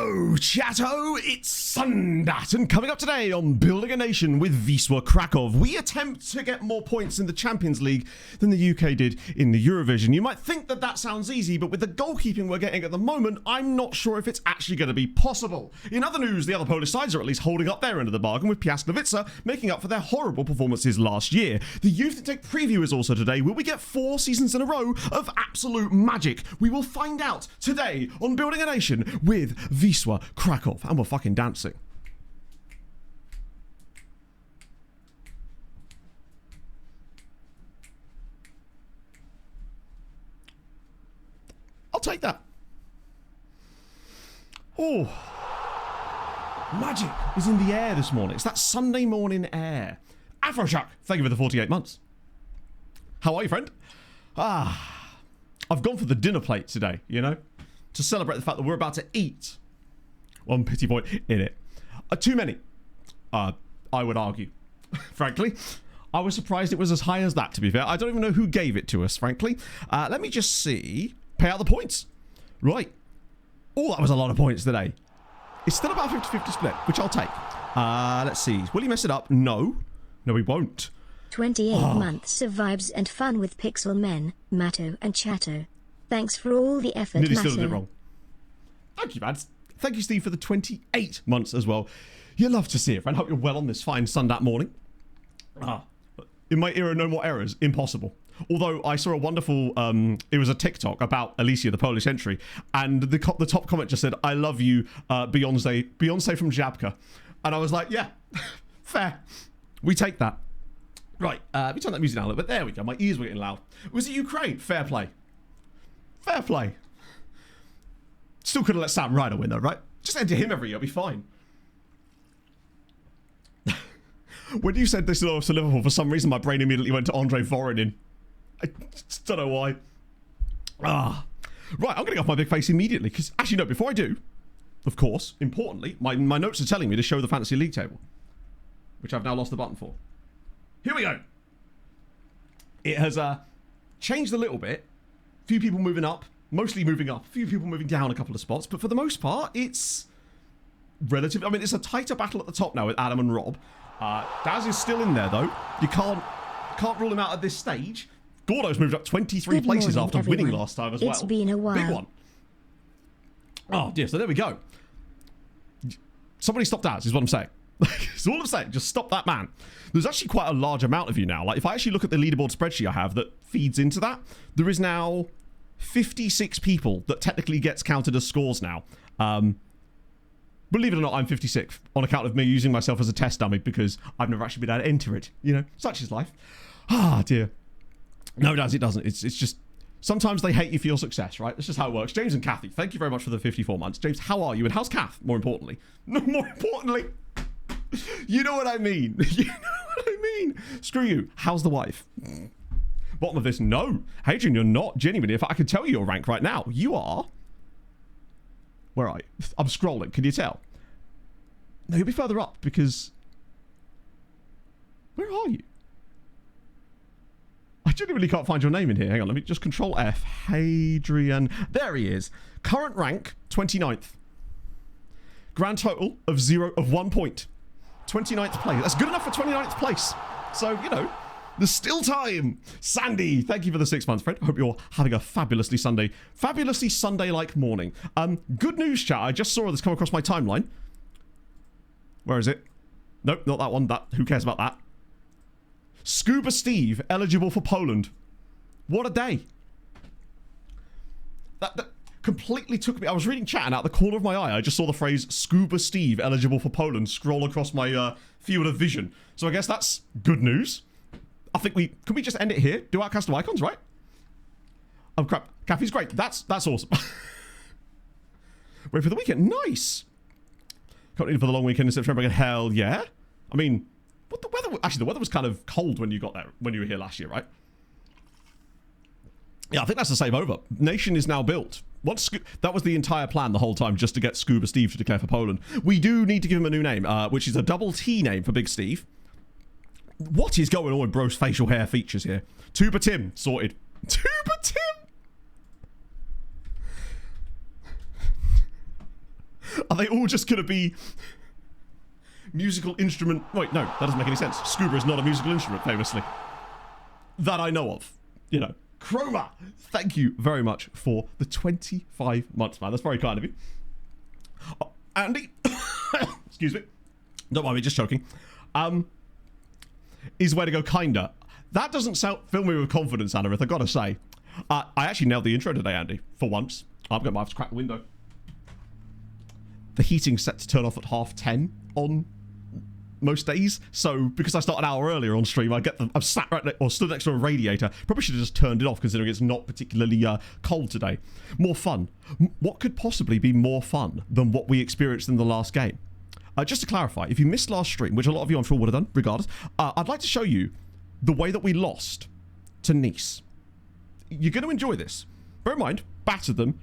Hello, chatto, it's Sundat, and coming up today on Building a Nation with Wisła Kraków, we attempt to get more points in the Champions League than the UK did in the Eurovision. You might think that that sounds easy, but with the goalkeeping we're getting at the moment, I'm not sure if it's actually going to be possible. In other news, the other Polish sides are at least holding up their end of the bargain, with Piast making up for their horrible performances last year. The Youth Intake preview is also today. Will we get 4 seasons in a row of absolute magic? We will find out today on Building a Nation with Wisła Kraków, and we're fucking dancing. I'll take that. Oh, magic is in the air this morning. It's that Sunday morning air. Afroshock, thank you for the 48 months. How are you, friend? I've gone for the dinner plate today, you know, to celebrate the fact that we're about to eat. One pity point in it. Too many, I would argue. Frankly, I was surprised it was as high as that, to be fair. I don't even know who gave it to us, frankly. Let me just see. Pay out the points. Right. Oh, that was a lot of points today. It's still about 50-50 split, which I'll take. Let's see. Will he mess it up? No. No, he won't. 28 months of vibes and fun with Pixel Men, Matto and Chatto. Thanks for all the effort, Nearly Matto. still did it wrong. Thank you, Mads. Thank you, Steve, for the 28 months as well. You love to see it, friend. Hope you're well on this fine Sunday morning. In my era, no more errors. Impossible. Although I saw a wonderful, it was a TikTok about Alicia, the Polish entry, and the top comment just said, "I love you, Beyonce from Jabka," and I was like, yeah, fair. We take that. Right, let me turn that music down a little bit. There we go. My ears were getting loud. Was it Ukraine? Fair play. Fair play. Still could have let Sam Ryder win though, right? Just enter him every year, it'll be fine. When you said this loss to Liverpool, for some reason my brain immediately went to Andre Voronin. I just don't know why. Right, I'm going to get off my big face immediately, because actually no, before I do, of course, importantly, my notes are telling me to show the Fantasy League table, which I've now lost the button for. Here we go. It has changed a little bit. Few people moving up, mostly moving up. A few people moving down a couple of spots, but for the most part, it's relative. I mean, it's a tighter battle at the top now with Adam and Rob. Daz is still in there though. You can't rule him out at this stage. Gordo's moved up 23 places after winning last time as well. It's been a while. Big one. Oh dear, so there we go. Somebody stop Daz is what I'm saying. That's all I'm saying. Just stop that man. There's actually quite a large amount of you now. Like if I actually look at the leaderboard spreadsheet I have that feeds into that, there is now 56 people that technically gets counted as scores now. Believe it or not, I'm 56 on account of me using myself as a test dummy because I've never actually been able to enter it. You know, such is life. Ah, dear. No, it doesn't. It's just sometimes they hate you for your success, right? That's just how it works. James and Kathy, thank you very much for the 54 months. James, how are you? And how's Kath, more importantly? No, more importantly, you know what I mean. You know what I mean. Screw you. How's the wife? Bottom of this, no. Hadrian, you're not genuinely. If I could tell you your rank right now, you are... Where are you? I'm scrolling. Can you tell? No, you'll be further up because... Where are you? I genuinely can't find your name in here. Hang on, let me just Control F. Hadrian. There he is. Current rank, 29th. Grand total of 1 point. 29th place. That's good enough for 29th place. So, you know, there's still time. Sandy, thank you for the 6 months, friend. Hope you're having a fabulously Sunday-like morning. Good news, chat. I just saw this come across my timeline. Where is it? Nope, not that one. Who cares about that? Scuba Steve, eligible for Poland. What a day. That completely took me... I was reading chat and out the corner of my eye, I just saw the phrase Scuba Steve, eligible for Poland, scroll across my field of vision. So I guess that's good news. I think can we just end it here? Do our custom icons, right? Oh crap. Kathy's great. That's awesome. Wait for the weekend. Nice. Can't wait for the long weekend in September again. Hell yeah. I mean, what the weather... Actually, the weather was kind of cold when you got there, when you were here last year, right? Yeah, I think that's the same over. Nation is now built. That was the entire plan the whole time, just to get Scuba Steve to declare for Poland. We do need to give him a new name, which is a double T name for Big Steve. What is going on with bro's facial hair features here? Tuba Tim, sorted. Tuba Tim! Are they all just going to be musical instrument? Wait, no, that doesn't make any sense. Scuba is not a musical instrument, famously. That I know of. You know. Chroma, thank you very much for the 25 months, man. That's very kind of you. Oh, Andy, excuse me. Don't mind me, just choking. Is where to go, kinda. That doesn't fill me with confidence, Annabeth, I gotta say. I actually nailed the intro today, Andy, for once. I'm gonna have to crack the window. The heating's set to turn off at 10:30 on most days, so because I start an hour earlier on stream, I'm sat right or stood next to a radiator. Probably should have just turned it off, considering it's not particularly cold today. More fun. What could possibly be more fun than what we experienced in the last game? Just to clarify, if you missed last stream, which a lot of you I'm sure would have done, regardless, I'd like to show you the way that we lost to Nice. You're going to enjoy this. Bear in mind, battered them,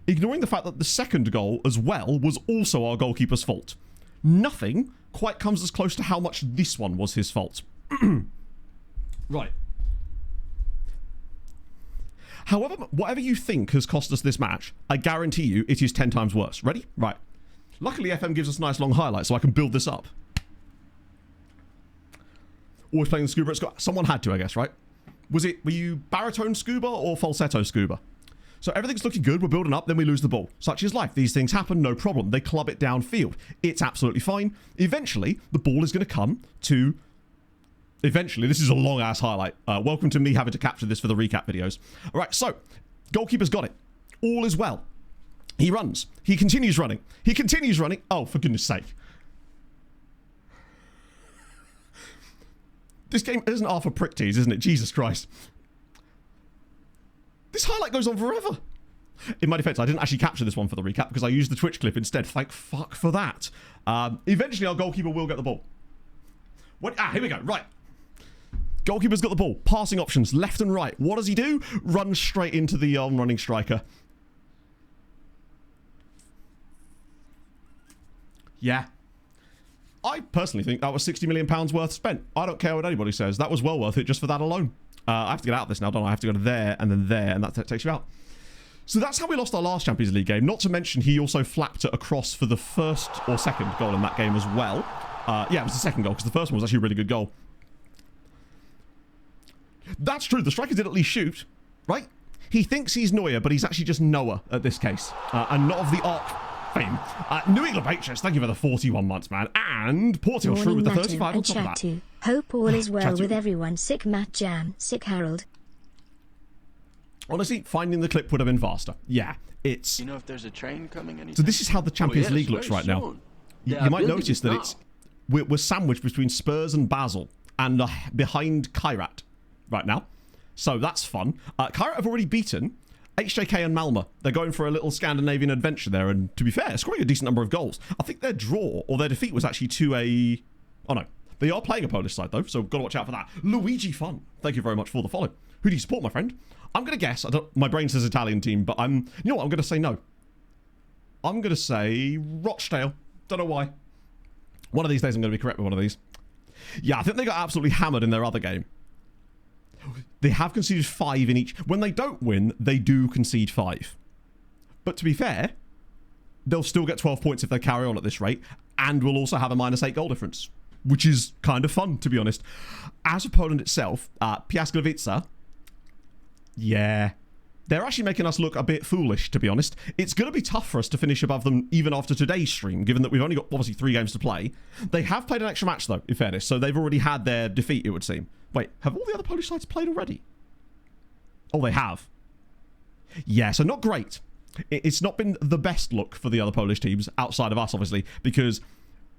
ignoring the fact that the second goal as well was also our goalkeeper's fault. Nothing quite comes as close to how much this one was his fault. Right. However, whatever you think has cost us this match, I guarantee you it is 10 times worse. Ready? Right. Luckily, FM gives us nice long highlights, so I can build this up. Always playing the scuba at Scott. Someone had to, I guess, right? Were you baritone scuba or falsetto scuba? So everything's looking good, we're building up, then we lose the ball. Such is life. These things happen, no problem. They club it downfield. It's absolutely fine. Eventually, the ball is going to come to... Eventually, this is a long-ass highlight. Welcome to me having to capture this for the recap videos. All right, so, goalkeeper's got it. All is well. He runs. He continues running. He continues running. Oh, for goodness sake. This game isn't half a prick tease, isn't it? Jesus Christ. This highlight goes on forever. In my defense, I didn't actually capture this one for the recap because I used the Twitch clip instead. Thank fuck for that. Eventually, our goalkeeper will get the ball. Here we go. Right. Goalkeeper's got the ball. Passing options, left and right. What does he do? Run straight into the running striker. Yeah. I personally think that was £60 million worth spent. I don't care what anybody says. That was well worth it just for that alone. I have to get out of this now, don't I? I have to go to there, and that takes you out. So that's how we lost our last Champions League game. Not to mention, he also flapped it across for the first or second goal in that game as well. Yeah, it was the second goal, because the first one was actually a really good goal. That's true. The striker did at least shoot, right? He thinks he's Neuer, but he's actually just Noah at this case, and not of the Arc fame. New England Patriots, thank you for the 41 months, man. And Portil Shrew with the 35 on top of that. Hope all is well with everyone. Sick Matt Jam, sick Harold. Honestly, finding the clip would have been faster. Yeah, it's... You know if there's a train coming anytime? So this is how the Champions League looks right now. You might notice that it's... We're sandwiched between Spurs and Basel and behind Kairat right now. So that's fun. Kairat have already beaten HJK and Malmö. They're going for a little Scandinavian adventure there, and to be fair, scoring a decent number of goals. I think their draw, or their defeat, was actually to a... Oh no. They are playing a Polish side, though, so got to watch out for that. Luigi Fun, thank you very much for the follow. Who do you support, my friend? I'm going to guess. My brain says Italian team, but you know what? I'm going to say no. I'm going to say Rochdale. Don't know why. One of these days I'm going to be correct with one of these. Yeah, I think they got absolutely hammered in their other game. They have conceded 5 in each. When they don't win, they do concede 5. But to be fair, they'll still get 12 points if they carry on at this rate, and will also have a -8 goal difference, which is kind of fun, to be honest. As for Poland itself, Piasklewice, yeah, they're actually making us look a bit foolish, to be honest. It's going to be tough for us to finish above them even after today's stream, given that we've only got, obviously, 3 games to play. They have played an extra match, though, in fairness, so they've already had their defeat, it would seem. Wait, have all the other Polish sides played already? Oh, they have. Yeah, so not great. It's not been the best look for the other Polish teams, outside of us, obviously, because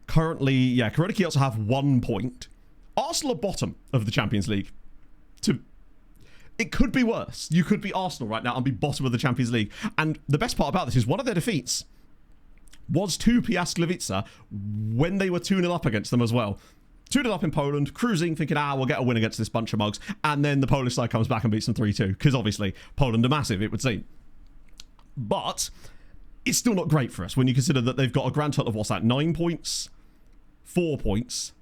currently, yeah, Korona Kielce have 1 point. Arsenal are bottom of the Champions League. It could be worse. You could be Arsenal right now and be bottom of the Champions League. And the best part about this is one of their defeats was to Piasklewice when they were 2-0 up against them as well. 2-0 up in Poland, cruising, thinking, we'll get a win against this bunch of mugs. And then the Polish side comes back and beats them 3-2. Because obviously, Poland are massive, it would seem. But it's still not great for us when you consider that they've got a grand total of, what's that, 9 points? 4 points.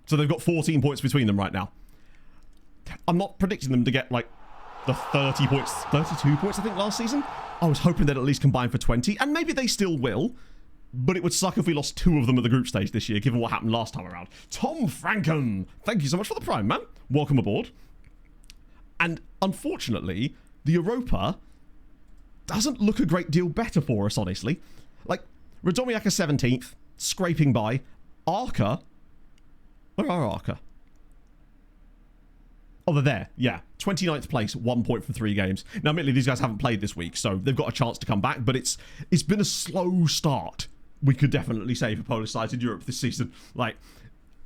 So they've got 14 points between them right now. I'm not predicting them to get, like, the 30 points, 32 points, I think, last season. I was hoping they'd at least combine for 20, and maybe they still will. but it would suck if we lost 2 of them at the group stage this year, given what happened last time around. Tom Frankham, thank you so much for the Prime, man. Welcome aboard. And unfortunately, the Europa doesn't look a great deal better for us, honestly. Like, Radomiaka 17th, scraping by. Arca, where are Arca? Oh, they're there. Yeah. 29th place, 1 point from 3 games. Now, admittedly, these guys haven't played this week, so they've got a chance to come back, but it's been a slow start, we could definitely say, for Polish sides in Europe this season. Like,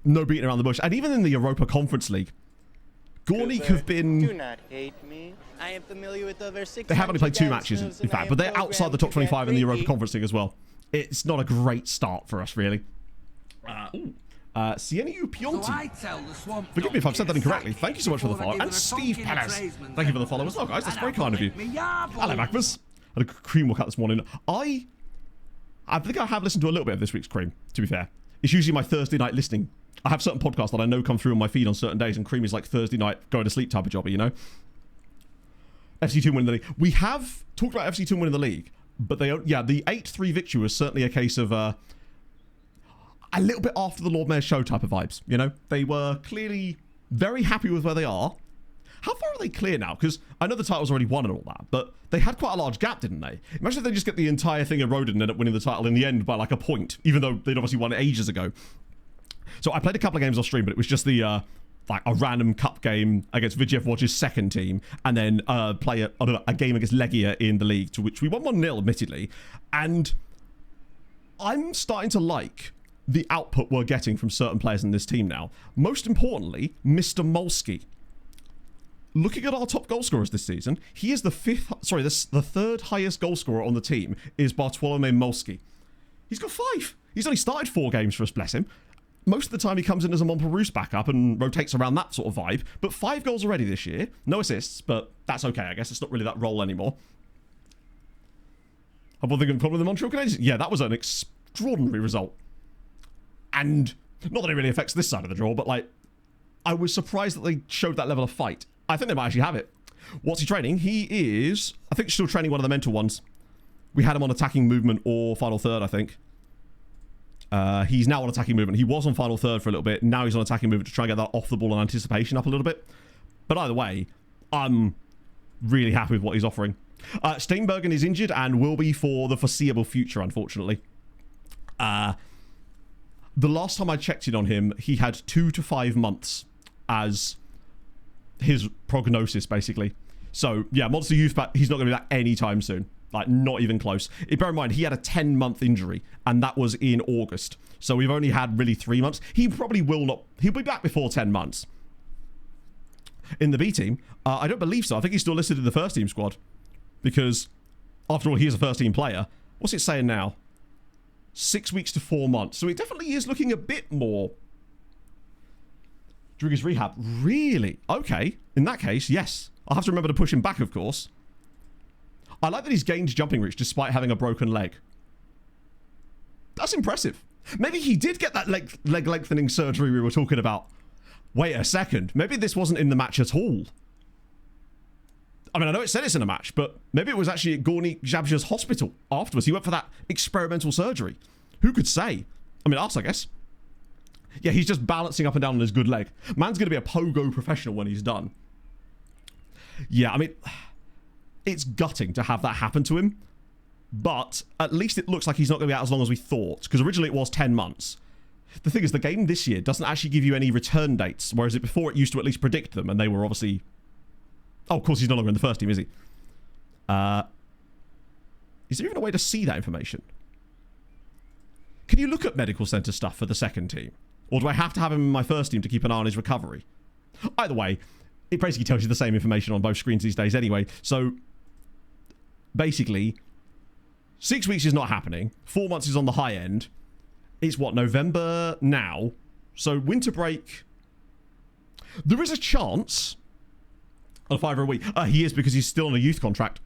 no beating around the bush. And even in the Europa Conference League, Gornik have been... Do not hate me. I am familiar with over 600. They have only played 2 matches, in fact, but they're outside the top 25 in the Europa Conference League as well. It's not a great start for us, really. Sieniu Pionti. Forgive me if I've said that incorrectly. Thank you so much for the follow. And Steve Perez. Thank you for the follow as well, guys. That's very kind of you. Hello, Magnus. I had a cream walk out this morning. I think I have listened to a little bit of this week's cream, to be fair. It's usually my Thursday night listening. I have certain podcasts that I know come through on my feed on certain days, and cream is like Thursday night going to sleep type of jobber, you know? FC2 winning the league. We have talked about FC2 winning the league, but the 8-3 victory was certainly a case of... a little bit after the Lord Mayor's show type of vibes, you know? They were clearly very happy with where they are. How far are they clear now? Because I know the title's already won and all that, but they had quite a large gap, didn't they? Imagine if they just get the entire thing eroded and end up winning the title in the end by like a point, even though they'd obviously won it ages ago. So I played a couple of games off stream, but it was just the like a random cup game against Vidjev Woj's second team, and then play a game against Legia in the league, to which we won 1-0, admittedly. And I'm starting to like the output we're getting from certain players in this team now. Most importantly, Mr. Molski. Looking at our top goal scorers this season, he is the third highest goal scorer on the team is Bartolome Molski. He's got 5. He's only started 4 games for us, bless him. Most of the time he comes in as a Montpellier backup and rotates around that sort of vibe, but 5 goals already this year. No assists, but that's okay, I guess. It's not really that role anymore. Have one thing in common with the Montreal Canadiens? Yeah, that was an extraordinary result. And not that it really affects this side of the draw, but like, I was surprised that they showed that level of fight. I think they might actually have it. What's he training? He is, I think, still training one of the mental ones. We had him on attacking movement or final third, I think. He's now on attacking movement. He was on final third for a little bit. Now he's on attacking movement to try and get that off the ball and anticipation up a little bit. But either way, I'm really happy with what he's offering. Steinbergen is injured and will be for the foreseeable future, unfortunately. The last time I checked in on him, he had 2 to 5 months as his prognosis, basically. So, yeah, Monster Youth, but he's not going to be back anytime soon. Like, not even close. Bear in mind, he had a 10-month injury, and that was in August. So we've only had really 3 months. He probably will not... He'll be back before 10 months. In the B team, I don't believe so. I think he's still listed in the first team squad. Because, after all, he is a first-team player. What's it saying now? 6 weeks to 4 months. So it definitely is looking a bit more during his rehab. Really? Okay. In that case, yes. I'll have to remember to push him back, of course. I like that he's gained jumping reach despite having a broken leg. That's impressive. Maybe he did get that leg lengthening surgery we were talking about. Wait a second. Maybe this wasn't in the match at all. I mean, I know it said it's in a match, but maybe it was actually at Gornik Zabja's hospital afterwards. He went for that experimental surgery. Who could say? I mean, us, I guess. Yeah, he's just balancing up and down on his good leg. Man's going to be a pogo professional when he's done. Yeah, I mean, it's gutting to have that happen to him, but at least it looks like he's not going to be out as long as we thought, because originally it was 10 months. The thing is, the game this year doesn't actually give you any return dates, whereas before it used to at least predict them, and they were obviously... Oh, of course, he's no longer in the first team, is he? Is there even a way to see that information? Can you look at medical centre stuff for the second team? Or do I have to have him in my first team to keep an eye on his recovery? Either way, it basically tells you the same information on both screens these days anyway. So, basically, 6 weeks is not happening. 4 months is on the high end. It's what, November now? So, winter break. There is a chance... On a $5 a week. He is, because he's still on a youth contract.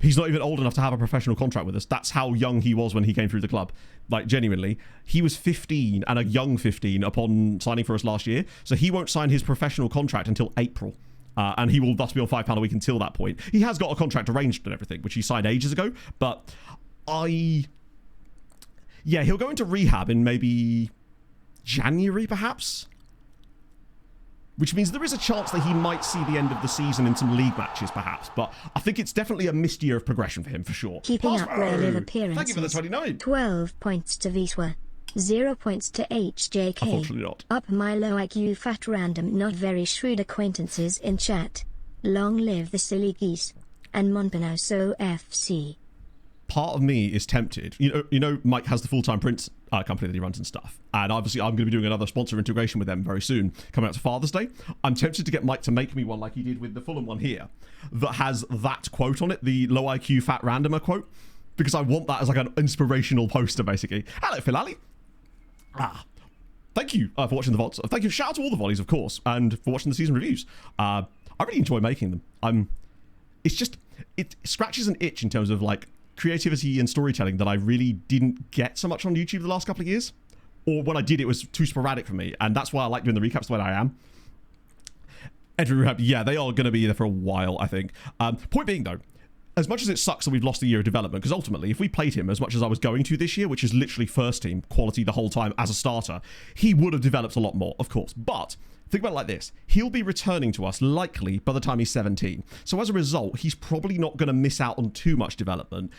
He's not even old enough to have a professional contract with us. That's how young he was when he came through the club. Like, genuinely. He was 15 and a young 15 upon signing for us last year. So he won't sign his professional contract until April. And he will thus be on £5 a week until that point. He has got a contract arranged and everything, which he signed ages ago. But Yeah, Yeah, he'll go into rehab in maybe January, perhaps. Which means there is a chance that he might see the end of the season in some league matches, perhaps. But I think it's definitely a missed year of progression for him, for sure. Keeping up rare live appearances. Thank you for the 29. 12 points to Wisła. 0 points to HJK. Unfortunately not. Up my low IQ fat random not very shrewd acquaintances in chat. Long live the silly geese. And Montpenoso FC. Part of me is tempted. You know, Mike has the full-time print company that he runs and stuff. And obviously I'm going to be doing another sponsor integration with them very soon, coming out to Father's Day. I'm tempted to get Mike to make me one like he did with the Fulham one here, that has that quote on it, the low IQ fat randomer quote, because I want that as like an inspirational poster, basically. Hello, Phil Ali. Thank you for watching the VODs. Thank you. Shout out to all the volleys, of course, and for watching the season reviews. I really enjoy making them. It's just, it scratches an itch in terms of like creativity and storytelling that I really didn't get so much on YouTube the last couple of years. Or when I did, it was too sporadic for me, and that's why I like doing the recaps the way I am. Entry rehab, yeah, they are going to be there for a while, I think. Point being, though, as much as it sucks that we've lost a year of development, because ultimately, if we played him as much as I was going to this year, which is literally first team quality the whole time as a starter, he would have developed a lot more, of course. But think about it like this. He'll be returning to us likely by the time he's 17. So as a result, he's probably not going to miss out on too much development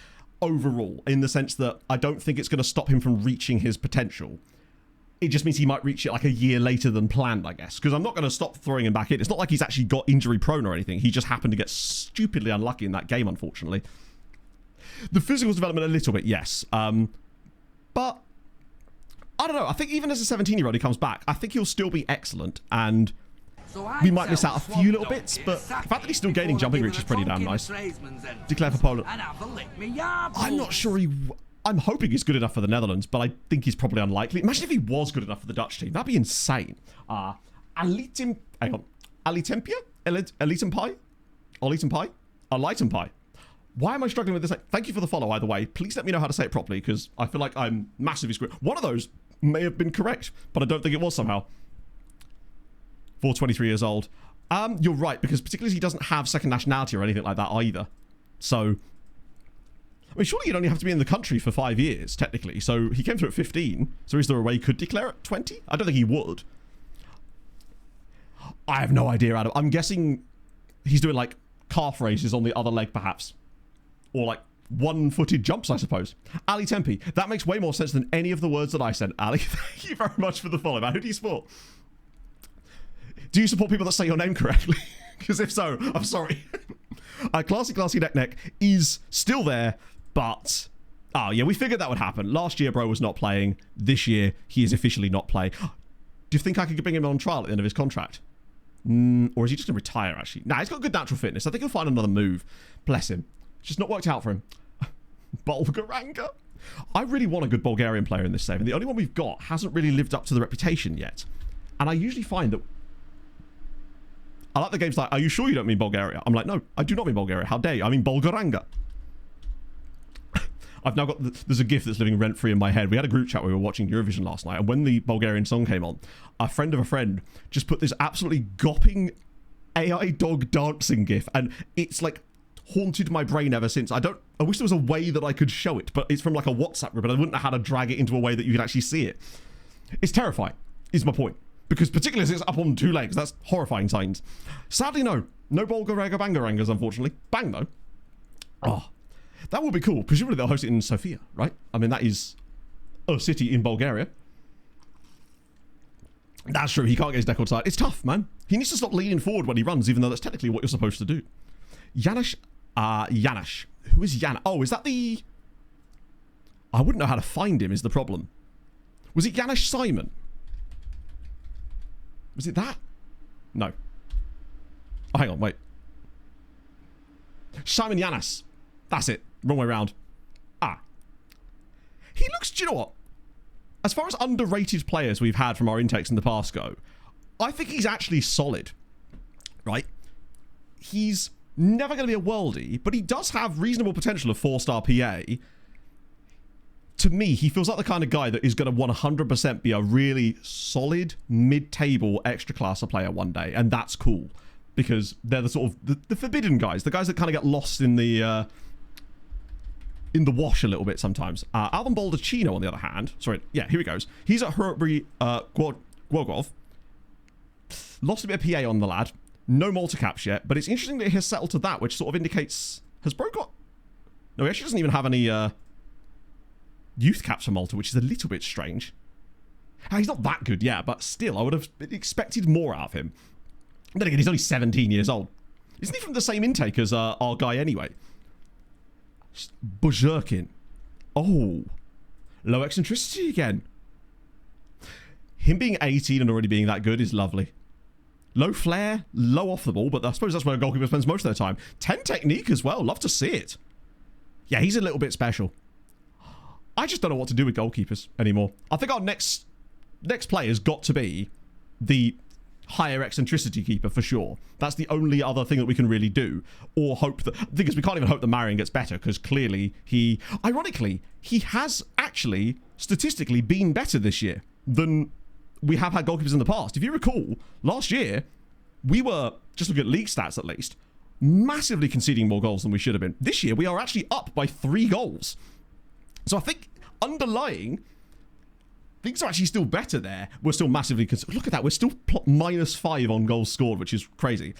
overall, in the sense that I don't think it's going to stop him from reaching his potential. It just means he might reach it like a year later than planned, I guess. Because I'm not going to stop throwing him back in. It's not like he's actually got injury prone or anything. He just happened to get stupidly unlucky in that game, unfortunately. The physical development a little bit, yes. But I don't know. I think even as a 17-year-old, he comes back. I think he'll still be excellent. And we might miss out a few little bits, but the fact that he's still gaining jumping reach is pretty damn nice. Declare for Poland. I'm not sure I'm hoping he's good enough for the Netherlands, but I think he's probably unlikely. Imagine if he was good enough for the Dutch team. That'd be insane. Hang on. Alitempia? Elitenpai? Alitenpai? Why am I struggling with this? Thank you for the follow, either way. Please let me know how to say it properly, because I feel like I'm massively screwed. One of those may have been correct, but I don't think it was somehow. For 23 years old. You're right, because particularly he doesn't have second nationality or anything like that either. So, I mean, surely you'd only have to be in the country for 5 years, technically. So he came through at 15. So is there a way he could declare at 20? I don't think he would. I have no idea, Adam. I'm guessing he's doing like calf raises on the other leg, perhaps. Or like one-footed jumps, I suppose. Ali Tempe. That makes way more sense than any of the words that I sent. Ali, thank you very much for the follow, man. Who do you support? Do you support people that say your name correctly? Because if so, I'm sorry. Classy Neck is still there, but oh yeah, we figured that would happen. Last year, bro was not playing. This year, he is officially not playing. Do you think I could bring him on trial at the end of his contract? Or is he just going to retire, actually? Nah, he's got good natural fitness. I think he'll find another move. Bless him. It's just not worked out for him. Bulgaranga? I really want a good Bulgarian player in this save, and the only one we've got hasn't really lived up to the reputation yet. And I usually find that I like the games like, are you sure you don't mean Bulgaria? I'm like, no, I do not mean Bulgaria. How dare you? I mean Bulgaranga. I've now got, there's a GIF that's living rent-free in my head. We had a group chat where we were watching Eurovision last night, and when the Bulgarian song came on, a friend of a friend just put this absolutely gopping AI dog dancing GIF, and it's like haunted my brain ever since. I wish there was a way that I could show it, but it's from like a WhatsApp group, and I wouldn't know how to drag it into a way that you could actually see it. It's terrifying, is my point. Because particularly as it's up on 2 legs, that's horrifying signs. Sadly, no. No Bulgaranga Bangarangas, unfortunately. Bang, though. Oh, that would be cool. Presumably they'll host it in Sofia, right? I mean, that is a city in Bulgaria. That's true. He can't get his deck outside. It's tough, man. He needs to stop leaning forward when he runs, even though that's technically what you're supposed to do. Janash. Who is Janash? Oh, is that the... I wouldn't know how to find him, is the problem. Was it Janash Simon? Was it that? No. Oh, hang on, wait. Simon Yanis. That's it. Wrong way around. He looks, do you know what? As far as underrated players we've had from our intakes in the past go, I think he's actually solid. Right? He's never going to be a worldie, but he does have reasonable potential of 4-star PA. To me, he feels like the kind of guy that is going to 100% be a really solid mid-table extra-classer player one day, and that's cool because they're the sort of the forbidden guys, the guys that kind of get lost in the in the wash a little bit sometimes. Alvin Baldacchino, on the other hand, sorry, yeah, here he goes. He's at Hurtbury Gwogwov. Lost a bit of PA on the lad. No Malta caps yet, but it's interesting that he has settled to that, which sort of indicates... Has Bro got... No, he actually doesn't even have any youth caps for Malta, which is a little bit strange. He's not that good, yeah, but still, I would have expected more out of him. And then again, he's only 17 years old. Isn't he from the same intake as our guy anyway? Buzurkin. Oh. Low eccentricity again. Him being 18 and already being that good is lovely. Low flair, low off the ball, but I suppose that's where a goalkeeper spends most of their time. 10 technique as well. Love to see it. Yeah, he's a little bit special. I just don't know what to do with goalkeepers anymore. I think our next play has got to be the higher eccentricity keeper for sure. That's the only other thing that we can really do. Or hope that... The thing is, we can't even hope that Marion gets better, because clearly he... Ironically, he has actually, statistically, been better this year than we have had goalkeepers in the past. If you recall, last year, we were, just looking at league stats at least, massively conceding more goals than we should have been. This year, we are actually up by 3 goals. So I think underlying... Things are actually still better there. We're still massively... Look at that. We're still -5 on goals scored, which is crazy.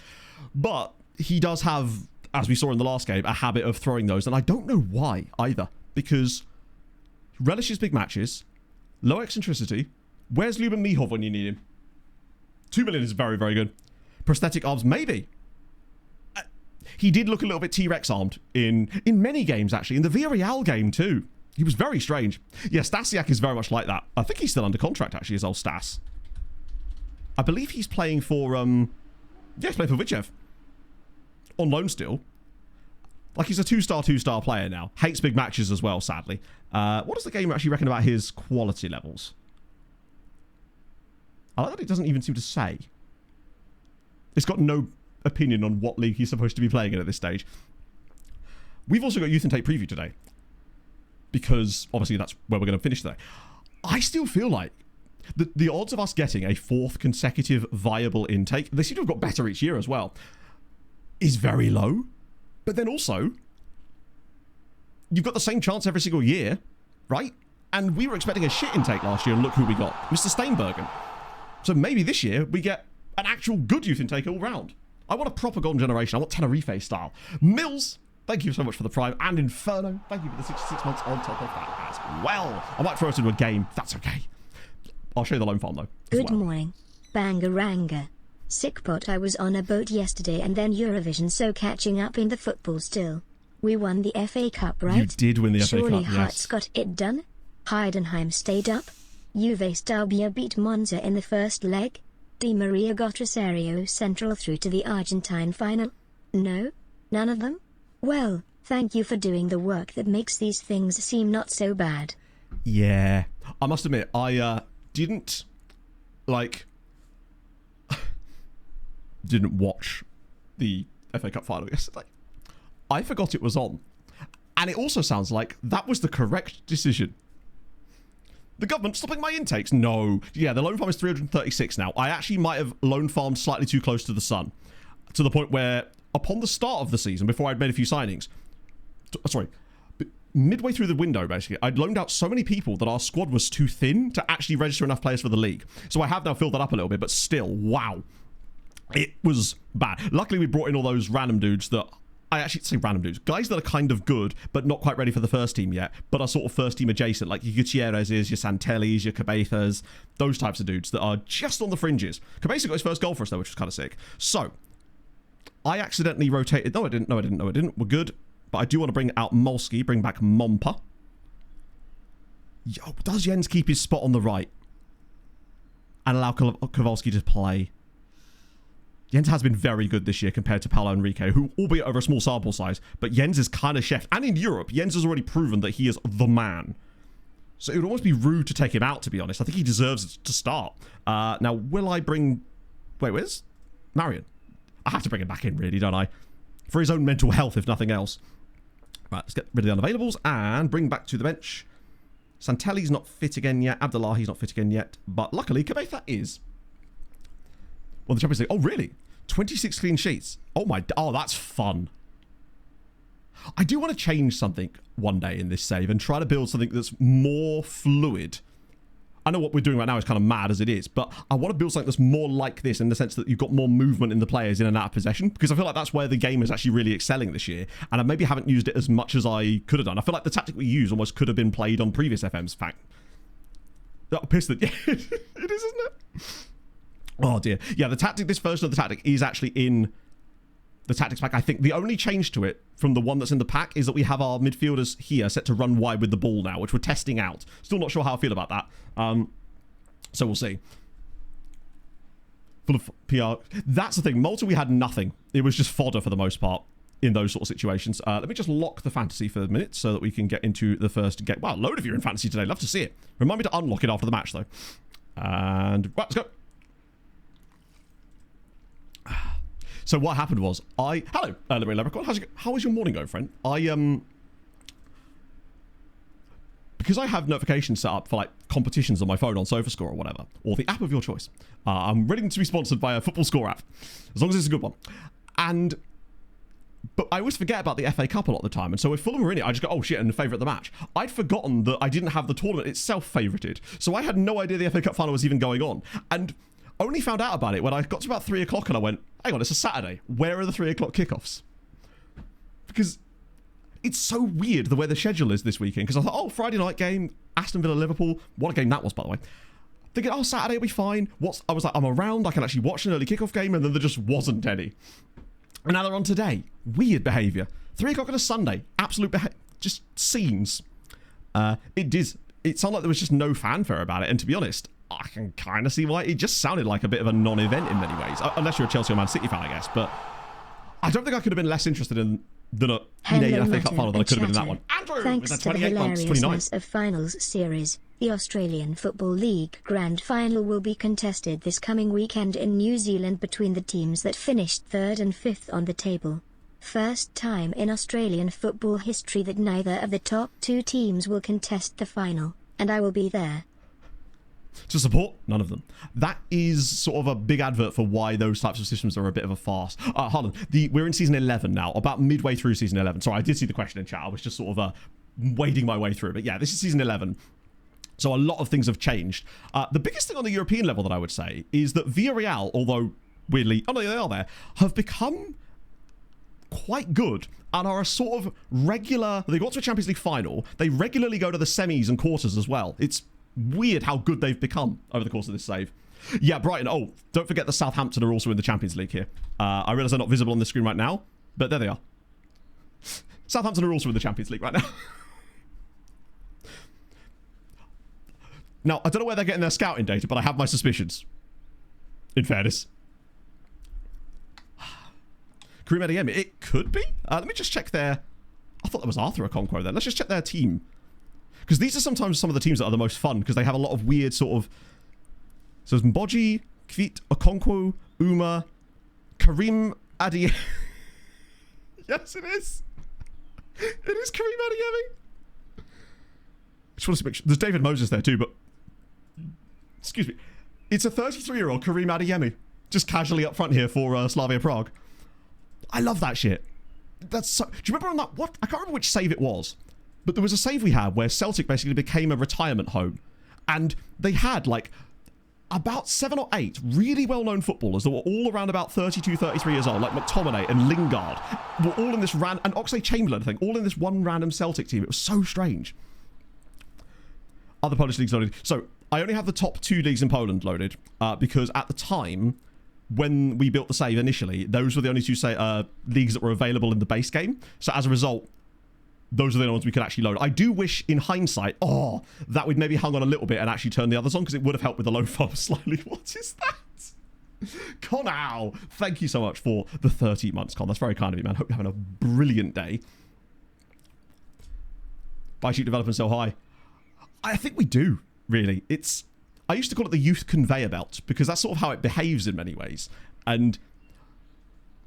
But he does have, as we saw in the last game, a habit of throwing those. And I don't know why either. Because relishes big matches. Low eccentricity. Where's Luban Mihov when you need him? 2 million is very, very good. Prosthetic arms, maybe. He did look a little bit T-Rex armed in many games, actually. In the Villarreal game, too. He was very strange. Yeah, Stasiak is very much like that. I think he's still under contract, actually, his old Stas. I believe he's playing for, yeah, he's playing for Vichev. On loan still. Like, he's a 2-star player now. Hates big matches as well, sadly. What does the game actually reckon about his quality levels? I like that it doesn't even seem to say. It's got no opinion on what league he's supposed to be playing in at this stage. We've also got Youth Intake Preview today. Because, obviously, that's where we're going to finish today. I still feel like the odds of us getting a 4th consecutive viable intake, they seem to have got better each year as well, is very low. But then also, you've got the same chance every single year, right? And we were expecting a shit intake last year, and look who we got. Mr. Steinbergen. So maybe this year, we get an actual good youth intake all round. I want a proper golden generation. I want Tenerife style. Mills... Thank you so much for the Prime. And Inferno, thank you for the 66 months on top of that as well. I might throw us into a game, if that's okay. I'll show you the loan farm, though. Good morning. Bangaranga. Sick pot. I was on a boat yesterday and then Eurovision, so catching up in the football still. We won the FA Cup, right? You did win the FA Cup, Surely yes. Hearts got it done? Heidenheim stayed up? Juve Stabia beat Monza in the first leg? Di Maria got Rosario Central through to the Argentine final? No? None of them? Well, thank you for doing the work that makes these things seem not so bad. Yeah. I must admit, I didn't, like, didn't watch the FA Cup final yesterday. I forgot it was on. And it also sounds like that was the correct decision. The government stopping my intakes? No. Yeah, the loan farm is 336 now. I actually might have loan farmed slightly too close to the sun. To the point where... Upon the start of the season, before I'd made a few signings, midway through the window, basically, I'd loaned out so many people that our squad was too thin to actually register enough players for the league. So I have now filled that up a little bit, but still, wow. It was bad. Luckily, we brought in all those random dudes that... I actually say random dudes. Guys that are kind of good, but not quite ready for the first team yet, but are sort of first team adjacent, like your Gutierrez's, your Santellis, your Cabezas, those types of dudes that are just on the fringes. Cabeza got his first goal for us, though, which was kind of sick. So... I accidentally rotated... No, I didn't. We're good. But I do want to bring out Molski, bring back Mompa. Yo, does Jens keep his spot on the right? And allow Kowalski to play? Jens has been very good this year compared to Paolo Enrique, who, albeit over a small sample size, but Jens is kind of chef. And in Europe, Jens has already proven that he is the man. So it would almost be rude to take him out, to be honest. I think he deserves to start. Now, will I bring... Wait, where's Marion? I have to bring him back in, really, don't I? For his own mental health, if nothing else. Right, let's get rid of the unavailables and bring back to the bench. Santelli's not fit again yet. Abdullahi's not fit again yet. But luckily, Cabeza is. Well, the Champions League... Oh, really? 26 clean sheets. Oh, my... Oh, that's fun. I do want to change something one day in this save and try to build something that's more fluid. I know what we're doing right now is kind of mad as it is, but I want to build something that's more like this in the sense that you've got more movement in the players in and out of possession, because I feel like that's where the game is actually really excelling this year, and I maybe haven't used it as much as I could have done. I feel like the tactic we use almost could have been played on previous FMs. Fact. That pissed it. Yeah, it is, isn't it? Oh dear. Yeah, the tactic, this version of the tactic is actually in the tactics pack. I think the only change to it from the one that's in the pack is that we have our midfielders here set to run wide with the ball now, which we're testing out. Still not sure how I feel about that. So we'll see. Full of PR. That's the thing. Malta, we had nothing. It was just fodder for the most part in those sort of situations. Let me just lock the fantasy for a minute so that we can get into the first game. Wow, load of you in fantasy today. Love to see it. Remind me to unlock it after the match, though. And right, let's go. So what happened was, hello, Leprechaun. How was your morning going, friend? Because I have notifications set up for like competitions on my phone on SofaScore or whatever, or the app of your choice. I'm ready to be sponsored by a football score app, as long as it's a good one. But I always forget about the FA Cup a lot of the time, and so if Fulham were in it, I just go, oh shit, and favourite the match. I'd forgotten that I didn't have the tournament itself favourited, so I had no idea the FA Cup final was even going on, and only found out about it when I got to about 3 o'clock and I went, hang on, it's a Saturday. Where are the 3 o'clock kickoffs? Because it's so weird the way the schedule is this weekend. Because I thought, oh, Friday night game, Aston Villa, Liverpool. What a game that was, by the way. Thinking, oh, Saturday will be fine. I was like, I'm around. I can actually watch an early kickoff game. And then there just wasn't any. And now they're on today. Weird behaviour. 3 o'clock on a Sunday. Absolute just scenes. It sounded like there was just no fanfare about it. And to be honest, I can kind of see why. It just sounded like a bit of a non-event in many ways. Unless you're a Chelsea or Man City fan, I guess. But I don't think I could have been less interested than a FA Cup final than I could have been in that one. Andrew, thanks to the hilariousness of finals series, the Australian Football League Grand Final will be contested this coming weekend in New Zealand between the teams that finished 3rd and 5th on the table. First time in Australian football history that neither of the top 2 teams will contest the final, and I will be there. To support none of them. That is sort of a big advert for why those types of systems are a bit of a farce. Hold on. We're in season 11 now, about midway through season 11. Sorry, I did see the question in chat. I was just sort of wading my way through. But yeah, this is season 11. So a lot of things have changed. The biggest thing on the European level that I would say is that Villarreal, although weirdly, oh no, they are there, have become quite good and are a sort of regular. They got to a Champions League final. They regularly go to the semis and quarters as well. It's weird how good they've become over the course of this save. Yeah, Brighton. Oh, don't forget that Southampton are also in the Champions League here. I realise they're not visible on the screen right now, but there they are. Southampton are also in the Champions League right now. Now, I don't know where they're getting their scouting data, but I have my suspicions. In fairness. Karim Adeyemi, it could be. Let me just check their... I thought that was Arthur Okonkwo then. Let's just check their team. Because these are sometimes some of the teams that are the most fun because they have a lot of weird sort of... So it's Mboji, Kvit, Okonkwo, Uma, Karim Adeyemi. Yes, it is. It is Karim Adeyemi. Just want to make sure. There's David Moses there too, but... Excuse me. It's a 33-year-old Karim Adeyemi. Just casually up front here for Slavia Prague. I love that shit. That's so... Do you remember on that... What? I can't remember which save it was. But there was a save we had where Celtic basically became a retirement home. And they had, like, about 7 or 8 really well-known footballers that were all around about 32, 33 years old, like McTominay and Lingard, were all in this and Oxlade-Chamberlain, I think, all in this one random Celtic team. It was so strange. Other Polish leagues loaded. So, I only have the top 2 leagues in Poland loaded, because at the time, when we built the save initially, those were the only 2 leagues that were available in the base game. So, as a result... Those are the ones we could actually load. I do wish, in hindsight, that we'd maybe hung on a little bit and actually turned the others on because it would have helped with the load farm slightly. What is that? Conow, thank you so much for the 30 months, Con. That's very kind of you, man. Hope you're having a brilliant day. Buy cheap, develop and sell high. I think we do, really. I used to call it the youth conveyor belt because that's sort of how it behaves in many ways. And...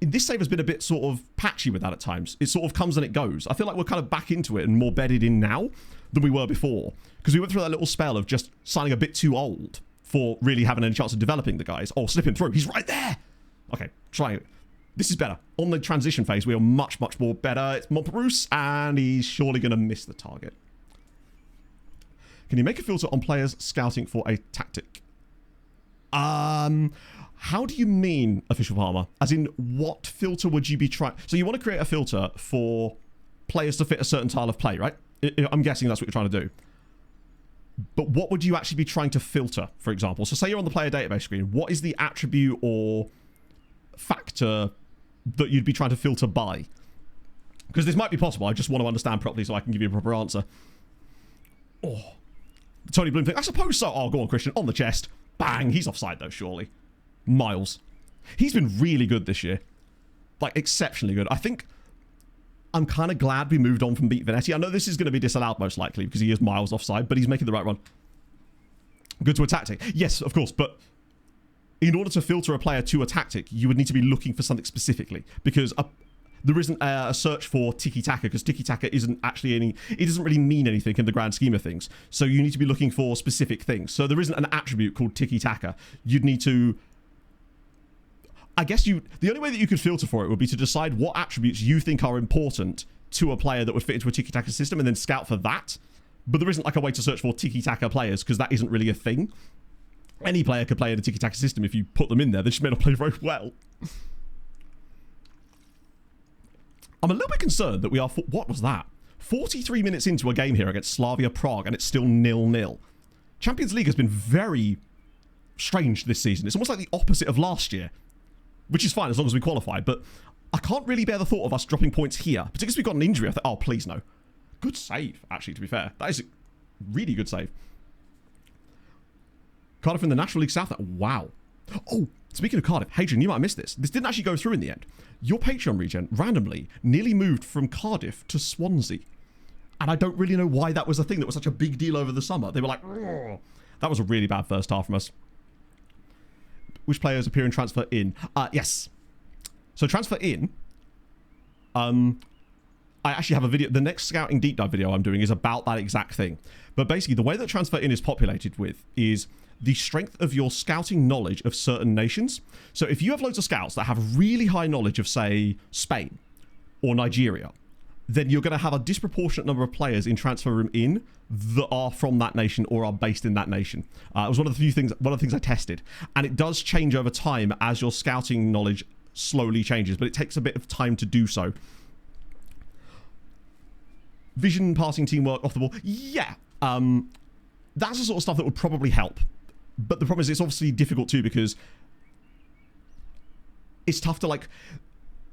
this save has been a bit sort of patchy with that at times. It sort of comes and it goes. I feel like we're kind of back into it and more bedded in now than we were before. Because we went through that little spell of just signing a bit too old for really having any chance of developing the guys. Oh, slipping through. He's right there. Okay, try it. This is better. On the transition phase, we are much, much more better. It's Montprousse, and he's surely going to miss the target. Can you make a filter on players scouting for a tactic? How do you mean, Official Farmer? As in, what filter would you be trying... So you want to create a filter for players to fit a certain style of play, right? I'm guessing that's what you're trying to do. But what would you actually be trying to filter, for example? So say you're on the player database screen. What is the attribute or factor that you'd be trying to filter by? Because this might be possible. I just want to understand properly so I can give you a proper answer. Oh, Tony Bloom thing. I suppose so. Oh, go on, Christian. On the chest. Bang. He's offside, though, surely. Miles. He's been really good this year. Like, exceptionally good. I think I'm kind of glad we moved on from Beat Vanetti. I know this is going to be disallowed, most likely, because he is miles offside, but he's making the right run. Good to a tactic. Yes, of course, but in order to filter a player to a tactic, you would need to be looking for something specifically, because there isn't a search for tiki-taka, because tiki-taka isn't actually any... It doesn't really mean anything in the grand scheme of things. So you need to be looking for specific things. So there isn't an attribute called tiki-taka. You'd need to... I guess the only way that you could filter for it would be to decide what attributes you think are important to a player that would fit into a tiki-taka system and then scout for that. But there isn't like a way to search for tiki-taka players, because that isn't really a thing. Any player could play in a tiki-taka system if you put them in there. They just may not play very well. I'm a little bit concerned that we are... What was that? 43 minutes into a game here against Slavia Prague, and it's still 0-0. Champions League has been very strange this season. It's almost like the opposite of last year. Which is fine as long as we qualify, but I can't really bear the thought of us dropping points here. Particularly if we've got an injury. I thought, oh, please no. Good save, actually, to be fair. That is a really good save. Cardiff in the National League South. Wow. Oh, speaking of Cardiff, Hadrian, you might have missed this. This didn't actually go through in the end. Your Patreon regen, randomly, nearly moved from Cardiff to Swansea. And I don't really know why that was a thing that was such a big deal over the summer. They were like, "Ugh." That was a really bad first half from us. Which players appear in transfer in? Yes. So transfer in. I actually have a video. The next scouting deep dive video I'm doing is about that exact thing. But basically, the way that transfer in is populated with is the strength of your scouting knowledge of certain nations. So if you have loads of scouts that have really high knowledge of, say, Spain or Nigeria, then you're going to have a disproportionate number of players in transfer room in that are from that nation or are based in that nation. It was one of the things I tested, and it does change over time as your scouting knowledge slowly changes, but it takes a bit of time to do so. Vision, passing, teamwork, off the ball, yeah, that's the sort of stuff that would probably help. But the problem is it's obviously difficult too, because it's tough to like...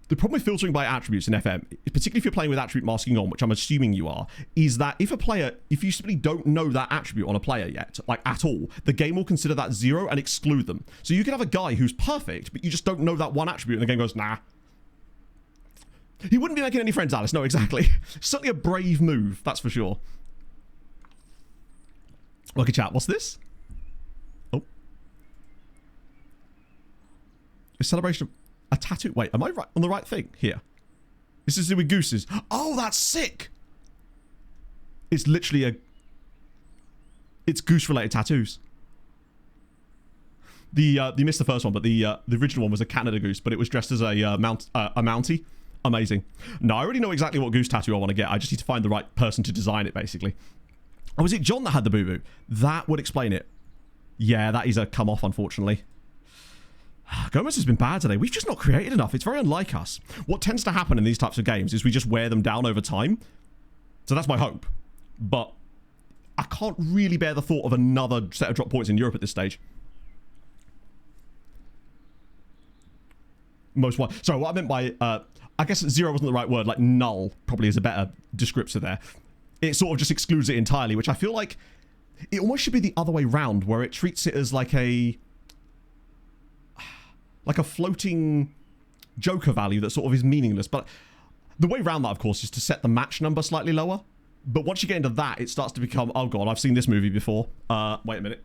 The problem with filtering by attributes in FM, particularly if you're playing with attribute masking on, which I'm assuming you are, is that if you simply don't know that attribute on a player yet, like at all, the game will consider that 0 and exclude them. So you can have a guy who's perfect, but you just don't know that one attribute, and the game goes, nah. He wouldn't be making any friends, Alice. No, exactly. Certainly a brave move, that's for sure. Okay, chat, what's this? Oh. A celebration of... A tattoo. Wait, am I right on the right thing here? This is with gooses. Oh, that's sick. It's literally it's goose-related tattoos. You missed the first one, but the original one was a Canada goose, but it was dressed as a Mountie. Amazing. No, I already know exactly what goose tattoo I want to get. I just need to find the right person to design it, basically. Oh, was it John that had the boo-boo? That would explain it. Yeah, that is a come off, unfortunately. Gomez has been bad today. We've just not created enough. It's very unlike us. What tends to happen in these types of games is we just wear them down over time. So that's my hope. But I can't really bear the thought of another set of drop points in Europe at this stage. Sorry, what I meant by... I guess 0 wasn't the right word. Like null probably is a better descriptor there. It sort of just excludes it entirely, which I feel like... It almost should be the other way round, where it treats it as like a floating joker value that sort of is meaningless. But the way around that, of course, is to set the match number slightly lower. But once you get into that, it starts to become, oh god, I've seen this movie before. Wait a minute.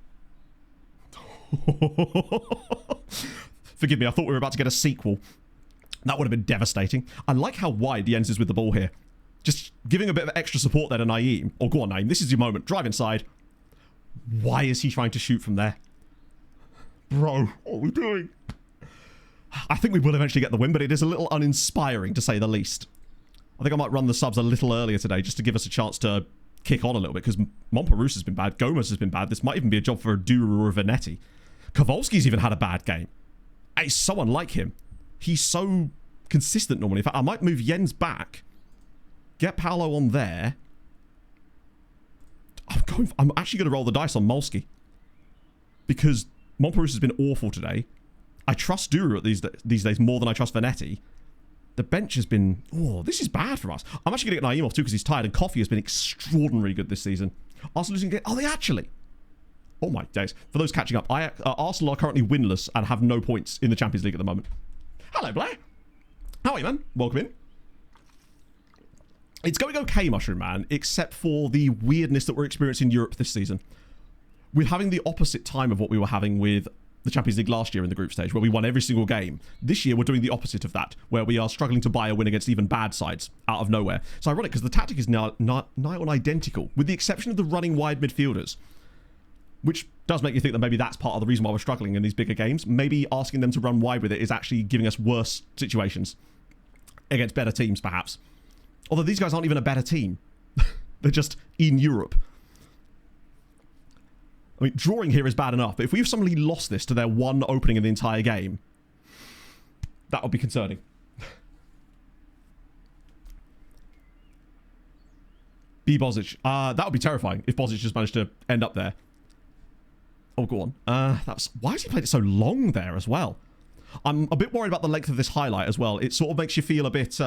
Forgive me, I thought we were about to get a sequel. That would have been devastating. I like how wide the ends is with the ball here. Just giving a bit of extra support there to Naeem. Oh, go on, Naeem. This is your moment. Drive inside. Why is he trying to shoot from there? Bro, what are we doing? I think we will eventually get the win, but it is a little uninspiring, to say the least. I think I might run the subs a little earlier today just to give us a chance to kick on a little bit, because Montparousse has been bad, Gomez has been bad. This might even be a job for a Duru or a Venetti. Kowalski's even had a bad game. It's so unlike him. He's so consistent normally. In fact, I might move Jens back, get Paolo on there. I'm actually going to roll the dice on Molski, because Montparousse has been awful today. I trust Duru these days more than I trust Venetti. The bench has been... Oh, this is bad for us. I'm actually going to get Naeem off too because he's tired, and Coffee has been extraordinarily good this season. Arsenal losing... Oh, they actually... Oh my days. For those catching up, Arsenal are currently winless and have no points in the Champions League at the moment. Hello, Blair. How are you, man? Welcome in. It's going okay, Mushroom Man, except for the weirdness that we're experiencing in Europe this season. We're having the opposite time of what we were having with the Champions League last year in the group stage, where we won every single game. This year, we're doing the opposite of that, where we are struggling to buy a win against even bad sides out of nowhere. It's ironic, because the tactic is nigh on identical, with the exception of the running wide midfielders, which does make you think that maybe that's part of the reason why we're struggling in these bigger games. Maybe asking them to run wide with it is actually giving us worse situations against better teams, perhaps. Although these guys aren't even a better team. They're just in Europe. I mean, drawing here is bad enough, but if we've suddenly lost this to their one opening in the entire game, that would be concerning. B. Bozic. That would be terrifying if Bozic just managed to end up there. Oh, go on. Why has he played it so long there as well? I'm a bit worried about the length of this highlight as well. It sort of makes you feel a bit...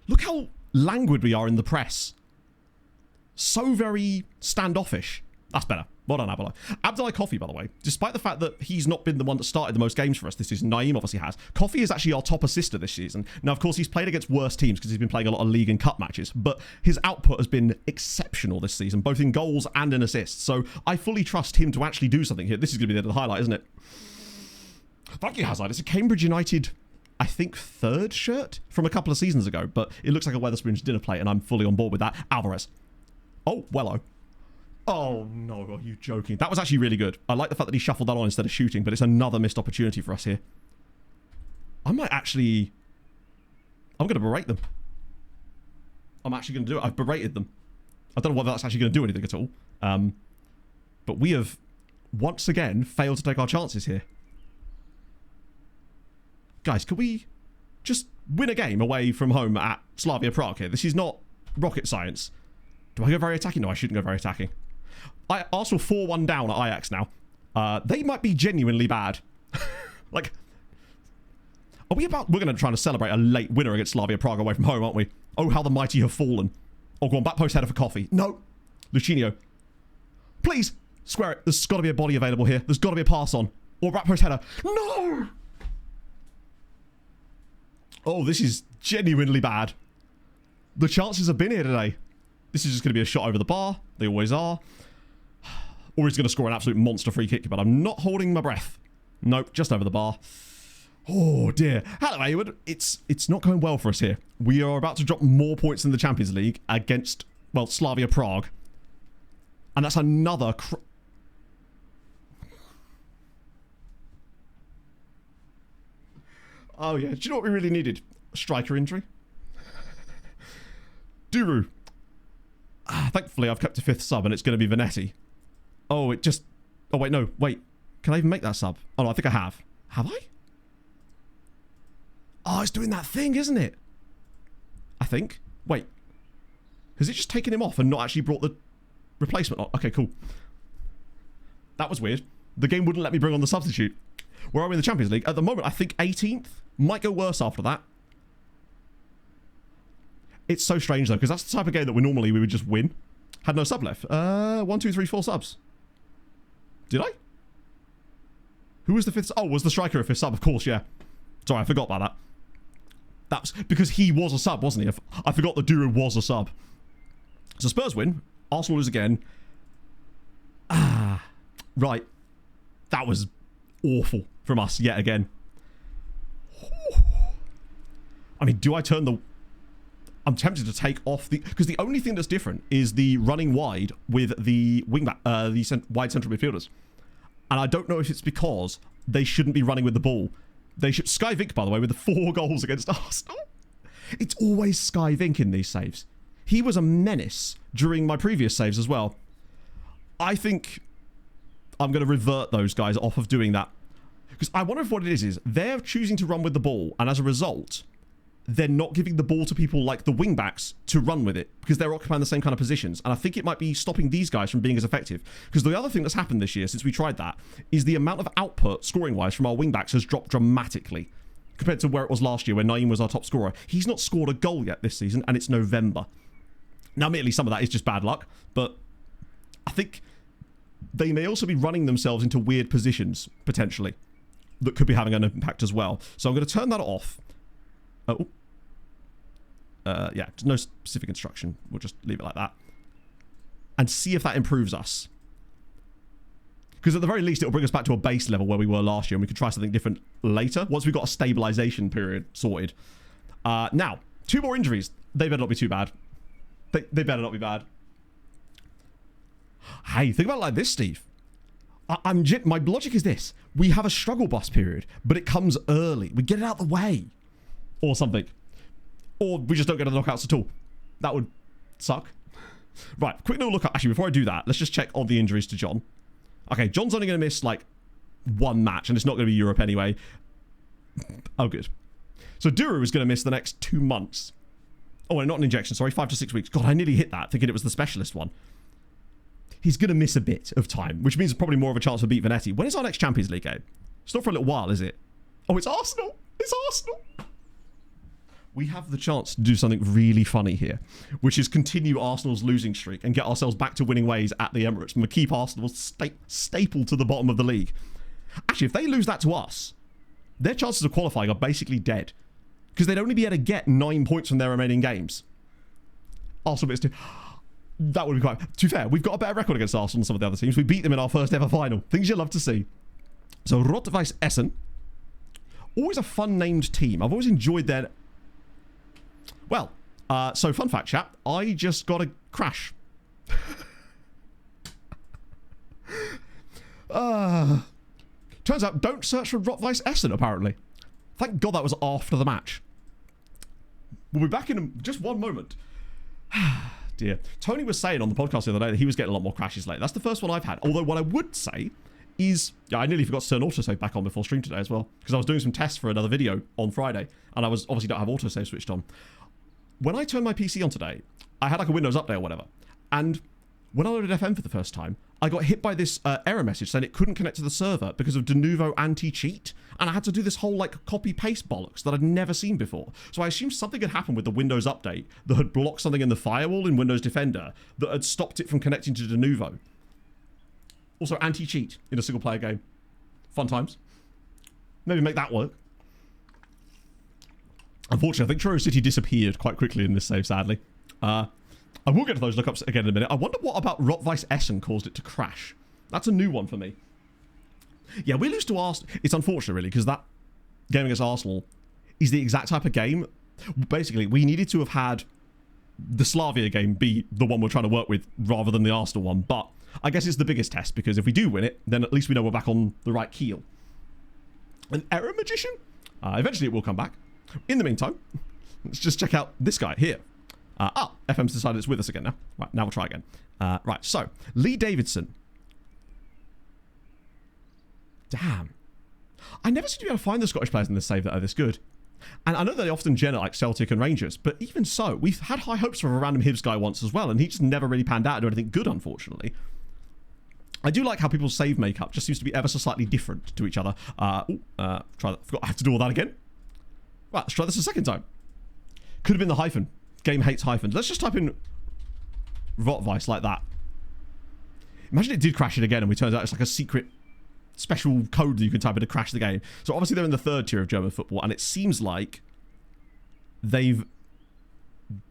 Look how languid we are in the press. So very standoffish. That's better. Well done, Abdullah. Abdullah Coffee, by the way, despite the fact that he's not been the one that started the most games for us this season, Naeem obviously has. Coffee is actually our top assister this season. Now, of course, he's played against worse teams because he's been playing a lot of league and cup matches, but his output has been exceptional this season, both in goals and in assists. So I fully trust him to actually do something here. This is going to be the end of the highlight, isn't it? Thank you, Hazard. It's a Cambridge United, I think, third shirt from a couple of seasons ago, but it looks like a Wetherspoon's dinner plate, and I'm fully on board with that. Alvarez. Oh, Wello. Oh, no, are you joking? That was actually really good. I like the fact that he shuffled that on instead of shooting, but it's another missed opportunity for us here. I might actually... I'm going to berate them. I'm actually going to do it. I've berated them. I don't know whether that's actually going to do anything at all. But we have, once again, failed to take our chances here. Guys, could we just win a game away from home at Slavia Prague here? This is not rocket science. Do I go very attacking? No, I shouldn't go very attacking. Arsenal 4-1 down at Ajax now. They might be genuinely bad. Like, are we about... We're going to try to celebrate a late winner against Slavia Prague away from home, aren't we? Oh, how the mighty have fallen. Oh, go on, back post header for Coffee. No. Lucinho. Please, square it. There's got to be a body available here. There's got to be a pass on. Or back post header. No! Oh, this is genuinely bad. The chances have been here today. This is just going to be a shot over the bar. They always are. Or he's going to score an absolute monster free kick, but I'm not holding my breath. Nope, just over the bar. Oh, dear. Hello, Hayward. It's not going well for us here. We are about to drop more points in the Champions League against, well, Slavia Prague. And that's another... Oh, yeah. Do you know what we really needed? A striker injury. Duru. Thankfully, I've kept a fifth sub, and it's going to be Venetti. Oh, it just... Oh, wait, no. Wait. Can I even make that sub? Oh, no, I think I have. Have I? Oh, it's doing that thing, isn't it? I think. Wait. Has it just taken him off and not actually brought the replacement on? Okay, cool. That was weird. The game wouldn't let me bring on the substitute. Where are we in the Champions League? At the moment, I think 18th. Might go worse after that. It's so strange, though, because that's the type of game that we would just win. Had no sub left. 1, 2, 3, 4 subs. Did I? Who was the fifth? Oh, was the striker a fifth sub? Of course, yeah. Sorry, I forgot about that. That's because he was a sub, wasn't he? I forgot that Duru was a sub. So Spurs win. Arsenal lose again. Right. That was awful from us yet again. I mean, do I turn the... I'm tempted to take off the... Because the only thing that's different is the running wide with the wingback, wide central midfielders. And I don't know if it's because they shouldn't be running with the ball They should Sky Vink, by the way, with the 4 goals against Arsenal. It's always Sky Vink in these saves. He was a menace during my previous saves as well. I think I'm going to revert those guys off of doing that. Because I wonder if what it is they're choosing to run with the ball, and as a result, they're not giving the ball to people like the wing-backs to run with it, because they're occupying the same kind of positions. And I think it might be stopping these guys from being as effective. Because the other thing that's happened this year, since we tried that, is the amount of output, scoring-wise, from our wing-backs has dropped dramatically, compared to where it was last year, where Naeem was our top scorer. He's not scored a goal yet this season, and it's November. Now, admittedly, some of that is just bad luck, but I think they may also be running themselves into weird positions, potentially, that could be having an impact as well. So I'm going to turn that off. Oh. Yeah, no specific instruction. We'll just leave it like that. And see if that improves us. Because at the very least, it'll bring us back to a base level where we were last year, and we could try something different later, once we've got a stabilization period sorted. Now, 2 more injuries. They better not be too bad. They better not be bad. Hey, think about it like this, Steve. My logic is this. We have a struggle bus period, but it comes early. We get it out the way. Or something. Or we just don't get to the knockouts at all. That would suck. Right, quick little look up. Actually, before I do that, let's just check on the injuries to John. Okay, John's only going to miss, like, 1 match, and it's not going to be Europe anyway. Oh, good. So Duru is going to miss the next 2 months. Oh, not an injection, sorry, 5 to 6 weeks. God, I nearly hit that, thinking it was the specialist one. He's going to miss a bit of time, which means probably more of a chance to beat Vanetti. When is our next Champions League game? It's not for a little while, is it? Oh, it's Arsenal! It's Arsenal! We have the chance to do something really funny here, which is continue Arsenal's losing streak and get ourselves back to winning ways at the Emirates, and keep Arsenal stapled to the bottom of the league. Actually, if they lose that to us, their chances of qualifying are basically dead, because they'd only be able to get 9 points from their remaining games. Arsenal bits too. That would be quite... To be fair, we've got a better record against Arsenal than some of the other teams. We beat them in our first ever final. Things you'll love to see. So, Rot-Weiss Essen. Always a fun named team. I've always enjoyed their... Well, so fun fact, chap. I just got a crash. Turns out, don't search for Rot-Weiss Essen, apparently. Thank God that was after the match. We'll be back in just 1 moment. Dear. Tony was saying on the podcast the other day that he was getting a lot more crashes lately. That's the first one I've had. Although what I would say is... Yeah, I nearly forgot to turn autosave back on before stream today as well, because I was doing some tests for another video on Friday, and I was obviously don't have autosave switched on. When I turned my PC on today, I had like a Windows update or whatever, and when I loaded FM for the first time, I got hit by this error message saying it couldn't connect to the server because of Denuvo anti-cheat, and I had to do this whole like copy-paste bollocks that I'd never seen before. So I assumed something had happened with the Windows update that had blocked something in the firewall in Windows Defender that had stopped it from connecting to Denuvo. Also anti-cheat in a single-player game. Fun times. Maybe make that work. Unfortunately, I think Truro City disappeared quite quickly in this save, sadly. I will get to those lookups again in a minute. I wonder what about Rot-Weiss Essen caused it to crash. That's a new one for me. Yeah, we lose to Arsenal. It's unfortunate, really, because that game against Arsenal is the exact type of game. Basically, we needed to have had the Slavia game be the one we're trying to work with rather than the Arsenal one. But I guess it's the biggest test, because if we do win it, then at least we know we're back on the right keel. An error magician? Eventually it will come back. In the meantime, let's just check out this guy here. FM's decided it's with us again now. Right, now we'll try again. Right, so, Lee Davidson. Damn. I never seem to be able to find the Scottish players in this save that are this good. And I know they often generate like Celtic and Rangers, but even so, we've had high hopes for a random Hibs guy once as well, and he just never really panned out to do anything good, unfortunately. I do like how people's save makeup just seems to be ever so slightly different to each other. Try that. Forgot I have to do all that again. Right, let's try this a second time. Could have been the hyphen. Game hates hyphens. Let's just type in Rot-Weiss like that. Imagine it did crash it again and we turns out it's like a secret special code that you can type in to crash the game. So obviously they're in the 3rd tier of German football, and it seems like they've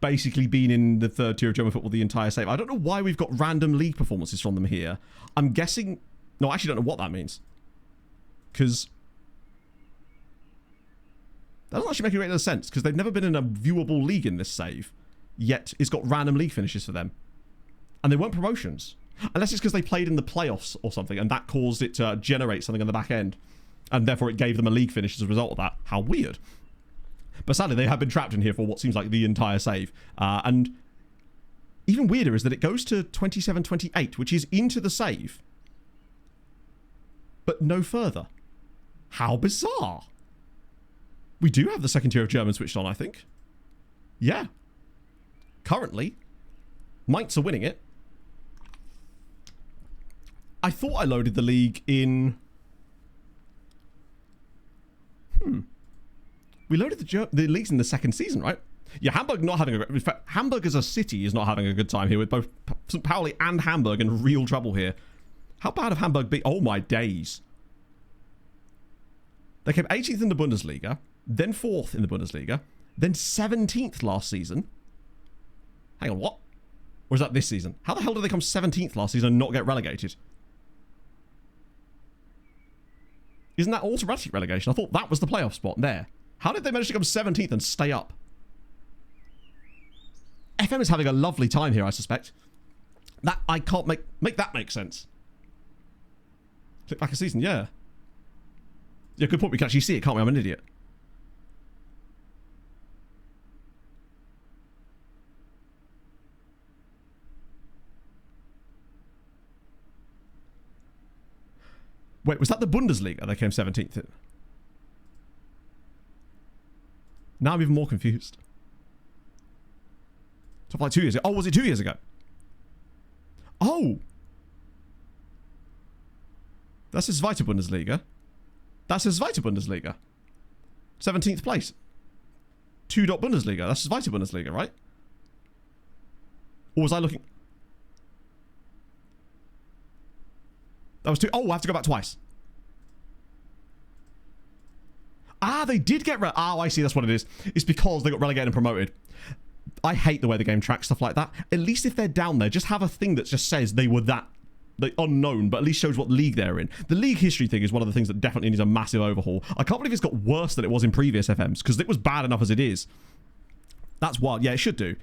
basically been in the 3rd tier of German football the entire save. I don't know why we've got random league performances from them here. I'm guessing... No, I actually don't know what that means. Because... that doesn't actually make any sense, because they've never been in a viewable league in this save. Yet it's got random league finishes for them. And they weren't promotions. Unless it's because they played in the playoffs or something, and that caused it to generate something on the back end. And therefore it gave them a league finish as a result of that. How weird. But sadly, they have been trapped in here for what seems like the entire save. And even weirder is that it goes to 27-28, which is into the save. But no further. How bizarre. We do have the second tier of German switched on, I think. Yeah. Currently, Mainz are winning it. I thought I loaded the league in... We loaded the leagues in the second season, right? Yeah, Hamburg not having a... In fact, Hamburg as a city is not having a good time here with both St. Pauli and Hamburg in real trouble here. How bad have Hamburg been? Oh, my days. They came 18th in the Bundesliga, then 4th in the Bundesliga, then 17th last season. Hang on, what? Or is that this season? How the hell did they come 17th last season and not get relegated? Isn't that automatic relegation? I thought that was the playoff spot there. How did they manage to come 17th and stay up? FM is having a lovely time here, I suspect. That I can't make that make sense. Click back a season, yeah. Yeah, good point. We can actually see it, can't we? I'm an idiot. Wait, was that the Bundesliga they came 17th in? Now I'm even more confused. Top like 2 years ago. Oh, was it 2 years ago? Oh! That's his Zweite Bundesliga. That's his Zweite Bundesliga. 17th place. 2. Bundesliga. That's his Zweite Bundesliga, right? Or was I looking... That was 2. Oh, I have to go back twice. Ah, they did get... Oh, I see. That's what it is. It's because they got relegated and promoted. I hate the way the game tracks stuff like that. At least if they're down there, just have a thing that just says they were that unknown, but at least shows what league they're in. The league history thing is one of the things that definitely needs a massive overhaul. I can't believe it's got worse than it was in previous FMs, because it was bad enough as it is. That's wild. Yeah, it should do.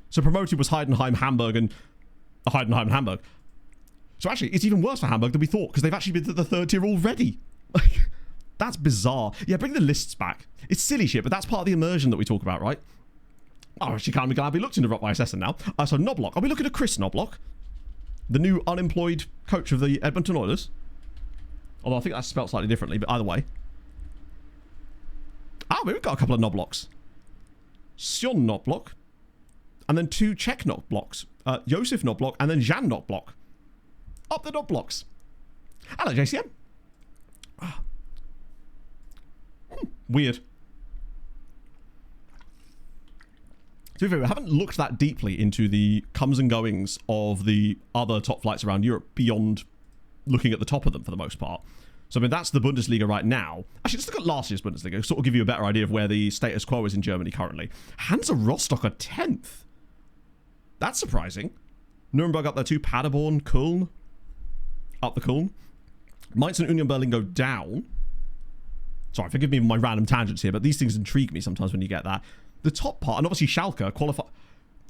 So promoted was Heidenheim, Hamburg, and... Heidenheim and Hamburg. So actually, it's even worse for Hamburg than we thought, because they've actually been to the 3rd tier already. That's bizarre. Yeah, bring the lists back. It's silly shit, but that's part of the immersion that we talk about, right? Oh, actually, can't be glad we looked into Rock by Assessor now. So Knobloch. Are we looking at Chris Knobloch? The new unemployed coach of the Edmonton Oilers? Although I think that's spelled slightly differently, but either way. Ah, we've got a couple of Knoblocks. Sion Knobloch. And then 2 Czech Knoblochs. Josef Knobloch and then Jan Knobloch. Up the Knoblochs. Hello, JCM. Weird. To be fair, we haven't looked that deeply into the comes and goings of the other top flights around Europe beyond looking at the top of them for the most part. So, I mean, that's the Bundesliga right now. Actually, let's look at last year's Bundesliga, sort of give you a better idea of where the status quo is in Germany currently. Hansa Rostock are 10th. That's surprising. Nuremberg up there too. Paderborn, Köln. Up the Köln. Mainz and Union Berlin go down. Sorry, forgive me for my random tangents here, but these things intrigue me sometimes when you get that. The top part, and obviously Schalke qualified.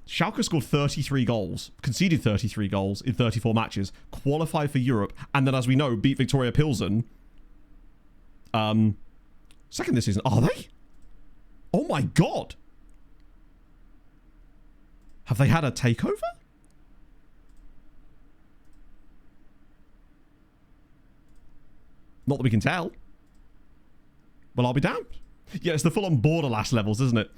Schalke scored 33 goals, conceded 33 goals in 34 matches, qualified for Europe, and then, as we know, beat Victoria Pilsen. Second this season. Are they? Oh my god. Have they had a takeover? Not that we can tell. Well, I'll be damned. Yeah, it's the full-on border-lass levels, isn't it?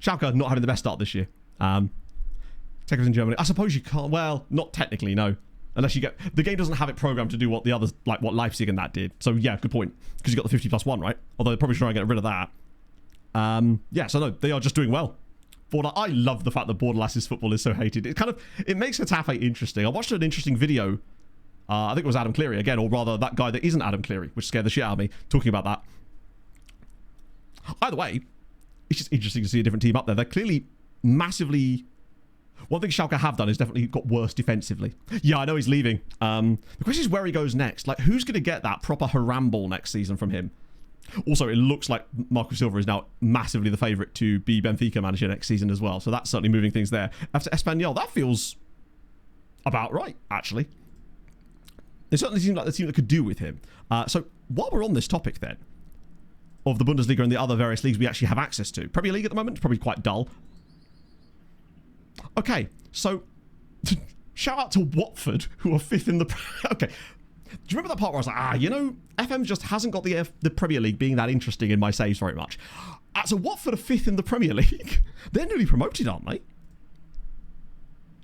Schalke not having the best start this year. Takeovers in Germany. I suppose you can't. Well, not technically, no. Unless you get... The game doesn't have it programmed to do what the others... Like what Leipzig and that did. So, yeah, good point. Because you got the 50+1, right? Although they're probably trying to get rid of that. Yeah, so no, they are just doing well. Border... I love the fact that border-lasses football is so hated. It kind of... It makes Getafe interesting. I watched an interesting video... I think it was Adam Cleary again, or rather that guy that isn't Adam Cleary, which scared the shit out of me, talking about that. Either way, it's just interesting to see a different team up there. They're clearly massively... One thing Schalke have done is definitely got worse defensively. Yeah, I know he's leaving. The question is where he goes next. Like, who's going to get that proper Haram ball next season from him? Also, it looks like Marco Silva is now massively the favourite to be Benfica manager next season as well. So that's certainly moving things there. After Espanyol, that feels about right, actually. It certainly seemed like the team that could do with him. So while we're on this topic then, of the Bundesliga and the other various leagues we actually have access to. Premier League at the moment is probably quite dull. Okay, so shout out to Watford, who are 5th in the... Okay, do you remember that part where I was like, you know, FM just hasn't got the Premier League being that interesting in my saves very much. So Watford are 5th in the Premier League. They're newly promoted, aren't they?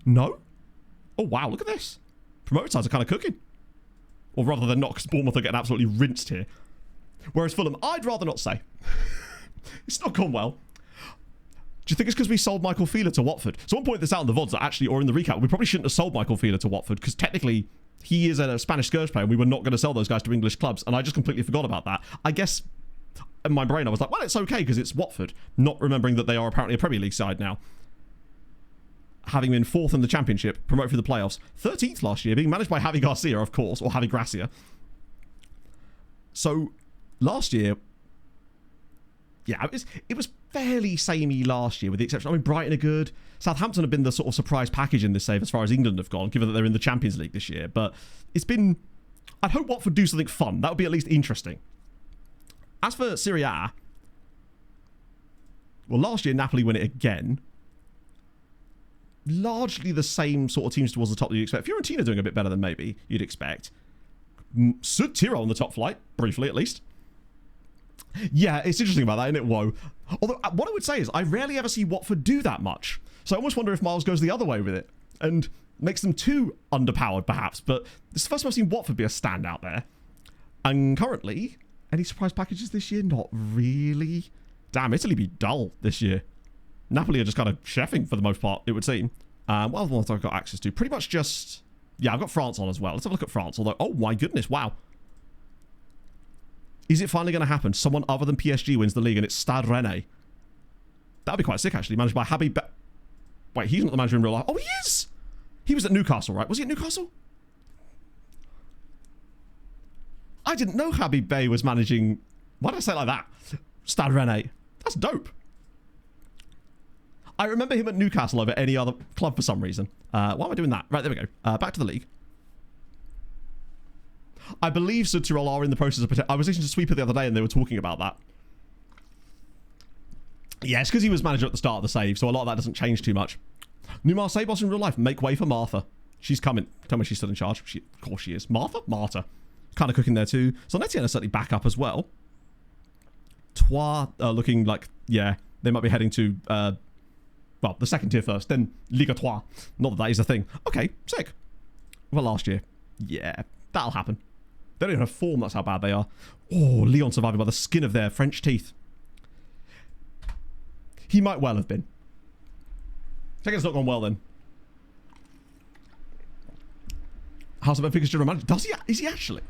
No? Oh, wow, look at this. Promoted sides are kind of cooking. Or rather than not, because Bournemouth are getting absolutely rinsed here. Whereas Fulham, I'd rather not say. It's not gone well. Do you think it's because we sold Michael Phelan to Watford? Someone pointed this out in the VODs, actually, or in the recap. We probably shouldn't have sold Michael Phelan to Watford, because technically he is a Spanish Scourge player, and we were not going to sell those guys to English clubs, and I just completely forgot about that. I guess in my brain I was like, well, it's okay, because it's Watford, not remembering that they are apparently a Premier League side now. Having been 4th in the Championship, promoted through the playoffs, 13th last year, being managed by Javi Garcia, of course, or Javi Gracia. So... last year, yeah, it was fairly samey last year, with the exception. I mean, Brighton are good. Southampton have been the sort of surprise package in this save as far as England have gone, given that they're in the Champions League this year. But it's been... I'd hope Watford do something fun. That would be at least interesting. As for Serie A, well, last year Napoli win it again. Largely the same sort of teams towards the top that you'd expect. Fiorentina doing a bit better than maybe you'd expect. Sud Tirol on the top flight, briefly at least. Yeah, it's interesting about that, isn't it? Whoa. Although, what I would say is, I rarely ever see Watford do that much. So I almost wonder if Miles goes the other way with it and makes them too underpowered, perhaps. But this is the first time I've seen Watford be a standout there. And currently, any surprise packages this year? Not really. Damn, Italy be dull this year. Napoli are just kind of chefing for the most part, it would seem. What other ones I've got access to? Pretty much just... yeah, I've got France on as well. Let's have a look at France. Although, oh my goodness, wow. Is it finally going to happen? Someone other than PSG wins the league and it's Stade Rennais. That'd be quite sick, actually. Managed by Habib... Wait, he's not the manager in real life. Oh, he is! He was at Newcastle, right? Was he at Newcastle? I didn't know Habib Bey was managing... why did I say it like that? Stade Rennais. That's dope. I remember him at Newcastle over any other club for some reason. Why am I doing that? Right, there we go. Back to the league. I believe Sud Tirol are in the process of... I was listening to Sweeper the other day and they were talking about that. Yeah, it's because he was manager at the start of the save, so a lot of that doesn't change too much. New Marseille boss in real life. Make way for Martha. She's coming. Tell me she's still in charge. Of course she is. Martha? Marta. Kind of cooking there too. So Etienne is certainly back up as well. Troyes looking like... yeah, they might be heading to... well, the second tier first, then Liga 3. Not that that is a thing. Okay, sick. Well, last year. Yeah, that'll happen. They don't even have form, that's how bad they are. Oh, Lyon surviving by the skin of their French teeth. He might well have been. I think it's not gone well then. How's the Benfica's general manager? Does he? Is he actually?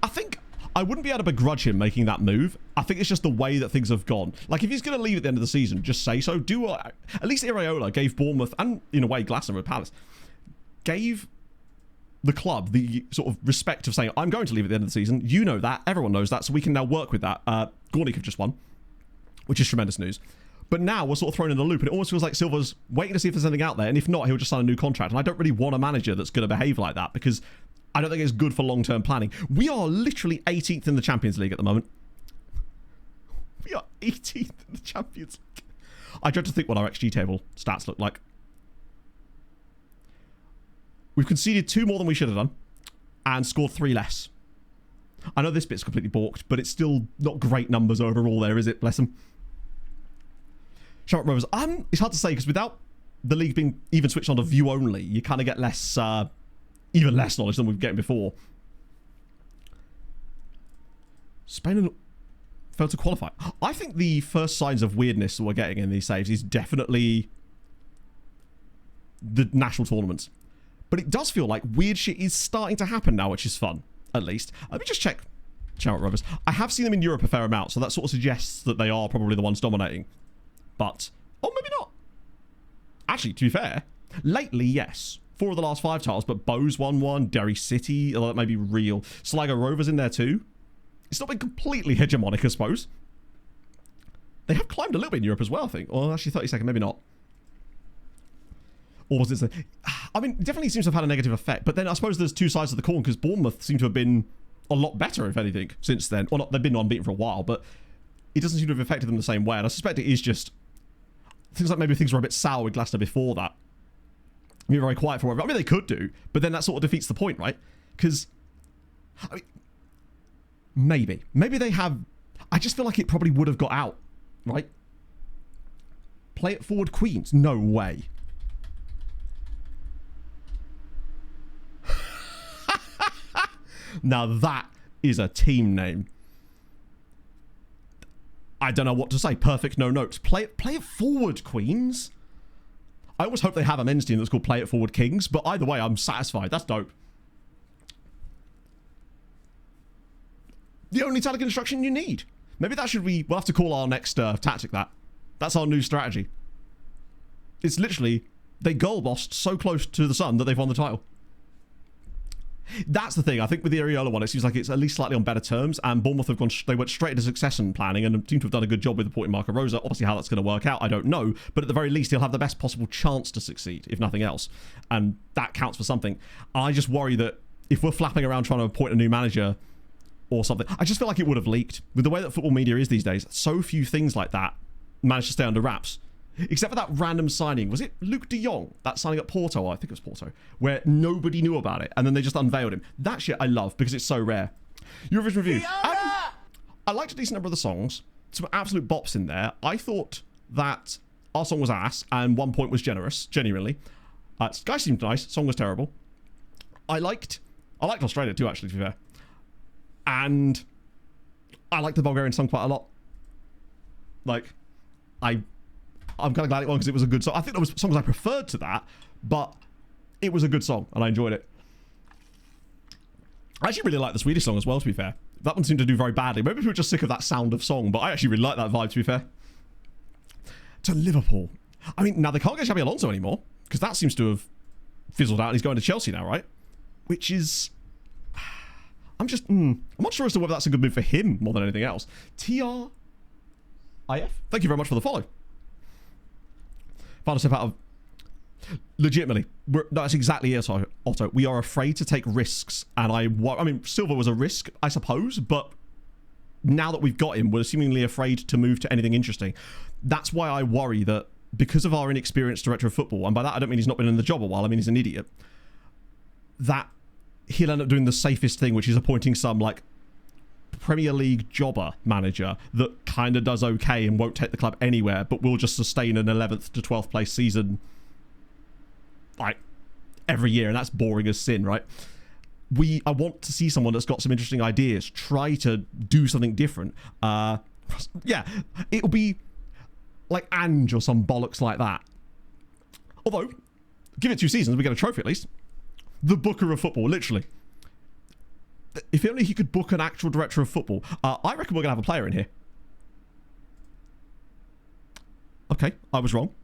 I think I wouldn't be able to begrudge him making that move. I think it's just the way that things have gone. Like, if he's going to leave at the end of the season, just say so. Do at least Iraola gave Bournemouth, and in a way Glasner with Palace, gave the club the sort of respect of saying, I'm going to leave at the end of the season. You know that. Everyone knows that. So we can now work with that. Gornik have just won, which is tremendous news. But now we're sort of thrown in the loop, and it almost feels like Silva's waiting to see if there's anything out there. And if not, he'll just sign a new contract. And I don't really want a manager that's going to behave like that, because I don't think it's good for long-term planning. We are literally 18th in the Champions League at the moment. We are 18th in the Champions League. I dread to think what our XG table stats look like. We've conceded 2 more than we should have done and scored 3 less. I know this bit's completely balked, but it's still not great numbers overall there, is it? Bless them. Shamrock Rovers. It's hard to say, because without the league being even switched on to view only, you kind of get less, even less knowledge than we've getting before. Spain failed to qualify. I think the first signs of weirdness that we're getting in these saves is definitely the national tournaments. But it does feel like weird shit is starting to happen now, which is fun, at least. Let me just check Shamrock Rovers. I have seen them in Europe a fair amount, so that sort of suggests that they are probably the ones dominating. But, oh, maybe not. Actually, to be fair, lately, yes. 4 of the last 5 titles, but Bowes won 1, Derry City, although that may be real. Sligo Rovers in there too. It's not been completely hegemonic, I suppose. They have climbed a little bit in Europe as well, I think. Or actually, 32nd, maybe not. Or was it... I mean, definitely seems to have had a negative effect. But then I suppose there's two sides of the coin, because Bournemouth seem to have been a lot better, if anything, since then. Well, not, they've been unbeaten for a while, but it doesn't seem to have affected them the same way. And I suspect it is just things like maybe things were a bit sour with Glasgow before that. Be very quiet for whatever. I mean, they could do, but then that sort of defeats the point, right? Because, I mean, maybe they have. I just feel like it probably would have got out, right? Play it forward, Queens. No way. Now that is a team name. I don't know what to say. Perfect, no notes. Play it forward, Queens. I always hope they have a men's team that's called Play It Forward Kings, but either way, I'm satisfied. That's dope. The only tactical instruction you need. Maybe that should be... We'll have to call our next tactic that. That's our new strategy. It's literally, they goal bossed so close to the sun that they've won the title. That's the thing. I think with the Areola one, it seems like it's at least slightly on better terms, and Bournemouth have gone. They went straight into succession planning and seem to have done a good job with appointing Marco Rosa. Obviously, how that's going to work out, I don't know. But at the very least, he'll have the best possible chance to succeed, if nothing else, and that counts for something. I just worry that if we're flapping around trying to appoint a new manager or something, I just feel like it would have leaked. With the way that football media is these days, so few things like that manage to stay under wraps. Except for that random signing. Was it Luke de Jong? That signing at Porto, I think it was Porto, where nobody knew about it, and then they just unveiled him. That shit I love, because it's so rare. Eurovision review. I liked a decent number of the songs. Some absolute bops in there. I thought that our song was ass, and 1 point was generous, genuinely. Guy seemed nice. Song was terrible. I liked Australia too, actually, to be fair. And I liked the Bulgarian song quite a lot. Like, I'm kind of glad it won because it was a good song. I think there was songs I preferred to that, but it was a good song and I enjoyed it. I actually really like the Swedish song as well, to be fair. That one seemed to do very badly. Maybe we were just sick of that sound of song, but I actually really like that vibe, to be fair. To Liverpool. I mean, now they can't get Xabi Alonso anymore because that seems to have fizzled out and he's going to Chelsea now, right? Which is... I'm not sure as to whether that's a good move for him more than anything else. TRIF? Thank you very much for the follow. Final step out of... Legitimately, that's exactly it, Otto. We are afraid to take risks, and I mean, Silva was a risk, I suppose, but now that we've got him, we're seemingly afraid to move to anything interesting. That's why I worry that because of our inexperienced director of football, and by that I don't mean he's not been in the job a while, I mean he's an idiot, that he'll end up doing the safest thing, which is appointing some, like, Premier League jobber manager that kind of does okay and won't take the club anywhere, but will just sustain an 11th to 12th place season like every year, and that's boring as sin, right? I want to see someone that's got some interesting ideas, try to do something different. Yeah, it'll be like Ange or some bollocks like that. Although, give it 2 seasons, we get a trophy at least. The Booker of football, literally. If only he could book an actual director of football. I reckon we're going to have a player in here. Okay, I was wrong.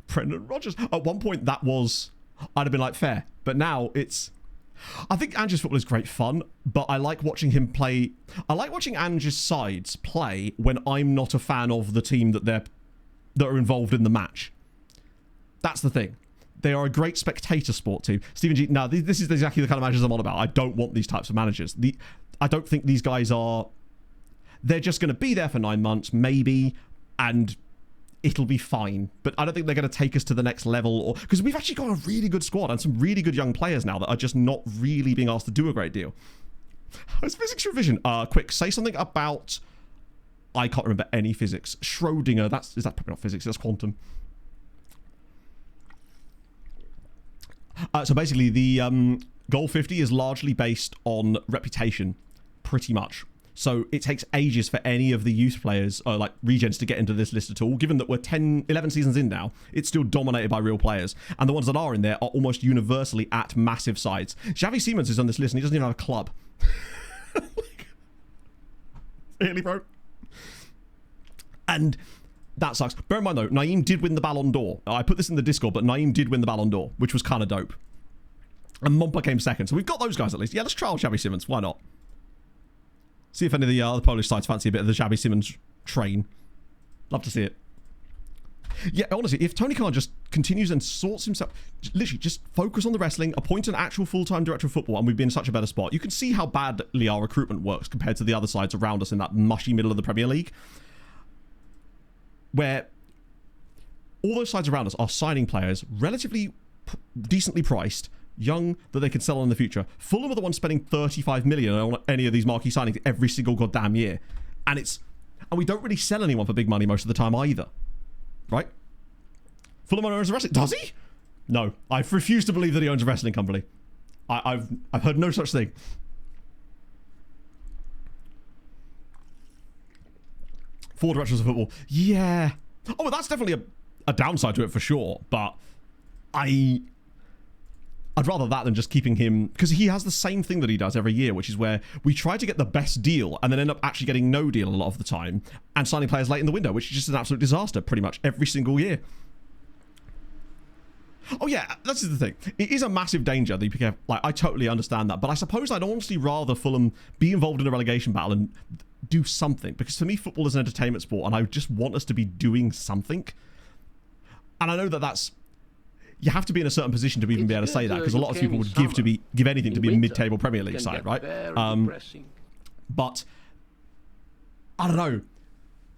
Brendan Rodgers. At one point, that was... I'd have been like, fair. But now, it's... I think Ange's football is great fun, but I like watching him play... I like watching Ange's sides play when I'm not a fan of the team that are involved in the match. That's the thing. They are a great spectator sport team. Stephen G. Now, this is exactly the kind of managers I'm on about. I don't want these types of managers. I don't think these guys are... They're just going to be there for 9 months, maybe, and it'll be fine. But I don't think they're going to take us to the next level. Because we've actually got a really good squad and some really good young players now that are just not really being asked to do a great deal. It's physics revision. Quick, say something about... I can't remember any physics. Schrodinger, is that probably not physics, that's quantum. So basically, the Goal 50 is largely based on reputation, pretty much. So it takes ages for any of the youth players, like regens, to get into this list at all. Given that we're 11 seasons in now, it's still dominated by real players. And the ones that are in there are almost universally at massive sides. Xavi Simons is on this list and he doesn't even have a club. Really, bro? And... that sucks. Bear in mind, though, Naeem did win the Ballon d'Or. I put this in the Discord, but Naeem did win the Ballon d'Or, which was kind of dope. And Mompa came second. So we've got those guys at least. Yeah, let's trial Xavi Simons. Why not? See if any of the other Polish sides fancy a bit of the Xavi Simons train. Love to see it. Yeah, honestly, if Tony Khan just continues and sorts himself, literally just focus on the wrestling, appoint an actual full-time director of football, and we'd be in such a better spot. You can see how badly our recruitment works compared to the other sides around us in that mushy middle of the Premier League, where all those sides around us are signing players relatively decently priced, young, that they can sell on in the future. Fulham are the ones spending 35 million on any of these marquee signings every single goddamn year, and we don't really sell anyone for big money most of the time either. Right? Fulham owns a wrestling... Does he? No. I refuse to believe that he owns a wrestling company. I've heard no such thing. Four directors of football. Yeah. Oh, well, that's definitely a downside to it for sure. But I'd rather that than just keeping him... Because he has the same thing that he does every year, which is where we try to get the best deal and then end up actually getting no deal a lot of the time and signing players late in the window, which is just an absolute disaster pretty much every single year. Oh, yeah, that's the thing. It is a massive danger that you pick up. Like, I totally understand that. But I suppose I'd honestly rather Fulham be involved in a relegation battle and do something. Because for me, football is an entertainment sport and I just want us to be doing something. And I know that that's... You have to be in a certain position to even be able to say that, because a lot of people would give anything to be a mid-table Premier League side, right? But I don't know.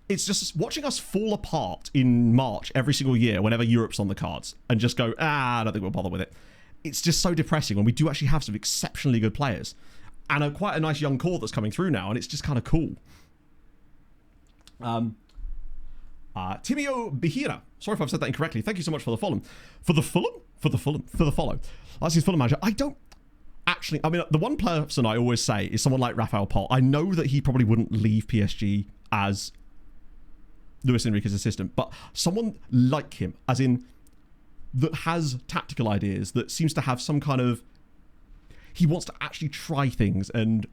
It's just watching us fall apart in March every single year whenever Europe's on the cards and just go, I don't think we'll bother with it. It's just so depressing when we do actually have some exceptionally good players and quite a nice young core that's coming through now, and it's just kind of cool. Timio Bihira. Sorry if I've said that incorrectly. Thank you so much for the follow. For the follow. That's his Fulham manager. I don't actually... I mean, the one person I always say is someone like Rafael Pol. I know that he probably wouldn't leave PSG as Luis Enrique's assistant, but someone like him, as in, that has tactical ideas, that seems to have some kind of... He wants to actually try things and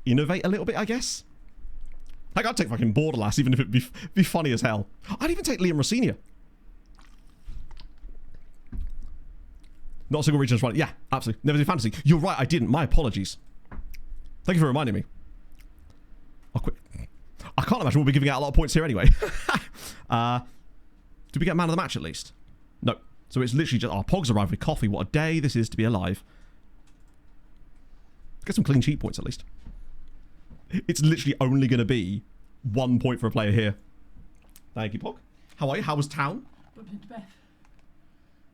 innovate a little bit, I guess. Like, I'd take fucking Borderlass, even if it'd be funny as hell. I'd even take Liam Rossignol. Not a single region running. Yeah, absolutely. Never did fantasy. You're right, I didn't. My apologies. Thank you for reminding me. Oh, quick. I can't imagine we'll be giving out a lot of points here anyway. Did we get man of the match at least? No. So it's literally just... Pogs arrived with coffee. What a day this is to be alive. Get some clean sheet points at least. It's literally only going to be 1 point for a player here. Thank you, Pog. How are you? How was town? Bumped into Beth.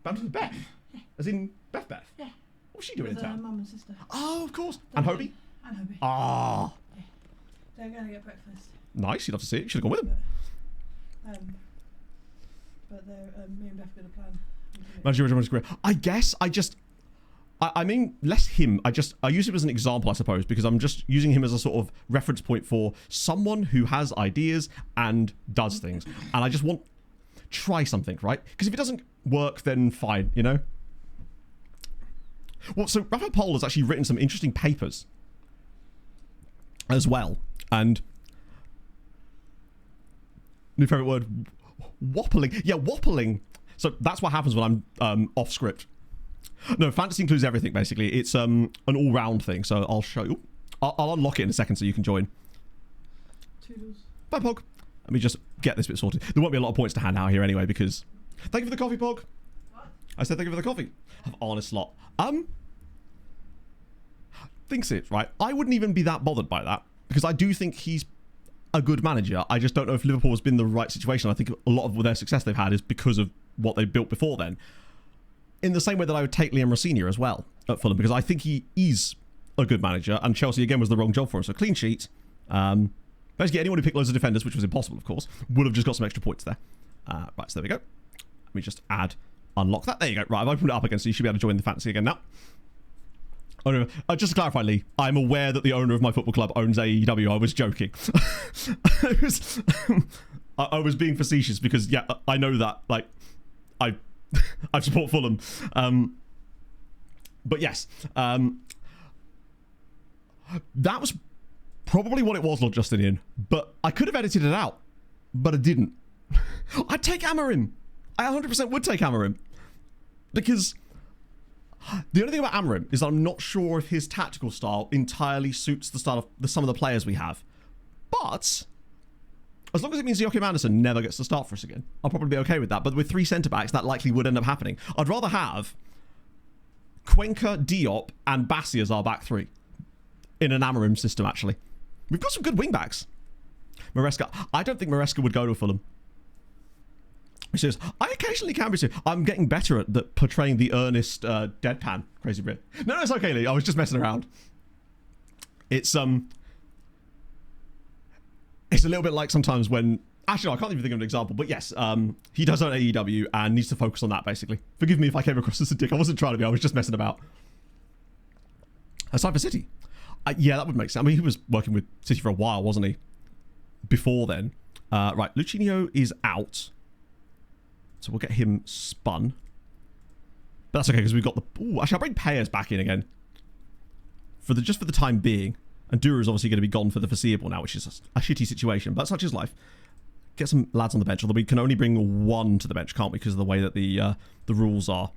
Bumped into Beth? Yeah. As in Beth? Yeah. What was she doing in town? Mum and sister. Oh, of course. And Hobie? And Hobie. Ah. Yeah. They're going to get breakfast. Nice. You'd love to see it. You should have gone with them. But me and Beth are going to plan. Managerial career. I guess I mean, less him. I use him as an example, I suppose, because I'm just using him as a sort of reference point for someone who has ideas and does things. And I just want try something, right? Because if it doesn't work, then fine, you know? Well, so Rafael Pol has actually written some interesting papers as well. And new favorite word, wappling. Yeah, wappling. So that's what happens when I'm off script. No, fantasy includes everything, basically. It's an all-round thing, so I'll show you. I'll unlock it in a second so you can join. Toodles. Bye, Pog. Let me just get this bit sorted. There won't be a lot of points to hand out here anyway, because... Thank you for the coffee, Pog. What? I said thank you for the coffee. I've honest lot. Thinks it, right? I wouldn't even be that bothered by that, because I do think he's a good manager. I just don't know if Liverpool has been the right situation. I think a lot of their success they've had is because of what they built before then. In the same way that I would take Liam Rossignol as well at Fulham, because I think he is a good manager, and Chelsea again was the wrong job for him. So clean sheet. Basically, anyone who picked loads of defenders, which was impossible, of course, would have just got some extra points there. Right, so there we go. Let me just unlock that. There you go. Right, I've opened it up again, so you should be able to join the fantasy again now. Oh, no, just to clarify, Lee, I'm aware that the owner of my football club owns AEW. I was joking. I was being facetious because, yeah, I know that. Like, I support Fulham. But yes, that was probably what it was, Lord Justinian. But I could have edited it out, but I didn't. I'd take Amorim. I 100% would take Amorim. Because the only thing about Amorim is that I'm not sure if his tactical style entirely suits the style of some of the players we have. But As long as it means Joachim Andersen never gets to start for us again, I'll probably be okay with that. But with 3 centre-backs, that likely would end up happening. I'd rather have Cuenca, Diop, and Bassi as our back 3 in an Amorim system, actually. We've got some good wing-backs. Maresca. I don't think Maresca would go to Fulham. He says, I occasionally can be serious. I'm getting better at portraying the earnest deadpan Crazy Brit. No, it's okay, Lee. I was just messing around. It's a little bit like sometimes when... Actually, no, I can't even think of an example, but yes, he does own AEW and needs to focus on that, basically. Forgive me if I came across as a dick. I wasn't trying to be. I was just messing about. Aside for City. Yeah, that would make sense. I mean, he was working with City for a while, wasn't he? Before then. Right, Lucinho is out. So we'll get him spun. But that's okay, because we've got the... Ooh, actually, I'll bring Payers back in again. Just for the time being. And Dura is obviously going to be gone for the foreseeable now, which is a shitty situation, but such is life. Get some lads on the bench, although we can only bring 1 to the bench, can't we? Because of the way that the rules are.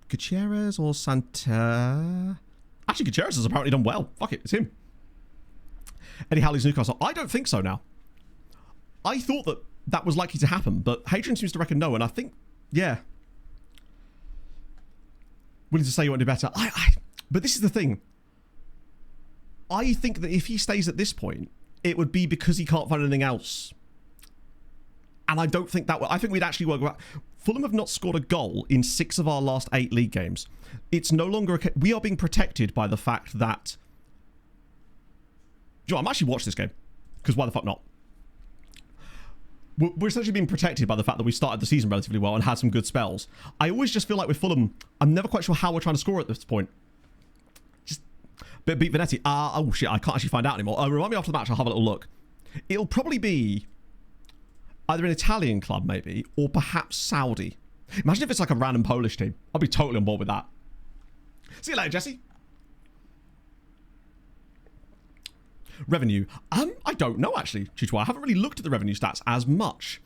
Gutierrez or Santa... Actually, Gutierrez has apparently done well. Fuck it, it's him. Eddie Howley's Newcastle. I don't think so now. I thought that was likely to happen, but Hadrian seems to reckon no, and I think, yeah. Willing to say you want to do better. But this is the thing. I think that if he stays at this point, it would be because he can't find anything else. And I don't think that will... I think we'd actually work out... Fulham have not scored a goal in 6 of our last 8 league games. It's no longer... We are being protected by the fact that... Joe, I'm actually watching this game. Because why the fuck not? We're essentially being protected by the fact that we started the season relatively well and had some good spells. I always just feel like with Fulham, I'm never quite sure how we're trying to score at this point. Just beat Venetti. Oh shit, I can't actually find out anymore. Remind me after the match, I'll have a little look. It'll probably be either an Italian club maybe, or perhaps Saudi. Imagine if it's like a random Polish team. I'll be totally on board with that. See you later, Jesse. Revenue. I don't know, actually, Chichwa. I haven't really looked at the revenue stats as much.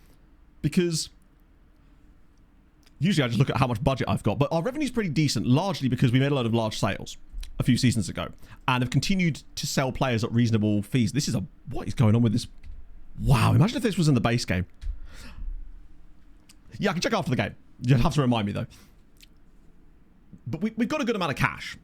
Because usually I just look at how much budget I've got. But our revenue's pretty decent, largely because we made a load of large sales a few seasons ago. And have continued to sell players at reasonable fees. This is a... What is going on with this? Wow, imagine if this was in the base game. Yeah, I can check after the game. You'll have to remind me, though. But we've got a good amount of cash.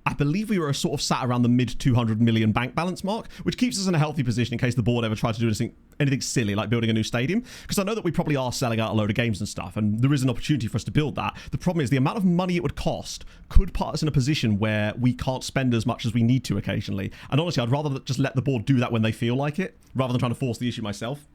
I believe we were sort of sat around the mid 200 million bank balance mark, which keeps us in a healthy position in case the board ever tried to do anything silly like building a new stadium. Because I know that we probably are selling out a load of games and stuff, and there is an opportunity for us to build that. The problem is the amount of money it would cost could put us in a position where we can't spend as much as we need to occasionally. And honestly, I'd rather just let the board do that when they feel like it, rather than trying to force the issue myself.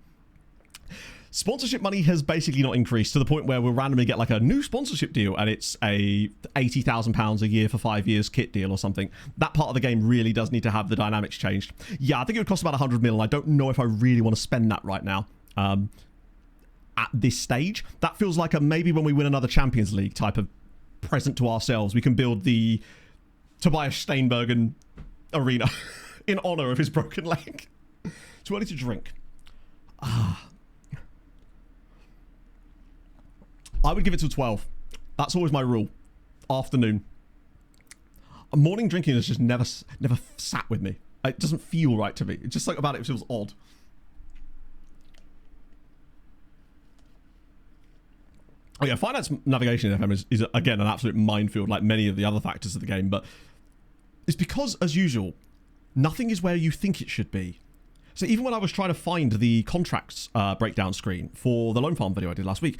Sponsorship money has basically not increased to the point where we'll randomly get like a new sponsorship deal and it's a £80,000 a year for 5 years kit deal or something. That part of the game really does need to have the dynamics changed. Yeah, I think it would cost about 100 mil, and I don't know if I really want to spend that right now. At this stage, that feels like a maybe when we win another Champions League type of present to ourselves. We can build the Tobias Steinbergen arena in honor of his broken leg. Too early to drink. I would give it to 12. That's always my rule. Afternoon. Morning drinking has just never sat with me. It doesn't feel right to me. It's just like about it feels odd. Oh yeah, finance navigation in FM is again an absolute minefield, like many of the other factors of the game, but it's because, as usual, nothing is where you think it should be. So even when I was trying to find the contracts breakdown screen for the Loan Farm video I did last week,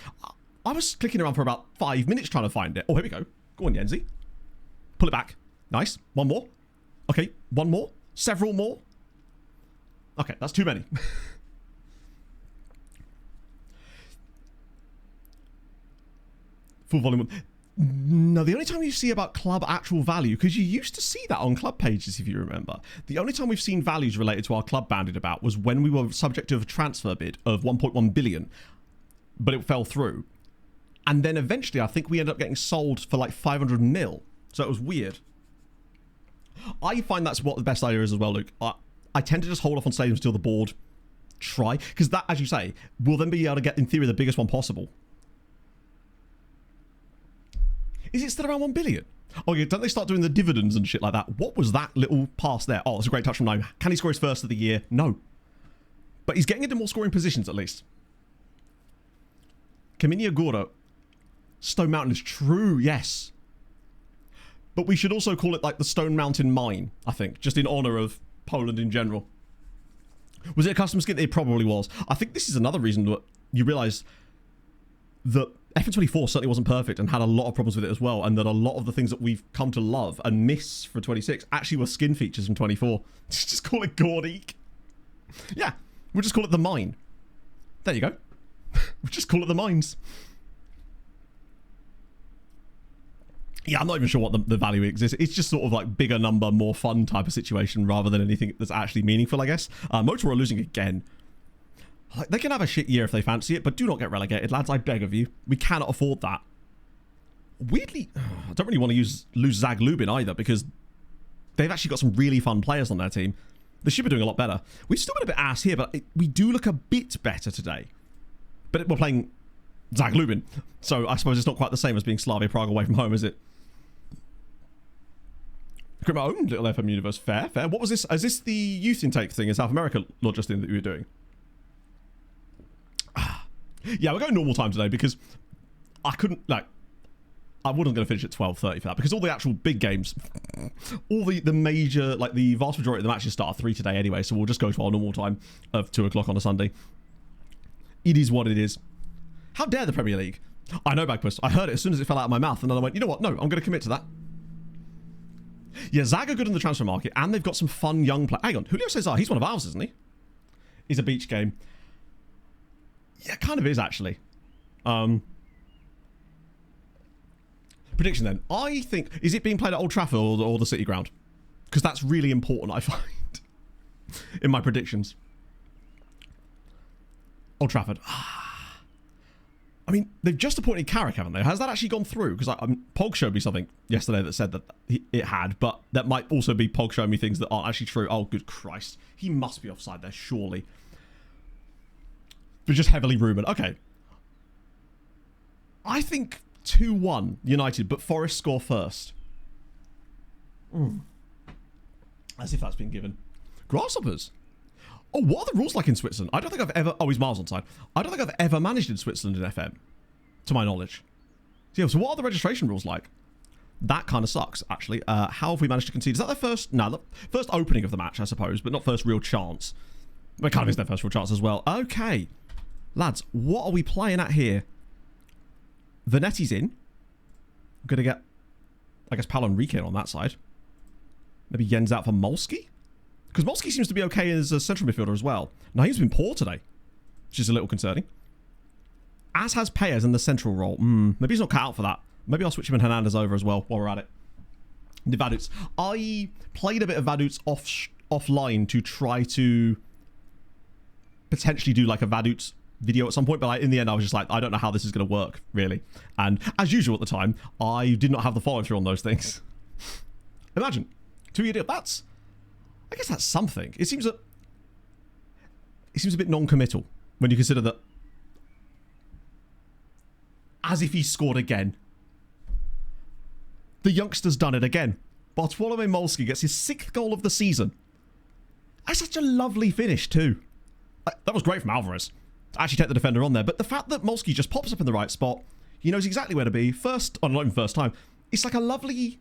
I was clicking around for about 5 minutes trying to find it. Oh, here we go. Go on, Yenzi. Pull it back. Nice. One more. Okay, one more. Several more. Okay, that's too many. Full volume. No, the only time you see about club actual value, because you used to see that on club pages, if you remember. The only time we've seen values related to our club bandied about was when we were subject to a transfer bid of 1.1 billion, but it fell through. And then eventually, I think we ended up getting sold for like 500 mil. So it was weird. I find that's what the best idea is as well, Luke. I tend to just hold off on stadiums until the board try. Because that, as you say, will then be able to get, in theory, the biggest one possible. Is it still around 1 billion? Oh yeah, don't they start doing the dividends and shit like that? What was that little pass there? Oh, it's a great touch from Naim. Can he score his first of the year? No. But he's getting into more scoring positions at least. Kaminia Gora. Stone Mountain is true, yes. But we should also call it like the Stone Mountain Mine, I think, just in honour of Poland in general. Was it a custom skin? It probably was. I think this is another reason that you realise that FN24 certainly wasn't perfect and had a lot of problems with it as well, and that a lot of the things that we've come to love and miss for 26 actually were skin features from 24. Just call it Gordik. Yeah, we'll just call it the Mine. There you go. We'll just call it the Mines. Yeah, I'm not even sure what the value exists. It's just sort of like bigger number, more fun type of situation rather than anything that's actually meaningful, I guess. Motor are losing again. Like, they can have a shit year if they fancy it, but do not get relegated, lads. I beg of you. We cannot afford that. Weirdly, I don't really want to lose Zag Lubin either because they've actually got some really fun players on their team. They should be doing a lot better. We've still been a bit ass here, but we do look a bit better today. But we're playing Zag Lubin, so I suppose it's not quite the same as being Slavia Prague away from home, is it? Create my own little FM universe. Fair. What was this? Is this the youth intake thing in South America, Lord Justin, that you were doing? Yeah, we're going normal time today because I couldn't, like, I wasn't going to finish at 12:30 for that because all the actual big games, all the major, like the vast majority of the matches start at 3 today anyway, so we'll just go to our normal time of 2 o'clock on a Sunday. It is what it is. How dare the Premier League? I know, Bagpuss. I heard it as soon as it fell out of my mouth, and then I went, you know what? No, I'm going to commit to that. Yeah, Zag are good in the transfer market, and they've got some fun young players. Hang on, Julio Cesar, he's one of ours, isn't he? He's a beach game. Yeah, kind of is, actually. Prediction, then. I think, is it being played at Old Trafford or the City Ground? Because that's really important, I find, in my predictions. Old Trafford. I mean, they've just appointed Carrick, haven't they? Has that actually gone through? Because Pog showed me something yesterday that said that it had, but that might also be Pog showing me things that aren't actually true. Oh, good Christ. He must be offside there, surely. But just heavily rumoured. Okay. I think 2-1 United, but Forest score first. As if that's been given. Grasshoppers. Oh, what are the rules like in Switzerland? I don't think I've ever... Oh, he's miles on side. I don't think I've ever managed in Switzerland in FM, to my knowledge. Yeah, so what are the registration rules like? That kind of sucks, actually. How have we managed to concede? Is that their first... No, the first opening of the match, I suppose, but not first real chance. But it kind of is their first real chance as well. Okay. Lads, what are we playing at here? Vanetti's in. I'm going to get, I guess, Paolo Enrique on that side. Maybe Jens out for Molski? Because Molski seems to be okay as a central midfielder as well. Now, he's been poor today, which is a little concerning. As has Payers in the central role. Maybe he's not cut out for that. Maybe I'll switch him and Hernandez over as well while we're at it. The Vaduz. I played a bit of Vaduz offline to try to potentially do like a Vaduz video at some point, but in the end I was just like, I don't know how this is going to work, really. And as usual at the time, I did not have the follow through on those things. Imagine. 2-year deal. I guess that's something. It seems a bit non-committal when you consider that as if he scored again. The youngster's done it again. Bartolome Molski gets his 6th goal of the season. That's such a lovely finish too. That was great from Alvarez to actually take the defender on there. But the fact that Molski just pops up in the right spot, he knows exactly where to be. First, not even first time. It's like a lovely...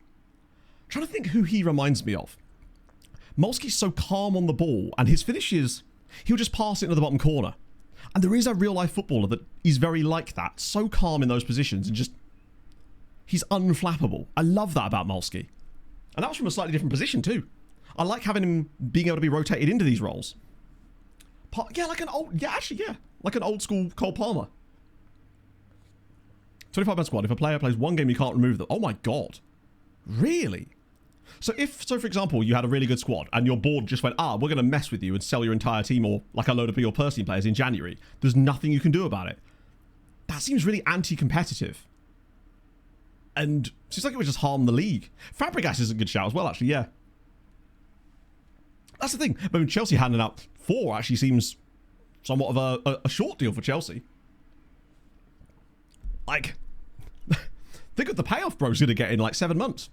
I'm trying to think who he reminds me of. Molski's so calm on the ball, and his finish is, he'll just pass it into the bottom corner. And there is a real-life footballer that is very like that, so calm in those positions, and just, he's unflappable. I love that about Molski. And that was from a slightly different position too. I like having him being able to be rotated into these roles. Yeah, like an old school Cole Palmer. 25-man squad. If a player plays one game, you can't remove them. Oh my God. Really? So for example, you had a really good squad and your board just went, we're going to mess with you and sell your entire team or like a load of your first team players in January. There's nothing you can do about it. That seems really anti-competitive. And seems like it would just harm the league. Fabregas is a good shout as well, actually, yeah. That's the thing. I mean, Chelsea handing out 4 actually seems somewhat of a short deal for Chelsea. Like, think of the payoff bro's going to get in like 7 months.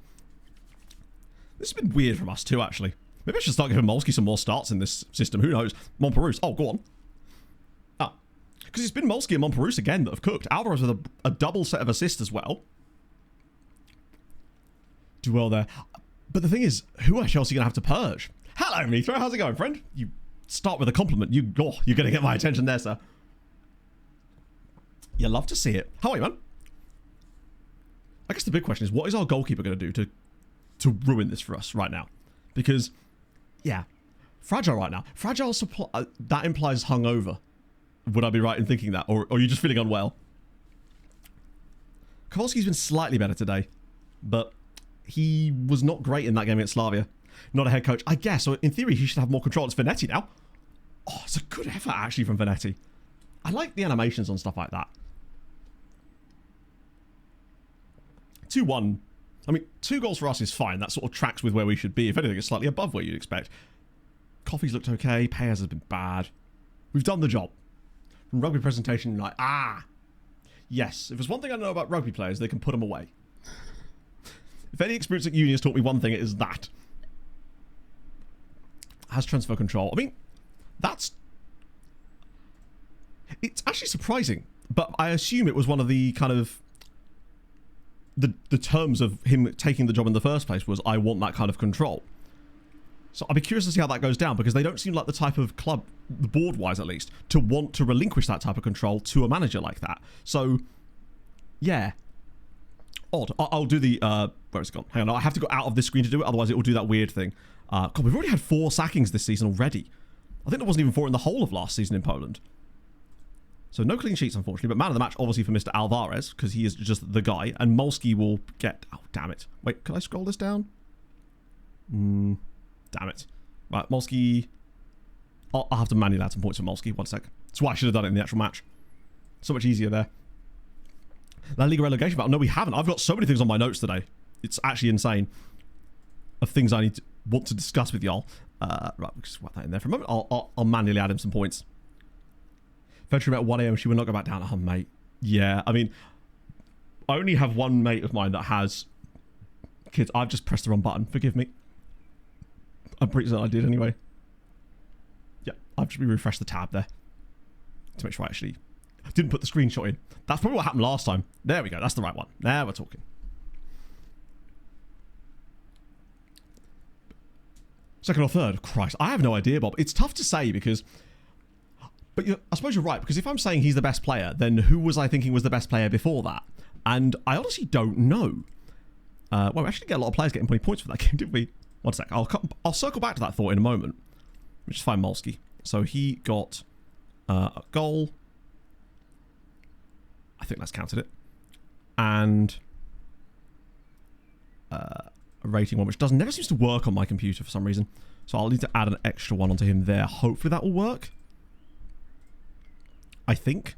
This has been weird from us too, actually. Maybe I should start giving Molsky some more starts in this system. Who knows? Montperouse. Oh, go on. Ah. Because it's been Molsky and Montperouse again that have cooked. Alvarez with a double set of assists as well. Do well there. But the thing is, who are Chelsea going to have to purge? Hello, Mithra. How's it going, friend? You start with a compliment. You're going to get my attention there, sir. You love to see it. How are you, man? I guess the big question is, what is our goalkeeper going to do to ruin this for us right now? Because, yeah, fragile right now. Fragile supply, that implies hungover. Would I be right in thinking that? Or are you just feeling unwell? Kowalski's been slightly better today, but he was not great in that game against Slavia. Not a head coach. I guess, so in theory, he should have more control. It's Vanetti now. Oh, it's a good effort, actually, from Vanetti. I like the animations on stuff like that. 2-1. I mean, 2 goals for us is fine. That sort of tracks with where we should be. If anything, it's slightly above where you'd expect. Coffee's looked okay. Payers has been bad. We've done the job. From rugby presentation, like, yes. If there's one thing I know about rugby players, they can put them away. If any experience at uni has taught me one thing, it is that. Has transfer control. I mean, it's actually surprising, but I assume it was one of the kind of the terms of him taking the job in the first place was, I want that kind of control. So I'll be curious to see how that goes down, because they don't seem like the type of club, the board-wise at least, to want to relinquish that type of control to a manager like that. So, yeah. Odd. I'll do the... where is it gone? Hang on, I have to go out of this screen to do it, otherwise it will do that weird thing. God, we've already had 4 sackings this season already. I think there wasn't even 4 in the whole of last season in Poland. So no clean sheets, unfortunately, but man of the match, obviously, for Mr. Alvarez, because he is just the guy, and Molsky will get... Oh, damn it. Wait, can I scroll this down? Damn it. Right, Molsky... I'll have to manually add some points for Molsky. 1 sec. That's why I should have done it in the actual match. So much easier there. La Liga relegation battle. No, we haven't. I've got so many things on my notes today. It's actually insane. Of things I want to discuss with y'all. Right, we'll just write that in there for a moment. I'll manually add in some points. Venturing at 1 a.m. She will not go back down. Oh, mate. Yeah, I mean, I only have one mate of mine that has kids. I've just pressed the wrong button. Forgive me. I'm pretty certain I did anyway. Yeah, I've just refreshed the tab there to make sure I actually didn't put the screenshot in. That's probably what happened last time. There we go. That's the right one. Now we're talking. Second or third? Christ, I have no idea, Bob. It's tough to say because... But I suppose you're right, because if I'm saying he's the best player, then who was I thinking was the best player before that? And I honestly don't know. Well, we actually get a lot of players getting 20 points for that game, didn't we? 1 sec. I'll circle back to that thought in a moment. Let's just find Molsky. So he got a goal. I think that's counted it. And a rating one, which never seems to work on my computer for some reason. So I'll need to add an extra one onto him there. Hopefully that will work. I think.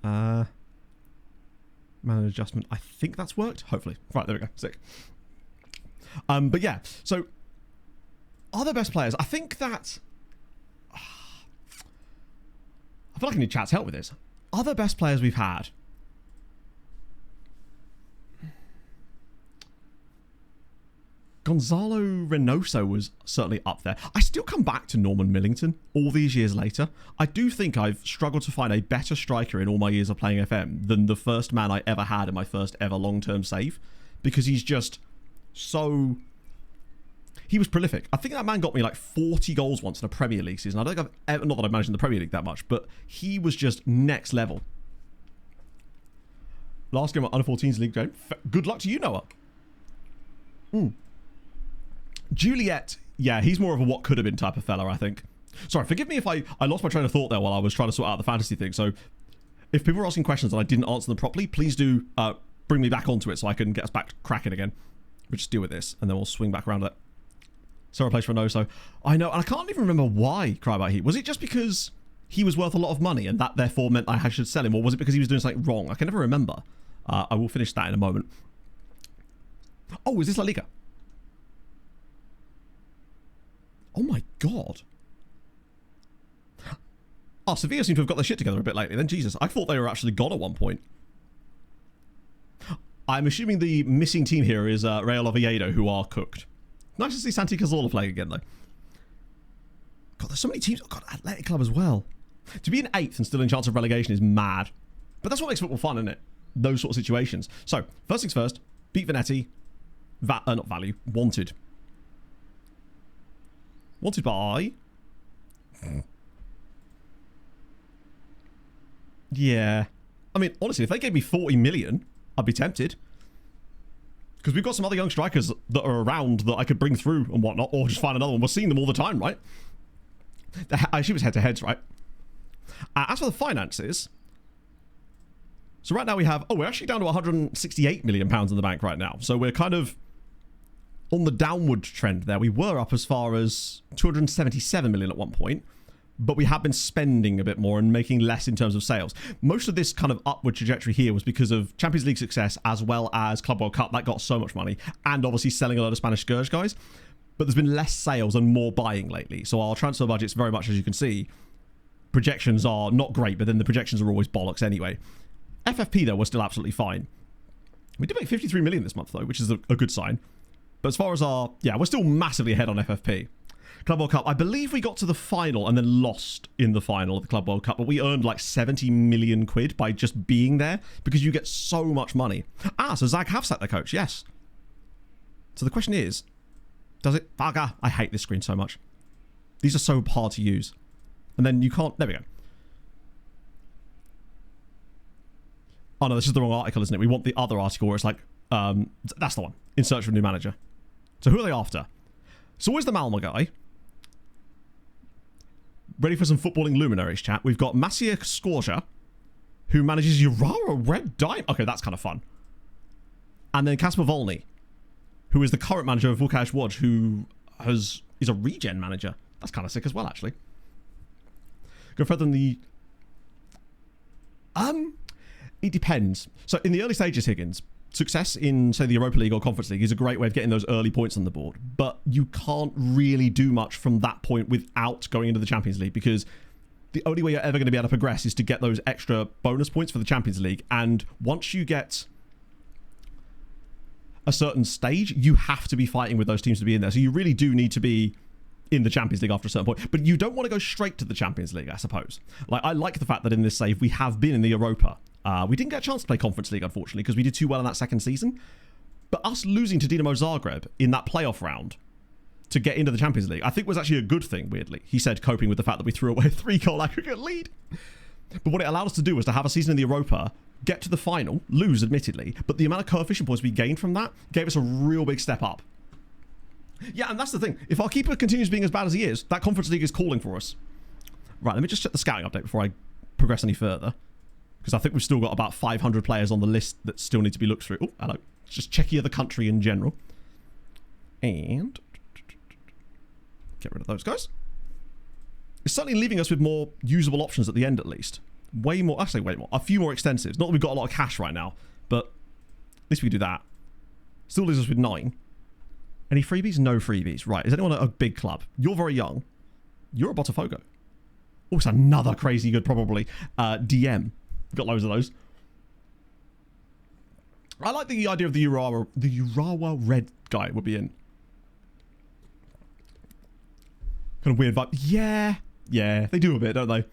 Man adjustment. I think that's worked. Hopefully. Right, there we go. Sick. But yeah, so other best players. I think that... I feel like I need chat's help with this. Other best players we've had. Gonzalo Reynoso was certainly up there. I still come back to Norman Millington all these years later. I do think I've struggled to find a better striker in all my years of playing FM than the first man I ever had in my first ever long-term save, because he's just so... He was prolific. I think that man got me like 40 goals once in a Premier League season. I don't think I've ever... Not that I've managed in the Premier League that much, but he was just next level. Last game at Under 14's League game. Good luck to you, Noah. Juliet, yeah, he's more of a what could have been type of fella, I think. Sorry, forgive me if I lost my train of thought there while I was trying to sort out the fantasy thing. So if people are asking questions and I didn't answer them properly, please do bring me back onto it so I can get us back cracking again. We'll just deal with this and then we'll swing back around it. Sarah plays for no, so I know, and I can't even remember why Cry About Heat. Was it just because he was worth a lot of money and that therefore meant I should sell him, or was it because he was doing something wrong? I can never remember. I will finish that in a moment. Oh, is this La Liga? Oh my god. Oh, Sevilla seem to have got their shit together a bit lately then. Jesus, I thought they were actually gone at one point. I'm assuming the missing team here is Real Oviedo, who are cooked. Nice to see Santi Cazorla playing again, though. God, there's so many teams. Oh, God, Athletic Club as well. To be in 8th and still in chance of relegation is mad. But that's what makes football fun, isn't it? Those sort of situations. So, first things first, beat Venetti. Not value, wanted. Wanted by... Yeah. I mean, honestly, if they gave me 40 million, I'd be tempted. Because we've got some other young strikers that are around that I could bring through and whatnot, or just find another one. We're seeing them all the time, right? I assume it's head-to-heads, right? As for the finances... So right now we have... Oh, we're actually down to 168 million pounds in the bank right now. So we're kind of on the downward trend there. We were up as far as 277 million at one point, but we have been spending a bit more and making less in terms of sales. Most of this kind of upward trajectory here was because of Champions League success as well as Club World Cup. That got so much money. And obviously selling a lot of Spanish Scourge guys. But there's been less sales and more buying lately. So our transfer budget's very much, as you can see, projections are not great, but then the projections are always bollocks anyway. FFP, though, was still absolutely fine. We did make 53 million this month, though, which is a good sign. But as far as our... Yeah, we're still massively ahead on FFP. Club World Cup, I believe we got to the final and then lost in the final of the Club World Cup, but we earned like 70 million quid by just being there because you get so much money. So Zag Havsat, the coach, yes. So the question is, does it... I hate this screen so much. These are so hard to use. And then you can't... There we go. Oh, no, this is the wrong article, isn't it? We want the other article where it's like, that's the one. In search of a new manager. So who are they after? So always the Malmo guy. Ready for some footballing luminaries chat. We've got Maciej Skorja, who manages Urawa Red Diamond. Okay, that's kind of fun. And then Kasper Volny, who is the current manager of Vukash Łódź, who is a regen manager. That's kind of sick as well, actually. Go further than the... It depends. So in the early stages, Higgins, success in, say, the Europa League or Conference League is a great way of getting those early points on the board. But you can't really do much from that point without going into the Champions League, because the only way you're ever going to be able to progress is to get those extra bonus points for the Champions League. And once you get a certain stage, you have to be fighting with those teams to be in there. So you really do need to be in the Champions League after a certain point. But you don't want to go straight to the Champions League, I suppose. Like, I like the fact that in this save, we have been in the Europa. We didn't get a chance to play Conference League, unfortunately, because we did too well in that second season. But us losing to Dinamo Zagreb in that playoff round to get into the Champions League, I think was actually a good thing, weirdly. He said, coping with the fact that we threw away a 3-goal aggregate lead. But what it allowed us to do was to have a season in the Europa, get to the final, lose, admittedly, but the amount of coefficient points we gained from that gave us a real big step up. Yeah, and that's the thing. If our keeper continues being as bad as he is, that Conference League is calling for us. Right, let me just check the scouting update before I progress any further, because I think we've still got about 500 players on the list that still need to be looked through. Oh, hello. Just Czechia, the country in general. And get rid of those guys. It's certainly leaving us with more usable options at the end, at least. Way more. I say way more. A few more extensives. Not that we've got a lot of cash right now, but at least we do that. Still leaves us with 9. Any freebies? No freebies. Right. Is anyone at a big club? You're very young. You're a Botafogo. Oh, it's another crazy good, probably. DM. Got loads of those. I like the idea of the Urawa Red guy would be in. Kind of weird vibe. Yeah, they do a bit, don't they?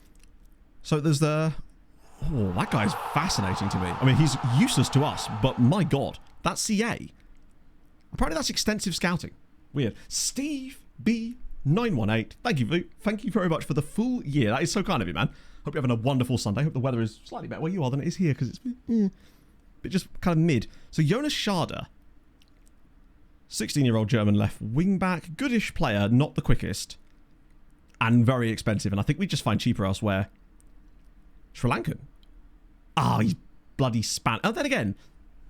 So there's the... Oh, that guy's fascinating to me. I mean, he's useless to us, but my God, that's CA. Apparently that's extensive scouting. Weird. Steve B918. Thank you very much for the full year. That is so kind of you, man. Hope you're having a wonderful Sunday. Hope the weather is slightly better where you are than it is here, because it's but just kind of mid. So Jonas Schade, 16-year-old German left wing back, goodish player, not the quickest, and very expensive. And I think we just find cheaper elsewhere. Sri Lankan. He's bloody Spanish. And then again,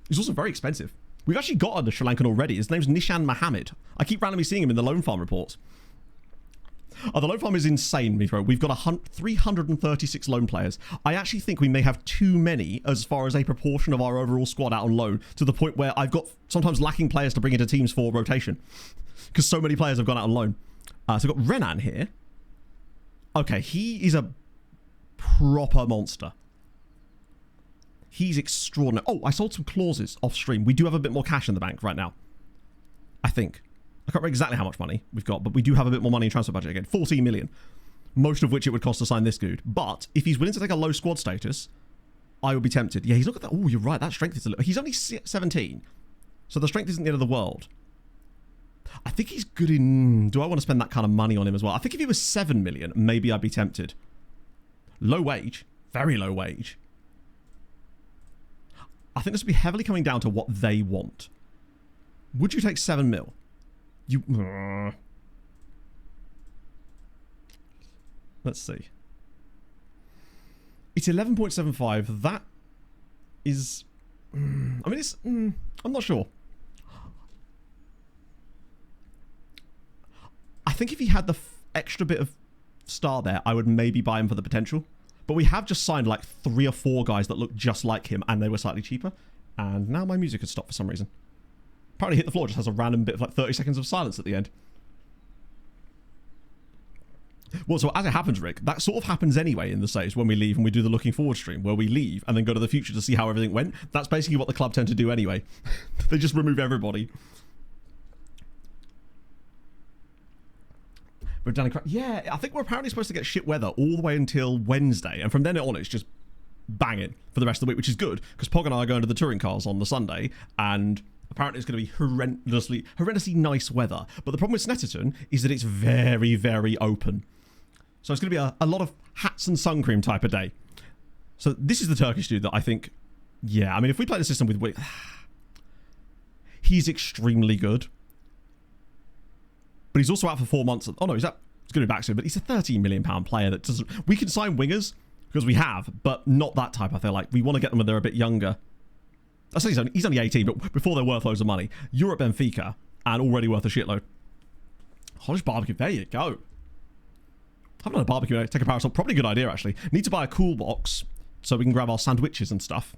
he's also very expensive. We've actually got a Sri Lankan already. His name's Nishan Mohammed. I keep randomly seeing him in the loan farm reports. The loan farm is insane, Mithro. We've got 336 loan players. I actually think we may have too many as far as a proportion of our overall squad out on loan, to the point where I've got sometimes lacking players to bring into teams for rotation, because so many players have gone out on loan. So we've got Renan here. Okay, he is a proper monster. He's extraordinary. Oh, I sold some clauses off stream. We do have a bit more cash in the bank right now. I think. I can't remember exactly how much money we've got, but we do have a bit more money in transfer budget again. 14 million. Most of which it would cost to sign this dude. But if he's willing to take a low squad status, I would be tempted. Yeah, he's not got that. Oh, you're right. That strength is a little. He's only 17. So the strength isn't the end of the world. I think he's good in... Do I want to spend that kind of money on him as well? I think if he was 7 million, maybe I'd be tempted. Low wage. Very low wage. I think this would be heavily coming down to what they want. Would you take 7 mil? You... Let's see. It's 11.75. That is... I mean, it's... I'm not sure. I think if he had the extra bit of star there, I would maybe buy him for the potential. But we have just signed like 3 or 4 guys that look just like him, and they were slightly cheaper. And now my music has stopped for some reason. Apparently Hit the Floor just has a random bit of like 30 seconds of silence at the end. Well, so as it happens, Rick, that sort of happens anyway in the Saves when we leave and we do the looking forward stream, where we leave and then go to the future to see how everything went. That's basically what the club tend to do anyway. They just remove everybody. But Danny Crack, yeah, I think we're apparently supposed to get shit weather all the way until Wednesday, and from then on it's just banging for the rest of the week, which is good because Pog and I are going to the touring cars on the Sunday, and apparently it's going to be horrendously nice weather. But the problem with Snetterton is that it's very, very open. So it's going to be a lot of hats and sun cream type of day. So this is the Turkish dude that I think, yeah, I mean, if we play the system with... He's extremely good. But he's also out for 4 months. Oh no, he's going to be back soon. But he's a £13 million player that doesn't... We can sign wingers because we have, but not that type. I feel like we want to get them when they're a bit younger. I say he's only 18, but before they're worth loads of money. Europe Benfica, and already worth a shitload. Polish barbecue. There you go. Haven't had a barbecue. Take a parasol. Probably a good idea, actually. Need to buy a cool box so we can grab our sandwiches and stuff.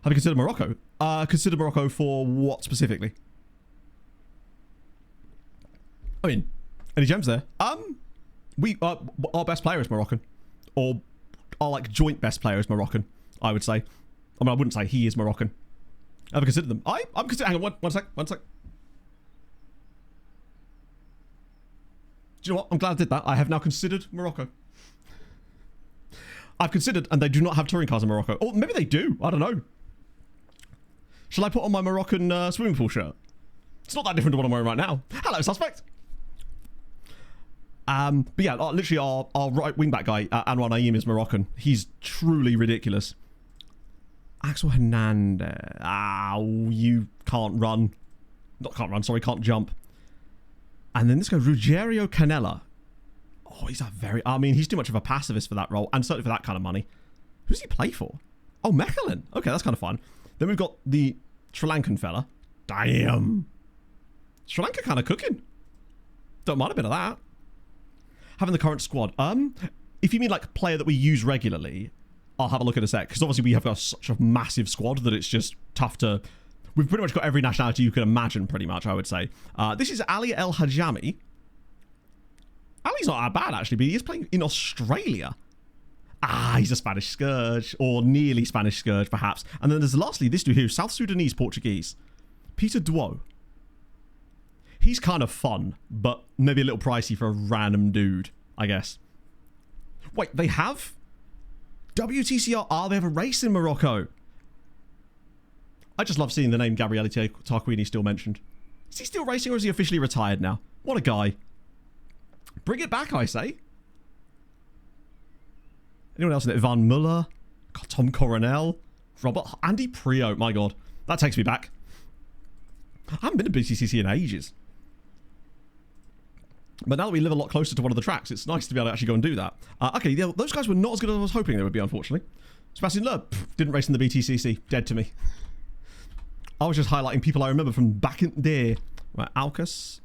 Have you considered Morocco? Consider Morocco for what specifically? I mean, any gems there? Our best player is Moroccan, or our like joint best player is Moroccan. I would say. I mean, I wouldn't say he is Moroccan. Have I considered them? I'm considering. Hang on, one sec. Do you know what? I'm glad I did that. I have now considered Morocco. I've considered, and they do not have touring cars in Morocco. Or maybe they do. I don't know. Shall I put on my Moroccan swimming pool shirt? It's not that different to what I'm wearing right now. Hello, suspect. But yeah, literally our right wing back guy, Anwar Naeem, is Moroccan. He's truly ridiculous. Axel Hernandez. You can't run. Not can't run, sorry, can't jump. And then let's go Ruggiero Canella. Oh, he's he's too much of a pacifist for that role, and certainly for that kind of money. Who does he play for? Oh, Mechelen. Okay, that's kind of fun. Then we've got the Sri Lankan fella. Damn. Sri Lanka kind of cooking. Don't mind a bit of that. Having the current squad. If you mean like player that we use regularly, I'll have a look at a sec, because obviously we have got such a massive squad that it's just tough to... We've pretty much got every nationality you can imagine, pretty much, I would say. This is Ali El Hajami. Ali's not that bad, actually, but he is playing in Australia. He's a Spanish Scourge, or nearly Spanish Scourge, perhaps. And then there's lastly this dude here, South Sudanese Portuguese. Peter Duo. He's kind of fun, but maybe a little pricey for a random dude, I guess. Wait, they have... WTCR, they have a race in Morocco. I just love seeing the name Gabriele Tarquini still mentioned. Is he still racing, or is he officially retired now? What a guy. Bring it back, I say. Anyone else in it? Van Muller, Tom Coronel, Andy Prio. My God, that takes me back. I haven't been to BTCC in ages. But now that we live a lot closer to one of the tracks, it's nice to be able to actually go and do that. Okay, yeah, those guys were not as good as I was hoping they would be, unfortunately. Sebastian Loeb didn't race in the BTCC. Dead to me. I was just highlighting people I remember from back in there. Right, Alcus.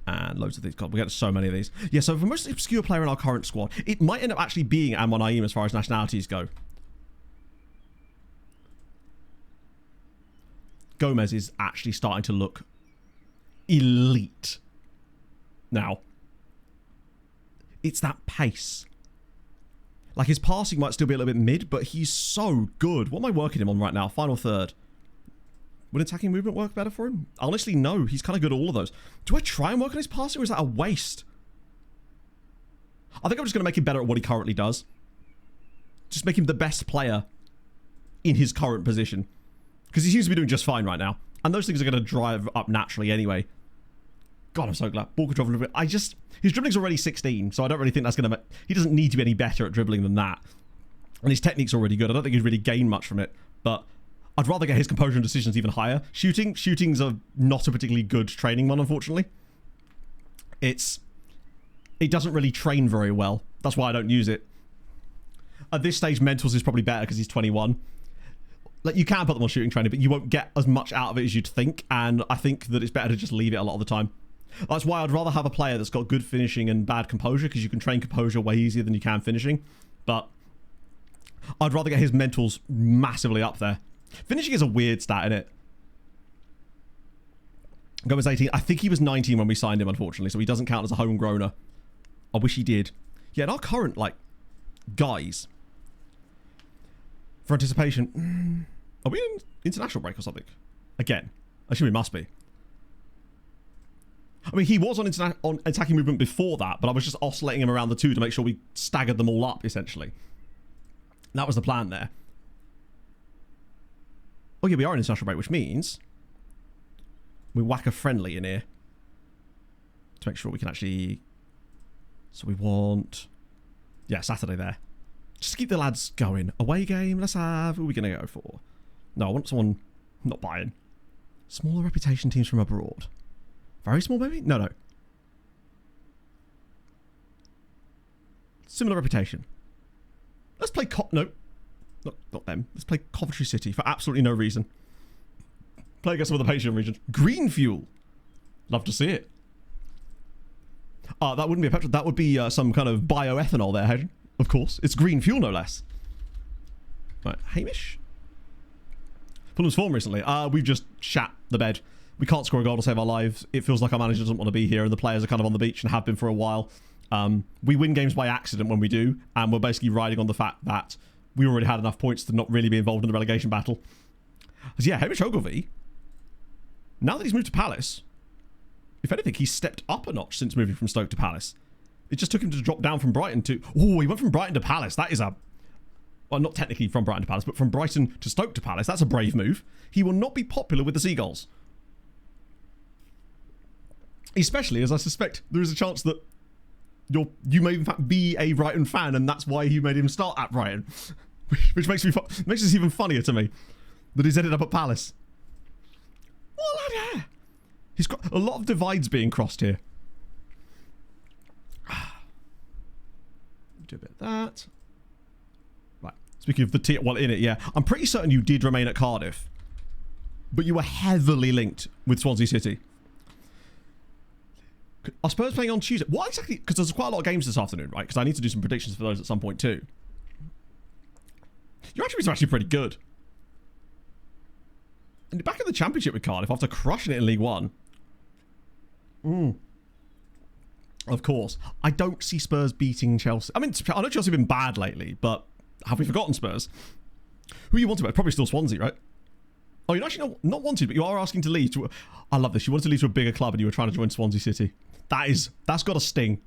And loads of these. God, we get so many of these. Yeah, so for most obscure player in our current squad, it might end up actually being Anwar Naeem as far as nationalities go. Gomez is actually starting to look elite. Now, it's that pace. Like, his passing might still be a little bit mid, but he's so good. What am I working him on right now? Final third. Would attacking movement work better for him? Honestly, no. He's kind of good at all of those. Do I try and work on his passing, or is that a waste? I think I'm just going to make him better at what he currently does. Just make him the best player in his current position. Because he seems to be doing just fine right now. And those things are going to drive up naturally anyway. God, I'm so glad. Ball control. His dribbling's already 16, so I don't really think that's going to... He doesn't need to be any better at dribbling than that. And his technique's already good. I don't think he'd really gain much from it. But I'd rather get his composure and decisions even higher. Shooting's not a particularly good training one, unfortunately. It doesn't really train very well. That's why I don't use it. At this stage, mentals is probably better because he's 21. Like, you can put them on shooting training, but you won't get as much out of it as you'd think. And I think that it's better to just leave it a lot of the time. That's why I'd rather have a player that's got good finishing and bad composure, because you can train composure way easier than you can finishing. But I'd rather get his mentals massively up there. Finishing is a weird stat, innit? Gomez 18. I think he was 19 when we signed him, unfortunately, so he doesn't count as a homegrowner. I wish he did. Yeah, in our current, like, guys, for anticipation, are we in international break or something? Again, I assume we must be. I mean, he was on attacking movement before that, but I was just oscillating him around the two to make sure we staggered them all up, essentially. That was the plan there. Oh yeah, we are in international break, which means we whack a friendly in here to make sure we can actually... So we want... Yeah, Saturday there. Just keep the lads going. Away game, let's have... Who are we going to go for? No, I want someone not buying. Smaller reputation teams from abroad. Very small, maybe? No. Similar reputation. Let's play... No. Not them. Let's play Coventry City for absolutely no reason. Play against some of the Patreon region. Green Fuel. Love to see it. That wouldn't be a petrol. That would be some kind of bioethanol there, Hadrian. Of course. It's green fuel, no less. Right, Hamish. Fulham's form recently. We've just shat the bed. We can't score a goal to save our lives. It feels like our manager doesn't want to be here, and the players are kind of on the beach and have been for a while. We win games by accident when we do, and we're basically riding on the fact that we already had enough points to not really be involved in the relegation battle. So yeah, Hamish Ogilvie, now that he's moved to Palace, if anything, he's stepped up a notch since moving from Stoke to Palace. It just took him to drop down from Brighton to... Oh, he went from Brighton to Palace. That is a... Well, not technically from Brighton to Palace, but from Brighton to Stoke to Palace. That's a brave move. He will not be popular with the Seagulls. Especially as I suspect there is a chance that you may in fact be a Brighton fan, and that's why you made him start at Brighton. Which makes this even funnier to me, that he's ended up at Palace. Well, yeah. He's got a lot of divides being crossed here. Do a bit of that. Right. Speaking of the tier, well, in it, yeah. I'm pretty certain you did remain at Cardiff, but you were heavily linked with Swansea City. Are Spurs playing on Tuesday? What exactly? Because there's quite a lot of games this afternoon, right? Because I need to do some predictions for those at some point too. Your attributes are actually pretty good. And back in the Championship with Cardiff after crushing it in League One. Of course. I don't see Spurs beating Chelsea. I mean, I know Chelsea have been bad lately, but have we forgotten Spurs? Who you want to bet? Probably still Swansea, right? Oh, you're actually not wanted, but you are asking to leave. I love this. You wanted to leave to a bigger club and you were trying to join Swansea City. That's got a sting.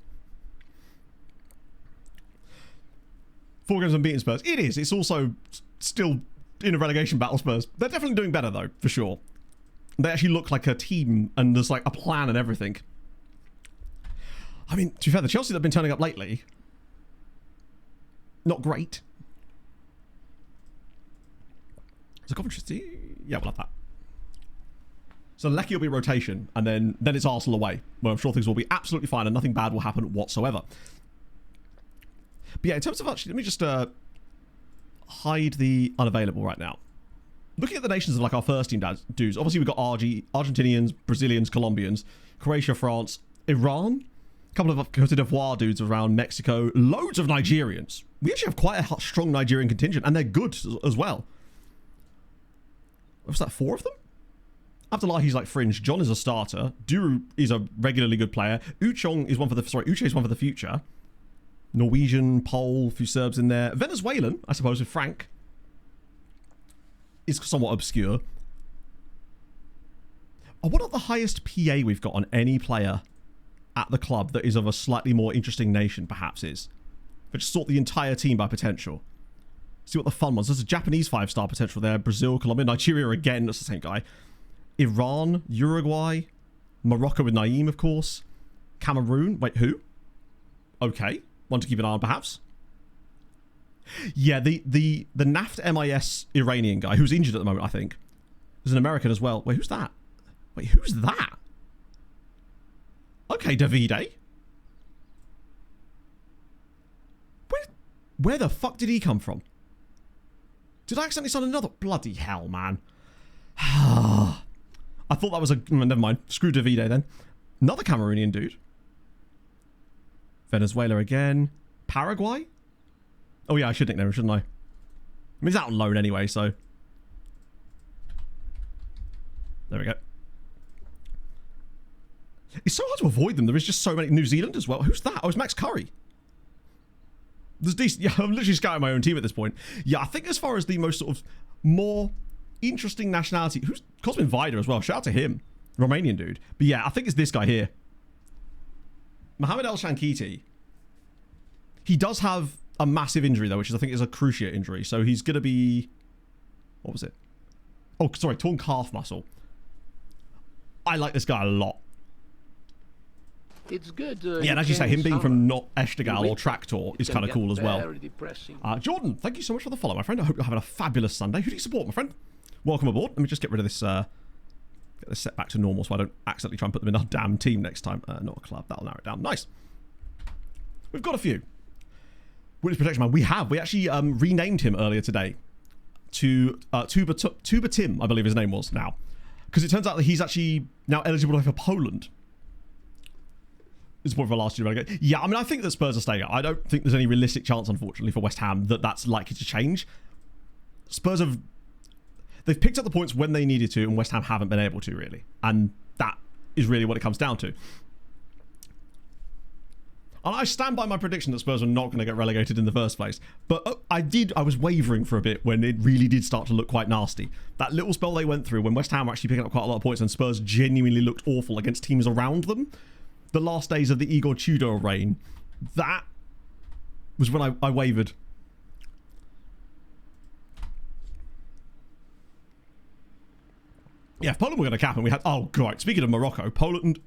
4 games unbeaten Spurs. It is. It's also still in a relegation battle, Spurs. They're definitely doing better, though, for sure. They actually look like a team, and there's like a plan and everything. I mean, to be fair, the Chelsea that have been turning up lately, not great. So Coventry City, yeah, we'll have that. So Lecky will be rotation, and then it's Arsenal away, where I'm sure things will be absolutely fine and nothing bad will happen whatsoever. But yeah, in terms of actually, let me just hide the unavailable right now. Looking at the nations of like our first team dudes, obviously we've got Argentinians, Brazilians, Colombians, Croatia, France, Iran, a couple of Cote d'Ivoire dudes around Mexico, loads of Nigerians. We actually have quite a strong Nigerian contingent, and they're good as well. Was that 4 of them? Abdullahi's like fringe. John is a starter. Duru is a regularly good player. Uche is one for the future. Norwegian, Pole, a few Serbs in there. Venezuelan, I suppose, with Frank. Is somewhat obscure. I wonder what the highest PA we've got on any player at the club that is of a slightly more interesting nation, perhaps, is. But just sort the entire team by potential. See what the fun ones. There's a Japanese 5-star potential there. Brazil, Colombia, Nigeria again. That's the same guy. Iran, Uruguay, Morocco with Naeem, of course. Cameroon. Wait, who? Okay. One to keep an eye on, perhaps. Yeah, the NAFT MIS Iranian guy, who's injured at the moment, I think. There's an American as well. Wait, who's that? Wait, who's that? Okay, Davide. Where the fuck did he come from? Did I accidentally sign another? Bloody hell, man. I thought that was a... Never mind. Screw Davide then. Another Cameroonian dude. Venezuela again. Paraguay? Oh yeah, I should nickname him, shouldn't I? I mean, he's out on loan anyway, so... There we go. It's so hard to avoid them. There is just so many. New Zealand as well. Who's that? Oh, it's Max Curry. There's decent... Yeah, I'm literally scouting my own team at this point. Yeah, I think as far as the most sort of more interesting nationality... Who's Cosmin Vida as well? Shout out to him. Romanian dude. But yeah, I think it's this guy here. Mohamed El Shankiti. He does have a massive injury, though, which is, I think, is a cruciate injury. So he's going to be... What was it? Oh, sorry, torn calf muscle. I like this guy a lot. It's good. Yeah, and as you say, him being from not Eshtigal or Traktor is kind of cool as well. Jordan, thank you so much for the follow, my friend. I hope you're having a fabulous Sunday. Who do you support, my friend? Welcome aboard. Let me just get rid of this... get this set back to normal so I don't accidentally try and put them in a damn team next time. Not a club. That'll narrow it down. Nice. We've got a few. Witness Protection Man. We actually renamed him earlier today to Tuba Tim, I believe his name was now. Because it turns out that he's actually now eligible to play for Poland. Is the point for last year relegate. Yeah, I mean, I think that Spurs are staying up. I don't think there's any realistic chance, unfortunately, for West Ham that that's likely to change. Spurs have... They've picked up the points when they needed to, and West Ham haven't been able to, really. And that is really what it comes down to. And I stand by my prediction that Spurs are not going to get relegated in the first place. But I was wavering for a bit when it really did start to look quite nasty. That little spell they went through when West Ham were actually picking up quite a lot of points and Spurs genuinely looked awful against teams around them. The last days of the Igor Tudor reign. That was when I wavered. Yeah, if Poland were going to cap and we had... Oh, right. Speaking of Morocco, Poland...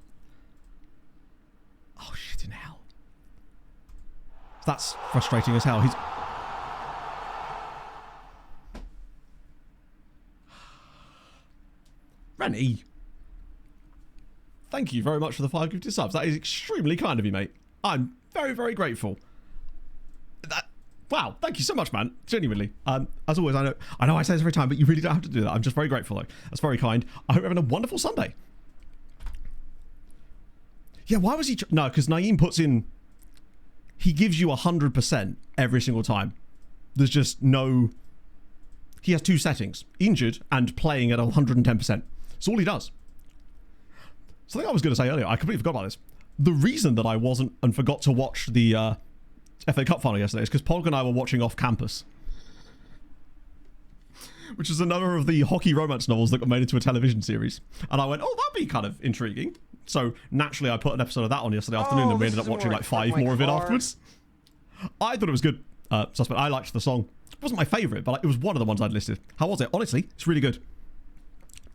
Oh, shit in hell. That's frustrating as hell. He's... Rennie. Thank you very much for the 5 gifted subs. That is extremely kind of you, mate. I'm very, very grateful. Wow, thank you so much, man. Genuinely. As always, I know I say this every time, but you really don't have to do that. I'm just very grateful, though. That's very kind. I hope you're having a wonderful Sunday. Yeah, why was he... No, because Naeem puts in... He gives you 100% every single time. There's just no... He has 2 settings. Injured and playing at 110%. That's all he does. Something I was going to say earlier, I completely forgot about this. The reason that I wasn't and forgot to watch the FA Cup final yesterday is because Pog and I were watching off campus. Which is another of the hockey romance novels that got made into a television series. And I went, oh, that'd be kind of intriguing. So naturally I put an episode of that on yesterday afternoon and we ended up watching like 5 more of it afterwards. I thought it was good. Suspect. I liked the song. It wasn't my favourite, but it was one of the ones I'd listed. How was it? Honestly, it's really good.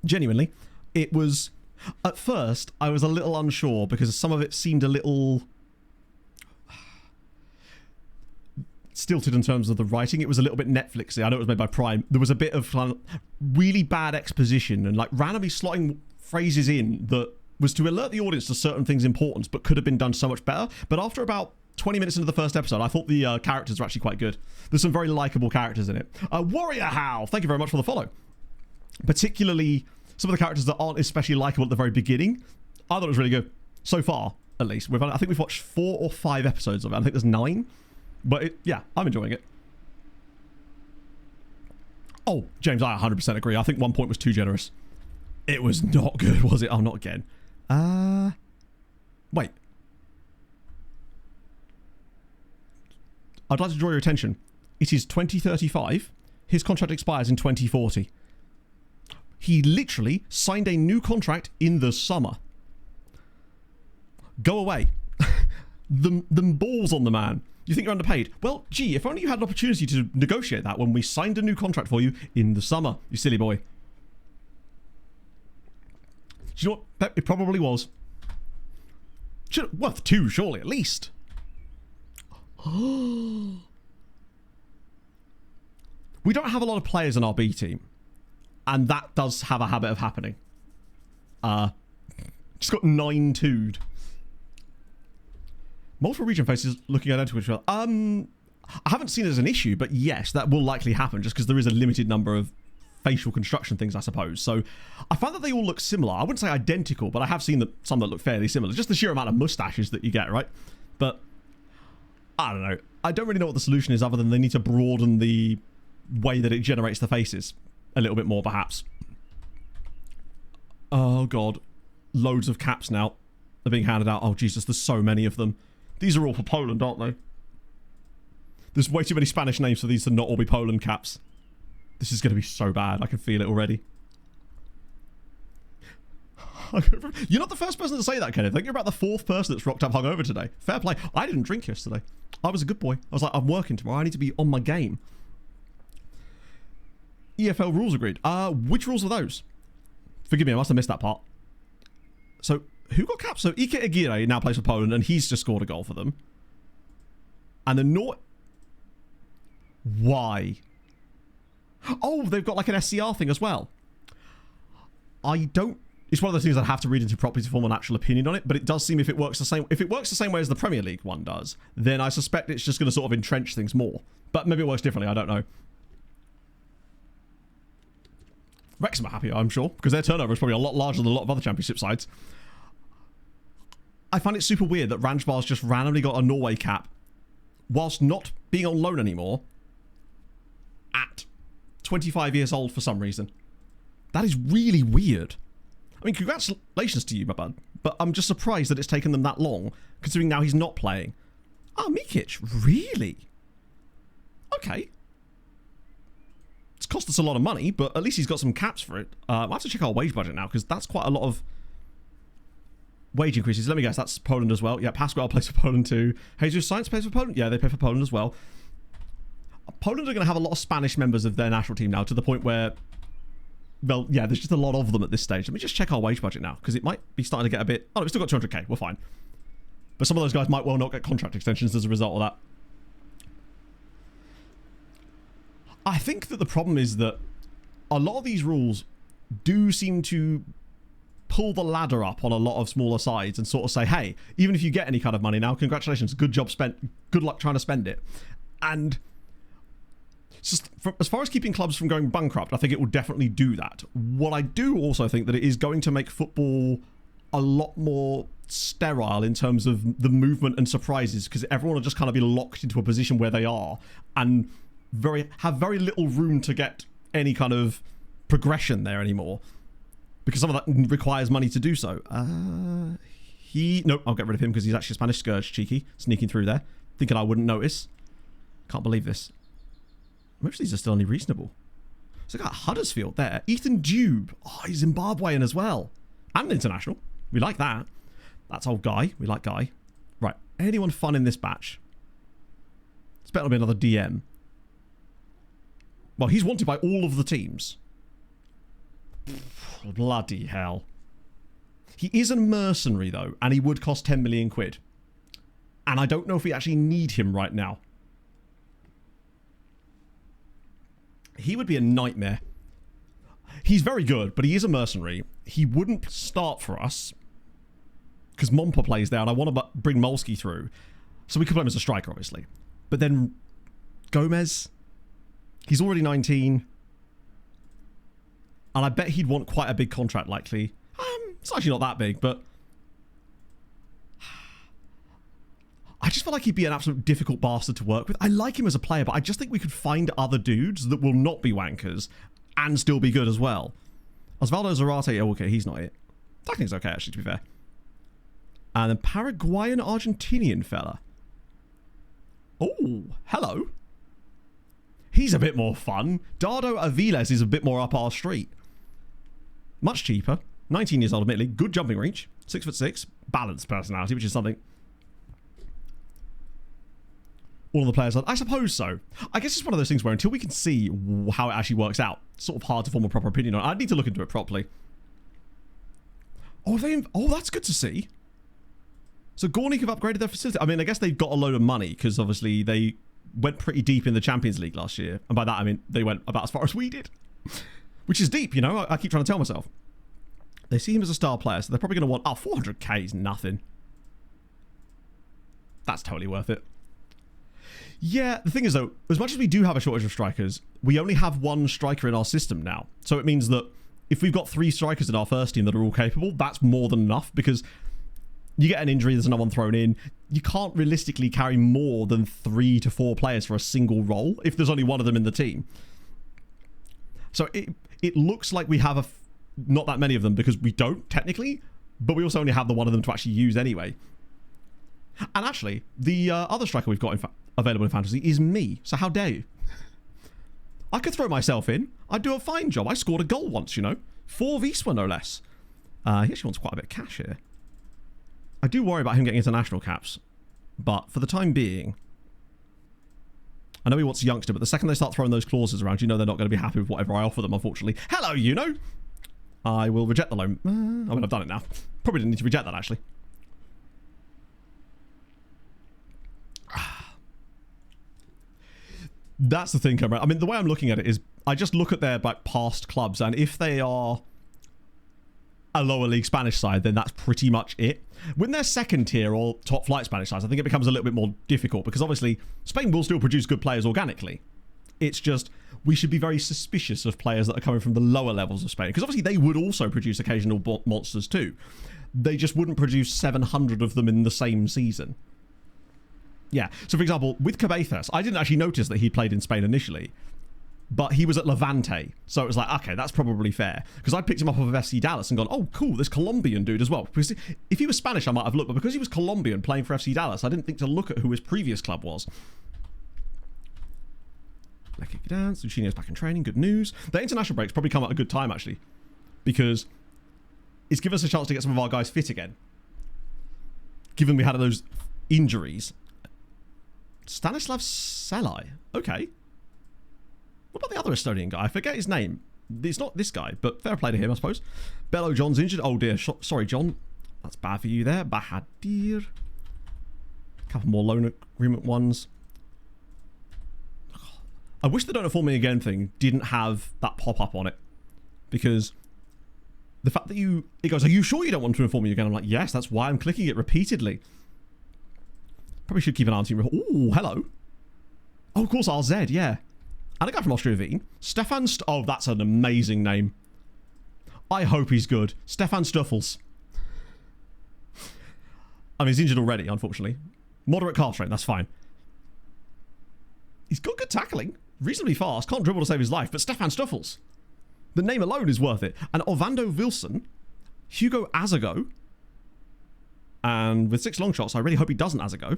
Genuinely. It was... At first, I was a little unsure because some of it seemed a little stilted in terms of the writing. It was a little bit Netflixy. I know it was made by Prime. There was a bit of really bad exposition and like randomly slotting phrases in that was to alert the audience to certain things' importance, but could have been done so much better. But after about 20 minutes into the first episode, I thought the characters were actually quite good. There's some very likable characters in it. Warrior Hal, thank you very much for the follow. Particularly... Some of the characters that aren't especially likable at the very beginning, I thought it was really good. So far, at least. I think we've watched 4 or 5 episodes of it. I think there's 9. But yeah, I'm enjoying it. Oh, James, I 100% agree. I think 1 point was too generous. It was not good, was it? Oh, not again. Wait. I'd like to draw your attention. It is 2035. His contract expires in 2040. He literally signed a new contract in the summer. Go away. Them balls on the man. You think you're underpaid? Well, gee, if only you had an opportunity to negotiate that when we signed a new contract for you in the summer, you silly boy. Do you know what? It probably was. Worth 2, surely, at least. We don't have a lot of players in our B team. And that does have a habit of happening. Just got 9-2'd. Multiple region faces looking identical to each other. I haven't seen it as an issue, but yes, that will likely happen just because there is a limited number of facial construction things, I suppose. So I find that they all look similar. I wouldn't say identical, but I have seen some that look fairly similar. Just the sheer amount of mustaches that you get, right? But I don't know. I don't really know what the solution is other than they need to broaden the way that it generates the faces a little bit more, perhaps. Oh, God. Loads of caps now are being handed out. Oh, Jesus, there's so many of them. These are all for Poland, aren't they? There's way too many Spanish names for these to not all be Poland caps. This is going to be so bad. I can feel it already. You're not the first person to say that, Kenneth. I think you're about the 4th person that's rocked up hungover today. Fair play. I didn't drink yesterday. I was a good boy. I was like, I'm working tomorrow. I need to be on my game. EFL rules agreed. Which rules are those? Forgive me, I must have missed that part. So, who got caps? So, Ike Aguirre now plays for Poland, and he's just scored a goal for them. And the Why? Oh, they've got like an SCR thing as well. It's one of those things I'd have to read into properly to form an actual opinion on it, but it does seem if it works the same way as the Premier League one does, then I suspect it's just going to sort of entrench things more. But maybe it works differently, I don't know. Wrexham are happy, I'm sure, because their turnover is probably a lot larger than a lot of other Championship sides. I find it super weird that Ranjbar's just randomly got a Norway cap whilst not being on loan anymore at 25 years old for some reason. That is really weird. I mean, congratulations to you, my bud, but I'm just surprised that it's taken them that long, considering now he's not playing. Oh, Mikic, really? Okay. It's cost us a lot of money, but at least he's got some caps for it. I have to check our wage budget now, because that's quite a lot of wage increases. Let me guess, that's Poland as well. Yeah, Pascual plays for Poland too. Jesus Science plays for Poland? Yeah, they play for Poland as well. Poland are going to have a lot of Spanish members of their national team now, to the point where, well, yeah, there's just a lot of them at this stage. Let me just check our wage budget now, because it might be starting to get a bit... Oh, no, we've still got 200k. We're fine. But some of those guys might well not get contract extensions as a result of that. I think that the problem is that a lot of these rules do seem to pull the ladder up on a lot of smaller sides and sort of say, hey, even if you get any kind of money now, congratulations, good job spent, good luck trying to spend it. And just as far as keeping clubs from going bankrupt, I think it will definitely do that. What I do also think that it is going to make football a lot more sterile in terms of the movement and surprises, because everyone will just kind of be locked into a position where they are and have very little room to get any kind of progression there anymore, because some of that requires money to do so. Nope, I'll get rid of him because he's actually a Spanish scourge, cheeky, sneaking through there, thinking I wouldn't notice. Can't believe this. Most of these are still only reasonable. So I got Huddersfield there. Ethan Dube. Oh, he's Zimbabwean as well. And international. We like that. That's old Guy. We like Guy. Right. Anyone fun in this batch? It's better to be another DM. Well, he's wanted by all of the teams. Bloody hell. He is a mercenary, though, and he would cost 10 million quid. And I don't know if we actually need him right now. He would be a nightmare. He's very good, but he is a mercenary. He wouldn't start for us, because Mompa plays there, and I want to bring Molsky through. So we could play him as a striker, obviously. But then Gomez... He's already 19. And I bet he'd want quite a big contract, likely. It's actually not that big, but... I just feel like he'd be an absolute difficult bastard to work with. I like him as a player, but I just think we could find other dudes that will not be wankers and still be good as well. Osvaldo Zarate, oh, okay, he's not it. Tacking's okay, actually, to be fair. And then Paraguayan Argentinian fella. Oh, hello. He's a bit more fun. Dardo Aviles is a bit more up our street. Much cheaper. 19 years old, admittedly. Good jumping reach. 6'6". Balanced personality, which is something all of the players are. I suppose so. I guess it's one of those things where until we can see how it actually works out, it's sort of hard to form a proper opinion on. I'd need to look into it properly. Oh, that's good to see. So Gornik have upgraded their facility. I mean, I guess they've got a load of money because obviously they went pretty deep in the Champions League last year. And by that, I mean, they went about as far as we did. Which is deep, you know? I keep trying to tell myself. They see him as a star player, so they're probably going to want... Oh, 400k is nothing. That's totally worth it. Yeah, the thing is, though, as much as we do have a shortage of strikers, we only have one striker in our system now. So it means that if we've got 3 strikers in our first team that are all capable, that's more than enough, because you get an injury, there's another one thrown in. You can't realistically carry more than 3 to 4 players for a single role if there's only one of them in the team. So it looks like we have not that many of them because we don't, technically, but we also only have the one of them to actually use anyway. And actually, the other striker we've got available in Fantasy is me, so how dare you? I could throw myself in. I'd do a fine job. I scored a goal once, you know. 4 Wisła, no less. He actually wants quite a bit of cash here. I do worry about him getting international caps, but for the time being... I know he wants a youngster, but the second they start throwing those clauses around, you know they're not going to be happy with whatever I offer them, unfortunately. Hello, you know. I will reject the loan. I mean, I've done it now. Probably didn't need to reject that, actually. That's the thing, Cameron. I mean, the way I'm looking at it is I just look at their past clubs, and if they are a lower league Spanish side, then that's pretty much it. When they're second tier or top flight Spanish sides, I think it becomes a little bit more difficult because obviously Spain will still produce good players organically. It's just we should be very suspicious of players that are coming from the lower levels of Spain because obviously they would also produce occasional monsters too. They just wouldn't produce 700 of them in the same season. Yeah, so for example, with Cabezas, I didn't actually notice that he played in Spain initially, but he was at Levante, so it was like, okay, that's probably fair. Because I picked him up off of FC Dallas and gone, oh, cool, this Colombian dude as well. Because if he was Spanish, I might have looked, but because he was Colombian playing for FC Dallas, I didn't think to look at who his previous club was. Lucky dance, Lucinio's back in training, good news. The international breaks probably come at a good time, actually, because it's given us a chance to get some of our guys fit again. Given we had those injuries. Stanislav Selai. Okay. What about the other Estonian guy? I forget his name. It's not this guy, but fair play to him, I suppose. Bello John's injured. Oh dear. Sorry, John. That's bad for you there. Bahadir. A couple more loan agreement ones. I wish the Don't Inform Me Again thing didn't have that pop-up on it. Because the fact that it goes, are you sure you don't want to inform me again? I'm like, yes, that's why I'm clicking it repeatedly. Probably should keep an eye on team. Oh, hello. Oh, of course, RZ, yeah. And a guy from Austria Wien. Stefan oh, that's an amazing name. I hope he's good. Stefan Stuffles. I mean, he's injured already, unfortunately. Moderate calf strain, that's fine. He's got good tackling. Reasonably fast. Can't dribble to save his life, but Stefan Stuffles. The name alone is worth it. And Ovando Wilson. Hugo Azago. And with 6 long shots, I really hope he doesn't Azago.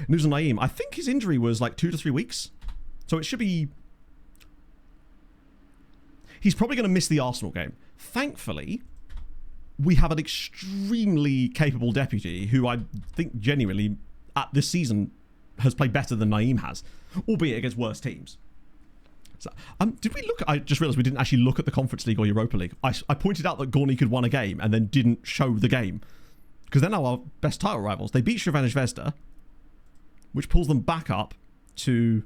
Nuzul Naim. I think his injury was like 2 to 3 weeks. So it should be... He's probably going to miss the Arsenal game. Thankfully, we have an extremely capable deputy who I think genuinely, at this season, has played better than Naim has. Albeit against worse teams. So, did we look at... I just realised we didn't actually look at the Conference League or Europa League. I pointed out that Gornik had won a game and then didn't show the game. Because they're now our best title rivals. They beat Crvena Zvezda, which pulls them back up to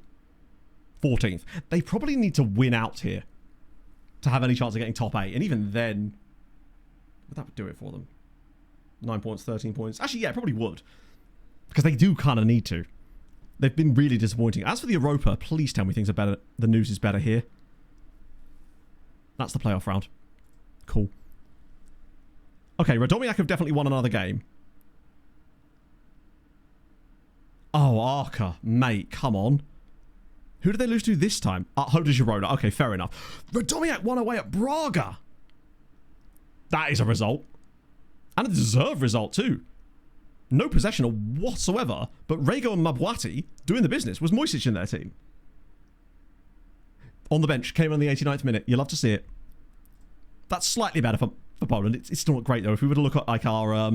14th. They probably need to win out here to have any chance of getting top 8. And even then, that would do it for them. 9 points, 13 points. Actually, yeah, it probably would. Because they do kind of need to. They've been really disappointing. As for the Europa, please tell me things are better. The news is better here. That's the playoff round. Cool. Okay, Radomiak have definitely won another game. Oh, Arca. Mate, come on. Who did they lose to this time? Hoda Girona. Okay, fair enough. Radomiak won away at Braga. That is a result. And a deserved result, too. no possession whatsoever, but Rego and Mabwati doing the business. Was Mojsic in their team? On the bench, came on the 89th minute. You love to see it. That's slightly better for Poland. It's still not great, though. If we were to look at like our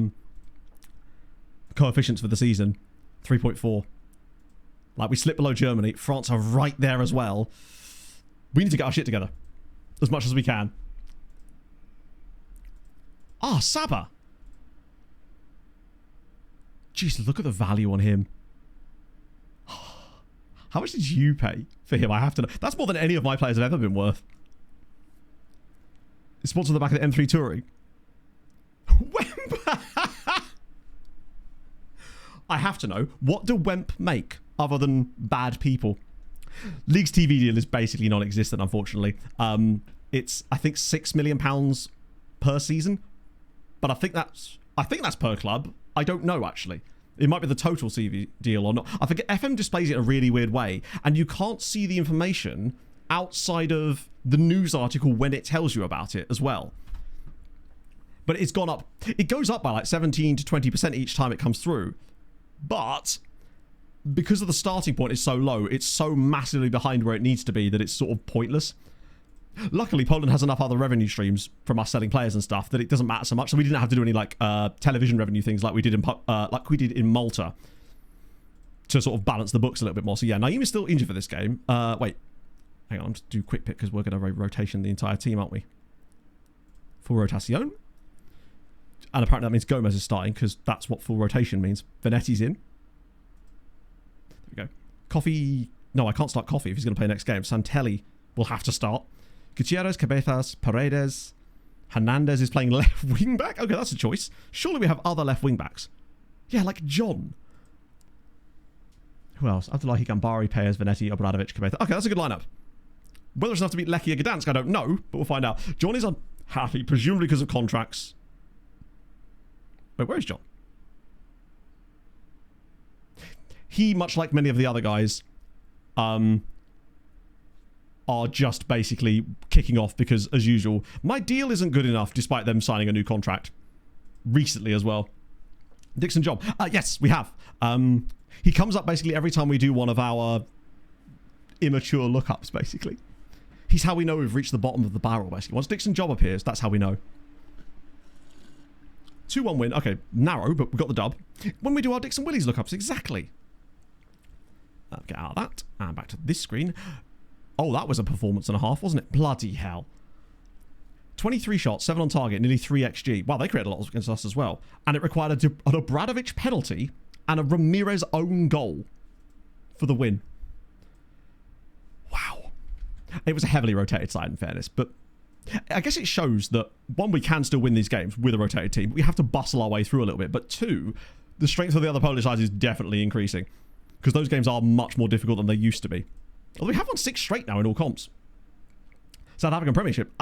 coefficients for the season, 3.4. Like, we slip below Germany. France are right there as well. We need to get our shit together as much as we can. Ah, Saba. Jeez, look at the value on him. How much did you pay for him? I have to know. That's more than any of my players have ever been worth. It's sponsored on the back of the M3 Touring. Wemp. I have to know. What do Wemp make other than bad people? League's TV deal is basically non-existent, unfortunately. It's, I think, £6 million per season. But I think that's per club. I don't know, actually. It might be the total CV deal or not. I forget. FM displays it in a really weird way, and you can't see the information outside of the news article when it tells you about it as well. But it's gone up. It goes up by like 17 to 20% each time it comes through. But because of the starting point is so low, it's so massively behind where it needs to be that it's sort of pointless. Luckily, Poland has enough other revenue streams from us selling players and stuff that it doesn't matter so much. So we didn't have to do any like television revenue things like we did in Malta to sort of balance the books a little bit more. So yeah, Naeem is still injured for this game. Wait, hang on, I'm just do quick pick because we're going to rotation the entire team, aren't we? Full rotation, and apparently that means Gomez is starting because that's what full rotation means. Vanetti's in. There we go. Coffee. No, I can't start Coffee if he's going to play next game. Santelli will have to start. Gutierrez, Cabezas, Paredes, Hernandez is playing left wing back. Okay, that's a choice. Surely we have other left wing backs. Yeah, like John. Who else? Abdullahi Gambari, Payers, Vanetti, Obradovic, Cabezas. Okay, that's a good lineup. Whether it's enough to beat Lechia Gdansk, I don't know, but we'll find out. John is unhappy, presumably because of contracts. Wait, where is John? He, much like many of the other guys, are just basically kicking off because, as usual, my deal isn't good enough despite them signing a new contract recently as well. Dixon Job. Yes, we have. He comes up basically every time we do one of our immature lookups, basically. He's how we know we've reached the bottom of the barrel, basically. Once Dixon Job appears, that's how we know. 2-1 win. Okay, narrow, but we got the dub. When we do our Dixon Willies lookups, exactly. Get out of that. And back to this screen. Oh, that was a performance and a half, wasn't it? Bloody hell. 23 shots, 7 on target, nearly 3 XG. Wow, they created a lot against us as well. And it required an Obradovic penalty and a Ramirez own goal for the win. Wow. It was a heavily rotated side, in fairness. But I guess it shows that, one, we can still win these games with a rotated team. We have to bustle our way through a little bit. But two, the strength of the other Polish sides is definitely increasing. Because those games are much more difficult than they used to be. Although we have won 6 straight now in all comps. South African Premiership.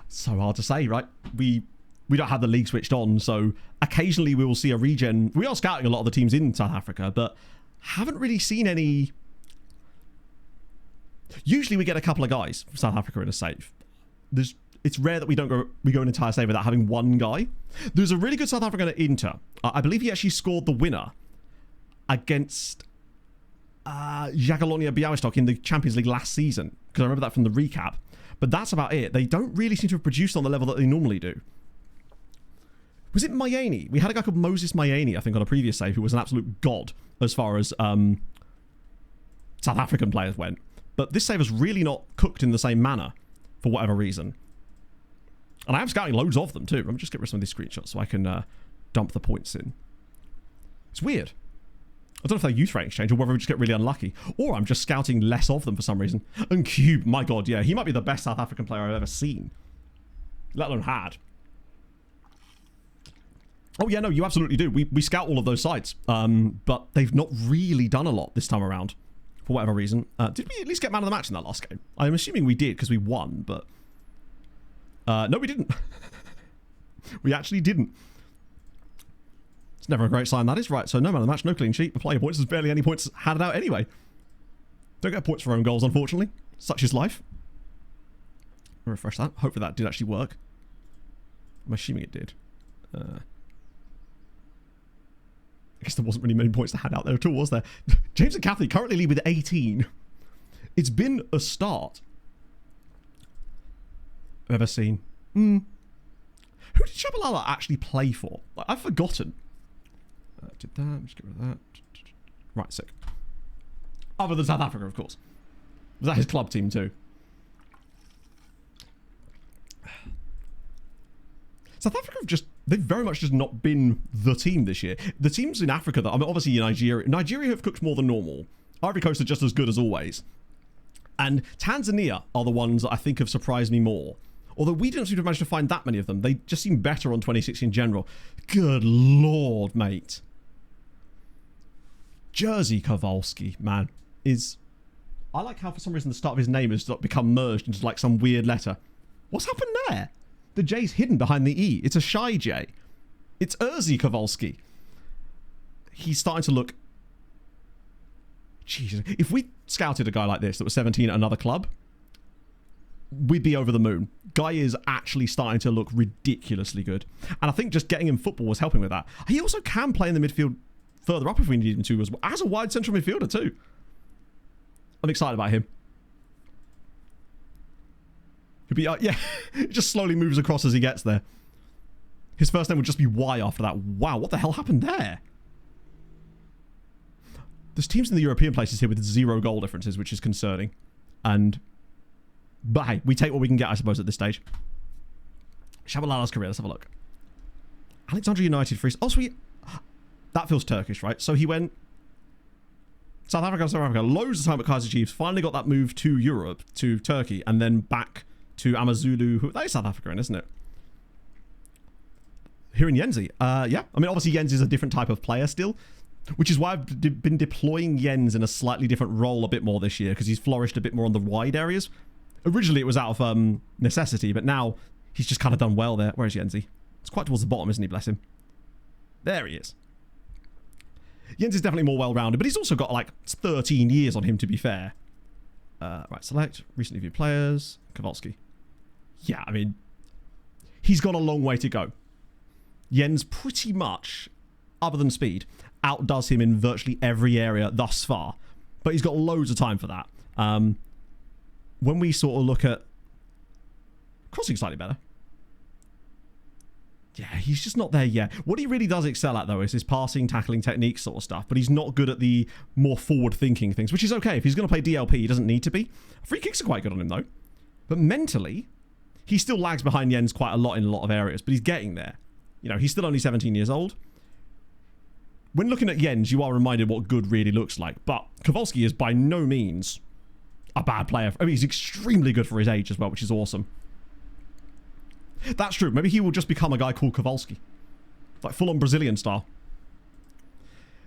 So hard to say, right? We don't have the league switched on, so occasionally we will see a regen. We are scouting a lot of the teams in South Africa, but haven't really seen any. Usually we get a couple of guys from South Africa in a save. It's rare that we go an entire save without having one guy. There's a really good South African at Inter. I believe he actually scored the winner against Jagiellonia Białystok in the Champions League last season, because I remember that from the recap. But that's about it. They don't really seem to have produced on the level that they normally do. Was it Mayeni? We had a guy called Moses Mayeni, I think, on a previous save, who was an absolute god as far as South African players went. But this save has really not cooked in the same manner for whatever reason. And I am scouting loads of them too. Let me just get rid of some of these screenshots so I can dump the points in. It's weird. I don't know if they're youth rating change or whether we just get really unlucky. Or I'm just scouting less of them for some reason. And Cube, my god, yeah. He might be the best South African player I've ever seen. Let alone had. Oh yeah, no, you absolutely do. We scout all of those sides. But they've not really done a lot this time around. For whatever reason. Did we at least get man of the match in that last game? I'm assuming we did because we won, but... no, we didn't. We actually didn't. It's never a great sign, that is. Right, so no man of the match, no clean sheet. For player points, there's barely any points handed out anyway. Don't get points for own goals, unfortunately. Such is life. Refresh that. Hopefully that did actually work. I'm assuming it did. guess there wasn't really many points to hand out there at all, was there? James and Kathy currently lead with 18. It's been a start. I've ever seen. Who did Shabalala actually play for? Like, I've forgotten. Did that. Just get rid of that. Right, sick. Other than South Africa, of course. Was that his club team too? South Africa have they've very much just not been the team this year. The teams in Africa, that I mean, obviously Nigeria have cooked more than normal. Ivory Coast are just as good as always. And Tanzania are the ones that I think have surprised me more. Although we didn't seem to manage to find that many of them. They just seem better on 26 in general. Good lord, mate. Jerzy Kowalski, man, is... I like how for some reason the start of his name has become merged into like some weird letter. What's happened there? The J's hidden behind the E. It's a shy J. It's Jerzy Kowalski. He's starting to look... Jesus. If we scouted a guy like this that was 17 at another club, we'd be over the moon. Guy is actually starting to look ridiculously good. And I think just getting him football was helping with that. He also can play in the midfield further up if we need him to, as a wide central midfielder too. I'm excited about him. He'll be, yeah, he just slowly moves across as he gets there. His first name would just be Y after that. Wow, what the hell happened there? There's teams in the European places here with 0 goal differences, which is concerning. But hey, we take what we can get, I suppose, at this stage. Shabalala's career, let's have a look. Alexandria United freeze. Oh, sweet. That feels Turkish, right? So he went South Africa, loads of time at Kaizer Chiefs, finally got that move to Europe, to Turkey, and then back to Amazulu. That is South Africa, isn't it? Here in Yenzi. Yeah, I mean, obviously Yenzi is a different type of player still, which is why I've been deploying Jens in a slightly different role a bit more this year, because he's flourished a bit more on the wide areas. Originally it was out of necessity, but now he's just kind of done well there. Where is Yenzi? It's quite towards the bottom, isn't he? Bless him. There he is. Jens is definitely more well-rounded, but he's also got like 13 years on him, to be fair. Right, select. Recently viewed players. Kowalski. Yeah, I mean, he's got a long way to go. Jens pretty much, other than speed, outdoes him in virtually every area thus far. But he's got loads of time for that. When we sort of look at... Crossing slightly better. Yeah, he's just not there yet. What he really does excel at, though, is his passing, tackling techniques sort of stuff. But he's not good at the more forward-thinking things, which is okay. If he's going to play DLP, he doesn't need to be. Free kicks are quite good on him, though. But mentally, he still lags behind Jens quite a lot in a lot of areas. But he's getting there. You know, he's still only 17 years old. When looking at Jens, you are reminded what good really looks like. But Kowalski is by no means a bad player. I mean, he's extremely good for his age as well, which is awesome. That's true. Maybe he will just become a guy called Kowalski. Like full-on Brazilian style.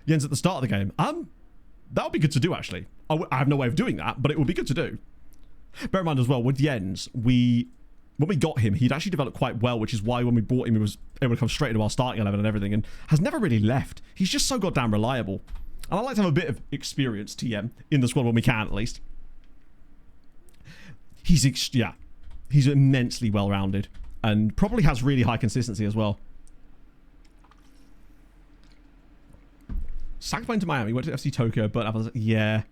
Jens at the start of the game. That would be good to do, actually. I have no way of doing that, but it would be good to do. Bear in mind as well, with Jens, when we got him, he'd actually developed quite well, which is why when we bought him, he was able to come straight into our starting 11 and everything, and has never really left. He's just so goddamn reliable. And I like to have a bit of experience, TM, in the squad when we can, at least. He's immensely well-rounded. And probably has really high consistency as well. Sacked into Miami, went to FC Tokyo, but yeah.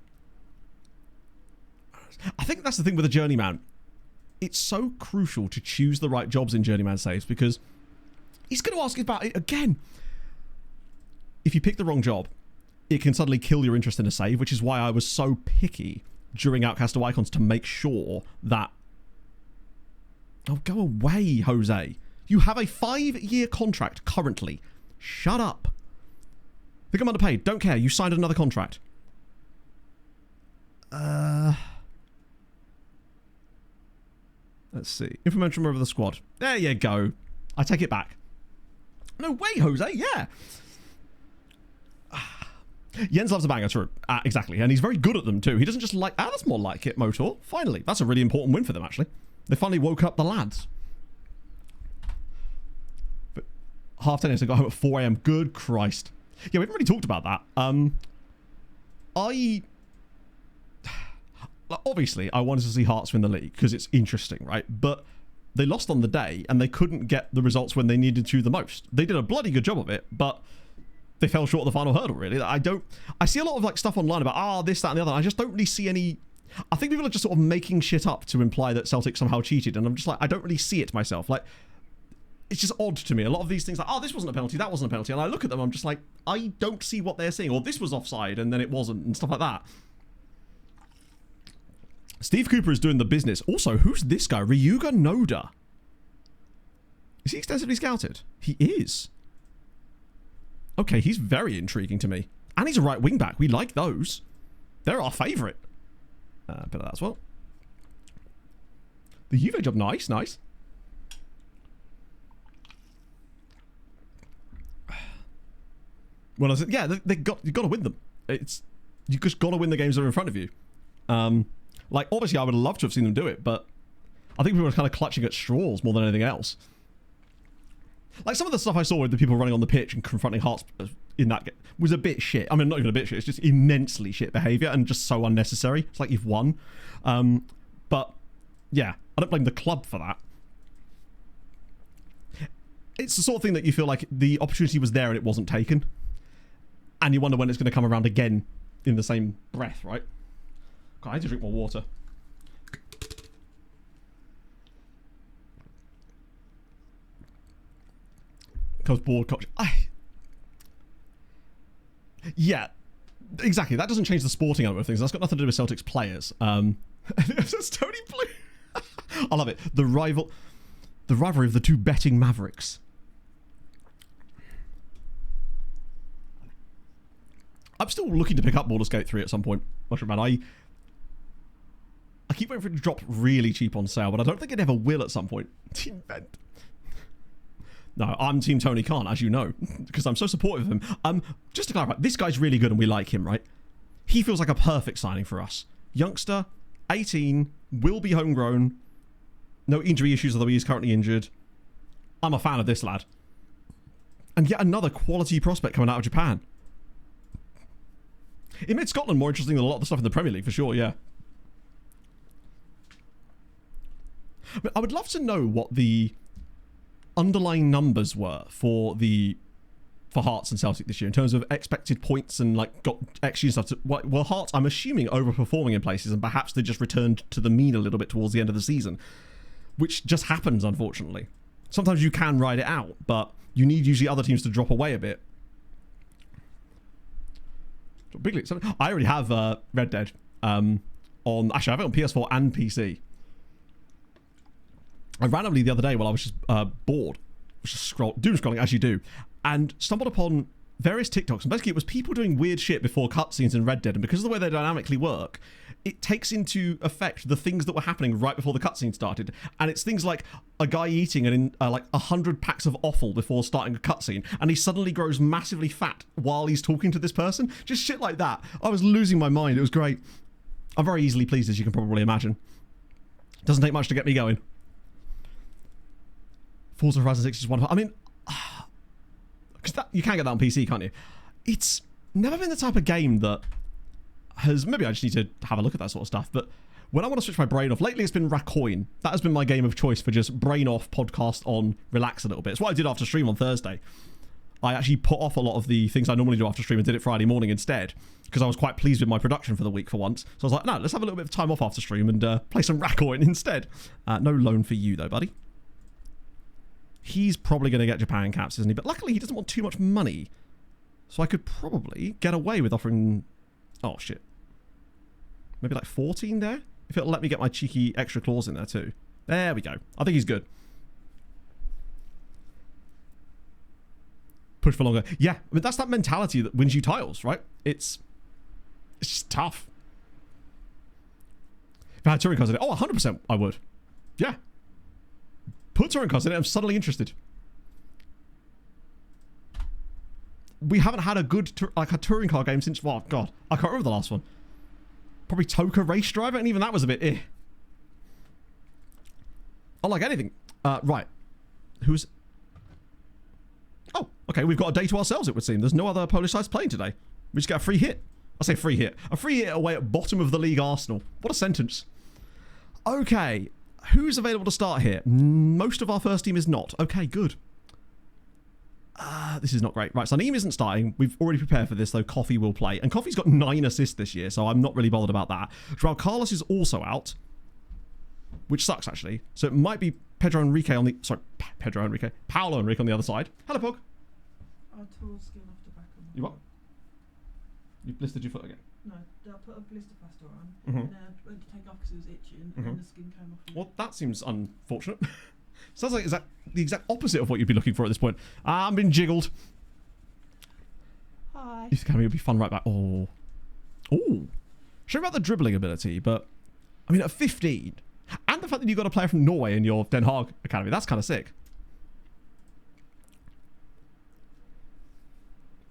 I think that's the thing with a journeyman. It's so crucial to choose the right jobs in journeyman saves, because he's going to ask about it again. If you pick the wrong job, it can suddenly kill your interest in a save, which is why I was so picky during Outcast of Icons to make sure that... Oh, go away, Jose. You have a 5-year contract currently. Shut up. Think I'm underpaid. Don't care. You signed another contract. Let's see. Information member of the squad. There you go. I take it back. No way, Jose. Yeah. Jens loves a banger, true. Exactly. And he's very good at them, too. He doesn't just like... that's more like it, Motor. Finally. That's a really important win for them, actually. They finally woke up the lads. But 10:30, I got home at 4 a.m. Good Christ. Yeah, we haven't really talked about that. Obviously, I wanted to see Hearts win the league because it's interesting, right? But they lost on the day and they couldn't get the results when they needed to the most. They did a bloody good job of it, but they fell short of the final hurdle, really. I see a lot of like stuff online about, this, that, and the other. I just don't really see any. I think people are just sort of making shit up to imply that Celtic somehow cheated. And I'm just like, I don't really see it myself. Like, it's just odd to me. A lot of these things like, this wasn't a penalty, that wasn't a penalty. And I look at them, I'm just like, I don't see what they're saying. Or this was offside and then it wasn't and stuff like that. Steve Cooper is doing the business. Also, who's this guy? Ryuga Noda. Is he extensively scouted? He is. Okay, he's very intriguing to me. And he's a right wing back. We like those. They're our favourite. Bit of that as well. The Juve job, nice. Well, I said, yeah, you've got to win them. You just got to win the games that are in front of you. Like, obviously, I would love to have seen them do it, but I think people are kind of clutching at straws more than anything else. Like, some of the stuff I saw with the people running on the pitch and confronting Hearts in that game was a bit shit. I mean, not even a bit shit. It's just immensely shit behaviour and just so unnecessary. It's like you've won. But, yeah, I don't blame the club for that. It's the sort of thing that you feel like the opportunity was there and it wasn't taken. And you wonder when it's going to come around again in the same breath, right? God, I need to drink more water. Comes board coach. Yeah, exactly. That doesn't change the sporting element of things. That's got nothing to do with Celtic's players. That's Tony Blue. I love it. The rivalry of the two betting mavericks. I'm still looking to pick up Baldur's Gate 3 at some point. Mushroom Man, I keep waiting for it to drop really cheap on sale, but I don't think it ever will at some point. Team Vent. No, I'm Team Tony Khan, as you know, because I'm so supportive of him. Just to clarify, this guy's really good and we like him, right? He feels like a perfect signing for us. Youngster, 18, will be homegrown, no injury issues, although he is currently injured. I'm a fan of this lad. And yet another quality prospect coming out of Japan. It made Scotland more interesting than a lot of the stuff in the Premier League, for sure, yeah. But I would love to know what the underlying numbers were for Hearts and Celtic this year in terms of expected points and like got XG and stuff. Well, Hearts, I'm assuming, overperforming in places and perhaps they just returned to the mean a little bit towards the end of the season, which just happens, unfortunately. Sometimes you can ride it out, but you need usually other teams to drop away a bit. I already have Red Dead actually I have it on PS4 and PC. I randomly the other day while I was just bored, was just doom scrolling as you do, and stumbled upon various TikToks, and basically it was people doing weird shit before cutscenes in Red Dead, and because of the way they dynamically work, it takes into effect the things that were happening right before the cutscene started, and it's things like a guy eating like 100 packs of offal before starting a cutscene, and he suddenly grows massively fat while he's talking to this person. Just shit like that. I was losing my mind. It was great. I'm very easily pleased, as you can probably imagine. Doesn't take much to get me going. Forza Horizon 6 is one. I mean, because you can get that on PC, can't you? It's never been the type of game that has. Maybe I just need to have a look at that sort of stuff. But when I want to switch my brain off, lately it's been Racoin. That has been my game of choice for just brain off, podcast on, relax a little bit. It's what I did after stream on Thursday. I actually put off a lot of the things I normally do after stream and did it Friday morning instead, because I was quite pleased with my production for the week for once. So I was like, no, let's have a little bit of time off after stream and play some Racoin instead. No loan for you though, buddy. He's probably going to get Japan caps, isn't he? But luckily, he doesn't want too much money. So I could probably get away with offering... Oh, shit. Maybe like 14 there? If it'll let me get my cheeky extra clause in there too. There we go. I think he's good. Push for longer. Yeah, I mean, that's that mentality that wins you titles, right? It's just tough. If I had touring cards in it, 100% I would. Yeah. Put touring cards in it, I'm suddenly interested. We haven't had a good a touring car game since, well, God, I can't remember the last one. Probably Toka Race Driver, and even that was a bit eh. I like anything. Right. Who's... Oh, okay, we've got a day to ourselves, it would seem. There's no other Polish sides playing today. We just get a free hit. I say free hit. A free hit away at bottom of the league Arsenal. What a sentence. Okay. Who's available to start here? Most of our first team is not. Okay, good. This is not great. Right, so Naeem isn't starting. We've already prepared for this, though. Coffee will play. And Coffee's got 9 assists this year, so I'm not really bothered about that. Joao Carlos is also out, which sucks, actually. So it might be Pedro Enrique on the... Sorry, Pedro Enrique. Paolo Enrique on the other side. Hello, Pog. I tore skin off the back of my You what? You blistered your foot again? No, I put a blister plaster on, Mhm. and then I went to take off because it was itching, and Mhm. then the skin came off. Well, that seems unfortunate. Sounds like the exact opposite of what you'd be looking for at this point. I'm being jiggled. Hi. Youth Academy would be fun right back. Oh. Ooh. Sure about the dribbling ability, but... I mean, at 15... And the fact that you got a player from Norway in your Den Haag Academy. That's kind of sick.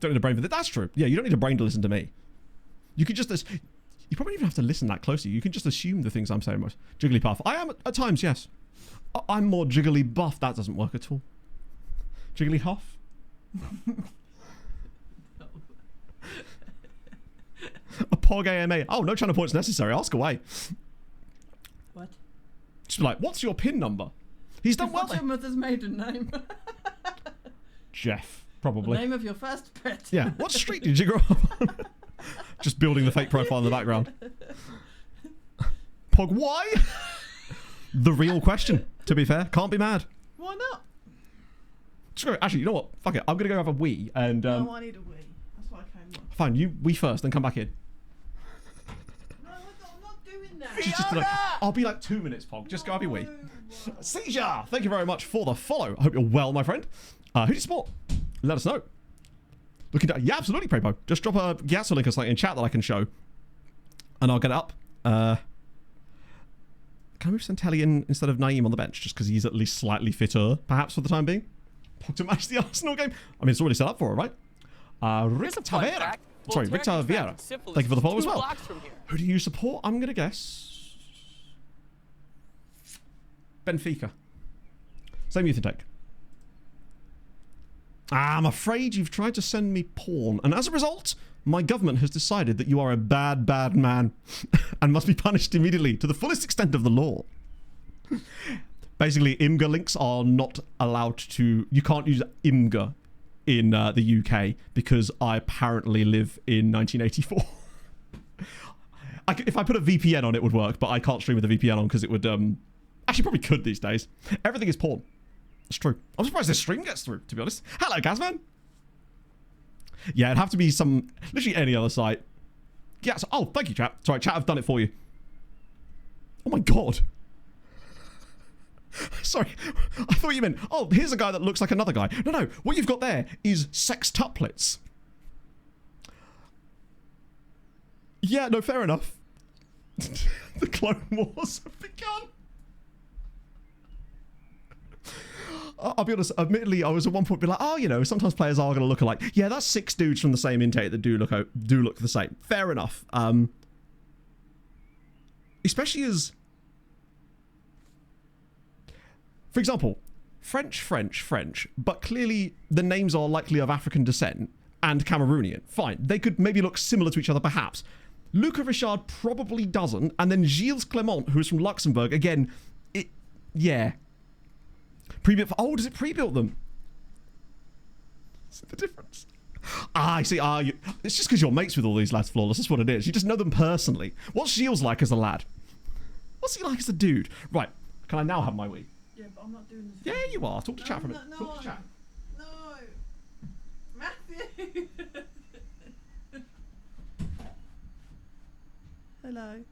Don't need a brain for that. That's true. Yeah, you don't need a brain to listen to me. You could just... You probably even have to listen that closely. You can just assume the things I'm saying most. Jigglypuff. I am at times, yes. I'm more jiggly buff. That doesn't work at all. Jiggly huff. A Pog AMA. Oh, no channel points necessary. Ask away. What? Just be like, what's your PIN number? He's done well. What's your mother's maiden name? Jeff, The probably. name of your first pet. Yeah. What street did you grow up on? Just building the fake profile in the background. Pog, why? The real question, to be fair. Can't be mad. Why not? Screw it. Actually, you know what? Fuck it. I'm going to go have a wee. And, No, I need a wee. That's why I came on. fine, you wee first, then come back in. No, I'm not doing that. I'll be like 2 minutes, Pog. Just go have your wee. Seizure! Thank you very much for the follow. I hope you're well, my friend. Who do you support? Let us know. Looking down. Yeah, absolutely, Prepo. Just drop a Gyatso link or something in chat that I can show. And I'll get it up. Can I move Santelli in instead of Naeem on the bench? Just because he's at least slightly fitter, perhaps, for the time being? Pog to match the Arsenal game. I mean, it's already set up for it, right? Rick Tavera. Sorry, Rick Tavera. Thank you for the follow as well. Who do you support? I'm going to guess... Benfica. Same youth intake. I'm afraid you've tried to send me porn, and as a result, my government has decided that you are a bad, bad man and must be punished immediately to the fullest extent of the law. Basically, IMGA links are not allowed to... You can't use IMGA in the UK because I apparently live in 1984. If I put a VPN on, it would work, but I can't stream with a VPN on because it would... Actually, probably could these days. Everything is porn. It's true. I'm surprised this stream gets through, to be honest. Hello, Gazman. Yeah, it'd have to be some... Literally any other site. Yeah, so, oh, thank you, chat. Sorry, chat, I've done it for you. Oh my god. Sorry. I thought you meant, oh, here's a guy that looks like another guy. No, no. What you've got there is sextuplets. Yeah, no, fair enough. The Clone Wars have begun. I'll be honest, admittedly, I was at one point be like, oh, you know, sometimes players are going to look alike. Yeah, that's 6 dudes from the same intake that do look the same. Fair enough. Especially as... For example, French, but clearly the names are likely of African descent and Cameroonian. Fine. They could maybe look similar to each other, perhaps. Luca Richard probably doesn't. And then Gilles Clement, who is from Luxembourg, again, yeah. Pre-built. Oh, does it pre-built them? Is it the difference? I see. It's just because you're mates with all these lads, Flawless. That's what it is. You just know them personally. What's Gilles like as a lad? What's he like as a dude? Right. Can I now have my wee? Yeah, but I'm not doing this. Yeah, you are. Talk to chat for a minute. No, Talk to chat. No. Matthew. Hello.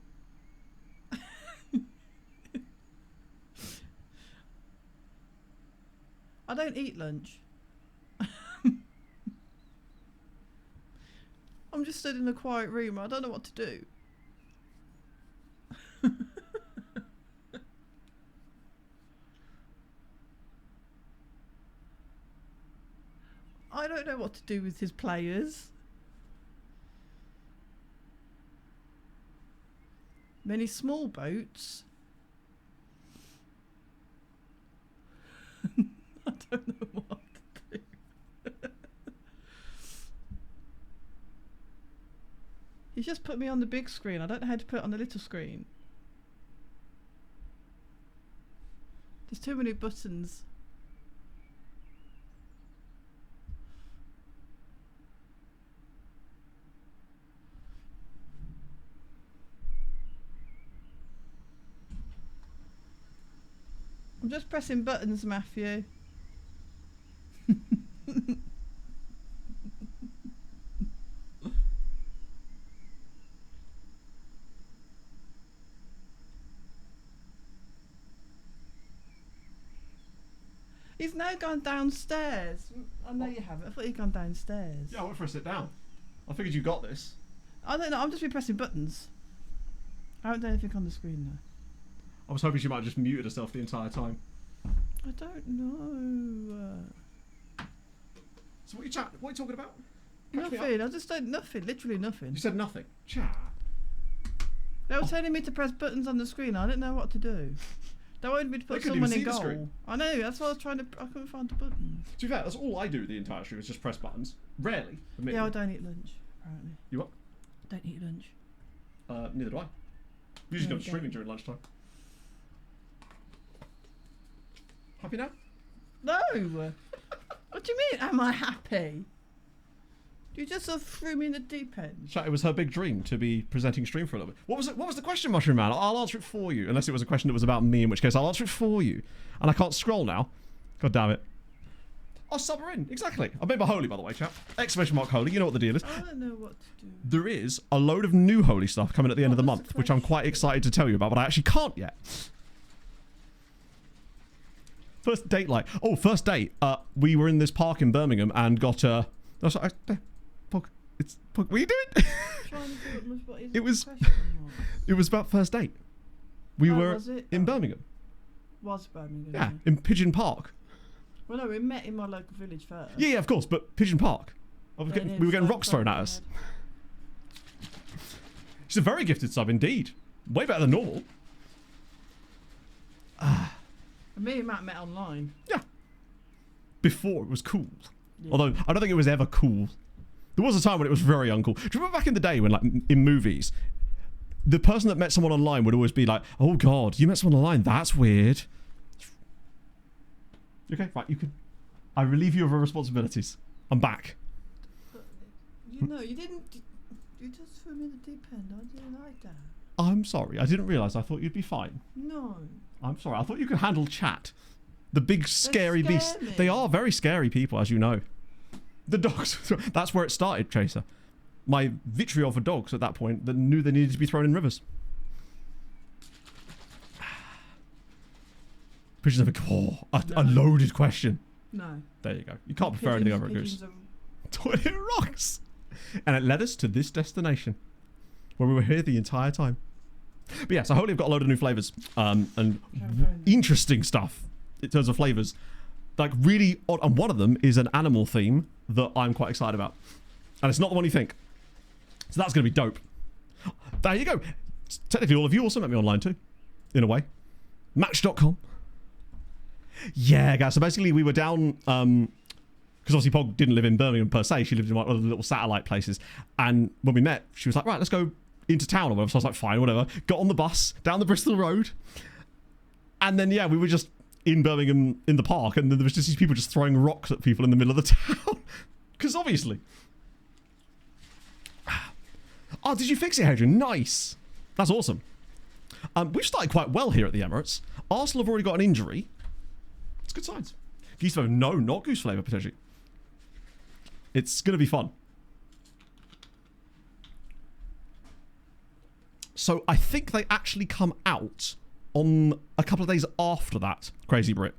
I don't eat lunch. I'm just stood in a quiet room. I don't know what to do. I don't know what to do with his players. Many small boats. I don't know what to do. He's just put me on the big screen. I don't know how to put it on the little screen. There's too many buttons. just pressing buttons, Matthew. He's now gone downstairs. I know you haven't. I thought you'd gone downstairs. Yeah, I went for a sit down. I figured you got this. I don't know. I'm just been pressing buttons. I haven't done anything on the screen though. I was hoping she might have just muted herself the entire time. I don't know. So what are you talking about? Catch me up. Nothing. I just don't. Nothing. Literally nothing. You said nothing. Chat. They were telling me to press buttons on the screen. I didn't know what to do. They wanted me to put couldn't even someone in see the goal. screen. I know. That's why I was trying to. I couldn't find the button. To be fair, that's all I do the entire stream is just press buttons. Rarely. Admittedly. Yeah, I don't eat lunch. Apparently. You what? Don't eat lunch. Neither do I. Usually No, go streaming during lunchtime. Happy now? No. What do you mean? Am I happy? You just sort of threw me in the deep end. Chat, it was her big dream to be presenting stream for a little bit. What was it? What was the question, Mushroom Man? I'll answer it for you. Unless it was a question that was about me, in which case I'll answer it for you. And I can't scroll now. God damn it. I'll sub her in. Exactly. I made my holy, by the way, chat. Exclamation mark holy. You know what the deal is. I don't know what to do. There is a load of new holy stuff coming at the end of the What was month, the which I'm quite excited to tell you about, but I actually can't yet. First date, first date. We were in this park in Birmingham and got Pog, what are you doing? Trying to do what is It was- the question It was about first date. We Oh, were was it? in Oh. Birmingham. was Birmingham. Yeah, in Pigeon Park. Well, no, we met in my local village first. Yeah, of course, but Pigeon Park. We were getting rocks thrown at us. She's a very gifted sub indeed. Way better than normal. Me and Matt met online. Yeah. Before it was cool. Yeah. Although, I don't think it was ever cool. There was a time when it was very uncool. Do you remember back in the day when, like, in movies, the person that met someone online would always be like, oh god, you met someone online? That's weird. Okay, right, you can... I relieve you of your responsibilities. I'm back. But, you know, you didn't. You just threw me in the deep end. I didn't like that. I'm sorry, I didn't realise. I thought you'd be fine. No. I'm sorry, I thought you could handle chat. The big scary scare beasts. me. They are very scary people, as you know. The dogs. That's where it started, Chaser. My vitriol for dogs at that point that knew they needed to be thrown in rivers. Pigeons of a loaded question. No. There you go. You can't prefer anything over a goose. Toilet rocks. And it led us to this destination where we were here the entire time. But yeah, so hopefully I've got a load of new flavours and interesting stuff in terms of flavours. Like really odd, and one of them is an animal theme that I'm quite excited about. And it's not the one you think. So that's going to be dope. There you go. Technically all of you also met me online too, in a way. Match.com. Yeah, guys. So basically, we were down because obviously Pog didn't live in Birmingham per se. She lived in one of the little satellite places. And when we met, she was like, "Right, let's go into town or whatever." So I was like, "Fine, whatever." Got on the bus down the Bristol Road, and then yeah, we were just in Birmingham in the park, and then there was just these people just throwing rocks at people in the middle of the town, because obviously. Oh, did you fix it, Hadrian? Nice. That's awesome. We've started quite well here at the Emirates. Arsenal have already got an injury. It's good signs. Goose flavour. No, not goose flavour, potentially. It's going to be fun. So I think they actually come out on a couple of days after that, Crazy Brit.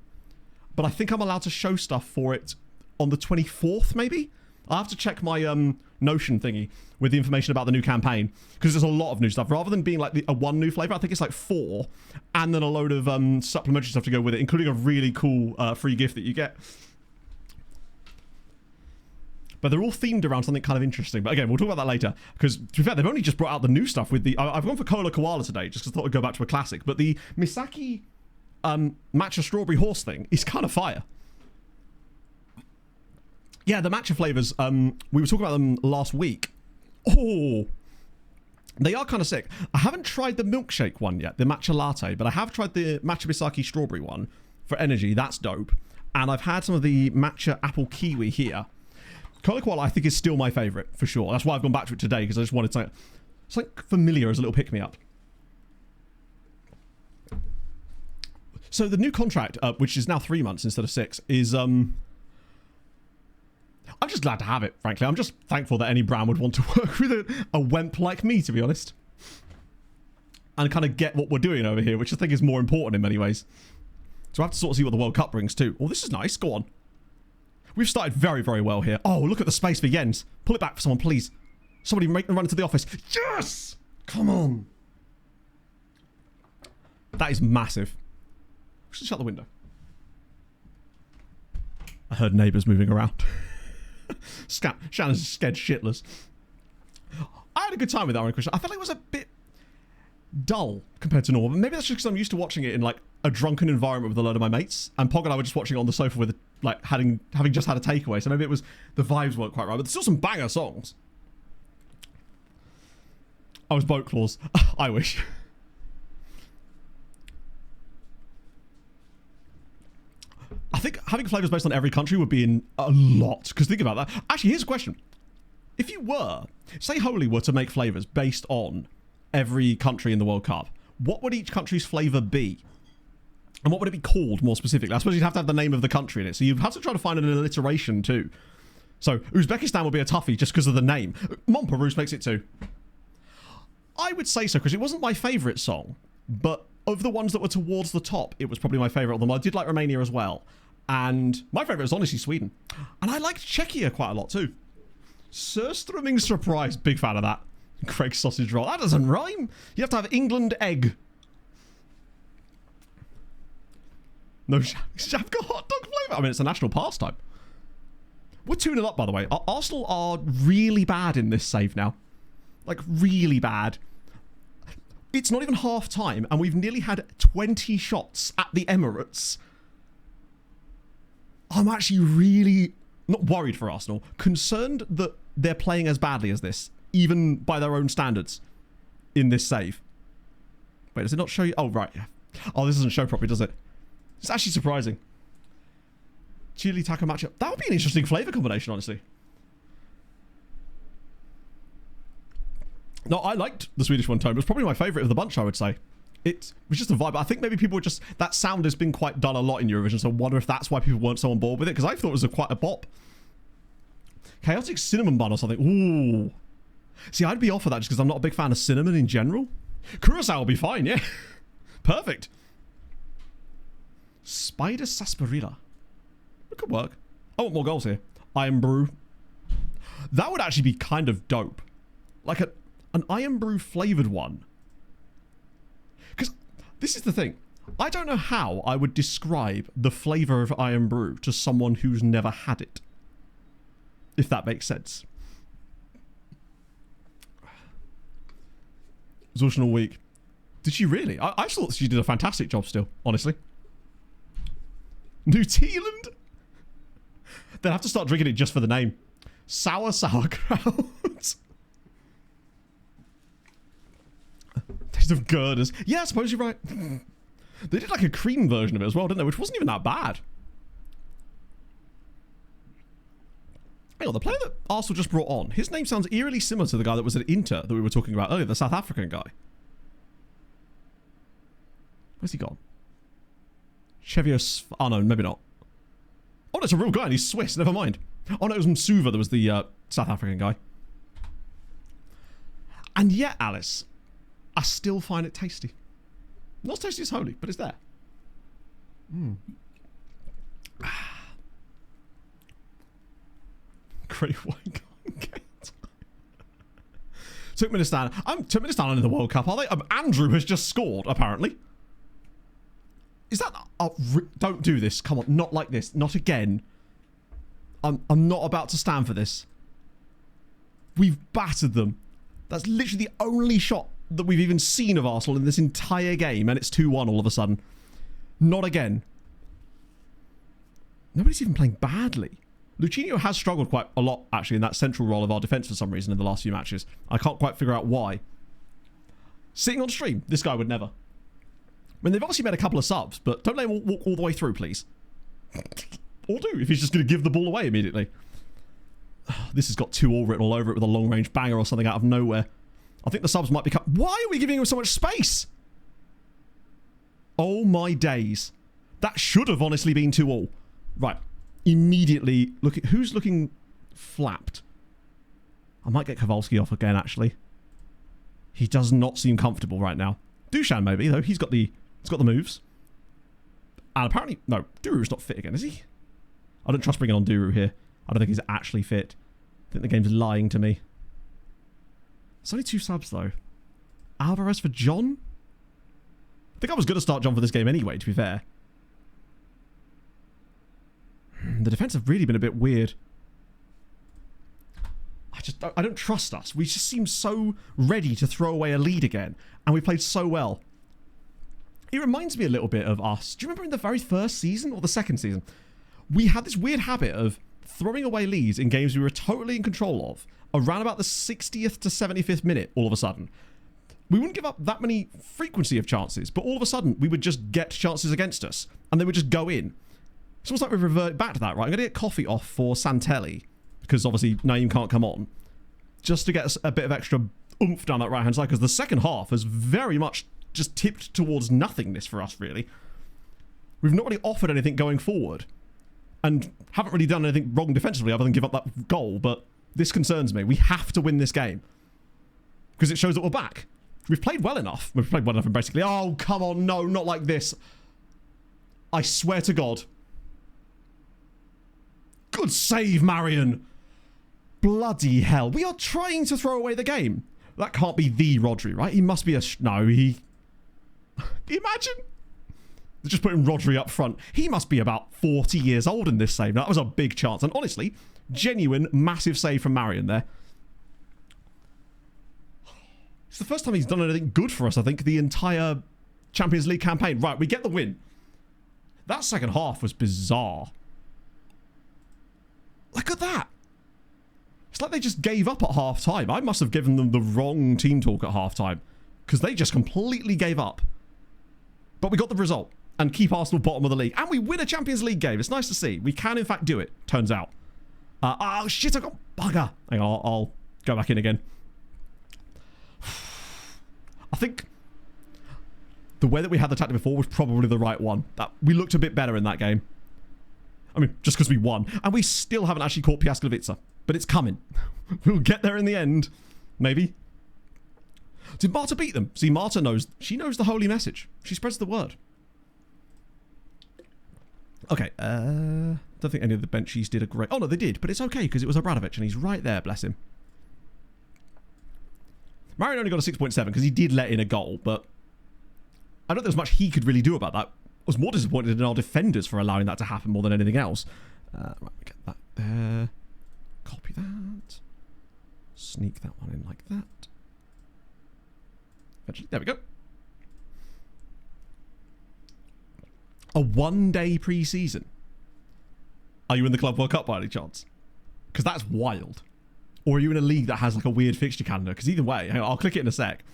But I think I'm allowed to show stuff for it on the 24th, maybe? I have to check my Notion thingy with the information about the new campaign, because there's a lot of new stuff. Rather than being like a one new flavour, I think it's like 4, and then a load of supplementary stuff to go with it, including a really cool free gift that you get. But they're all themed around something kind of interesting. But again, we'll talk about that later, because to be fair, they've only just brought out the new stuff with the... I've gone for Cola Koala today, just because I thought I'd go back to a classic. But the Misaki matcha strawberry horse thing is kind of fire. Yeah, the matcha flavours, we were talking about them last week. Oh, they are kind of sick. I haven't tried the milkshake one yet, the matcha latte, but I have tried the matcha Misaki strawberry one for energy. That's dope. And I've had some of the matcha apple kiwi here. Cola Koala, I think, is still my favourite, for sure. That's why I've gone back to it today, because I just wanted to... It's like familiar as a little pick-me-up. So the new contract, which is now 3 months instead of 6, is I'm just glad to have it, frankly. I'm just thankful that any brand would want to work with a wemp like me, to be honest. And kind of get what we're doing over here, which I think is more important in many ways. So I have to sort of see what the World Cup brings too. Oh, this is nice. Go on. We've started very, very well here. Oh, look at the space for Jens. Pull it back for someone, please. Somebody make them run into the office. Yes! Come on. That is massive. We should shut the window. I heard neighbours moving around. Shannon's scared shitless. I had a good time with that one, Christian. I felt like it was a bit dull compared to normal. But maybe that's just because I'm used to watching it in like a drunken environment with a load of my mates. And Pog and I were just watching it on the sofa with like having just had a takeaway. So maybe it was the vibes weren't quite right. But there's still some banger songs. I was boat claws. I wish. I think having flavors based on every country would be in a lot. Because think about that. Actually, here's a question. If you were, say Holy were to make flavors based on every country in the World Cup, what would each country's flavor be? And what would it be called more specifically? I suppose you'd have to have the name of the country in it. So you'd have to try to find an alliteration too. So Uzbekistan would be a toughie just because of the name. Monparus makes it too. I would say so, because it wasn't my favourite song, but of the ones that were towards the top, it was probably my favourite of them. I did like Romania as well. And my favourite was honestly Sweden. And I liked Czechia quite a lot too. Surströmming surprise. Big fan of that. Craig's sausage roll. That doesn't rhyme. You have to have England egg. No, I've got hot dog flavour. I mean, it's a national pastime. We're 2-0 up, by the way. Arsenal are really bad in this save now. Like, really bad. It's not even half time, and we've nearly had 20 shots at the Emirates. I'm actually really not worried for Arsenal. Concerned that they're playing as badly as this, even by their own standards, in this save. Wait, does it not show you? Oh, right. Oh, this doesn't show properly, does it? It's actually surprising. Chili taco matchup. That would be an interesting flavour combination, honestly. No, I liked the Swedish one, Tone. It was probably my favourite of the bunch, I would say. It was just a vibe. I think maybe people were just... That sound has been quite done a lot in Eurovision, so I wonder if that's why people weren't so on board with it, because I thought it was quite a bop. Chaotic cinnamon bun or something. Ooh. See, I'd be off for that just because I'm not a big fan of cinnamon in general. Curacao will be fine, yeah. Perfect. Spider sarsaparilla. It could work. I want more goals here. Iron Brew. That would actually be kind of dope. Like an Iron Brew flavoured one. Because this is the thing. I don't know how I would describe the flavour of Iron Brew to someone who's never had it. If that makes sense. Exhaustion all week. Did she really? I thought she did a fantastic job still, honestly. New Zealand? They'll have to start drinking it just for the name. Sour sauerkraut. Taste of girders. Yeah, I suppose you're right. They did like a cream version of it as well, didn't they? Which wasn't even that bad. Hang on, the player that Arsenal just brought on, his name sounds eerily similar to the guy that was at Inter that we were talking about earlier, the South African guy. Where's he gone? Chevios... Oh, no, maybe not. Oh, no, it's a real guy and he's Swiss. Never mind. Oh, no, it was Msuva that was the South African guy. And yet, Alice, I still find it tasty. Not as tasty as Holy, but it's there. Great wine gate. Turkmenistan. Turkmenistan are in the World Cup, are they? Andrew has just scored, apparently. Is that... Oh, don't do this. Come on. Not like this. Not again. I'm not about to stand for this. We've battered them. That's literally the only shot that we've even seen of Arsenal in this entire game, and it's 2-1 all of a sudden. Not again. Nobody's even playing badly. Lucinho has struggled quite a lot, actually, in that central role of our defence for some reason in the last few matches. I can't quite figure out why. Sitting on stream, this guy would never. I mean, they've obviously made a couple of subs, but don't let him walk all the way through, please. Or do, if he's just going to give the ball away immediately. This has got 2 all written all over it with a long-range banger or something out of nowhere. I think the subs might be cut. Why are we giving him so much space? Oh my days. That should have honestly been 2-2. Right. Immediately, look at who's looking flapped. I might get Kowalski off again, actually. He does not seem comfortable right now. Dushan maybe, though. He's got the moves. And apparently, no, Duru's not fit again, is he? I don't trust bringing on Duru here. I don't think he's actually fit. I think the game's lying to me. It's only 2 subs, though. Alvarez for John? I think I was going to start John for this game anyway, to be fair. The defense have really been a bit weird. I don't trust us. We just seem so ready to throw away a lead again. And we played so well. It reminds me a little bit of us. Do you remember in the very first season or the second season? We had this weird habit of throwing away leads in games we were totally in control of around about the 60th to 75th minute all of a sudden. We wouldn't give up that many frequency of chances, but all of a sudden we would just get chances against us and they would just go in. It's almost like we revert back to that, right? I'm going to get coffee off for Santelli because obviously Naeem can't come on, just to get us a bit of extra oomph down that right-hand side because the second half has very much just tipped towards nothingness for us, really. We've not really offered anything going forward and haven't really done anything wrong defensively other than give up that goal, but this concerns me. We have to win this game because it shows that we're back. We've played well enough. We've played well enough and basically, oh, come on, no, not like this. I swear to God. Good save, Marion. Bloody hell. We are trying to throw away the game. That can't be the Rodri, right? He must be a... No, he... Imagine. They're just putting Rodri up front. He must be about 40 years old in this save. That was a big chance. And honestly, genuine, massive save from Marion there. It's the first time he's done anything good for us, I think, the entire Champions League campaign. Right, we get the win. That second half was bizarre. Look at that. It's like they just gave up at half-time. I must have given them the wrong team talk at half-time because they just completely gave up. But we got the result and keep Arsenal bottom of the league. And we win a Champions League game. It's nice to see. We can, in fact, do it, turns out. Oh, shit, I got bugger. Hang on, I'll go back in again. I think the way that we had the tactic before was probably the right one. We looked a bit better in that game. I mean, just because we won. And we still haven't actually caught Piasklevica. But it's coming. We'll get there in the end. Maybe. Did Marta beat them? See, Marta knows. She knows the holy message. She spreads the word. Okay. Don't think any of the benchies did a great... Oh, no, they did. But it's okay because it was Obradovic and he's right there. Bless him. Marion only got a 6.7 because he did let in a goal. But I don't think there's much he could really do about that. I was more disappointed in our defenders for allowing that to happen more than anything else. Right, we get that there. Copy that. Sneak that one in like that. Eventually, there we go. A one-day pre-season. Are you in the Club World Cup by any chance? Because that's wild. Or are you in a league that has like a weird fixture calendar? Because either way, hang on, I'll click it in a sec.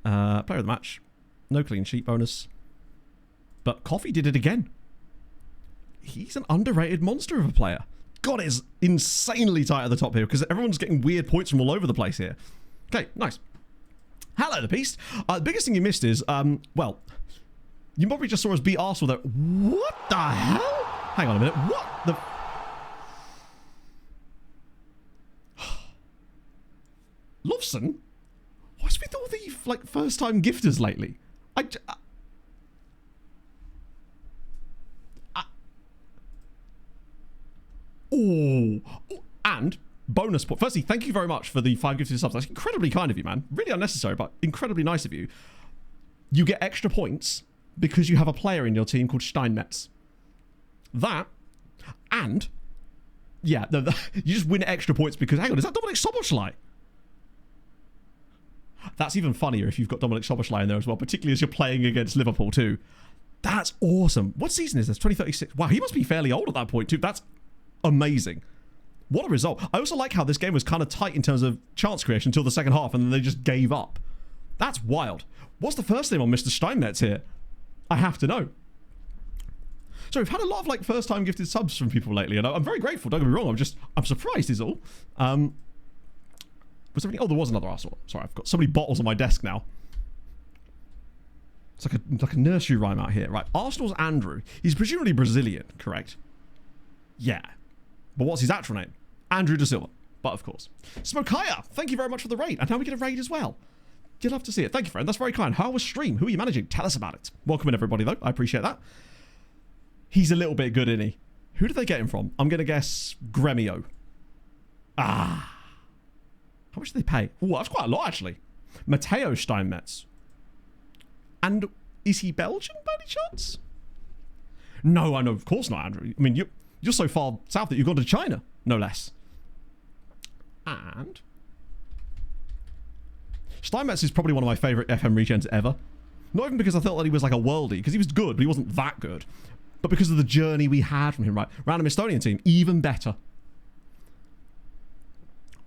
Player of the match. No clean sheet bonus. But Coffee did it again. He's an underrated monster of a player. God, it's insanely tight at the top here because everyone's getting weird points from all over the place here. Okay, nice. Hello, the Beast. The biggest thing you missed is, well, you probably just saw us beat Arsenal there. What the hell? Hang on a minute. What the... Lovson? What's with all the, like, first-time gifters lately? Oh, and bonus point. Firstly, thank you very much for the 5 gifted subs. That's incredibly kind of you, man. Really unnecessary, but incredibly nice of you. You get extra points because you have a player in your team called Steinmetz. That, and, yeah, you just win extra points because, hang on, is that Dominic Soboslai? That's even funnier if you've got Dominic Soboslai in there as well, particularly as you're playing against Liverpool too. That's awesome. What season is this? 2036. Wow, he must be fairly old at that point too. That's amazing. What a result. I also like how this game was kind of tight in terms of chance creation until the second half and then they just gave up. That's wild. What's the first name on Mr. Steinmetz here? I have to know. So we've had a lot of like first time gifted subs from people lately and I'm very grateful, don't get me wrong. I'm surprised is all. Was there any... Oh, there was another Arsenal. Sorry, I've got so many bottles on my desk now. It's like a nursery rhyme out here. Right, Arsenal's Andrew. He's presumably Brazilian, correct? Yeah. But what's his actual name? Andrew Da Silva. But of course. Smokaya, thank you very much for the raid. And now we get a raid as well. You'd love to see it. Thank you, friend. That's very kind. How was stream? Who are you managing? Tell us about it. Welcome in, everybody, though. I appreciate that. He's a little bit good, isn't he? Who did they get him from? I'm going to guess Gremio. Ah. How much did they pay? Oh, that's quite a lot, actually. Matteo Steinmetz. And is he Belgian by any chance? No, I know. Of course not, Andrew. I mean, you're so far south that you've gone to China, no less. And Steinmetz is probably one of my favourite FM regens ever. Not even because I thought that he was like a worldie, because he was good, but he wasn't that good. But because of the journey we had from him, right? Random Estonian team, even better.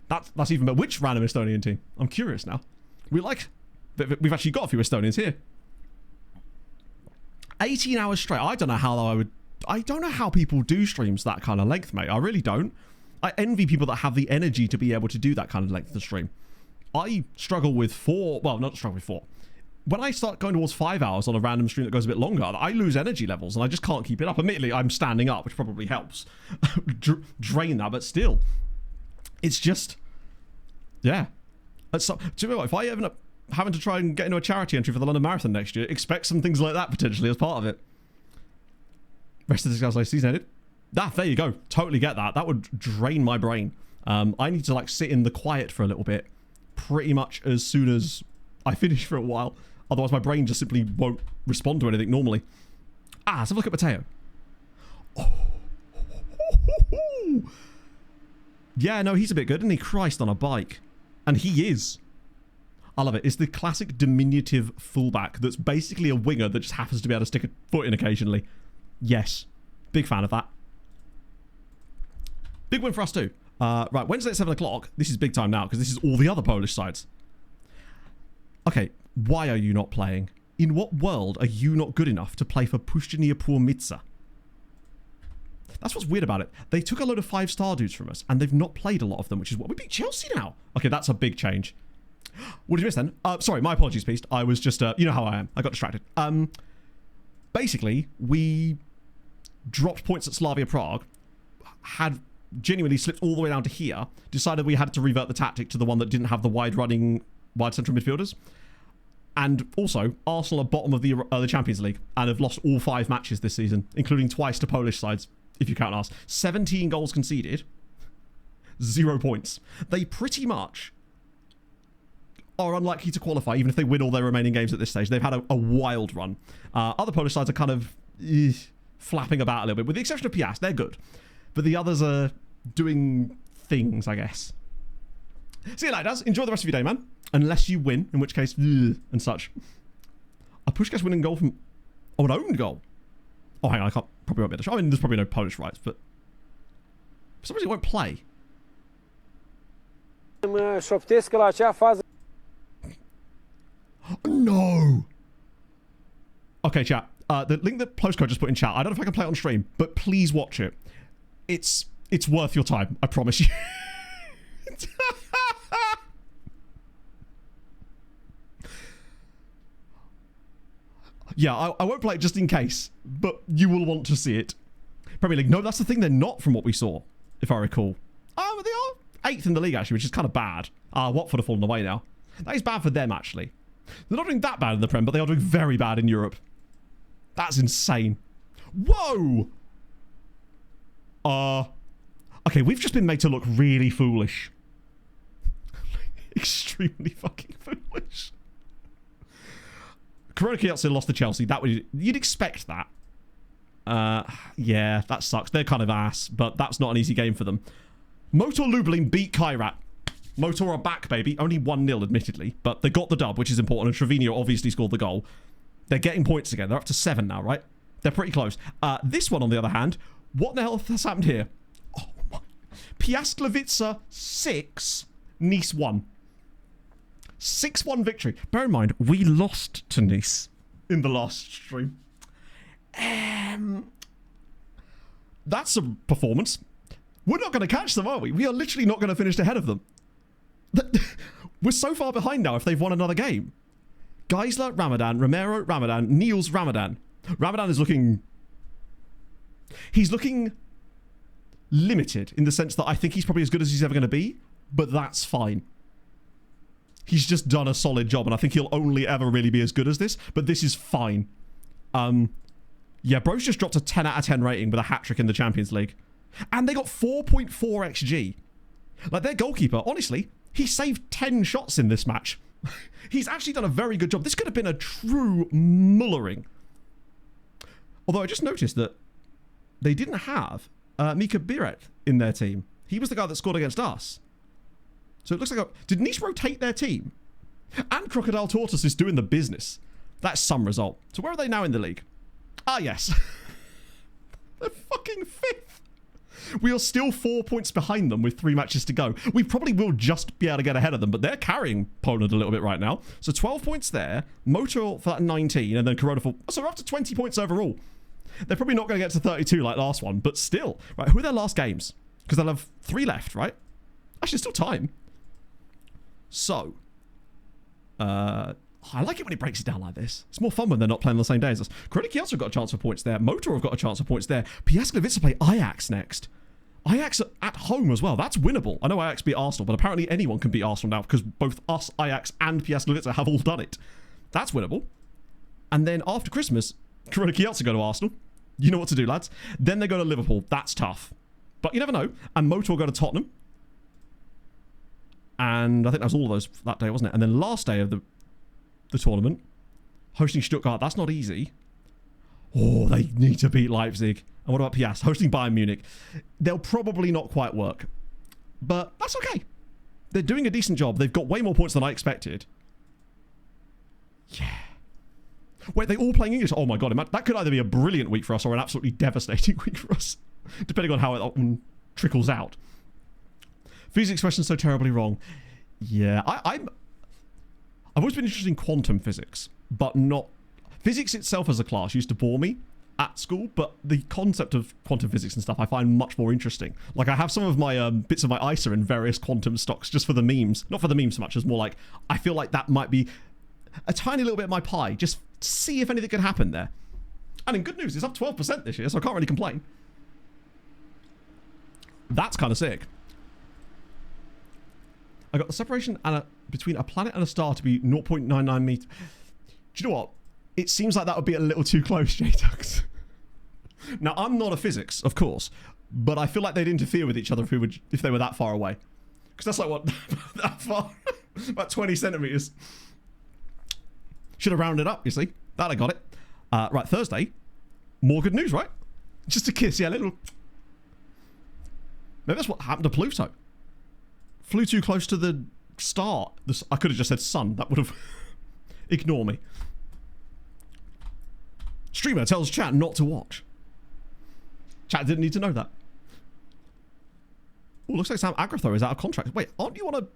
That's even better. Which random Estonian team? I'm curious now. We've actually got a few Estonians here. 18 hours straight. I don't know how people do streams that kind of length, mate. I really don't. I envy people that have the energy to be able to do that kind of length of stream. I struggle with 4. Well, not struggle with 4. When I start going towards 5 hours on a random stream that goes a bit longer, I lose energy levels and I just can't keep it up. Admittedly, I'm standing up, which probably helps drain that, but still, it's just, yeah. So, do you know what? If I end up having to try and get into a charity entry for the London Marathon next year, expect some things like that potentially as part of it. Rest of the guys like season ended. There you go. Totally get that. That would drain my brain. I need to like sit in the quiet for a little bit, pretty much as soon as I finish for a while. Otherwise, my brain just simply won't respond to anything normally. Let's have a look at Matteo. Oh. Yeah, no, he's a bit good, isn't he? Christ on a bike. And he is. I love it. It's the classic diminutive fullback that's basically a winger that just happens to be able to stick a foot in occasionally. Yes. Big fan of that. Big win for us too. Right, Wednesday at 7 o'clock. This is big time now because this is all the other Polish sides. Okay, why are you not playing? In what world are you not good enough to play for Puszczenia Płomice? That's what's weird about it. They took a load of 5-star dudes from us and they've not played a lot of them, which is what we beat Chelsea now. Okay, that's a big change. What did you miss then? Sorry, my apologies, Beast. I was just, you know how I am. I got distracted. Basically, we dropped points at Slavia Prague, had genuinely slipped all the way down to here, decided we had to revert the tactic to the one that didn't have the wide central midfielders. And also, Arsenal are bottom of the Champions League and have lost all 5 matches this season, including twice to Polish sides, if you count us. 17 goals conceded, 0 points. They pretty much are unlikely to qualify, even if they win all their remaining games at this stage. They've had a wild run. Other Polish sides are kind of flapping about a little bit, with the exception of Piast. They're good. But the others are doing things, I guess. See you later, enjoy the rest of your day, man. Unless you win, in which case, and such. A Puskás winning goal from... Oh, an own goal. Oh, hang on, I probably won't be able to show. I mean, there's probably no Polish rights, but... For some reason, it won't play. No! Okay, chat. The link that Postcode just put in chat, I don't know if I can play it on stream, but please watch it. It's worth your time, I promise you. Yeah, I won't play it just in case, but you will want to see it. Premier League. No, that's the thing. They're not from what we saw, if I recall. Oh, they are 8th in the league, actually, which is kind of bad. Watford have fallen away now. That is bad for them, actually. They're not doing that bad in the Prem, but they are doing very bad in Europe. That's insane. Whoa! Okay, we've just been made to look really foolish. Extremely fucking foolish. Corona Kielce lost to Chelsea. You'd expect that. Yeah, that sucks. They're kind of ass, but that's not an easy game for them. Motor Lublin beat Kairat. Motor are back, baby. Only 1-0, admittedly, but they got the dub, which is important, and Trevino obviously scored the goal. They're getting points again. They're up to 7 now, right? They're pretty close. This one, on the other hand, what the hell has happened here? Oh my. Piasklevica 6, Nice 1. 6-1 victory. Bear in mind, we lost to Nice in the last stream. That's a performance. We're not going to catch them, are we? We are literally not going to finish ahead of them. We're so far behind now if they've won another game. Geisler, Ramadan, Romero, Ramadan, Niels, Ramadan. Ramadan is looking... He's looking limited in the sense that I think he's probably as good as he's ever going to be, but that's fine. He's just done a solid job, and I think he'll only ever really be as good as this, but this is fine. Yeah, bro's just dropped a 10 out of 10 rating with a hat-trick in the Champions League. And they got 4.4 XG. Like, their goalkeeper, honestly, he saved 10 shots in this match. He's actually done a very good job. This could have been a true mullering. Although I just noticed that they didn't have Mika Biret in their team. He was the guy that scored against us. So it looks like... Did Nice rotate their team? And Crocodile Tortoise is doing the business. That's some result. So where are they now in the league? Ah, yes. They're fucking 5th. We are still 4 points behind them with 3 matches to go. We probably will just be able to get ahead of them, but they're carrying Poland a little bit right now. So 12 points there. Motor for that 19, and then Corona for... So we're up to 20 points overall. They're probably not going to get to 32 like last one, but still. Right, who are their last games? Because they'll have 3 left, right? Actually, there's still time. So... I like it when it breaks it down like this. It's more fun when they're not playing on the same day as us. Kronikielce have got a chance for points there. Motor have got a chance for points there. Piasklevice play Ajax next. Ajax at home as well. That's winnable. I know Ajax beat Arsenal, but apparently anyone can beat Arsenal now because both us, Ajax, and Piasklevice have all done it. That's winnable. And then after Christmas, Kronikielce go to Arsenal. You know what to do, lads. Then they go to Liverpool. That's tough. But you never know. And Motor will go to Tottenham. And I think that was all of those that day, wasn't it? And then last day of the tournament, hosting Stuttgart. That's not easy. Oh, they need to beat Leipzig. And what about Piast? Hosting Bayern Munich. They'll probably not quite work. But that's okay. They're doing a decent job. They've got way more points than I expected. Yeah. Wait, they all playing English? Oh my god, that could either be a brilliant week for us or an absolutely devastating week for us. Depending on how it trickles out. Physics question's so terribly wrong. Yeah, I've always been interested in quantum physics, but not... Physics itself as a class used to bore me at school, but the concept of quantum physics and stuff I find much more interesting. Like, I have some of my bits of my ISA in various quantum stocks just for the memes. Not for the memes so much, as more like, I feel like that might be a tiny little bit of my pie, just to see if anything could happen there. And in good news, it's up 12% this year, so I can't really complain. That's kind of sick. I got the separation between a planet and a star to be 0.99 meters. Do you know what? It seems like that would be a little too close, J-Tux. Now, I'm not a physics, of course, but I feel like they'd interfere with each other if they were that far away. Because that's like, what, that far? About 20 centimeters. Should have rounded up, you see. That I got it. Right, Thursday. More good news, right? Just a kiss, yeah, little... Maybe that's what happened to Pluto. Flew too close to the star. I could have just said sun. That would have... Ignore me. Streamer tells chat not to watch. Chat didn't need to know that. Oh, looks like Sam Agrathor is out of contract. Wait, aren't you on a...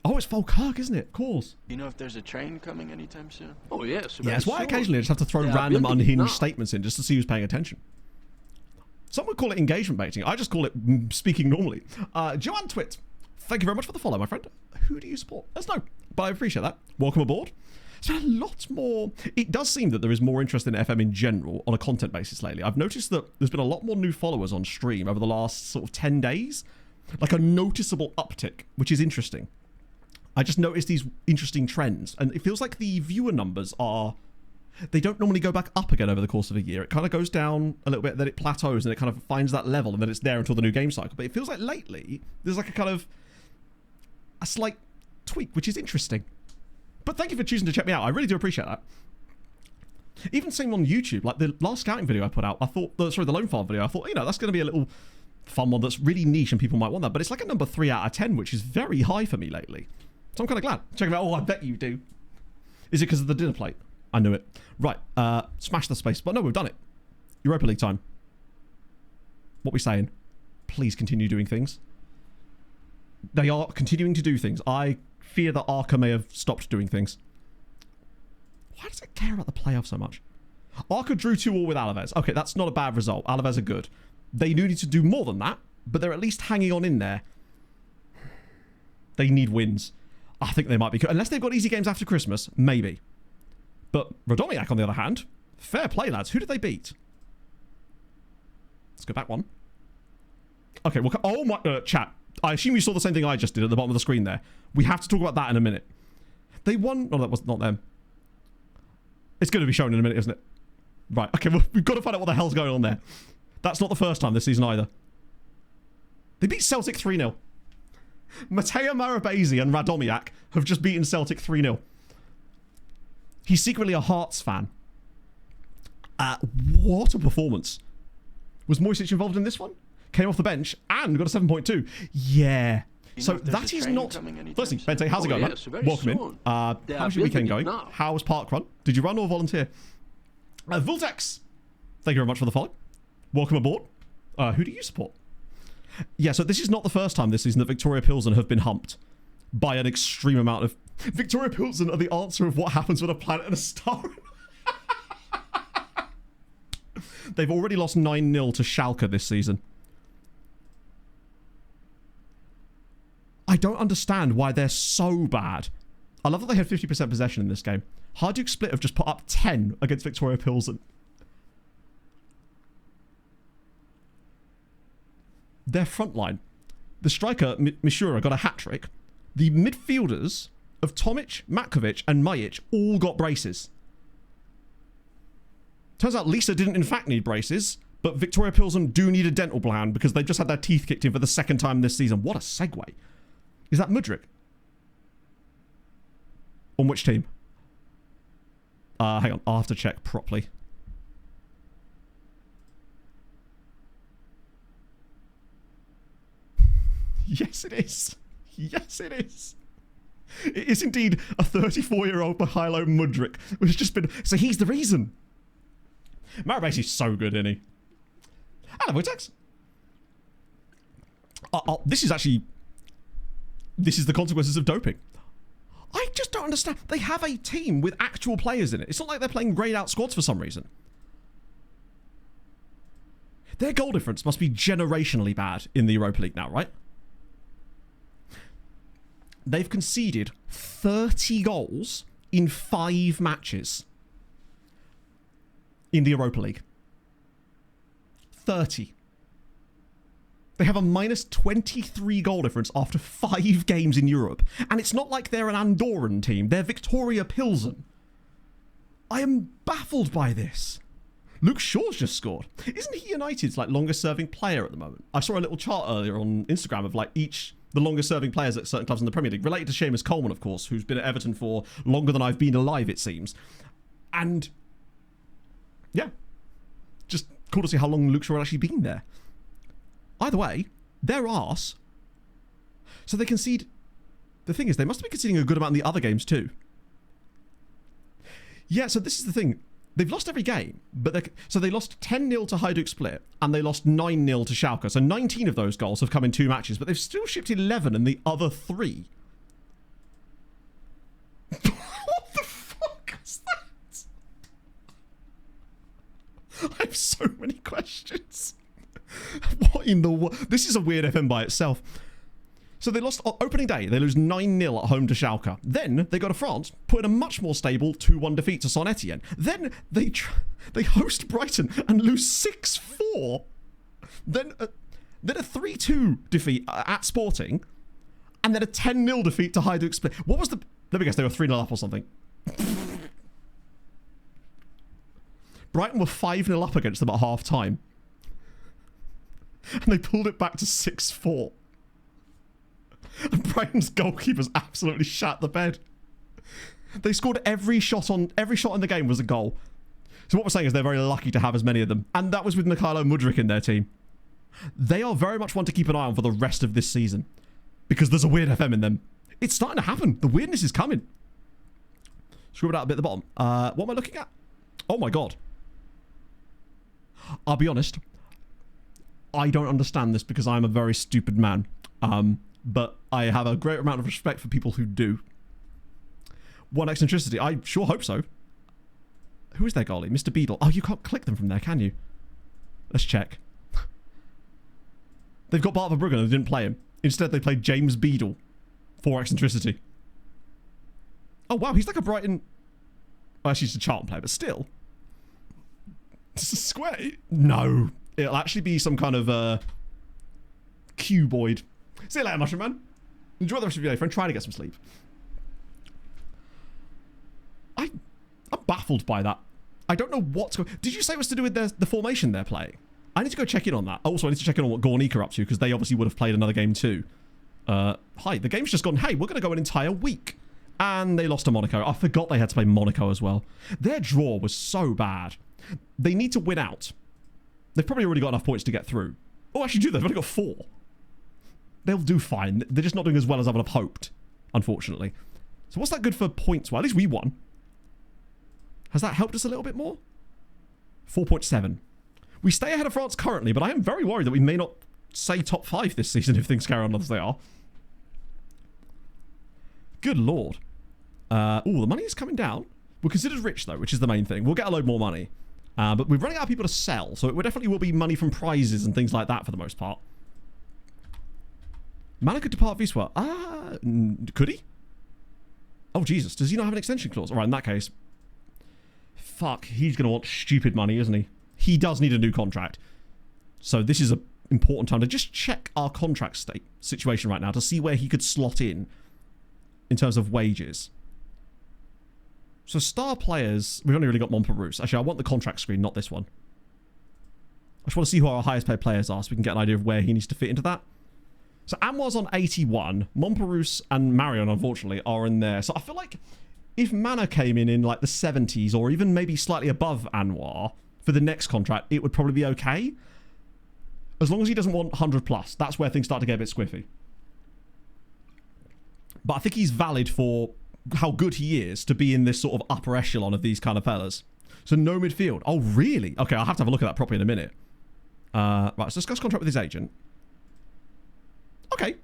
Oh, it's Falkirk, isn't it? Of course. You know if there's a train coming anytime soon? Oh, yes. Yeah, it's why occasionally I just have to throw random unhinged statements in just to see who's paying attention. Some would call it engagement baiting. I just call it speaking normally. Joanne Twit, thank you very much for the follow, my friend. Who do you support? Let us know. But I appreciate that. Welcome aboard. There's been a lot more... It does seem that there is more interest in FM in general on a content basis lately. I've noticed that there's been a lot more new followers on stream over the last sort of 10 days. Like a noticeable uptick, which is interesting. I just noticed these interesting trends. And it feels like the viewer numbers are... They don't normally go back up again over the course of a year. It kind of goes down a little bit, then it plateaus, and it kind of finds that level, and then it's there until the new game cycle. But it feels like lately, there's like a kind of... a slight tweak, which is interesting. But thank you for choosing to check me out. I really do appreciate that. Even same on YouTube, like the last scouting video I put out, I thought... the Lone Farm video, I thought, you know, that's going to be a little fun one that's really niche and people might want that. But it's like a number 3 out of 10, which is very high for me lately. So I'm kind of glad. Check it out. Oh, I bet you do. Is it because of the dinner plate? I knew it. Right. Smash the space. But no, we've done it. Europa League time. What we saying? Please continue doing things. They are continuing to do things. I fear that Arca may have stopped doing things. Why does it care about the playoff so much? Arca drew 2-2 with Alaves. Okay, that's not a bad result. Alaves are good. They do need to do more than that, but they're at least hanging on in there. They need wins. I think they might be... Unless they've got easy games after Christmas, maybe. But Radomiak, on the other hand, fair play, lads. Who did they beat? Let's go back one. Okay, well, oh my, chat. I assume you saw the same thing I just did at the bottom of the screen there. We have to talk about that in a minute. They won. Oh, that was not them. It's going to be shown in a minute, isn't it? Right. Okay, well, we've got to find out what the hell's going on there. That's not the first time this season either. They beat Celtic 3-0. Mateo Marabese and Radomiak have just beaten Celtic 3-0. He's secretly a Hearts fan. What a performance. Was Moisic involved in this one? Came off the bench and got a 7.2. Yeah. So that is not... Firstly, Bente, how's it going, man? Welcome in. How's your weekend going? How was Parkrun? Did you run or volunteer? Vultex, thank you very much for the follow. Welcome aboard. Who do you support? Yeah, so this is not the first time this season that Victoria Pilsen have been humped by an extreme amount of... Victoria Pilsen are the answer of what happens with a planet and a star. They've already lost 9-0 to Schalke this season. I don't understand why they're so bad. I love that they had 50% possession in this game. Hajduk Split have just put up 10 against Victoria Pilsen. Their front line. The striker, Mishura, got a hat-trick. The midfielders of Tomic, Matkovic, and Majic all got braces. Turns out Lisa didn't in fact need braces, but Victoria Pilsen do need a dental plan because they just had their teeth kicked in for the second time this season. What a segue. Is that Mudryk? On which team? Hang on, I'll have to check properly. Yes, it is. Yes, it is. It is indeed a 34-year-old Mihailo Mudryk, which has just been... So he's the reason. Marabese is so good, isn't he? Hello, Vortex. This is actually... This is the consequences of doping. I just don't understand. They have a team with actual players in it. It's not like they're playing grayed out squads for some reason. Their goal difference must be generationally bad in the Europa League now, right? They've conceded 30 goals in 5 matches in the Europa League. 30. They have a minus 23 goal difference after 5 games in Europe. And it's not like they're an Andorran team. They're Victoria Pilsen. I am baffled by this. Luke Shaw's just scored. Isn't he United's longest serving player at the moment? I saw a little chart earlier on Instagram of the longest serving players at certain clubs in the Premier League, related to Seamus Coleman, of course, who's been at Everton for longer than I've been alive, it seems. And yeah, just cool to see how long Luke Shaw had actually been there. Either way, their arse. So they concede. The thing is, they must be conceding a good amount in the other games too. Yeah, so this is the thing. They've lost every game, but so they lost 10-0 to Hajduk Split, and they lost 9-0 to Schalke. So 19 of those goals have come in 2 matches, but they've still shipped 11 in the other 3. What the fuck is that? I have so many questions. What in the world? This is a weird FM by itself. So they lost opening day. They lose 9-0 at home to Schalke. Then they go to France, put in a much more stable 2-1 defeat to Saint Etienne. Then they host Brighton and lose 6-4. Then a 3-2 defeat at Sporting, and then a 10-0 defeat to Hajduk Split. What was the? Let me guess. They were 3-0 up or something. Brighton were 5-0 up against them at half time. And they pulled it back to 6-4. And Brighton's goalkeepers absolutely shat the bed. They scored every shot in the game was a goal. So what we're saying is they're very lucky to have as many of them. And that was with Mihailo Mudryk in their team. They are very much one to keep an eye on for the rest of this season. Because there's a weird FM in them. It's starting to happen. The weirdness is coming. Scroll it out a bit at the bottom. What am I looking at? Oh my god. I'll be honest. I don't understand this because I'm a very stupid man. But I have a great amount of respect for people who do. One eccentricity. I sure hope so. Who is their goalie? Mr. Beadle. Oh, you can't click them from there, can you? Let's check. They've got Bart Verbruggen and they didn't play him. Instead, they played James Beadle for eccentricity. Oh, wow. He's like a Brighton... Well, she's a charm player, but still. It's a square. No. It'll actually be some kind of cuboid. See you later, Mushroom Man. Enjoy the rest of your day, friend. Try to get some sleep. I'm baffled by that. I don't know what's going... Did you say it was to do with the formation they're playing? I need to go check in on that. Also, I need to check in on what Gornika are up to, because they obviously would have played another game too. Hi, the game's just gone, hey, we're going to go an entire week. And they lost to Monaco. I forgot they had to play Monaco as well. Their draw was so bad. They need to win out. They've probably already got enough points to get through. Oh, actually, they've only got 4. They'll do fine. They're just not doing as well as I would have hoped, unfortunately. So what's that good for points? Well, at least we won. Has that helped us a little bit more? 4.7. We stay ahead of France currently, but I am very worried that we may not say top 5 this season if things carry on as they are. Good lord. Oh, the money is coming down. We're considered rich, though, which is the main thing. We'll get a load more money. But we're running out of people to sell, so it definitely will be money from prizes and things like that for the most part. Mana could depart Wisła. Could he? Oh, Jesus. Does he not have an extension clause? All right, in that case. Fuck, he's going to want stupid money, isn't he? He does need a new contract. So this is an important time to just check our contract situation right now to see where he could slot in terms of wages. So star players, we've only really got Montparnasse. Actually, I want the contract screen, not this one. I just want to see who our highest paid players are so we can get an idea of where he needs to fit into that. So Anwar's on 81. Montparnasse and Marion, unfortunately, are in there. So I feel like if Mana came in like the 70s or even maybe slightly above Anwar for the next contract, it would probably be okay. As long as he doesn't want 100 plus. That's where things start to get a bit squiffy. But I think he's valid for how good he is to be in this sort of upper echelon of these kind of fellas. So no midfield. Oh, really? Okay, I'll have to have a look at that properly in a minute. Right, let's discuss contract with his agent. Okay.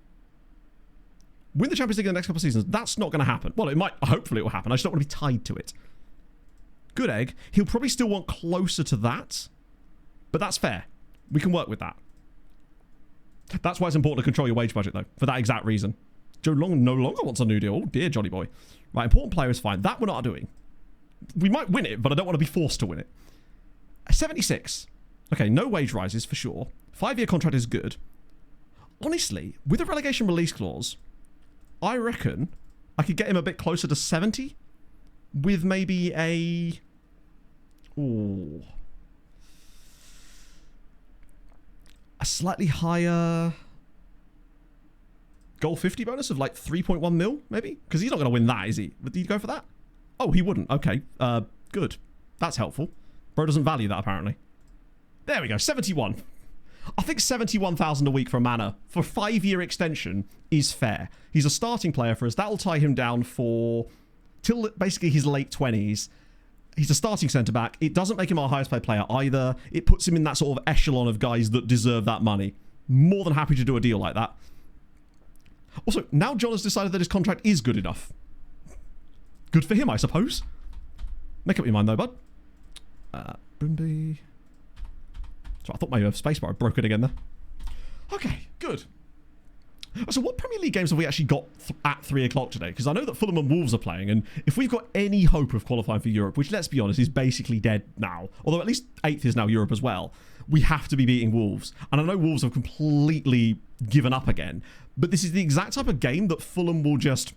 Win the Champions League in the next couple of seasons. That's not going to happen. Well, it might. Hopefully it will happen. I just don't want to be tied to it. Good egg. He'll probably still want closer to that. But that's fair. We can work with that. That's why it's important to control your wage budget, though. For that exact reason. Joe Long no longer wants a new deal. Oh, dear, Johnny boy. Right, important player is fine. That we're not doing. We might win it, but I don't want to be forced to win it. 76. Okay, no wage rises for sure. 5-year contract is good. Honestly, with a relegation release clause, I reckon I could get him a bit closer to 70 with maybe a... Ooh. A slightly higher goal 50 bonus of like 3.1 mil, maybe? Because he's not going to win that, is he? Would he go for that? Oh, he wouldn't. Okay. Good. That's helpful. Bro doesn't value that, apparently. There we go. 71. I think 71,000 a week for a Mana for a 5-year extension is fair. He's a starting player for us. That'll tie him down for till basically his late 20s. He's a starting centre-back. It doesn't make him our highest paid player either. It puts him in that sort of echelon of guys that deserve that money. More than happy to do a deal like that. Also, now John has decided that his contract is good enough. Good for him, I suppose. Make up your mind, though, bud. Boomby. So I thought my spacebar broke it again there. Okay, good. So what Premier League games have we actually got at 3 o'clock today? Because I know that Fulham and Wolves are playing, and if we've got any hope of qualifying for Europe, which, let's be honest, is basically dead now, although at least 8th is now Europe as well, we have to be beating Wolves. And I know Wolves have completely given up again, but this is the exact type of game that Fulham will just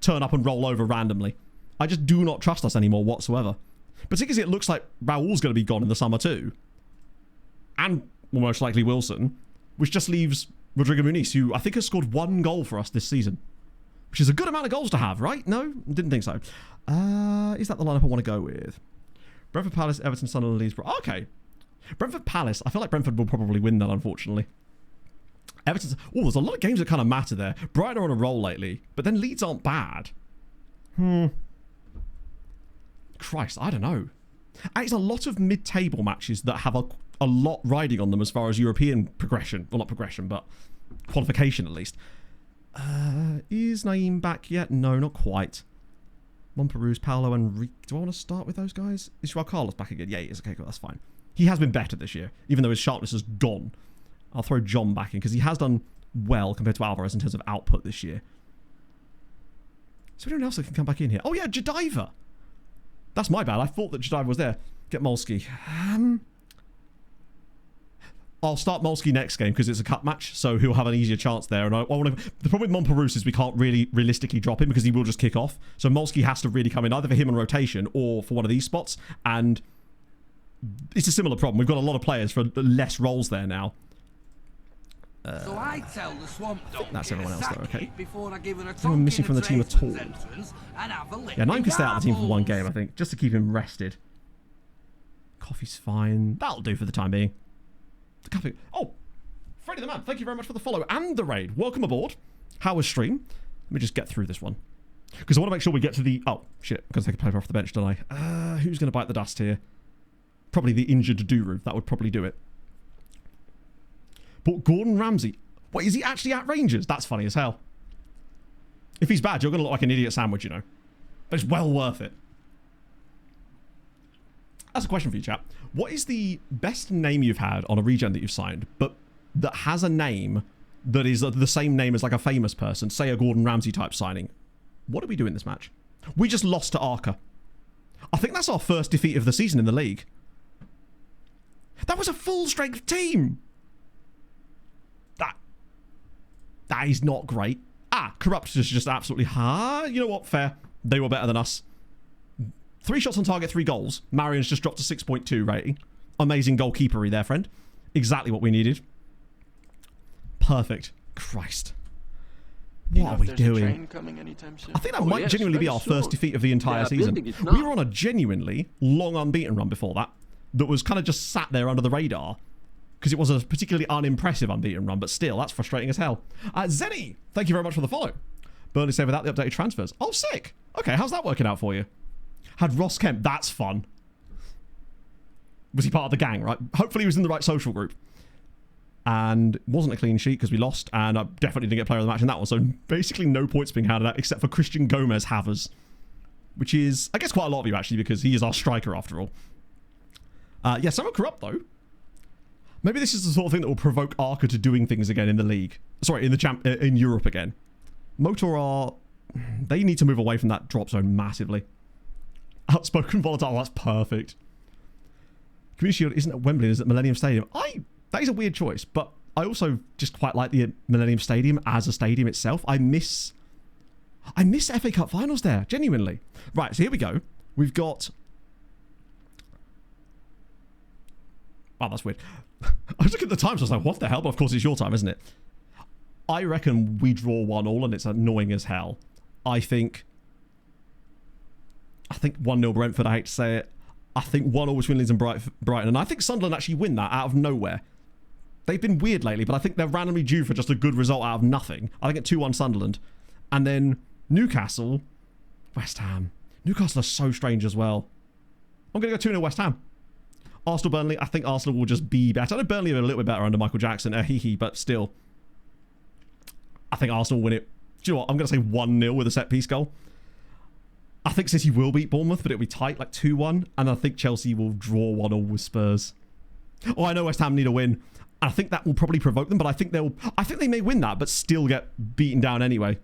turn up and roll over randomly. I just do not trust us anymore whatsoever. Particularly as it looks like Raul's going to be gone in the summer too. And most likely Wilson, which just leaves Rodrigo Muniz, who I think has scored 1 goal for us this season. Which is a good amount of goals to have, right? No? Didn't think so. Is that the lineup I want to go with? Brentford Palace, Everton, Sunderland, Leeds. Okay. Brentford Palace. I feel like Brentford will probably win that, unfortunately. Everton. Oh, there's a lot of games that kind of matter there. Brighton are on a roll lately, but then Leeds aren't bad. Christ, I don't know. And it's a lot of mid-table matches that have a lot riding on them as far as European progression. Well, not progression, but qualification at least. Is Naeem back yet? No, not quite. Montparnasse, Paolo, and do I want to start with those guys? Is Joao Carlos back again? Yeah, he is. Okay, cool, that's fine. He has been better this year, even though his sharpness has gone. I'll throw John back in because he has done well compared to Alvarez in terms of output this year. Is there anyone else that can come back in here? Oh yeah, Jediva. That's my bad. I thought that Jedive was there. Get Molsky. I'll start Molsky next game because it's a cup match, so he'll have an easier chance there. And I want to. The problem with Monperus is we can't really realistically drop him because he will just kick off. So Molsky has to really come in either for him on rotation or for one of these spots. And it's a similar problem. We've got a lot of players for less roles there now. So I tell the swamp dog that's everyone else though, okay? Before I give her a Anyone missing from the team at all? Yeah, Nine can stay out of the team for one game, I think, just to keep him rested. Coffee's fine. That'll do for the time being. The coffee. Oh, Freddie the man, thank you very much for the follow and the raid. Welcome aboard. How was stream? Let me just get through this one. Because I want to make sure we get to the... Oh, shit. I'm going to take a player off the bench, don't I? Who's going to bite the dust here? Probably the injured Duru. That would probably do it. But Gordon Ramsay. Wait, is he actually at Rangers? That's funny as hell. If he's bad, you're going to look like an idiot sandwich, you know. But it's well worth it. That's a question for you, chap. What is the best name you've had on a regen that you've signed, but that has a name that is the same name as like a famous person, say a Gordon Ramsay type signing? What did we do in this match? We just lost to Arca. I think that's our first defeat of the season in the league. That was a full strength team. That is not great. Corrupt is just absolutely You know what? Fair. They were better than us. 3 shots on target, 3 goals. Marion's just dropped to 6.2 rating. Amazing goalkeepery there, friend. Exactly what we needed. Perfect. Christ. What are we doing? Train coming anytime soon? I think that might genuinely be our first defeat of the entire season. We were on a genuinely long unbeaten run before that was kind of just sat there under the radar because it was a particularly unimpressive unbeaten run, but still, that's frustrating as hell. Zenny, thank you very much for the follow. Burnley say without the updated transfers. Oh, sick. Okay, how's that working out for you? Had Ross Kemp. That's fun. Was he part of the gang, right? Hopefully he was in the right social group. And wasn't a clean sheet because we lost, and I definitely didn't get player of the match in that one. So basically no points being handed out except for Christian Gomez Havers, which is, I guess, quite a lot of you actually because he is our striker after all. Yeah, somewhat corrupt though. Maybe this is the sort of thing that will provoke Arca to doing things again in the league. Sorry, in Europe again. Motor they need to move away from that drop zone massively. Outspoken volatile, that's perfect. Community Shield isn't at Wembley, is at Millennium Stadium. That is a weird choice, but I also just quite like the Millennium Stadium as a stadium itself. I miss FA Cup finals there, genuinely. Right, so here we go. We've got... Wow, that's weird. I was looking at the time, so I was like, what the hell? But of course it's your time, isn't it? I reckon we draw 1-1 and it's annoying as hell. I think 1-0 Brentford, I hate to say it. I think 1-0 between Leeds and Brighton. And I think Sunderland actually win that out of nowhere. They've been weird lately, but I think they're randomly due for just a good result out of nothing. I think at 2-1 Sunderland. And then Newcastle, West Ham. Newcastle are so strange as well. I'm going to go 2-0 West Ham. Arsenal, Burnley. I think Arsenal will just be better. I know Burnley are a little bit better under Michael Jackson. But still. I think Arsenal will win it. Do you know what? I'm going to say 1-0 with a set-piece goal. I think City will beat Bournemouth, but it'll be tight, like 2-1. And I think Chelsea will draw 1-0 with Spurs. Oh, I know West Ham need a win. I think that will probably provoke them, but I think they may win that, but still get beaten down anyway.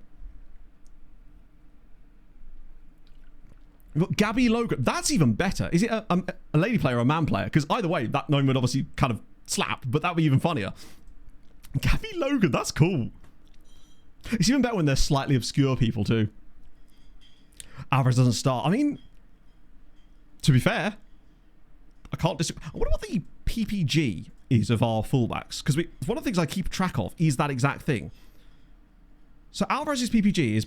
We've got Gabby Logan. That's even better. Is it a lady player or a man player? Because either way, that name would obviously kind of slap, but that would be even funnier. Gabby Logan, that's cool. It's even better when they're slightly obscure people too. Alvarez doesn't start. I mean, to be fair, I can't disagree. I wonder what the PPG is of our fullbacks, because one of the things I keep track of is that exact thing. So Alvarez's PPG is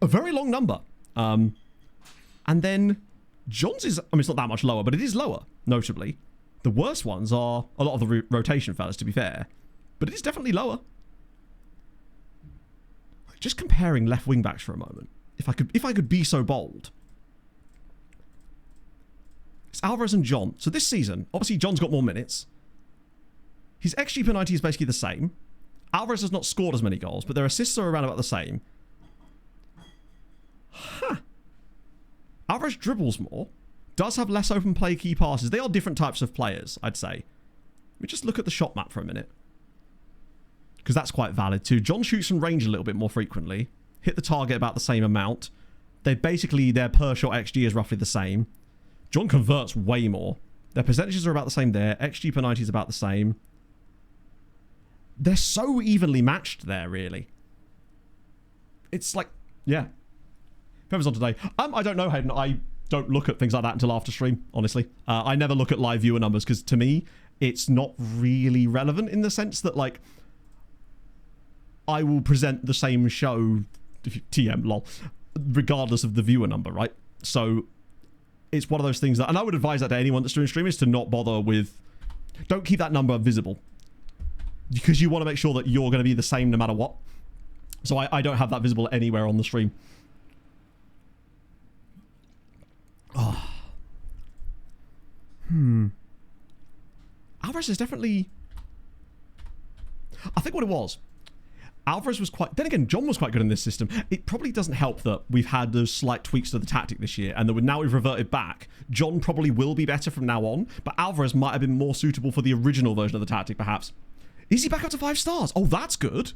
a very long number. And then John's is, I mean, it's not that much lower, but it is lower, notably. The worst ones are a lot of the rotation fellas, to be fair. But it is definitely lower. Just comparing left wing backs for a moment. If I could be so bold. It's Alvarez and John. So this season, obviously John's got more minutes. His XG per 90 is basically the same. Alvarez has not scored as many goals, but their assists are around about the same. Huh. Alvarez dribbles more. Does have less open play key passes. They are different types of players, I'd say. Let me just look at the shot map for a minute. Because that's quite valid too. John shoots from range a little bit more frequently. Hit the target about the same amount. Their per shot XG is roughly the same. John converts way more. Their percentages are about the same there. XG per 90 is about the same. They're so evenly matched there, really. It's like, yeah. Whoever's on today. I don't know, Hayden. I don't look at things like that until after stream, honestly. I never look at live viewer numbers because to me, it's not really relevant in the sense that, like, I will present the same show, TM, lol, regardless of the viewer number, right? So it's one of those things that, and I would advise that to anyone that's doing streaming, is to not bother with, don't keep that number visible because you want to make sure that you're going to be the same no matter what. So I don't have that visible anywhere on the stream. Oh. Alvarez is definitely, I think what it was, Alvarez was quite, then again, John was quite good in this system. It probably doesn't help that we've had those slight tweaks to the tactic this year and that now we've reverted back. John probably will be better from now on, but Alvarez might have been more suitable for the original version of the tactic, perhaps. Is he back up to 5 stars? Oh, that's good.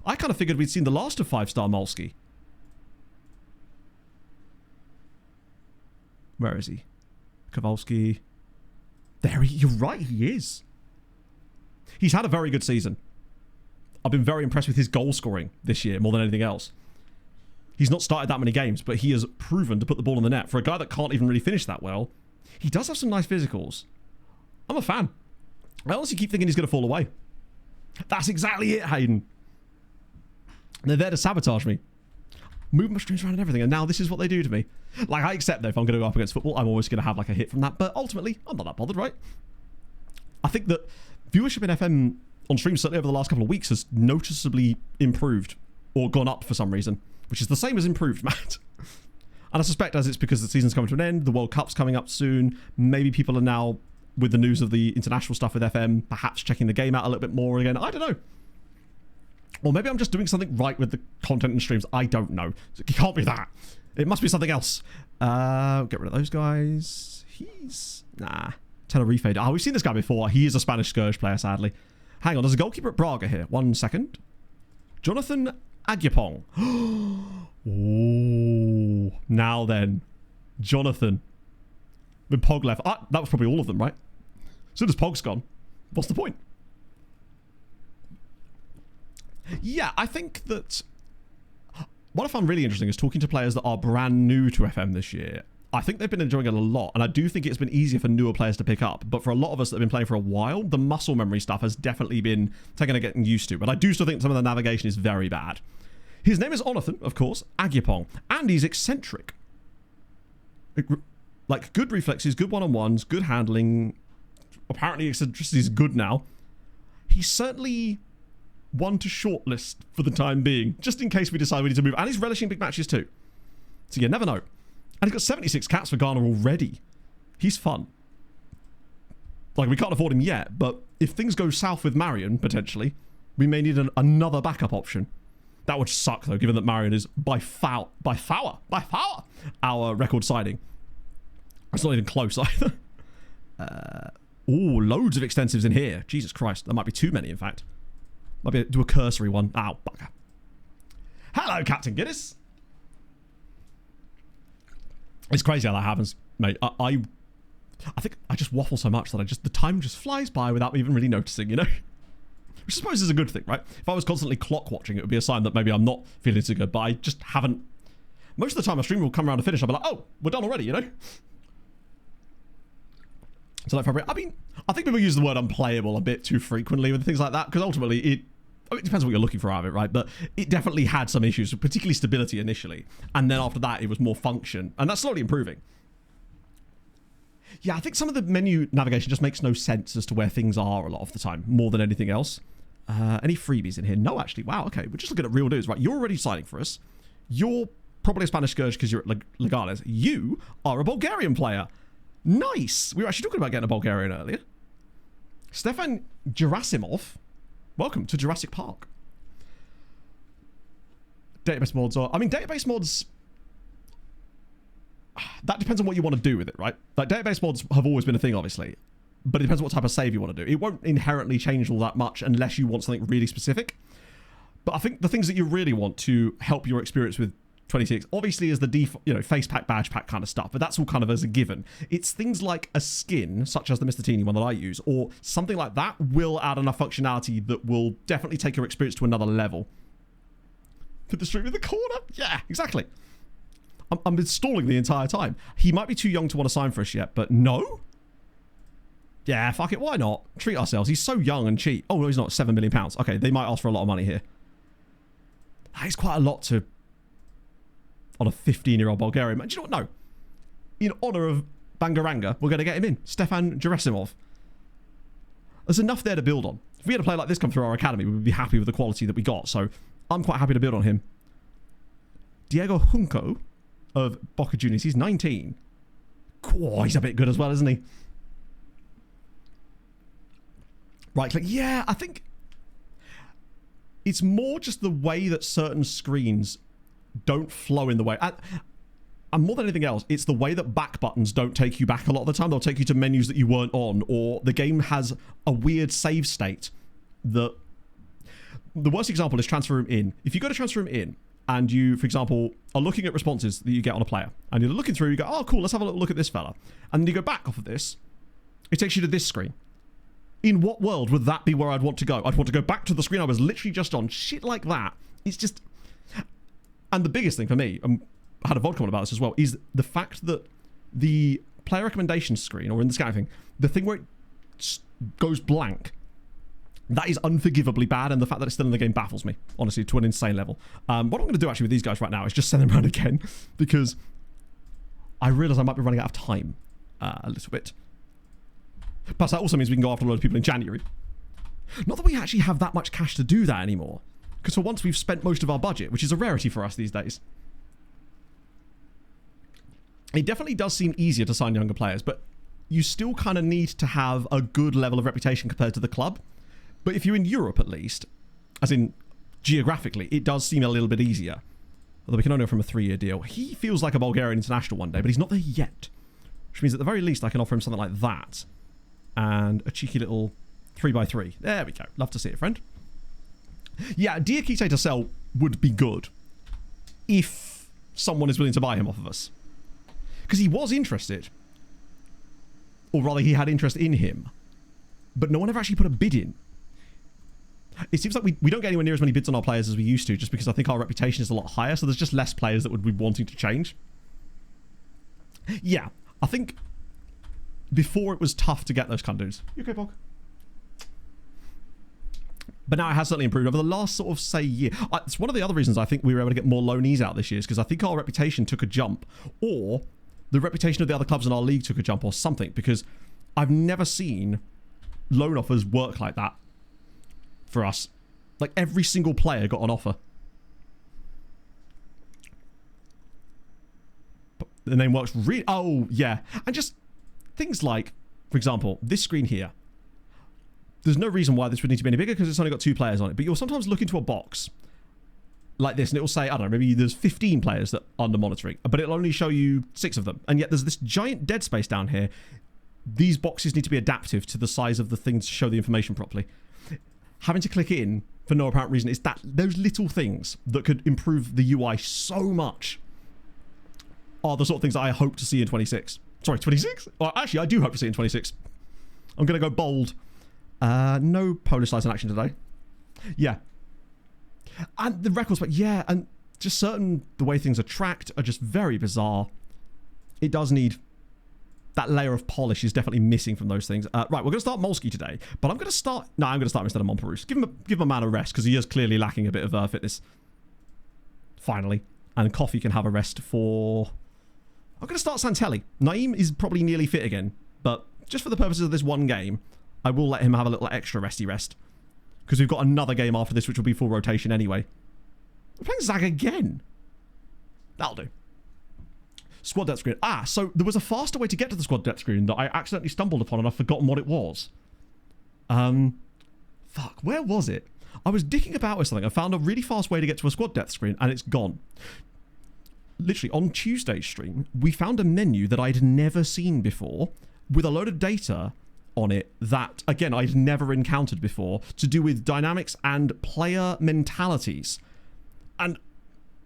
I kind of figured we'd seen the last of 5-star Molsky. Where is he? Kowalski. There you're right, he is. He's had a very good season. I've been very impressed with his goal scoring this year more than anything else. He's not started that many games, but he has proven to put the ball in the net. For a guy that can't even really finish that well, he does have some nice physicals. I'm a fan. I honestly keep thinking he's going to fall away. That's exactly it, Hayden. They're there to sabotage me. Move my streams around and everything, and now this is what they do to me. Like, I accept that if I'm going to go up against football, I'm always going to have like a hit from that, but ultimately, I'm not that bothered, right? I think that viewership in FM on stream, certainly over the last couple of weeks, has noticeably improved or gone up for some reason, which is the same as improved, Matt. And I suspect as it's because the season's coming to an end, the World Cup's coming up soon, maybe people are now, with the news of the international stuff with FM, perhaps checking the game out a little bit more again. I don't know. Or maybe I'm just doing something right with the content and streams. I don't know. It can't be that. It must be something else. Get rid of those guys. Nah. Tenerife. Oh, we've seen this guy before. He is a Spanish Scourge player, sadly. Hang on, there's a goalkeeper at Braga here. 1 second. Jonathan Agyapong. Oh, now then. Jonathan. With Pog left. That was probably all of them, right? As soon as Pog's gone, what's the point? Yeah, I think that what I found really interesting is talking to players that are brand new to FM this year. I think they've been enjoying it a lot, and I do think it's been easier for newer players to pick up. But for a lot of us that have been playing for a while, the muscle memory stuff has definitely been taken to getting used to. But I do still think some of the navigation is very bad. His name is Onathan, of course, Agyapong, and he's eccentric. Like, good reflexes, good one-on-ones, good handling. Apparently eccentricity is good now. He's certainly one to shortlist for the time being, just in case we decide we need to move. And he's relishing big matches too. So you never know. And he's got 76 caps for Ghana already. He's fun. Like, we can't afford him yet, but if things go south with Marion, potentially, we may need another backup option. That would suck, though, given that Marion is by far our record signing. It's not even close, either. Ooh, loads of extensives in here. Jesus Christ. There might be too many, in fact. Might be do a cursory one. Ow, bugger. Hello, Captain Guinness. It's crazy how that happens, mate. I think I just waffle so much that the time just flies by without me even really noticing, you know? Which I suppose is a good thing, right? If I was constantly clock watching, it would be a sign that maybe I'm not feeling too good, but I just haven't. Most of the time, a stream will come around to finish. I'll be like, oh, we're done already, you know? So like February, I mean, I think people use the word unplayable a bit too frequently with things like that, because ultimately it depends on what you're looking for out of it, right? But it definitely had some issues, particularly stability initially. And then after that, it was more function. And that's slowly improving. Yeah, I think some of the menu navigation just makes no sense as to where things are a lot of the time, more than anything else. Any freebies in here? No, actually. Wow, okay. We're just looking at real dudes, right? You're already signing for us. You're probably a Spanish Scourge because you're at Legales. You are a Bulgarian player. Nice. We were actually talking about getting a Bulgarian earlier. Stefan Gerasimov. Welcome to Jurassic Park. Database mods are... I mean, database mods... That depends on what you want to do with it, right? Like, database mods have always been a thing, obviously. But it depends on what type of save you want to do. It won't inherently change all that much unless you want something really specific. But I think the things that you really want to help your experience with 26 obviously is the default, face pack, badge pack kind of stuff, but that's all kind of as a given. It's things like a skin, such as the Mr. Teeny one that I use, or something like that will add enough functionality that will definitely take your experience to another level. Put the stream in the corner? Yeah, exactly. I'm installing the entire time. He might be too young to want to sign for us yet, but no? Yeah, fuck it, why not? Treat ourselves. He's so young and cheap. Oh, no, he's not. £7 million. Okay, they might ask for a lot of money here. That is quite a lot to... on a 15-year-old Bulgarian man. Do you know what? No. In honour of Bangaranga, we're going to get him in. Stefan Gerasimov. There's enough there to build on. If we had a player like this come through our academy, we would be happy with the quality that we got. So I'm quite happy to build on him. Diego Junco of Boca Juniors. He's 19. Oh, he's a bit good as well, isn't he? Right click. Yeah, I think it's more just the way that certain screens don't flow in the way. And more than anything else, it's the way that back buttons don't take you back a lot of the time. They'll take you to menus that you weren't on, or the game has a weird save state that... The worst example is transfer room in. If you go to transfer room in and you, for example, are looking at responses that you get on a player, and you're looking through, you go, oh, cool, let's have a little look at this fella. And then you go back off of this, it takes you to this screen. In what world would that be where I'd want to go? I'd want to go back to the screen I was literally just on. Shit like that. It's just... And the biggest thing for me, I had a VOD comment about this as well, is the fact that the player recommendation screen, or in the scouting thing, the thing where it goes blank, that is unforgivably bad, and the fact that it's still in the game baffles me, honestly, to an insane level. What I'm going to do actually with these guys right now is just send them around again, because I realise I might be running out of time a little bit. Plus, that also means we can go after a lot of people in January. Not that we actually have that much cash to do that anymore, because for once we've spent most of our budget, which is a rarity for us these days. It definitely does seem easier to sign younger players, but you still kind of need to have a good level of reputation compared to the club. But if you're in Europe, at least, as in geographically, it does seem a little bit easier. Although we can only offer him a 3-year deal. He feels like a Bulgarian international one day, but he's not there yet. Which means at the very least I can offer him something like that. And a cheeky little 3x3. There we go. Love to see it, friend. Yeah, Diakite to sell would be good if someone is willing to buy him off of us. Because he was interested. Or rather, he had interest in him. But no one ever actually put a bid in. It seems like we don't get anywhere near as many bids on our players as we used to, just because I think our reputation is a lot higher, so there's just less players that would be wanting to change. Yeah, I think before it was tough to get those kind of dudes. You okay, Bog? But now it has certainly improved over the last sort of, say, year. It's one of the other reasons I think we were able to get more loanees out this year, is because I think our reputation took a jump, or the reputation of the other clubs in our league took a jump, or something, because I've never seen loan offers work like that for us. Like, every single player got an offer. But the name works really... Oh, yeah. And just things like, for example, this screen here. There's no reason why this would need to be any bigger because it's only got 2 players on it. But you'll sometimes look into a box like this and it will say, I don't know, maybe there's 15 players that are under monitoring, but it'll only show you 6 of them. And yet there's this giant dead space down here. These boxes need to be adaptive to the size of the thing to show the information properly. Having to click in for no apparent reason, it's that those little things that could improve the UI so much are the sort of things that I hope to see in 26. Sorry, 26? Well, actually, I do hope to see in 26. I'm going to go bold. No Polish slides in action today. Yeah. And the records, but yeah, and just the way things are tracked are just very bizarre. It does need... That layer of polish is definitely missing from those things. Right, we're going to start Molsky today, but I'm going to start... No, I'm going to start instead of Monperus. Give my man a rest, because he is clearly lacking a bit of fitness. Finally. And Coffee can have a rest for... I'm going to start Santelli. Naeem is probably nearly fit again, but just for the purposes of this one game, I will let him have a little extra resty rest. Because we've got another game after this, which will be full rotation anyway. We're playing Zag again. That'll do. Squad depth screen. So there was a faster way to get to the squad depth screen that I accidentally stumbled upon and I've forgotten what it was. Fuck, where was it? I was dicking about with something. I found a really fast way to get to a squad depth screen and it's gone. Literally, on Tuesday's stream, we found a menu that I'd never seen before with a load of data on it that, again, I'd never encountered before to do with dynamics and player mentalities. And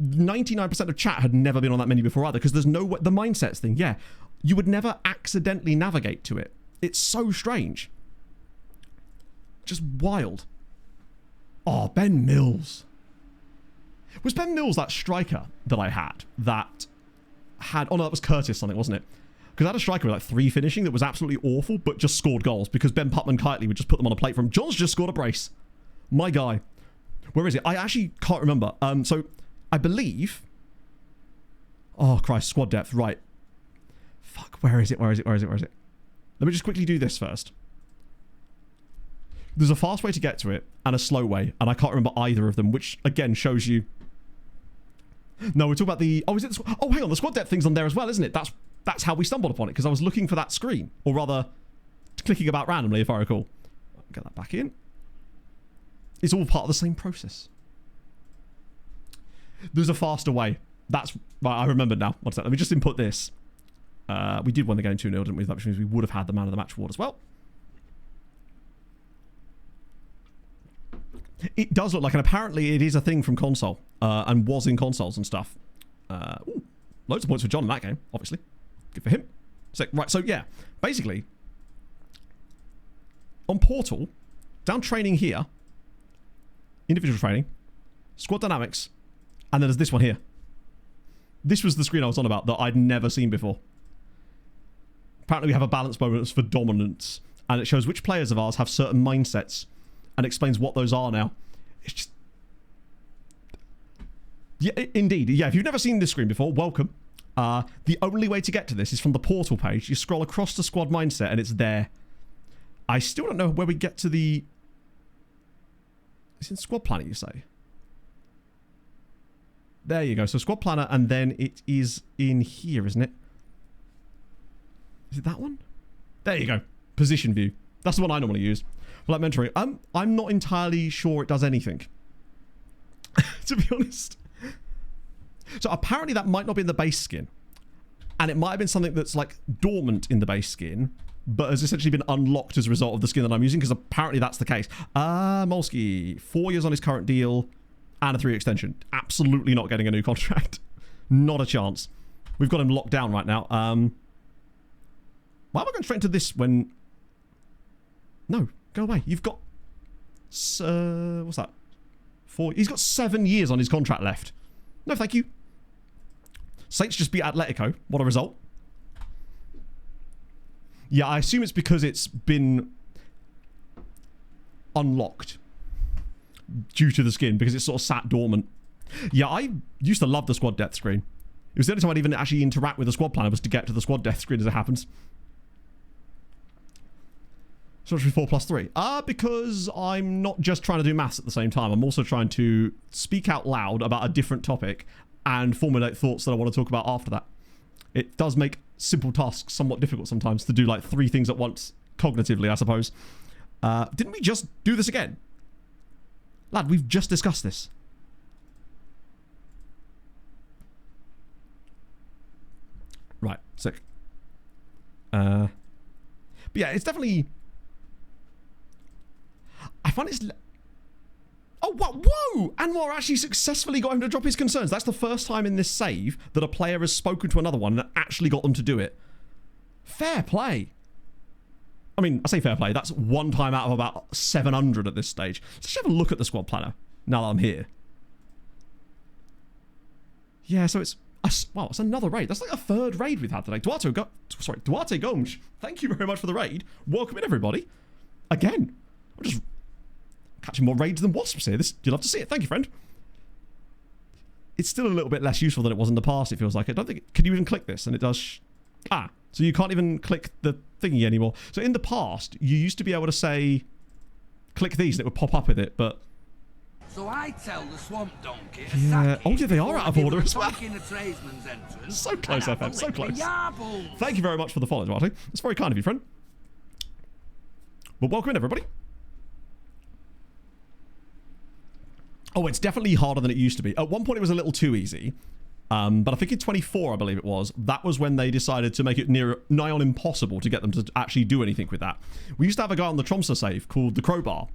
99% of chat had never been on that menu before either, because there's no way, the mindsets thing, yeah. You would never accidentally navigate to it. It's so strange. Just wild. Oh, Ben Mills. Was Ben Mills that striker that I had? Oh no, that was Curtis something, wasn't it? Because I had a striker with like 3 finishing that was absolutely awful, but just scored goals because Ben Putman-Kitely would just put them on a plate for him. John's just scored a brace. My guy. Where is it? I actually can't remember. So I believe... Oh, Christ. Squad depth. Right. Fuck. Where is it? Let me just quickly do this first. There's a fast way to get to it and a slow way, and I can't remember either of them, which, again, shows you... No, we're talking about the... Oh, is it the... Oh, hang on. The squad depth thing's on there as well, isn't it? That's how we stumbled upon it, because I was looking for that screen. Or rather, clicking about randomly, if I recall. Get that back in. It's all part of the same process. There's a faster way. That's... Right, I remember now. One sec. Let me just input this. We did win the game 2-0, didn't we? That means we would have had the man of the match award as well. It does look like, and apparently it is a thing from console, and was in consoles and stuff. Ooh, loads of points for John in that game, obviously. Good for him. Right, so yeah, basically, on Portal, down training here, individual training, squad dynamics, and then there's this one here. This was the screen I was on about that I'd never seen before. Apparently we have a balance bonus for dominance, and it shows which players of ours have certain mindsets, and explains what those are now. It's just... Yeah, indeed. Yeah, if you've never seen this screen before, welcome. The only way to get to this is from the Portal page. You scroll across to Squad Mindset, and it's there. I still don't know where we get to the... It's in Squad Planner, you say? There you go. So Squad Planner, and then it is in here, isn't it? Is it that one? There you go. Position view. That's the one I normally use. Like mentoring. I'm not entirely sure it does anything. To be honest. So apparently that might not be in the base skin. And it might have been something that's like dormant in the base skin, but has essentially been unlocked as a result of the skin that I'm using, because apparently that's the case. Molsky, 4 years on his current deal and a 3 extension. Absolutely not getting a new contract. Not a chance. We've got him locked down right now. Why am I going straight into this when... No, go away. You've got... what's that? 4... He's got 7 years on his contract left. No, thank you. Saints just beat Atletico. What a result. Yeah, I assume it's because it's been unlocked due to the skin, because it's sort of sat dormant. Yeah, I used to love the squad depth screen. It was the only time I'd even actually interact with the squad planner was to get to the squad depth screen as it happens. So it's 4 plus 3. Because I'm not just trying to do maths at the same time. I'm also trying to speak out loud about a different topic and formulate thoughts that I want to talk about after that. It does make simple tasks somewhat difficult sometimes to do like 3 things at once cognitively, I suppose. Didn't we just do this again? Lad, we've just discussed this. Right, sick. But yeah, it's definitely... I find it's... Oh, what? Whoa! Anwar actually successfully got him to drop his concerns. That's the first time in this save that a player has spoken to another one and actually got them to do it. Fair play. I mean, I say fair play. That's 1 time out of about 700 at this stage. Let's just have a look at the squad planner now that I'm here. Yeah, so it's... Wow, it's another raid. That's like a 3rd raid we've had today. Duarte Gomes. Thank you very much for the raid. Welcome in, everybody. Again. I'm just catching more raids than wasps here. You'll love to see it. Thank you, friend. It's still a little bit less useful than it was in the past, it feels like. I don't think... Can you even click this? And it does... so you can't even click the thingy anymore. So in the past, you used to be able to say... Click these and it would pop up with it, but... So I tell the swamp donkey to Yeah. sack Oh, yeah, they are out of order as well. in the tradesman's entrance. So close, and FM. So close. Yarbles. Thank you very much for the follow, Duarte. That's very kind of you, friend. But welcome in, everybody. Oh, it's definitely harder than it used to be. At one point, it was a little too easy. But I think in 24, I believe it was, that was when they decided to make it nigh on impossible to get them to actually do anything with that. We used to have a guy on the Tromsø save called the Crowbar.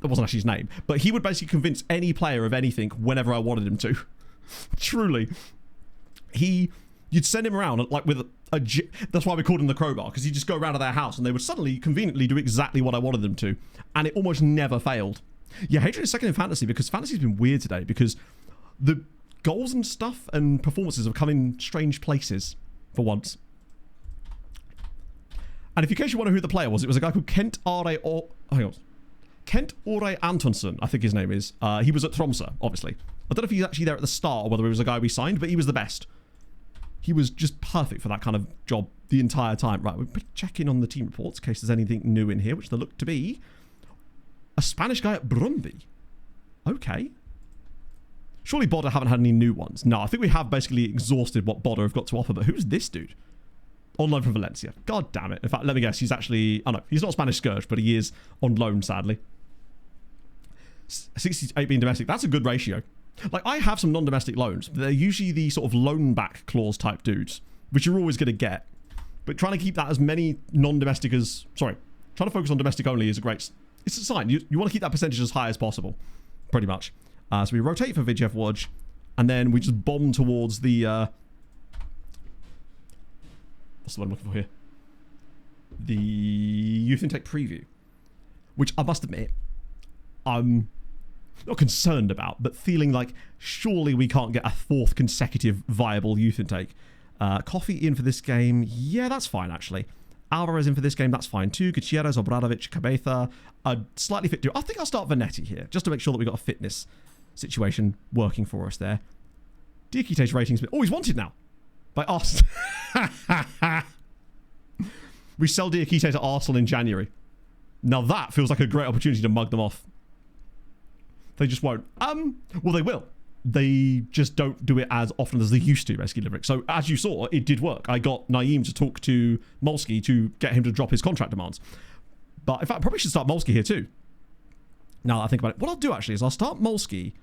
That wasn't actually his name. But he would basically convince any player of anything whenever I wanted him to. Truly. You'd send him around like with that's why we called him the crowbar, because he'd just go around to their house and they would suddenly conveniently do exactly what I wanted them to, and it almost never failed. Yeah, Hadrian is second in fantasy because fantasy's been weird today because the goals and stuff and performances have come in strange places for once. And if in case you wonder who the player was, it was a guy called Kent Ore Antonsson, I think his name is. He was at Tromsø, obviously. I don't know if he's actually there at the start or whether he was a guy we signed, but he was the best. He was just perfect for that kind of job the entire time. Right, we're checking on the team reports in case there's anything new in here, which there look to be. A Spanish guy at Brumby. Okay. Surely Bodder haven't had any new ones. No, I think we have basically exhausted what Bodder have got to offer, but who's this dude? On loan from Valencia. God damn it. In fact, let me guess, he's actually... Oh no, he's not a Spanish Scourge, but he is on loan, sadly. 68 being domestic. That's a good ratio. Like, I have some non-domestic loans, but they're usually the sort of loan back clause type dudes, which you're always going to get. But trying to keep that as many non-domestic as... Sorry, trying to focus on domestic only is a great... It's a sign. You want to keep that percentage as high as possible, pretty much. So we rotate for Vidjev Wodge, and then we just bomb towards the... what's the one I'm looking for here? The Youth Intake Preview, which I must admit, I'm not concerned about, but feeling like surely we can't get a fourth consecutive viable Youth Intake. Coffee in for this game. Yeah, that's fine, actually. Alvarez in for this game. That's fine, too. Gutierrez, Obradovic, Cabeza. A slightly fit duo. I think I'll start Vanetti here, just to make sure that we've got a fitness situation working for us there. Diakite's rating's been... Oh, he's wanted now. By Arsenal. We sell Diakite to Arsenal in January. Now that feels like a great opportunity to mug them off. They just won't. Well, they will. They just don't do it as often as they used to, basically, Limerick. So, as you saw, it did work. I got Naeem to talk to Molsky to get him to drop his contract demands. But, in fact, I probably should start Molsky here, too. Now that I think about it. What I'll do, actually, is I'll start Molsky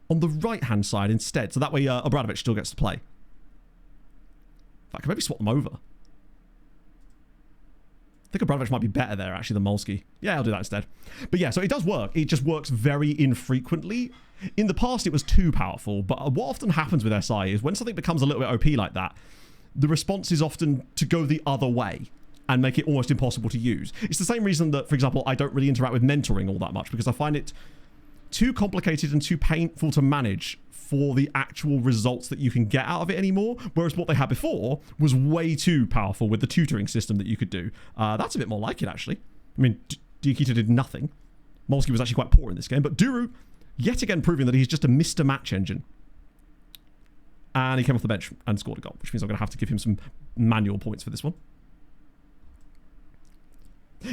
on the right-hand side instead. So that way, Obradovic still gets to play. In fact, I could maybe swap them over. I think Obradovic might be better there, actually, than Molsky. Yeah, I'll do that instead. But yeah, so it does work. It just works very infrequently. In the past, it was too powerful. But what often happens with SI is when something becomes a little bit OP like that, the response is often to go the other way and make it almost impossible to use. It's the same reason that, for example, I don't really interact with mentoring all that much because I find it too complicated and too painful to manage for the actual results that you can get out of it anymore, whereas what they had before was way too powerful with the tutoring system that you could do. That's a bit more like it, actually. I mean, Diakite did nothing. Molsky was actually quite poor in this game, but Duru, yet again proving that he's just a Mr. Match engine. And he came off the bench and scored a goal, which means I'm going to have to give him some manual points for this one.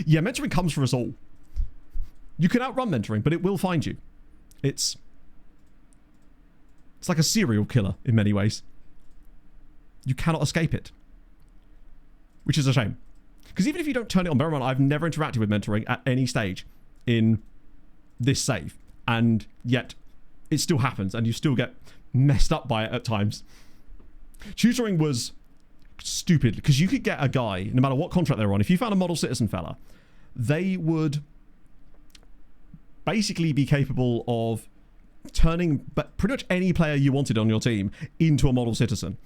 Yeah, mentoring comes for us all. You can outrun mentoring, but it will find you. It's like a serial killer in many ways. You cannot escape it. Which is a shame. Because even if you don't turn it on, bear in mind, I've never interacted with mentoring at any stage in this save. And yet, it still happens, and you still get messed up by it at times. Tutoring was stupid, because you could get a guy, no matter what contract they were on, if you found a model citizen fella, they would basically be capable of turning pretty much any player you wanted on your team into a model citizen,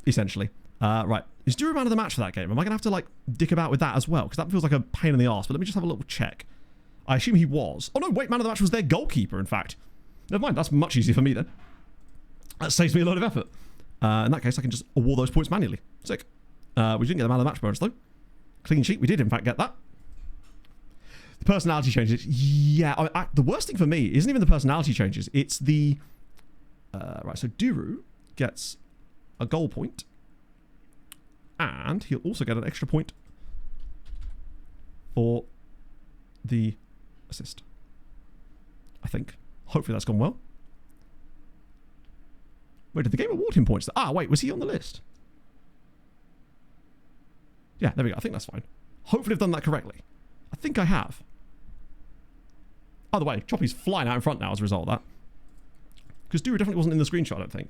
essentially. Right, is Duru man of the match for that game? Am I going to have to, like, dick about with that as well? Because that feels like a pain in the arse, but let me just have a little check. I assume he was. Oh, no, wait, man of the match was their goalkeeper, in fact. Never mind, that's much easier for me, then. That saves me a lot of effort. In that case, I can just award those points manually. Sick. We didn't get the man of the match bonus, though. Clean sheet, we did, in fact, get that. The personality changes. Yeah, the worst thing for me isn't even the personality changes. It's the... right, so Duru gets a goal point. And he'll also get an extra point for the assist. I think. Hopefully that's gone well. Wait, did the game award him points? Ah, wait, was he on the list? Yeah, there we go. I think that's fine. Hopefully I've done that correctly. I think I have. Either way, Choppy's flying out in front now as a result of that. Because Duru definitely wasn't in the screenshot, I don't think.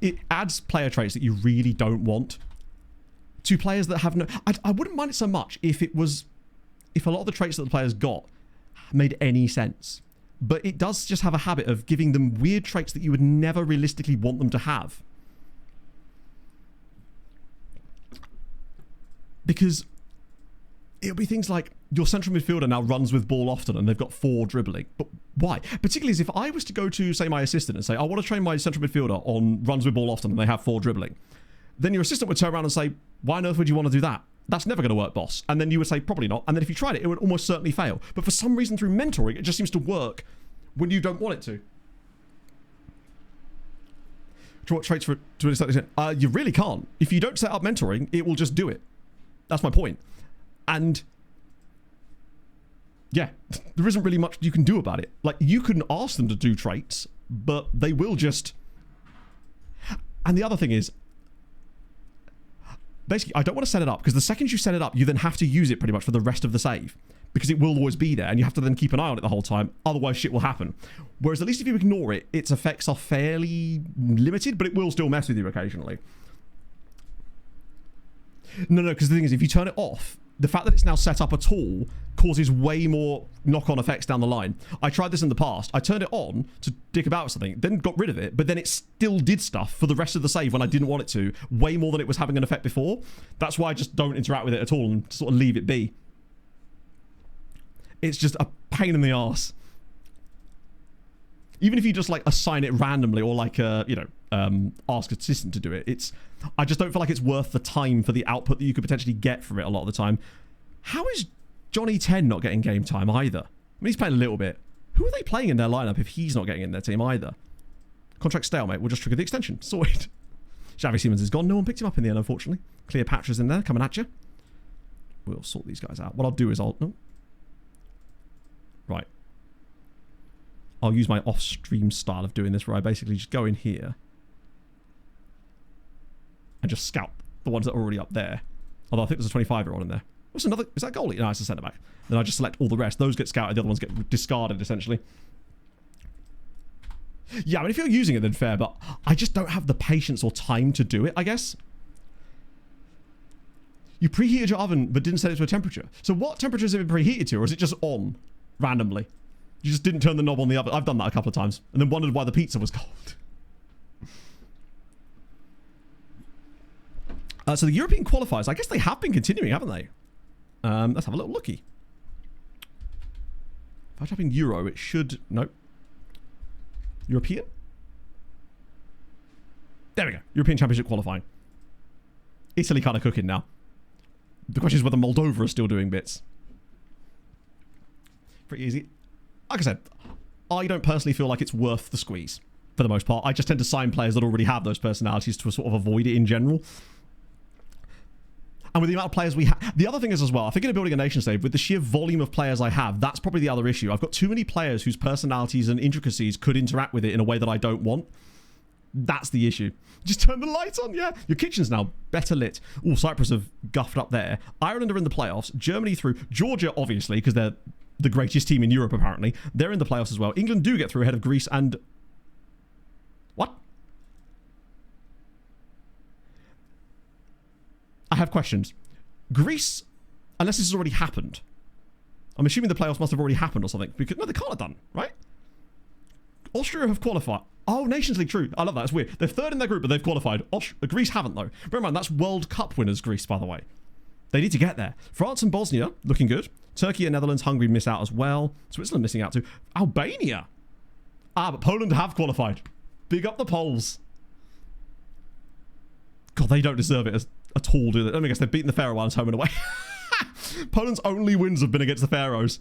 It adds player traits that you really don't want to players that have no... I wouldn't mind it so much if it was... If a lot of the traits that the players got made any sense. but it does just have a habit of giving them weird traits that you would never realistically want them to have. Because it'll be things like your central midfielder now runs with ball often and they've got 4 dribbling. But why? Particularly as if I was to go to, say, my assistant and say, I want to train my central midfielder on runs with ball often and they have 4 dribbling. Then your assistant would turn around and say, why on earth would you want to do that? That's never going to work, boss. And then you would say, probably not. And then if you tried it, it would almost certainly fail. But for some reason through mentoring, it just seems to work when you don't want it to. Draw traits for to an extent. You really can't. If you don't set up mentoring, it will just do it. That's my point. And yeah, there isn't really much you can do about it. Like, you can ask them to do traits, but they will just... And the other thing is, basically, I don't want to set it up, because the second you set it up, you then have to use it pretty much for the rest of the save, because it will always be there, and you have to then keep an eye on it the whole time, otherwise shit will happen. Whereas at least if you ignore it, its effects are fairly limited, but it will still mess with you occasionally. No, because the thing is, if you turn it off, the fact that it's now set up at all causes way more knock-on effects down the line. I tried this in the past. I turned it on to dick about with something, then got rid of it, but then it still did stuff for the rest of the save when I didn't want it to, way more than it was having an effect before. That's why I just don't interact with it at all and sort of leave it be. It's just a pain in the arse. Even if you just like assign it randomly or like ask assistant to do it, I just don't feel like it's worth the time for the output that you could potentially get from it a lot of the time. How is Johnny 10 not getting game time either? I mean, he's playing a little bit. Who are they playing in their lineup if he's not getting in their team either? Contract stalemate. We'll just trigger the extension. Sorted. Xavi Simons is gone. No one picked him up in the end, unfortunately. Cleopatra's in there, coming at you. We'll sort these guys out. What I'll do is Right. I'll use my off-stream style of doing this, where I basically just go in here and just scout the ones that are already up there. Although I think there's a 25-year-old in there. What's another? Is that goalie? No, it's a centre-back. Then I just select all the rest. Those get scouted. The other ones get discarded, essentially. Yeah, I mean, if you're using it, then fair. But I just don't have the patience or time to do it, I guess. You preheated your oven, but didn't set it to a temperature. So what temperature has it been preheated to? Or is it just on randomly? You just didn't turn the knob on the oven. I've done that a couple of times. And then wondered why the pizza was cold. So the European qualifiers, I guess they have been continuing, haven't they? Let's have a little looky. If I type in Euro, it should... Nope. European? There we go. European Championship qualifying. Italy kind of cooking now. The question is whether Moldova is still doing bits. Pretty easy. Like I said, I don't personally feel like it's worth the squeeze, for the most part. I just tend to sign players that already have those personalities to sort of avoid it in general. And with the amount of players we have... The other thing is as well, I think in building a nation save, with the sheer volume of players I have, that's probably the other issue. I've got too many players whose personalities and intricacies could interact with it in a way that I don't want. That's the issue. Just turn the lights on, yeah. Your kitchen's now better lit. Oh, Cyprus have guffed up there. Ireland are in the playoffs. Germany through. Georgia, obviously, because they're the greatest team in Europe, apparently. They're in the playoffs as well. England do get through ahead of Greece and... What? I have questions. Greece, unless this has already happened. I'm assuming the playoffs must have already happened or something. Because no, they can't have done, right? Austria have qualified. Oh, Nations League, true. I love that. It's weird. They're third in their group, but they've qualified. Greece haven't, though. Bear in mind, that's World Cup winners, Greece, by the way. They need to get there. France and Bosnia, looking good. Turkey and Netherlands, Hungary miss out as well. Switzerland missing out too. Albania. Ah, but Poland have qualified. Big up the Poles. God, they don't deserve it at all, do they? I mean, I guess they've beaten the Faroe Islands home and away. Poland's only wins have been against the Faroes.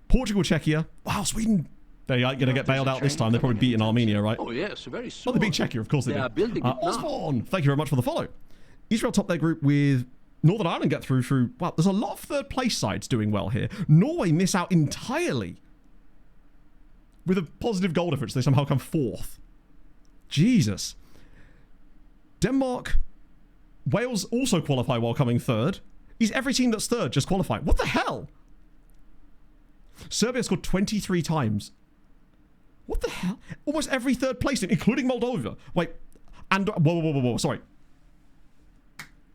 Portugal, Czechia. Wow, Sweden. They're going to get bailed out this time. They're probably beating Armenia, right? Oh, yes, very soon. Oh, they beat Czechia, of course they did. Building it Osborne, thank you very much for the follow. Israel top their group with Northern Ireland get through. Wow, there's a lot of third place sides doing well here. Norway miss out entirely. With a positive goal difference, they somehow come fourth. Jesus. Denmark, Wales also qualify while coming third. Is every team that's third just qualifying? What the hell? Serbia scored 23 times. What the hell? Almost every third place team, including Moldova. Wait, whoa, sorry.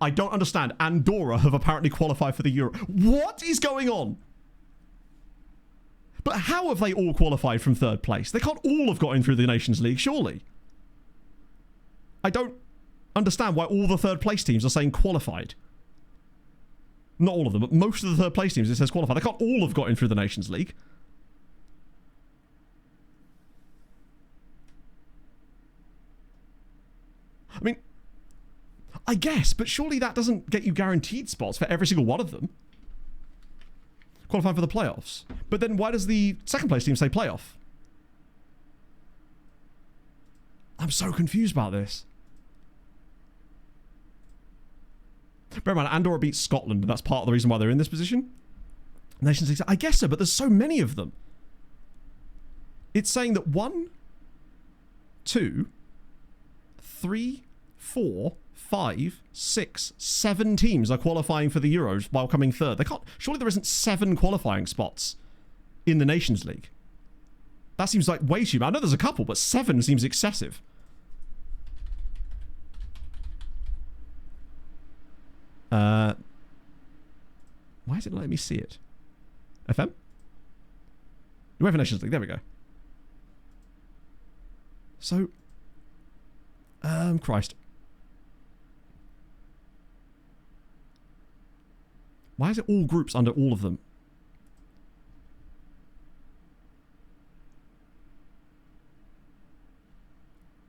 I don't understand. Andorra have apparently qualified for the Euro. What is going on? But how have they all qualified from third place? They can't all have got in through the Nations League, surely. I don't understand why all the third place teams are saying qualified. Not all of them, but most of the third place teams it says qualified. They can't all have got in through the Nations League. I mean, I guess, but surely that doesn't get you guaranteed spots for every single one of them. Qualifying for the playoffs. But then why does the second place team say playoff? I'm so confused about this. Bear in mind, Andorra beat Scotland, and that's part of the reason why they're in this position. Nations League, I guess so, but there's so many of them. It's saying that 1, 2, 3, 4, 5, 6, 7 teams are qualifying for the Euros while coming third. They can't. Surely there isn't 7 qualifying spots in the Nations League. That seems like way too many. I know there's a couple, but 7 seems excessive. Why is it letting me see it? FM? UEFA Nations League. There we go. So, Christ. Why is it all groups under all of them?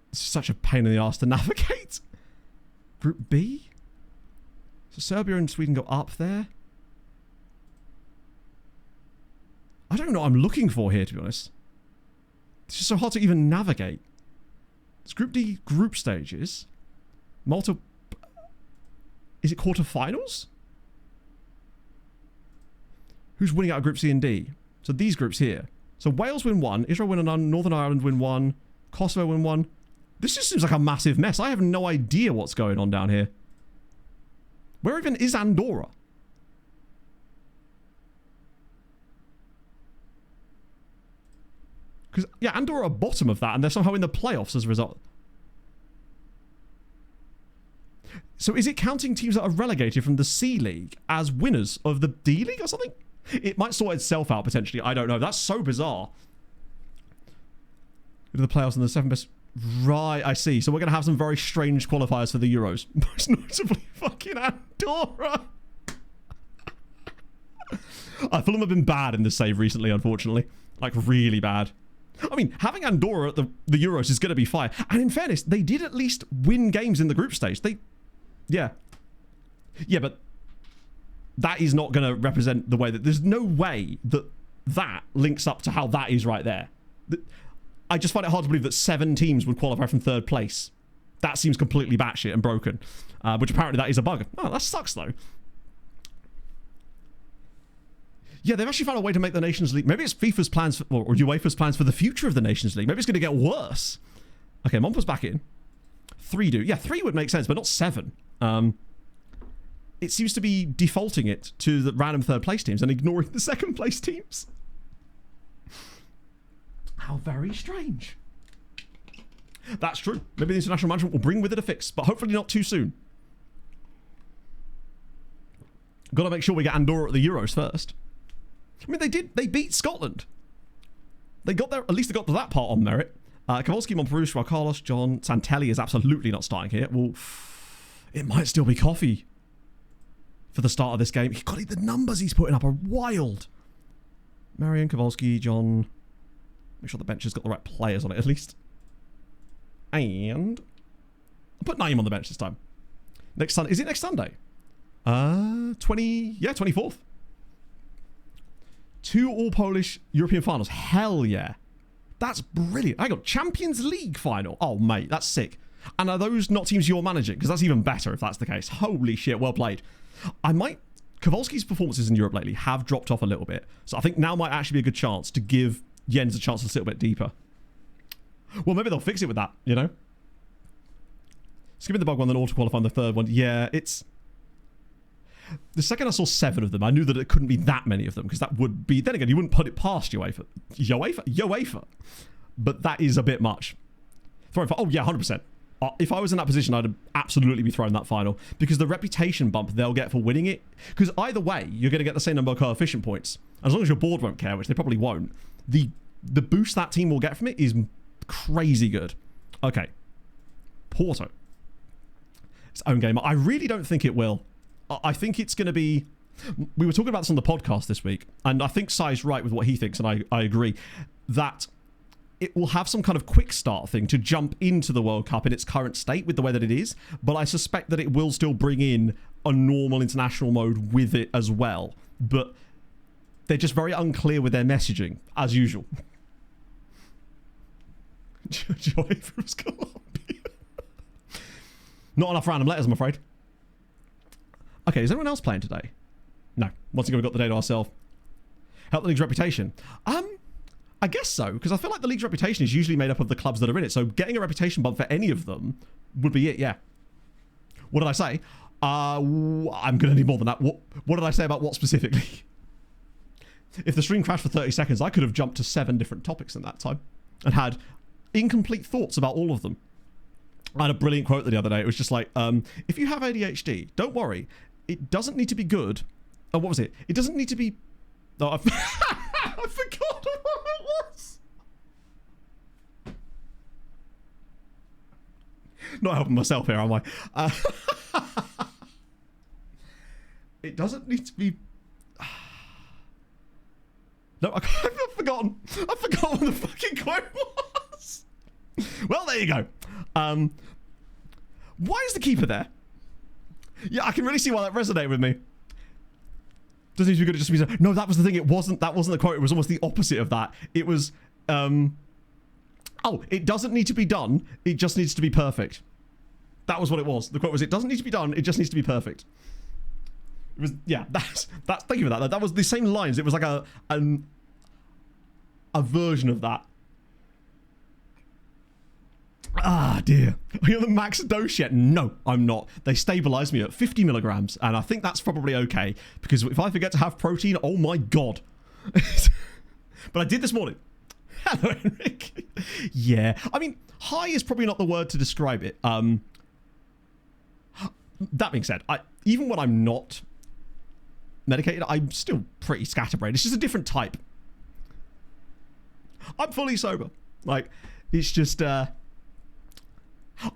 It's such a pain in the arse to navigate. Group B? So Serbia and Sweden go up there. I don't know what I'm looking for here, to be honest. It's just so hard to even navigate. It's Group D group stages. Malta... Is it quarterfinals? Who's winning out of Group C and D? So these groups here. So Wales win 1, Israel win none, Northern Ireland win 1, Kosovo win 1. This just seems like a massive mess. I have no idea what's going on down here. Where even is Andorra? Because, yeah, Andorra are bottom of that, and they're somehow in the playoffs as a result. So is it counting teams that are relegated from the C League as winners of the D League or something? It might sort itself out, potentially. I don't know. That's so bizarre. Go to the playoffs and the 7 best... Right, I see. So we're going to have some very strange qualifiers for the Euros. Most notably fucking Andorra. Fulham have been bad in the save recently, unfortunately. Like, really bad. I mean, having Andorra at the Euros is going to be fire. And in fairness, they did at least win games in the group stage. Yeah. Yeah, but that is not going to represent the way that... There's no way that that links up to how that is right there. I just find it hard to believe that 7 teams would qualify from third place. That seems completely batshit and broken. Which apparently that is a bug. Oh, that sucks, though. Yeah, they've actually found a way to make the Nations League... Maybe it's FIFA's plans, or UEFA's plans for the future of the Nations League. Maybe it's going to get worse. Okay, Montpa's back in. 3 do. Yeah, 3 would make sense, but not 7. It seems to be defaulting it to the random third place teams and ignoring the second place teams. How very strange. That's true. Maybe the international management will bring with it a fix, but hopefully not too soon. Got to make sure we get Andorra at the Euros first. I mean, they beat Scotland. They got there, at least they got to that part on merit. Kowalski, Montperouche, Juan Carlos, John, Santelli is absolutely not starting here. Well, it might still be Coffee for the start of this game. God, the numbers he's putting up are wild. Marion, Kowalski, John. Make sure the bench has got the right players on it, at least. And I'll put Naeem on the bench this time. Next Sunday. Is it next Sunday? 24th. 2 all-Polish European finals. Hell yeah. That's brilliant. I got Champions League final. Oh, mate, that's sick. And are those not teams you're managing? Because that's even better if that's the case. Holy shit, well played. Kowalski's performances in Europe lately have dropped off a little bit. So I think now might actually be a good chance to give Jens a chance to sit a bit deeper. Well, maybe they'll fix it with that, you know? Skipping the bug one, then auto-qualifying the third one. Yeah, it's... The second I saw 7 of them, I knew that it couldn't be that many of them, because that would be... Then again, you wouldn't put it past UEFA. UEFA. But that is a bit much. Throwing for... Oh, yeah, 100%. If I was in that position, I'd absolutely be throwing that final. Because the reputation bump they'll get for winning it... Because either way, you're going to get the same number of coefficient points. As long as your board won't care, which they probably won't. the boost that team will get from it is crazy good. Okay. Porto. Its own game. I really don't think it will. I think it's going to be... We were talking about this on the podcast this week, and I think Sai's right with what he thinks, and I agree, that it will have some kind of quick start thing to jump into the World Cup in its current state with the way that it is, but I suspect that it will still bring in a normal international mode with it as well. But they're just very unclear with their messaging, as usual. Joy from Colombia. Not enough random letters, I'm afraid. Okay, is anyone else playing today? No. Once again, we've got the day to ourselves. Help the league's reputation. I guess so, because I feel like the league's reputation is usually made up of the clubs that are in it. So getting a reputation bump for any of them would be it, yeah. What did I say? I'm going to need more than that. What did I say about what specifically? If the stream crashed for 30 seconds, I could have jumped to 7 different topics in that time and had incomplete thoughts about all of them. I had a brilliant quote the other day. It was just like, if you have ADHD, don't worry. It doesn't need to be good. Oh, what was it? It doesn't need to be... Oh, I forgot what it was. Not helping myself here, am I? It doesn't need to be... No, I've forgotten. I forgot what the fucking quote was. Well, there you go. Why is the keeper there? Yeah, I can really see why that resonated with me. Doesn't need to be good, it just means... No, that was the thing. That wasn't the quote. It was almost the opposite of that. It was... Oh, it doesn't need to be done. It just needs to be perfect. That was what it was. The quote was, it doesn't need to be done. It just needs to be perfect. It was... Yeah, that's thank you for that. That was the same lines. It was like a version of that. Ah, dear. Are you on the max dose yet? No, I'm not. They stabilized me at 50 milligrams, and I think that's probably okay, because if I forget to have protein, oh my god. But I did this morning. Hello, Henrik. Yeah. I mean, high is probably not the word to describe it. That being said, even when I'm not medicated, I'm still pretty scatterbrained. It's just a different type. I'm fully sober. Like, it's just...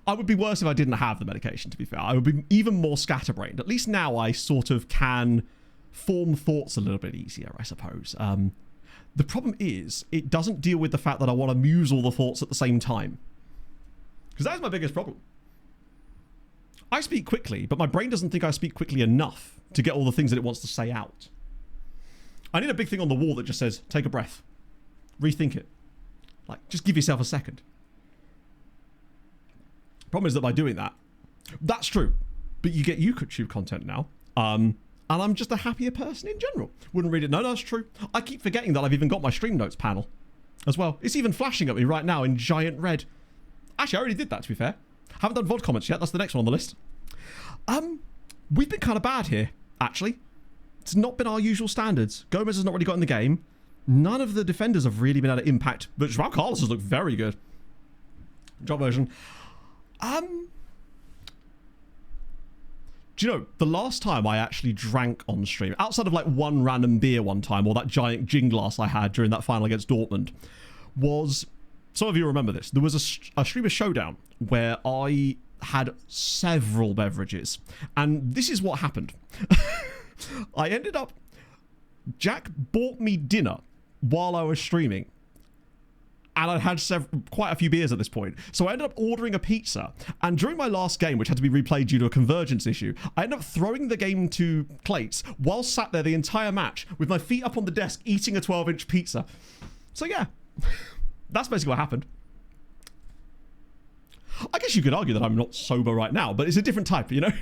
I would be worse if I didn't have the medication, to be fair. I would be even more scatterbrained. At least now I sort of can form thoughts a little bit easier, I suppose. The problem is, it doesn't deal with the fact that I want to muse all the thoughts at the same time. Because that is my biggest problem. I speak quickly, but my brain doesn't think I speak quickly enough to get all the things that it wants to say out. I need a big thing on the wall that just says, take a breath. Rethink it. Like, just give yourself a second. Problem is that by doing that, that's true, but you get YouTube content now, and I'm just a happier person in general. Wouldn't read it. No, that's true. I keep forgetting that I've even got my stream notes panel as well. It's even flashing at me right now in giant red. Actually, I already did that, to be fair. Haven't done VOD comments yet. That's the next one on the list. We've been kind of bad here, actually. It's not been our usual standards. Gomez has not really got in the game. None of the defenders have really been able to impact, but João Carlos has looked very good. Drop version. Do you know, the last time I actually drank on stream, outside of like one random beer one time, or that giant gin glass I had during that final against Dortmund, was, some of you remember this, there was a streamer showdown where I had several beverages, and this is what happened. I ended up, Jack bought me dinner while I was streaming, and I'd had quite a few beers at this point. So I ended up ordering a pizza. And during my last game, which had to be replayed due to a convergence issue, I ended up throwing the game to plates while sat there the entire match with my feet up on the desk eating a 12-inch pizza. So yeah, that's basically what happened. I guess you could argue that I'm not sober right now, but it's a different type, you know?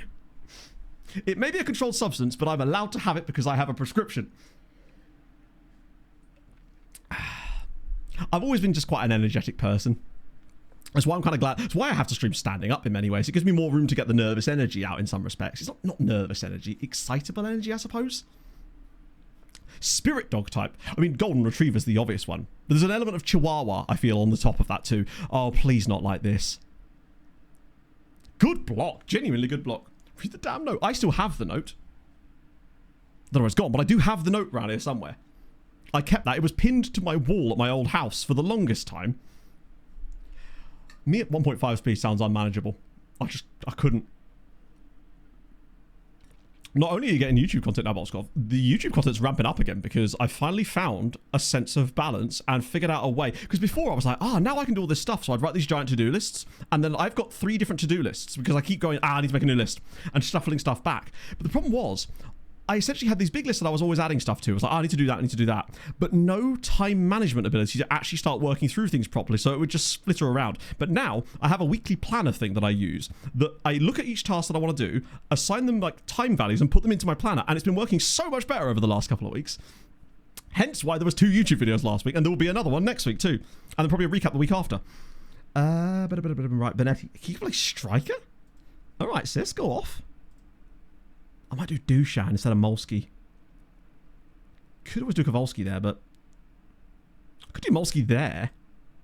It may be a controlled substance, but I'm allowed to have it because I have a prescription. I've always been just quite an energetic person. That's why I'm kind of glad. That's why I have to stream standing up in many ways. It gives me more room to get the nervous energy out in some respects. It's not nervous energy, excitable energy, I suppose. Spirit dog type. I mean, golden retriever's the obvious one. But there's an element of chihuahua, I feel, on the top of that too. Oh, please not like this. Good block. Genuinely good block. Read the damn note. I still have the note. I don't know where it's gone, but I do have the note around here somewhere. I kept that. It was pinned to my wall at my old house for the longest time. Me at 1.5 speed sounds unmanageable. I couldn't. Not only are you getting YouTube content now, Bolskov, the YouTube content's ramping up again because I finally found a sense of balance and figured out a way. Because before I was like, now I can do all this stuff. So I'd write these giant to-do lists. And then I've got 3 different to-do lists because I keep going, I need to make a new list and shuffling stuff back. But the problem was, I essentially had these big lists that I was always adding stuff to. I was like, I need to do that, I need to do that. But no time management ability to actually start working through things properly, so it would just splitter around. But now, I have a weekly planner thing that I use, that I look at each task that I want to do, assign them like time values, and put them into my planner, and it's been working so much better over the last couple of weeks. Hence why there was 2 YouTube videos last week, and there will be another one next week too. And then probably a recap the week after. Right, Benetti. Can you play Striker? Alright, sis, go off. I might do Dushan instead of Molsky. Could always do Kowalski there, but I could do Molsky there.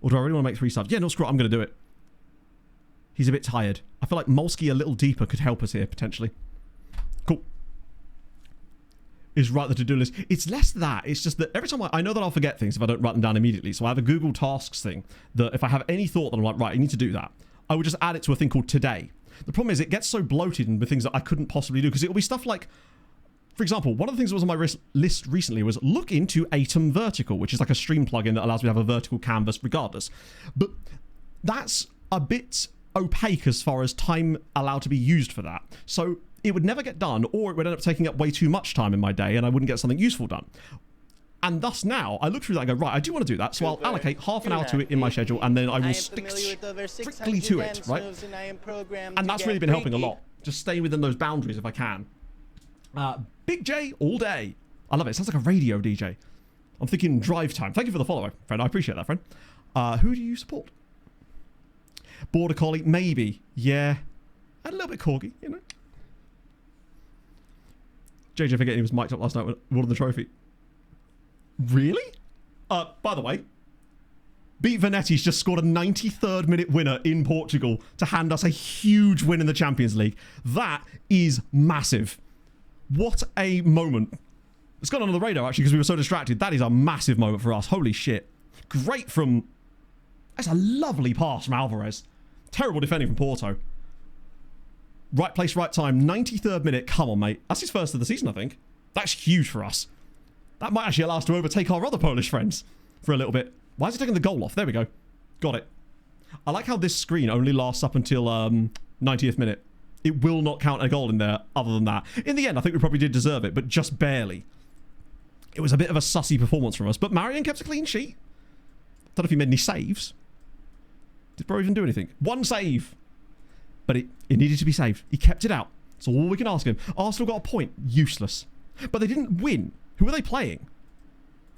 Or do I really want to make 3 subs? Yeah, no, screw it. I'm going to do it. He's a bit tired. I feel like Molsky a little deeper could help us here, potentially. Cool. Is write the to-do list. It's less that. It's just that every time I know that I'll forget things if I don't write them down immediately. So I have a Google Tasks thing that if I have any thought that I'm like, right, I need to do that, I would just add it to a thing called Today. The problem is it gets so bloated and with things that I couldn't possibly do because it'll be stuff like, for example, one of the things that was on my list recently was look into Atom Vertical, which is like a stream plugin that allows me to have a vertical canvas regardless. But that's a bit opaque as far as time allowed to be used for that. So it would never get done, or it would end up taking up way too much time in my day and I wouldn't get something useful done. And thus now, I look through that and go, right, I do want to do that, so I'll allocate half an hour to it in my schedule, and then I will stick strictly to it, right? And that's really been helping a lot. Just stay within those boundaries if I can. Big J all day. I love it. It sounds like a radio DJ. I'm thinking drive time. Thank you for the follow, friend. I appreciate that, friend. Who do you support? Border Collie? Maybe. Yeah. A little bit Corgi, you know. JJ forgetting he was mic'd up last night when won the trophy. Really? By the way, Beat Venetti's just scored a 93rd minute winner in Portugal to hand us a huge win in the Champions League. That is massive. What a moment. It's gone under the radar actually because we were so distracted. That is a massive moment for us. Holy shit. Great from... That's a lovely pass from Alvarez. Terrible defending from Porto. Right place, right time. 93rd minute. Come on, mate. That's his first of the season, I think. That's huge for us. That might actually allow us to overtake our other Polish friends for a little bit. Why is he taking the goal off? There we go. Got it. I like how this screen only lasts up until 90th minute. It will not count a goal in there other than that. In the end, I think we probably did deserve it, but just barely. It was a bit of a sussy performance from us, but Marion kept a clean sheet. Don't know if he made any saves. Did Bro even do anything? 1 save. But it needed to be saved. He kept it out. That's all we can ask him. Arsenal got a point. Useless. But they didn't win. Who are they playing?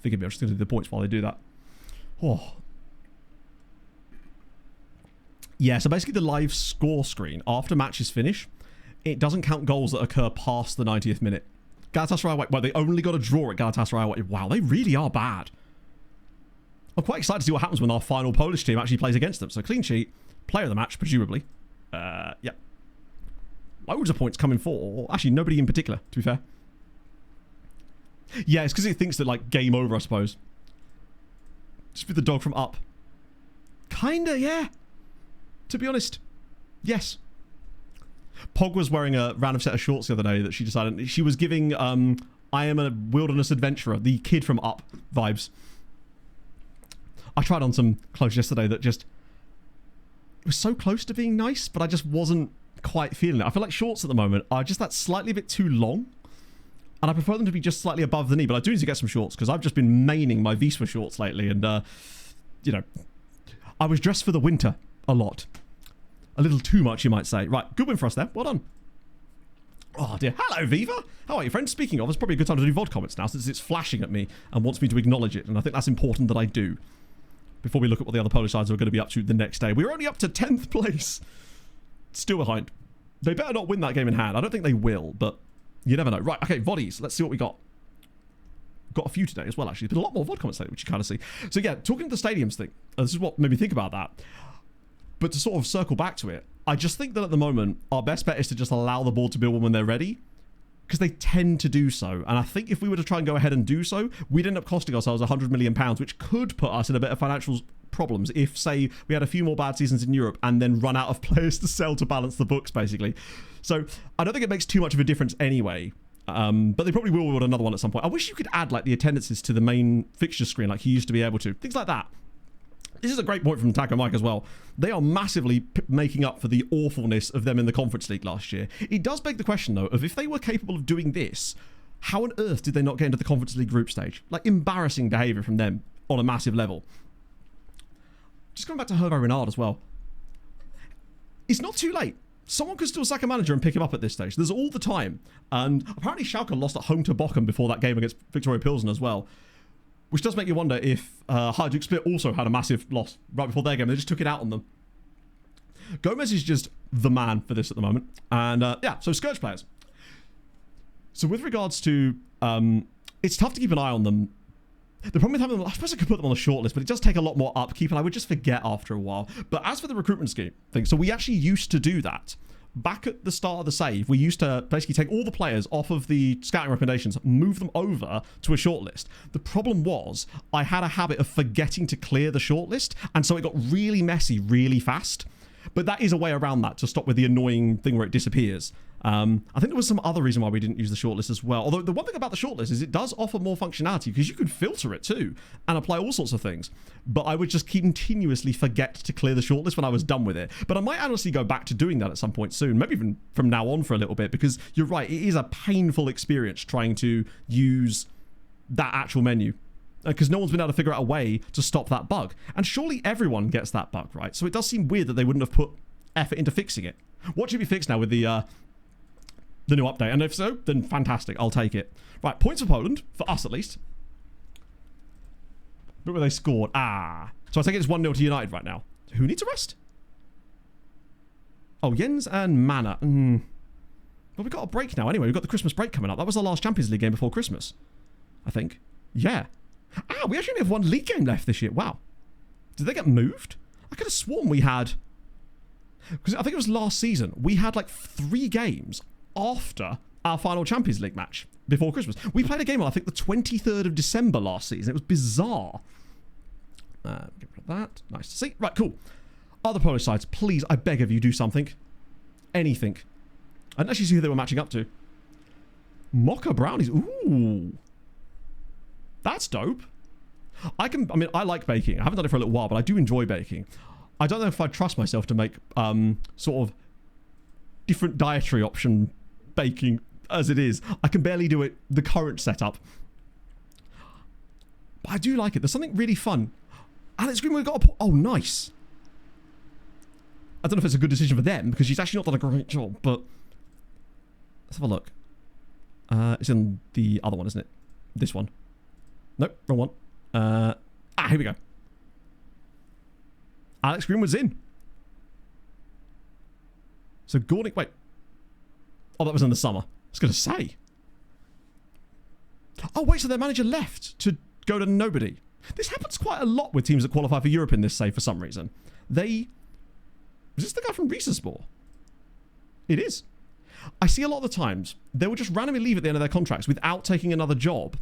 Forgive me, I'm just going to do the points while they do that. Oh. Yeah, so basically the live score screen, after matches finish, it doesn't count goals that occur past the 90th minute. Galatasaray, well, they only got a draw at Galatasaray. Wow, they really are bad. I'm quite excited to see what happens when our final Polish team actually plays against them. So clean sheet, player of the match, presumably. Yeah. Loads of points coming for. Actually, nobody in particular, to be fair. Yeah, it's because it thinks that, like, game over, I suppose. Just with the dog from Up. Kinda, yeah. To be honest, yes. Pog was wearing a random set of shorts the other day that she decided... She was giving, I am a wilderness adventurer, the kid from Up vibes. I tried on some clothes yesterday that just... It was so close to being nice, but I just wasn't quite feeling it. I feel like shorts at the moment are just that slightly a bit too long. And I prefer them to be just slightly above the knee, but I do need to get some shorts because I've just been maining my Wisła shorts lately. And, you know, I was dressed for the winter a lot. A little too much, you might say. Right, good win for us there. Well done. Oh, dear. Hello, Viva. How are you, friend? Speaking of, it's probably a good time to do VOD comments now since it's flashing at me and wants me to acknowledge it. And I think that's important that I do before we look at what the other Polish sides are going to be up to the next day. We're only up to 10th place. Still behind. They better not win that game in hand. I don't think they will, but... You never know. Right, okay, VODies. Let's see what we got. Got a few today as well, actually. There's been a lot more VOD comments today, which you kind of see. So yeah, talking to the stadiums thing, this is what made me think about that. But to sort of circle back to it, I just think that at the moment, our best bet is to just allow the ball to build when they're ready. because they tend to do so. And I think if we were to try and go ahead and do so, we'd end up costing ourselves £100 million, which could put us in a bit of financial problems if, say, we had a few more bad seasons in Europe and then run out of players to sell to balance the books, basically. So I don't think it makes too much of a difference anyway. But they probably will with another one at some point. I wish you could add like the attendances to the main fixture screen like you used to be able to. Things like that. This is a great point from Taco Mike as well. They are massively making up for the awfulness of them in the Conference League last year. It does beg the question, though, of if they were capable of doing this, how on earth did they not get into the Conference League group stage? Like, embarrassing behaviour from them on a massive level. Just going back to Hervé Renard as well. It's not too late. Someone could still sack a manager and pick him up at this stage. There's all the time. And apparently Schalke lost at home to Bochum before that game against Victoria Pilsen as well. Which does make you wonder if Hajduk Split also had a massive loss right before their game. They just took it out on them. Gomez is just the man for this at the moment. And yeah, so Scourge players. So with regards to... it's tough to keep an eye on them. The problem with having them, I suppose I could put them on the shortlist, but it does take a lot more upkeep, and I would just forget after a while. But as for the recruitment scheme thing, so we actually used to do that. Back at the start of the save, we used to basically take all the players off of the scouting recommendations, move them over to a shortlist. The problem was, I had a habit of forgetting to clear the shortlist, and so it got really messy really fast. But that is a way around that to stop with the annoying thing where it disappears. I think there was some other reason why we didn't use the shortlist as well. Although the one thing about the shortlist is it does offer more functionality because you can filter it too and apply all sorts of things. But I would just continuously forget to clear the shortlist when I was done with it. But I might honestly go back to doing that at some point soon, maybe even from now on for a little bit, because you're right, it is a painful experience trying to use that actual menu. Because no one's been able to figure out a way to stop that bug. And surely everyone gets that bug, right? So it does seem weird that they wouldn't have put effort into fixing it. What should be fixed now with the new update? And if so, then fantastic. I'll take it. Right, points for Poland, for us at least. But where they scored. So I think it's 1-0 to United right now. Who needs a rest? Oh, Jens and Mana. Well, we've got a break now anyway. We've got the Christmas break coming up. That was our last Champions League game before Christmas, I think. Yeah. We actually only have one league game left this year. Wow. Did they get moved? I could have sworn we had... Because I think it was last season. We had like 3 games after our final Champions League match before Christmas. We played a game on, I think, the 23rd of December last season. It was bizarre. Get rid of that. Nice to see. Right, cool. Other Polish sides, please, I beg of you, do something. Anything. I didn't actually see who they were matching up to. Mocha Brownies. Ooh. That's dope. I mean, I like baking. I haven't done it for a little while, but I do enjoy baking. I don't know if I trust myself to make sort of different dietary option baking as it is. I can barely do it, the current setup. But I do like it. There's something really fun. Alex Greenwood got a... Oh, nice. I don't know if it's a good decision for them, because she's actually not done a great job, but... Let's have a look. It's in the other one, isn't it? This one. Nope, wrong one. Here we go. Alex Greenwood's in. So Gornick, wait. Oh, that was in the summer. I was going to say. Oh, wait, so their manager left to go to nobody. This happens quite a lot with teams that qualify for Europe in this save for some reason. Was this the guy from Wisła? It is. I see a lot of the times, they will just randomly leave at the end of their contracts without taking another job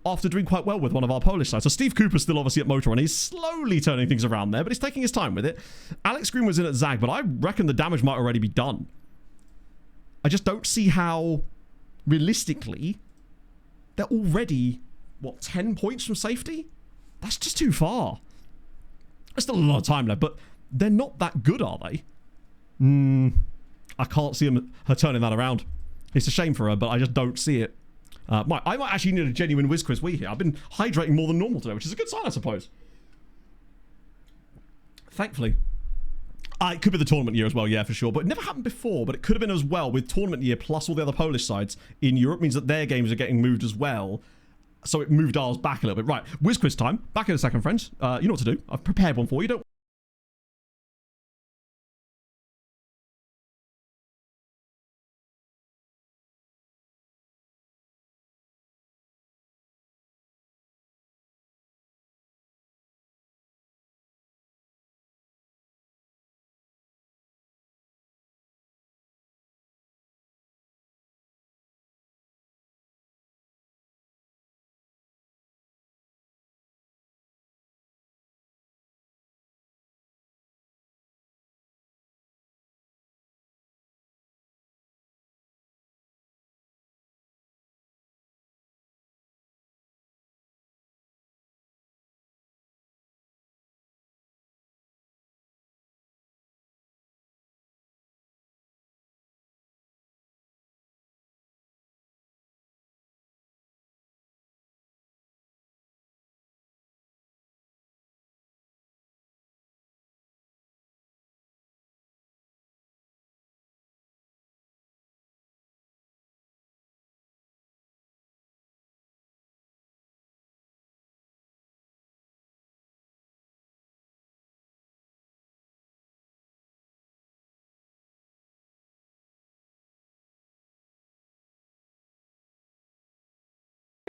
after doing quite well with one of our Polish sides. So Steve Cooper's still obviously at Motor and he's slowly turning things around there, but he's taking his time with it. Alex Green was in at Zag, but I reckon the damage might already be done. I just don't see how, realistically, they're already, what, 10 points from safety? That's just too far. There's still a lot of time left, but they're not that good, are they? I can't see her turning that around. It's a shame for her, but I just don't see it. I might actually need a genuine Whiz Quiz Wii here. I've been hydrating more than normal today, which is a good sign, I suppose. Thankfully. It could be the tournament year as well, yeah, for sure. But it never happened before, but it could have been as well with tournament year plus all the other Polish sides in Europe. Means that their games are getting moved as well. So it moved ours back a little bit. Right, Whiz Quiz time. Back in a second, friends. You know what to do. I've prepared one for you. Don't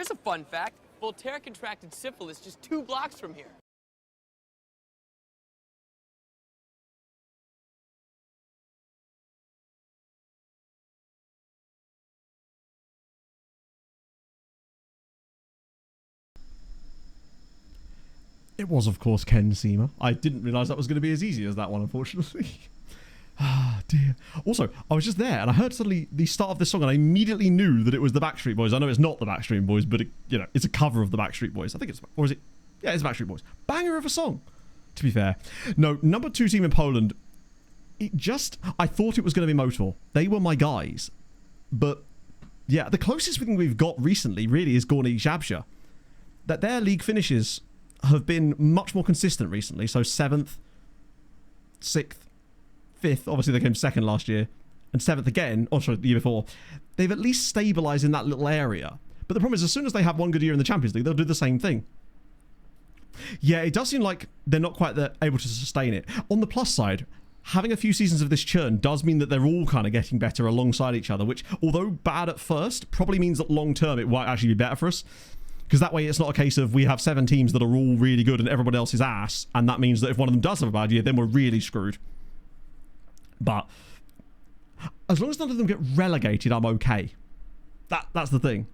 Here's a fun fact. Voltaire contracted syphilis just 2 blocks from here. It was, of course, Ken Sema. I didn't realise that was going to be as easy as that one, unfortunately. Ah, dear. Also, I was just there, and I heard suddenly the start of this song, and I immediately knew that it was the Backstreet Boys. I know it's not the Backstreet Boys, but, it's a cover of the Backstreet Boys. I think it's... Or is it... Yeah, it's Backstreet Boys. Banger of a song, to be fair. No, number 2 team in Poland, it just... I thought it was going to be Motor. They were my guys. But, yeah, the closest thing we've got recently, really, is Górnik Zabrze. That their league finishes have been much more consistent recently. So 7th, 6th, 5th, obviously they came 2nd last year, and 7th again, or sorry, the year before. They've at least stabilised in that little area. But the problem is, as soon as they have one good year in the Champions League, they'll do the same thing. Yeah, it does seem like they're not quite able to sustain it. On the plus side, having a few seasons of this churn does mean that they're all kind of getting better alongside each other, which, although bad at first, probably means that long term it might actually be better for us. Because that way it's not a case of we have 7 teams that are all really good and everyone else is ass, and that means that if one of them does have a bad year, then we're really screwed. But as long as none of them get relegated, I'm okay. That's the thing.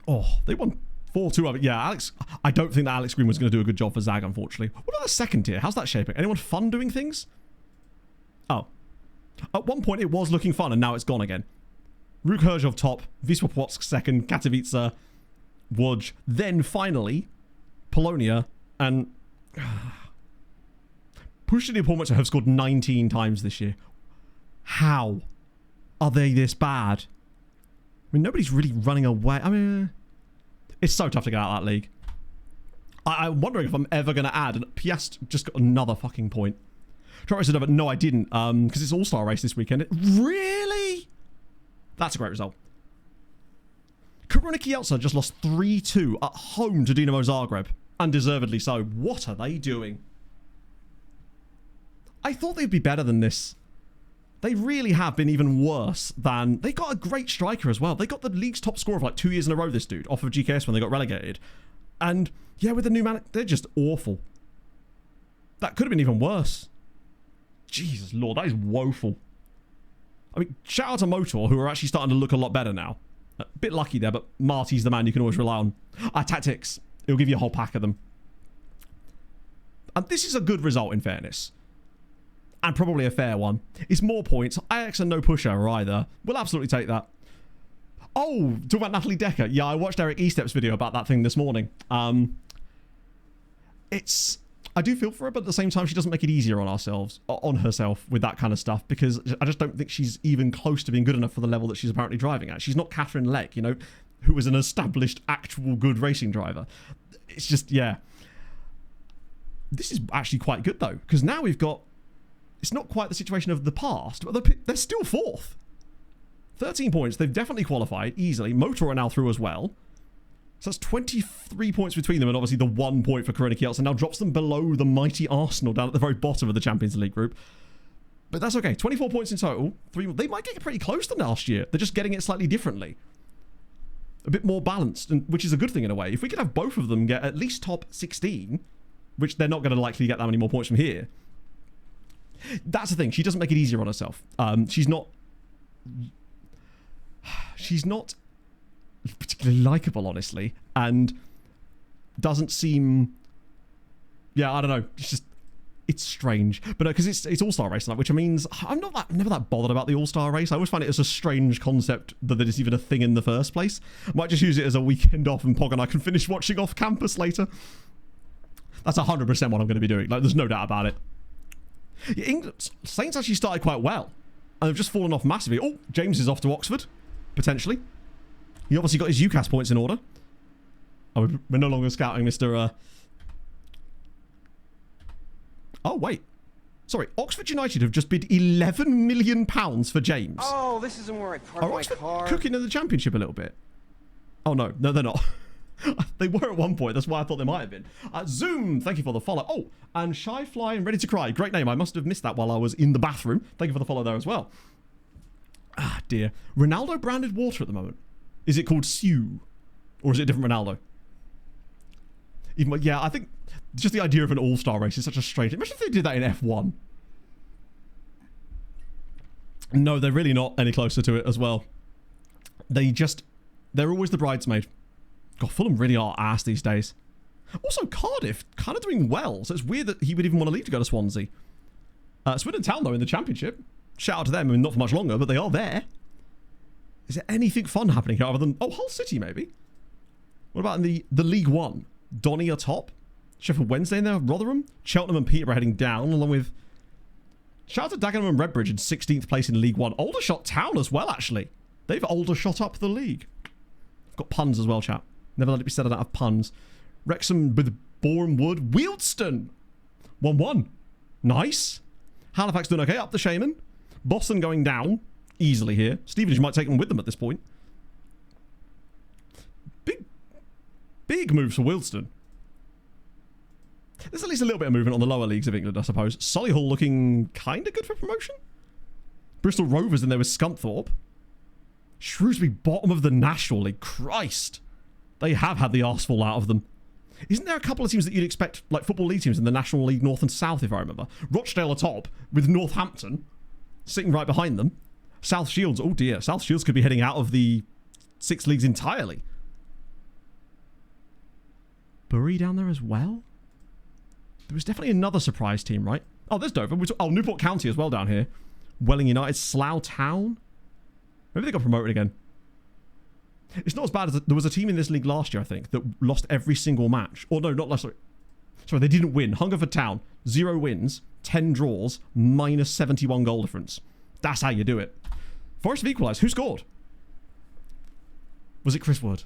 Oh, they won 4-2 of it. Yeah, Alex. I don't think that Alex Green was going to do a good job for Zag, unfortunately. What about the second tier? How's that shaping? Anyone fun doing things? Oh. At one point it was looking fun, and now it's gone again. Ruk Herzhov top, Wisła Płock second, Katowice, Łódź, then finally Polonia, and Puszczyn Opomice have scored 19 times this year. How are they this bad? I mean, nobody's really running away. I mean, it's so tough to get out of that league. I'm wondering if I'm ever going to add, and Piast just got another fucking point. Troy said, but no, I didn't, because it's All-Star race this weekend. Really? That's a great result. Koronik Kielce just lost 3-2 at home to Dinamo Zagreb. Undeservedly so. What are they doing? I thought they'd be better than this. They really have been even worse than... They got a great striker as well. They got the league's top scorer of like 2 years in a row, this dude, off of GKS when they got relegated. And yeah, with the new man, they're just awful. That could have been even worse. Jesus Lord, that is woeful. I mean, shout out to Motor, who are actually starting to look a lot better now. A bit lucky there, but Marty's the man you can always rely on. Tactics. It'll give you a whole pack of them. And this is a good result, in fairness. And probably a fair one. It's more points. Ajax are no pusher either. We'll absolutely take that. Oh, talk about Natalie Decker. Yeah, I watched Eric Estep's video about that thing this morning. I do feel for her, but at the same time, she doesn't make it easier on herself with that kind of stuff, because I just don't think she's even close to being good enough for the level that she's apparently driving at. She's not Catherine Leck, who was an established, actual good racing driver. It's just, yeah. This is actually quite good, though, because now we've got... It's not quite the situation of the past, but they're still 4th. 13 points. They've definitely qualified easily. Motor are now through as well. So that's 23 points between them, and obviously the 1 point for Koronik Kielce now drops them below the mighty Arsenal down at the very bottom of the Champions League group. But that's okay. 24 points in total. They might get pretty close to last year. They're just getting it slightly differently. A bit more balanced, which is a good thing in a way. If we could have both of them get at least top 16, which they're not going to likely get that many more points from here. That's the thing. She doesn't make it easier on herself. She's not particularly likable, honestly, and doesn't seem... Yeah, I don't know. It's strange. But no, because it's All-Star race tonight, which means I'm never that bothered about the All-Star race. I always find it as a strange concept that it's even a thing in the first place. I might just use it as a weekend off, and Pog and I can finish watching off campus later. That's 100% what I'm going to be doing. Like, there's no doubt about it. Yeah, Saints actually started quite well, and they've just fallen off massively. Oh, James is off to Oxford, potentially. He obviously got his UCAS points in order. Oh, we're no longer scouting Mr. Oh, wait. Sorry, Oxford United have just bid £11 million for James. Oh, this isn't where I park my Oxford car. Cooking in the Championship a little bit? Oh, no. No, they're not. They were at one point. That's why I thought they might have been. Zoom, thank you for the follow. Oh, and Shy Fly and Ready to Cry. Great name. I must have missed that while I was in the bathroom. Thank you for the follow there as well. Ah, dear. Ronaldo branded water at the moment. Is it called Sue? Or is it a different Ronaldo? Even, yeah, I think just the idea of an all-star race is such a strange... Imagine if they did that in F1. No, they're really not any closer to it as well. They're always the bridesmaid. God, Fulham really are ass these days. Also, Cardiff kind of doing well, so it's weird that he would even want to leave to go to Swansea. Swindon Town, though, in the Championship. Shout out to them. I mean, not for much longer, but they are there. Is there anything fun happening here other than... Oh, Hull City, maybe? What about in the League One? Donny are top. Sheffield Wednesday in there. Rotherham. Cheltenham and Peterborough heading down, along with... Shout out to Dagenham and Redbridge in 16th place in League One. Aldershot Town as well, actually. They've Aldershot up the league. I've got puns as well, chat. Never let it be said I don't have puns. Wrexham with Boreham Wood. Wealdstone. 1-1. Nice. Halifax doing okay. Up the Shaman. Boston going down. Easily here. Stevenage might take them with them at this point. Big moves for Wealdstone. There's at least a little bit of movement on the lower leagues of England, I suppose. Solihull looking kind of good for promotion. Bristol Rovers in there with Scunthorpe. Shrewsbury bottom of the National League. Christ. They have had the arse fall out of them. Isn't there a couple of teams that you'd expect, like Football League teams in the National League North and South, if I remember? Rochdale are top, with Northampton sitting right behind them. South Shields, oh dear. South Shields could be heading out of the 6 leagues entirely. Bury down there as well? There was definitely another surprise team, right? Oh, there's Dover. Oh, Newport County as well down here. Welling United, Slough Town. Maybe they got promoted again. It's not as bad as... There was a team in this league last year, I think, that lost every single match. Or no, not last... Sorry, they didn't win. Hungerford Town, 0 wins, 10 draws, minus 71 goal difference. That's how you do it. Forest have equalised. Who scored? Was it Chris Wood?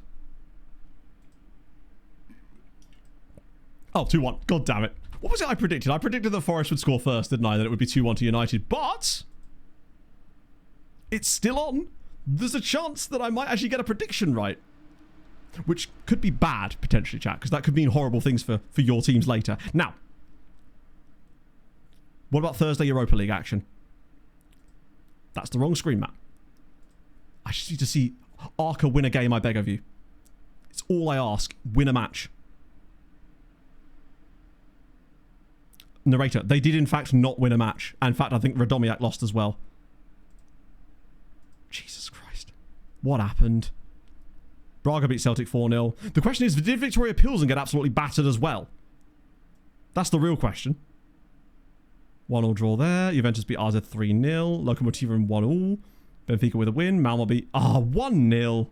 Oh, 2-1. God damn it. What was it I predicted? I predicted that Forest would score first, didn't I? That it would be 2-1 to United. But... it's still on. There's a chance that I might actually get a prediction right. Which could be bad, potentially, chat. Because that could mean horrible things for your teams later. Now. What about Thursday Europa League action? That's the wrong screen map. I just need to see Arca win a game, I beg of you. It's all I ask. Win a match. Narrator, they did in fact not win a match. In fact, I think Radomiak lost as well. Jesus Christ. What happened? Braga beat Celtic 4-0. The question is, did Victoria Pilsen get absolutely battered as well? That's the real question. 1-1 draw there. Juventus beat AZ 3-0. Lokomotiva in 1-1. Benfica with a win. Malmo beat... 1-0.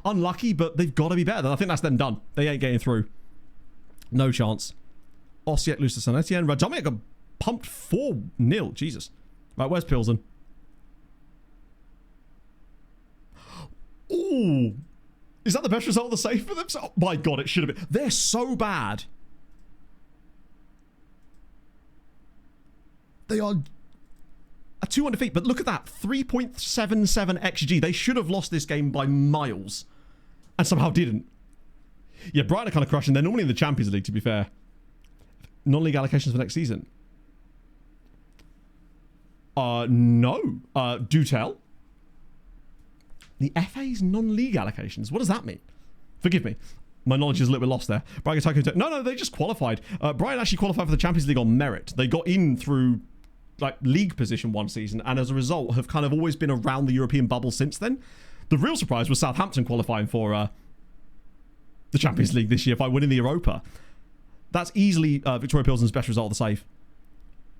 Unlucky, but they've got to be better. I think that's them done. They ain't getting through. No chance. Osijek lose to Saint Etienne. Radomiak got pumped 4-0. Jesus. Right, where's Pilsen? Ooh. Is that the best result of the save for them? Oh my god, it should have been. They're so bad. They are a 2-1 defeat, but look at that. 3.77 XG. They should have lost this game by miles. And somehow didn't. Yeah, Brighton are kind of crushing. They're normally in the Champions League, to be fair. Non-league allocations for next season. No. Do tell. The FA's non-league allocations. What does that mean? Forgive me. My knowledge is a little bit lost there. Braga Taiko... No, they just qualified. Brighton actually qualified for the Champions League on merit. They got in through like league position one season, and as a result have kind of always been around the European bubble since then. The real surprise was Southampton qualifying for the Champions League this year by winning the Europa. That's easily Victoria Pilsen's best result of the save.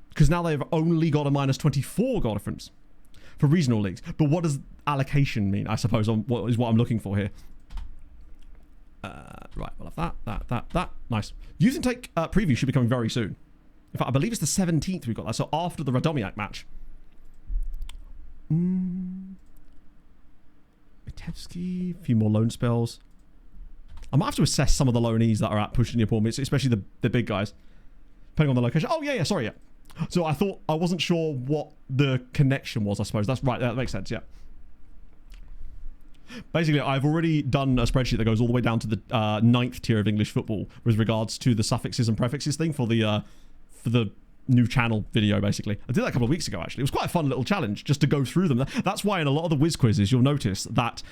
Because now they've only got a minus 24 goal difference for regional leagues. But what does allocation mean, I suppose, on what is what I'm looking for here. Right, we'll have that. Nice. Youth Intake preview should be coming very soon. In fact, I believe it's the 17th we've got that. So after the Radomiak match. Mitevsky, a few more loan spells. I might have to assess some of the loanees that are at pushing the appointments, especially the big guys. Depending on the location. Oh, yeah, sorry, yeah. So I wasn't sure what the connection was, I suppose. That's right, that makes sense, yeah. Basically, I've already done a spreadsheet that goes all the way down to the 9th tier of English football with regards to the suffixes and prefixes thing for the new channel video, basically. I did that a couple of weeks ago, actually. It was quite a fun little challenge just to go through them. That's why in a lot of the Wiz quizzes, you'll notice that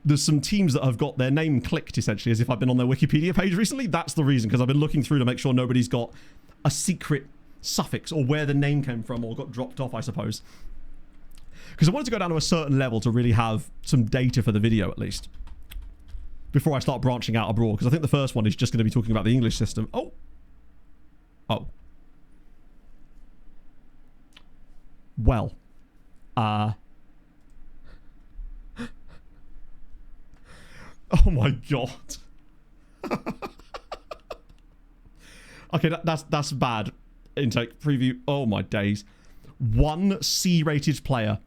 there's some teams that have got their name clicked, essentially, as if I've been on their Wikipedia page recently. That's the reason, because I've been looking through to make sure nobody's got a secret suffix or where the name came from or got dropped off, I suppose. Because I wanted to go down to a certain level to really have some data for the video, at least, before I start branching out abroad. Because I think the first one is just going to be talking about the English system. Oh. Well. Oh my god. Okay, that's bad. Intake preview. Oh my days. 1 C-rated player.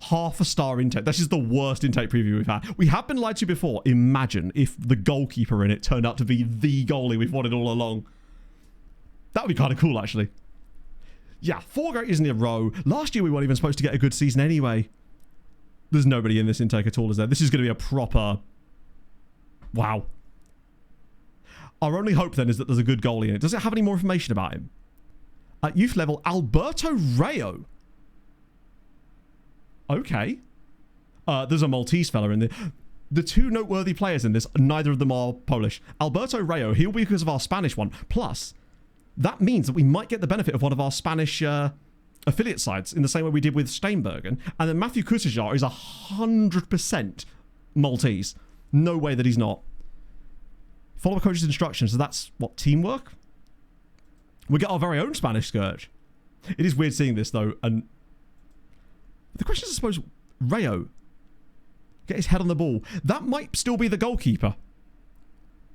Half a star intake. This is the worst intake preview we've had. We have been lied to before. Imagine if the goalkeeper in it turned out to be the goalie we've wanted all along. That would be kind of cool, actually. Yeah, 4 greats in a row. Last year we weren't even supposed to get a good season anyway. There's nobody in this intake at all, is there? This is going to be a proper... Wow. Our only hope then is that there's a good goalie in it. Does it have any more information about him? At youth level, Alberto Rayo. Okay. There's a Maltese fella in there. The 2 noteworthy players in this, neither of them are Polish. Alberto Rayo, he'll be because of our Spanish one. Plus, that means that we might get the benefit of one of our Spanish affiliate sites in the same way we did with Steinbergen. And then Matthew Kutajar is 100% Maltese. No way that he's not. Follow a coach's instructions. So that's, what, teamwork? We get our very own Spanish scourge. It is weird seeing this, though. And the question is, I suppose, Rayo. Get his head on the ball. That might still be the goalkeeper.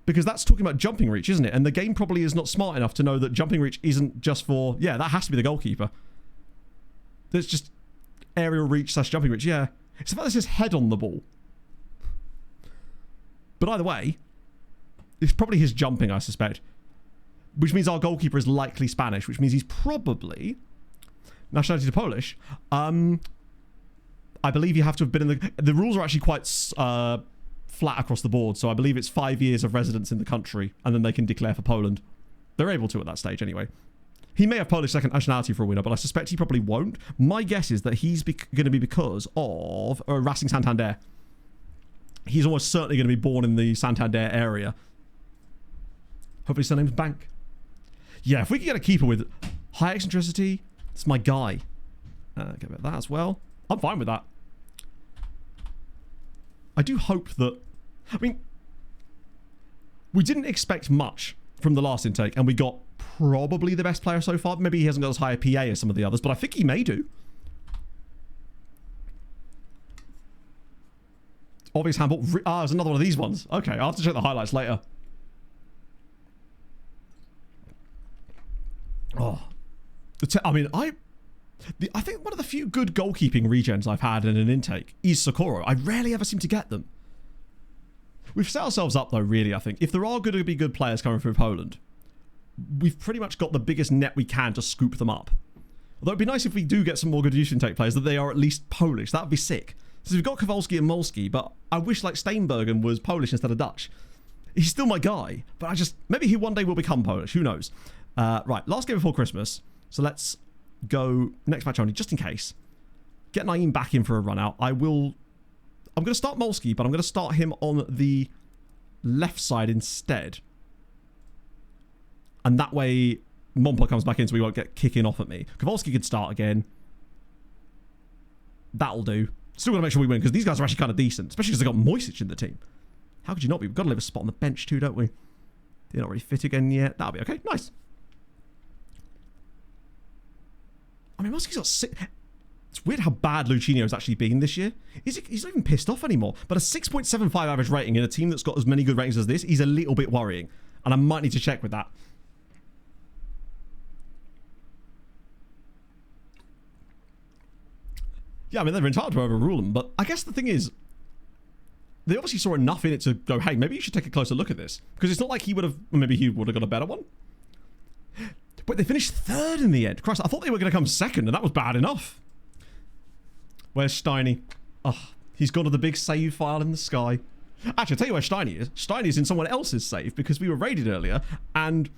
Because that's talking about jumping reach, isn't it? And the game probably is not smart enough to know that jumping reach isn't just for... Yeah, that has to be the goalkeeper. There's just aerial reach / jumping reach. Yeah. It's about this head on the ball. But either way, it's probably his jumping, I suspect. Which means our goalkeeper is likely Spanish, which means he's probably nationality to Polish. I believe you have to have been in the rules are actually quite flat across the board, so I believe it's 5 years of residence in the country, and then they can declare for Poland. They're able to at that stage anyway. He may have Polish second nationality for a winner, but I suspect he probably won't. My guess is that he's going to be because of Racing Santander. He's almost certainly going to be born in the Santander area. Hopefully his surname's Bank. Yeah, if we could get a keeper with high eccentricity, it's my guy. Get a bit of that as well. I'm fine with that. I do hope that... I mean, we didn't expect much from the last intake, and we got probably the best player so far. Maybe he hasn't got as high a PA as some of the others, but I think he may do. Obvious handball. There's another one of these ones. Okay, I'll have to check the highlights later. Oh. I mean, I think one of the few good goalkeeping regens I've had in an intake is Socorro. I rarely ever seem to get them. We've set ourselves up, though, really, I think. If there are going to be good players coming through Poland, we've pretty much got the biggest net we can to scoop them up. Although it'd be nice if we do get some more good youth intake players, that they are at least Polish. That would be sick. So we've got Kowalski and Molski, but I wish, like, Steinbergen was Polish instead of Dutch. He's still my guy, but maybe he one day will become Polish. Who knows? Right, last game before Christmas. So let's go next match only, just in case. Get Naeem back in for a run out. I'm going to start Molski, but I'm going to start him on the left side instead. And that way, Mompa comes back in so we won't get kicking off at me. Kowalski could start again. That'll do. Still got to make sure we win, because these guys are actually kind of decent, especially because they've got Moisic in the team. How could you not be? We've got to leave a spot on the bench too, don't we? They're not really fit again yet. That'll be okay. Nice. I mean, Moski's got 6... It's weird how bad Lucinho's actually been this year. He's not even pissed off anymore. But a 6.75 average rating in a team that's got as many good ratings as this is a little bit worrying. And I might need to check with that. Yeah, I mean, they're entitled to overrule them. But I guess the thing is, they obviously saw enough in it to go, hey, maybe you should take a closer look at this. Because it's not like he would have... Maybe he would have got a better one. But they finished third in the end. Christ, I thought they were going to come second, and that was bad enough. Where's Steiny? Oh, he's gone to the big save file in the sky. Actually, I'll tell you where Steiny is. Steiny is in someone else's save because we were raided earlier, and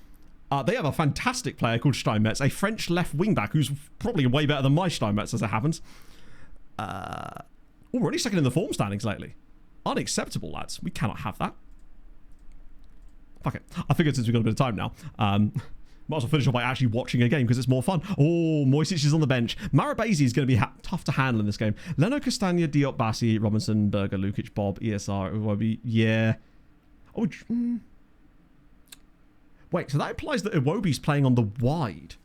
They have a fantastic player called Steinmetz, a French left wing-back who's probably way better than my Steinmetz as it happens. We're already second in the form standings lately. Unacceptable, lads. We cannot have that. Fuck it. I figured since we've got a bit of time now, might as well finish off by actually watching a game because it's more fun. Oh, Moisic is on the bench. Marabesi is going to be tough to handle in this game. Leno, Castagna, Diop, Bassi, Robinson, Berger, Lukic, Bob, ESR, Iwobi. Yeah. Oh, wait, so that implies that Iwobi's playing on the wide.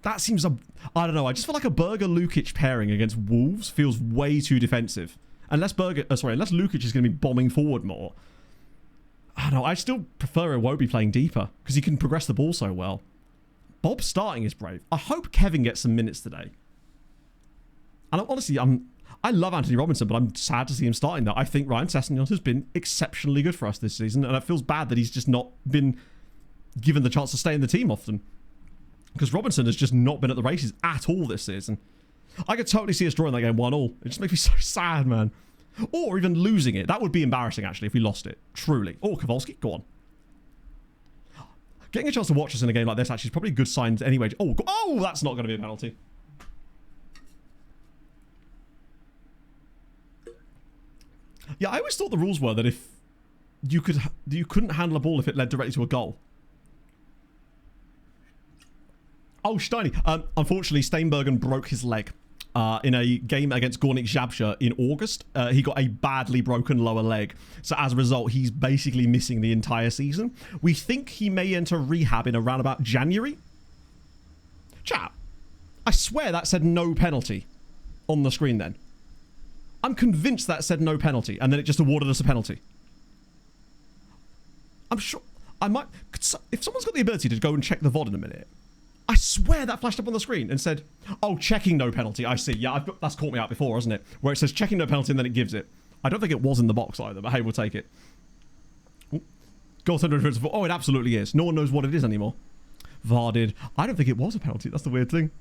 That seems I don't know. I just feel like a Berger-Lukic pairing against Wolves feels way too defensive. Unless Lukic is going to be bombing forward more. I don't know. I still prefer Iwobi playing deeper because he can progress the ball so well. Bob starting is brave. I hope Kevin gets some minutes today. And honestly, I love Anthony Robinson, but I'm sad to see him starting that. I think Ryan Sessegnon has been exceptionally good for us this season, and it feels bad that he's just not been given the chance to stay in the team often. Because Robinson has just not been at the races at all this season. I could totally see us drawing that game 1-1. It just makes me so sad, man. Or even losing it. That would be embarrassing, actually, if we lost it. Truly. Oh, Kowalski, go on. Getting a chance to watch us in a game like this actually is probably a good sign anyway. Oh, that's not going to be a penalty. Yeah, I always thought the rules were that if you couldn't handle a ball if it led directly to a goal. Oh, Steiny. Unfortunately, Steinbergen broke his leg in a game against Gornik Zabsha in August. He got a badly broken lower leg. So as a result, he's basically missing the entire season. We think he may enter rehab in around about January. Chat, I swear that said no penalty on the screen then. I'm convinced that said no penalty, and then it just awarded us a penalty. I'm sure I might... If someone's got the ability to go and check the VOD in a minute, I swear that flashed up on the screen and said, oh, checking no penalty. I see. Yeah, that's caught me out before, hasn't it? Where it says checking no penalty and then it gives it. I don't think it was in the box either, but hey, we'll take it. Goal tender reference for... Oh, it absolutely is. No one knows what it is anymore. VAR did. I don't think it was a penalty. That's the weird thing.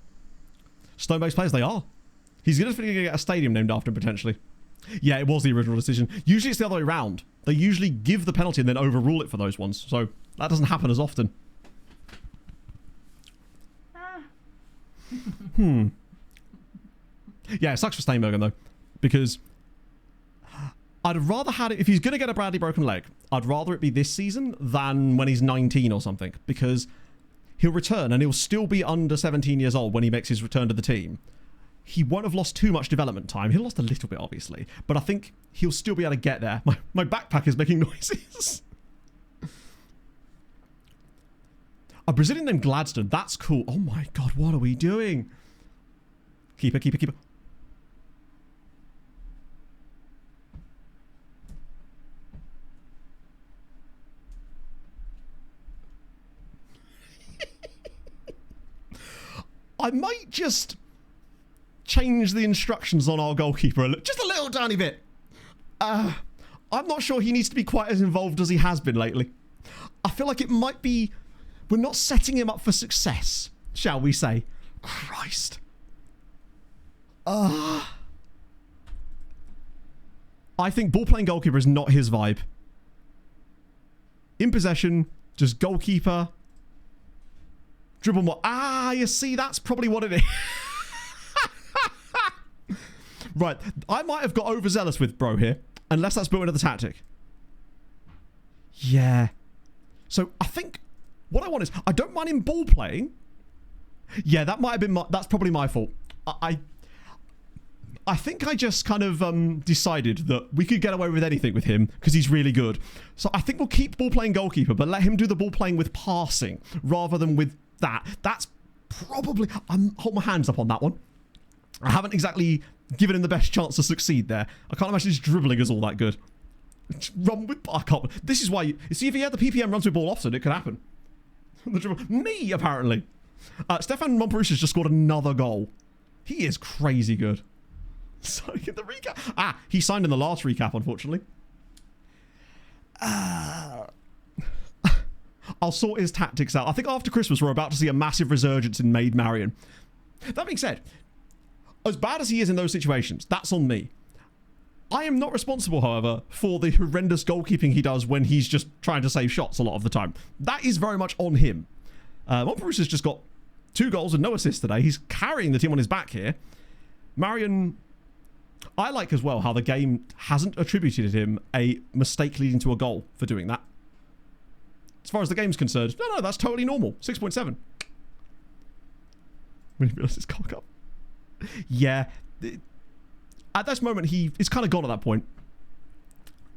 Stone-based players, they are. He's going to get a stadium named after him, potentially. Yeah, it was the original decision. Usually it's the other way around. They usually give the penalty and then overrule it for those ones. So that doesn't happen as often. Yeah, it sucks for Steinbergen, though. Because I'd rather had it... If he's going to get a badly broken leg, I'd rather it be this season than when he's 19 or something. Because he'll return and he'll still be under 17 years old when he makes his return to the team. He won't have lost too much development time. He'll lost a little bit, obviously. But I think he'll still be able to get there. My backpack is making noises. A Brazilian named Gladstone. That's cool. Oh my god, what are we doing? Keeper, keeper, keeper. I might just change the instructions on our goalkeeper just a little tiny bit. I'm not sure he needs to be quite as involved as he has been lately. I feel like it might be... We're not setting him up for success, shall we say. Christ. I think ball-playing goalkeeper is not his vibe. In possession, just goalkeeper. Dribble more. Ah, you see, that's probably what it is. Right, I might have got overzealous with bro here, unless that's built into the tactic. Yeah. So I think what I want is, I don't mind him ball playing. Yeah, that might have been that's probably my fault. I think I just kind of decided that we could get away with anything with him because he's really good. So I think we'll keep ball playing goalkeeper, but let him do the ball playing with passing rather than with that. That's probably... I'm hold my hands up on that one. I haven't exactly given him the best chance to succeed there. I can't imagine his dribbling is all that good. Run with... I can't... This is why... You see, if he had the PPM runs with ball often, it could happen. The dribble... Me, apparently. Stefan Momperusa's just scored another goal. He is crazy good. So, the recap... Ah, he signed in the last recap, unfortunately. I'll sort his tactics out. I think after Christmas, we're about to see a massive resurgence in Maid Marian. That being said, as bad as he is in those situations, that's on me. I am not responsible, however, for the horrendous goalkeeping he does when he's just trying to save shots a lot of the time. That is very much on him. Montparnasse has just got 2 goals and no assists today. He's carrying the team on his back here. Marion, I like as well how the game hasn't attributed him a mistake leading to a goal for doing that. As far as the game's concerned, no, that's totally normal. 6.7. When he realised his cock up. Yeah. At this moment, he's kind of gone at that point.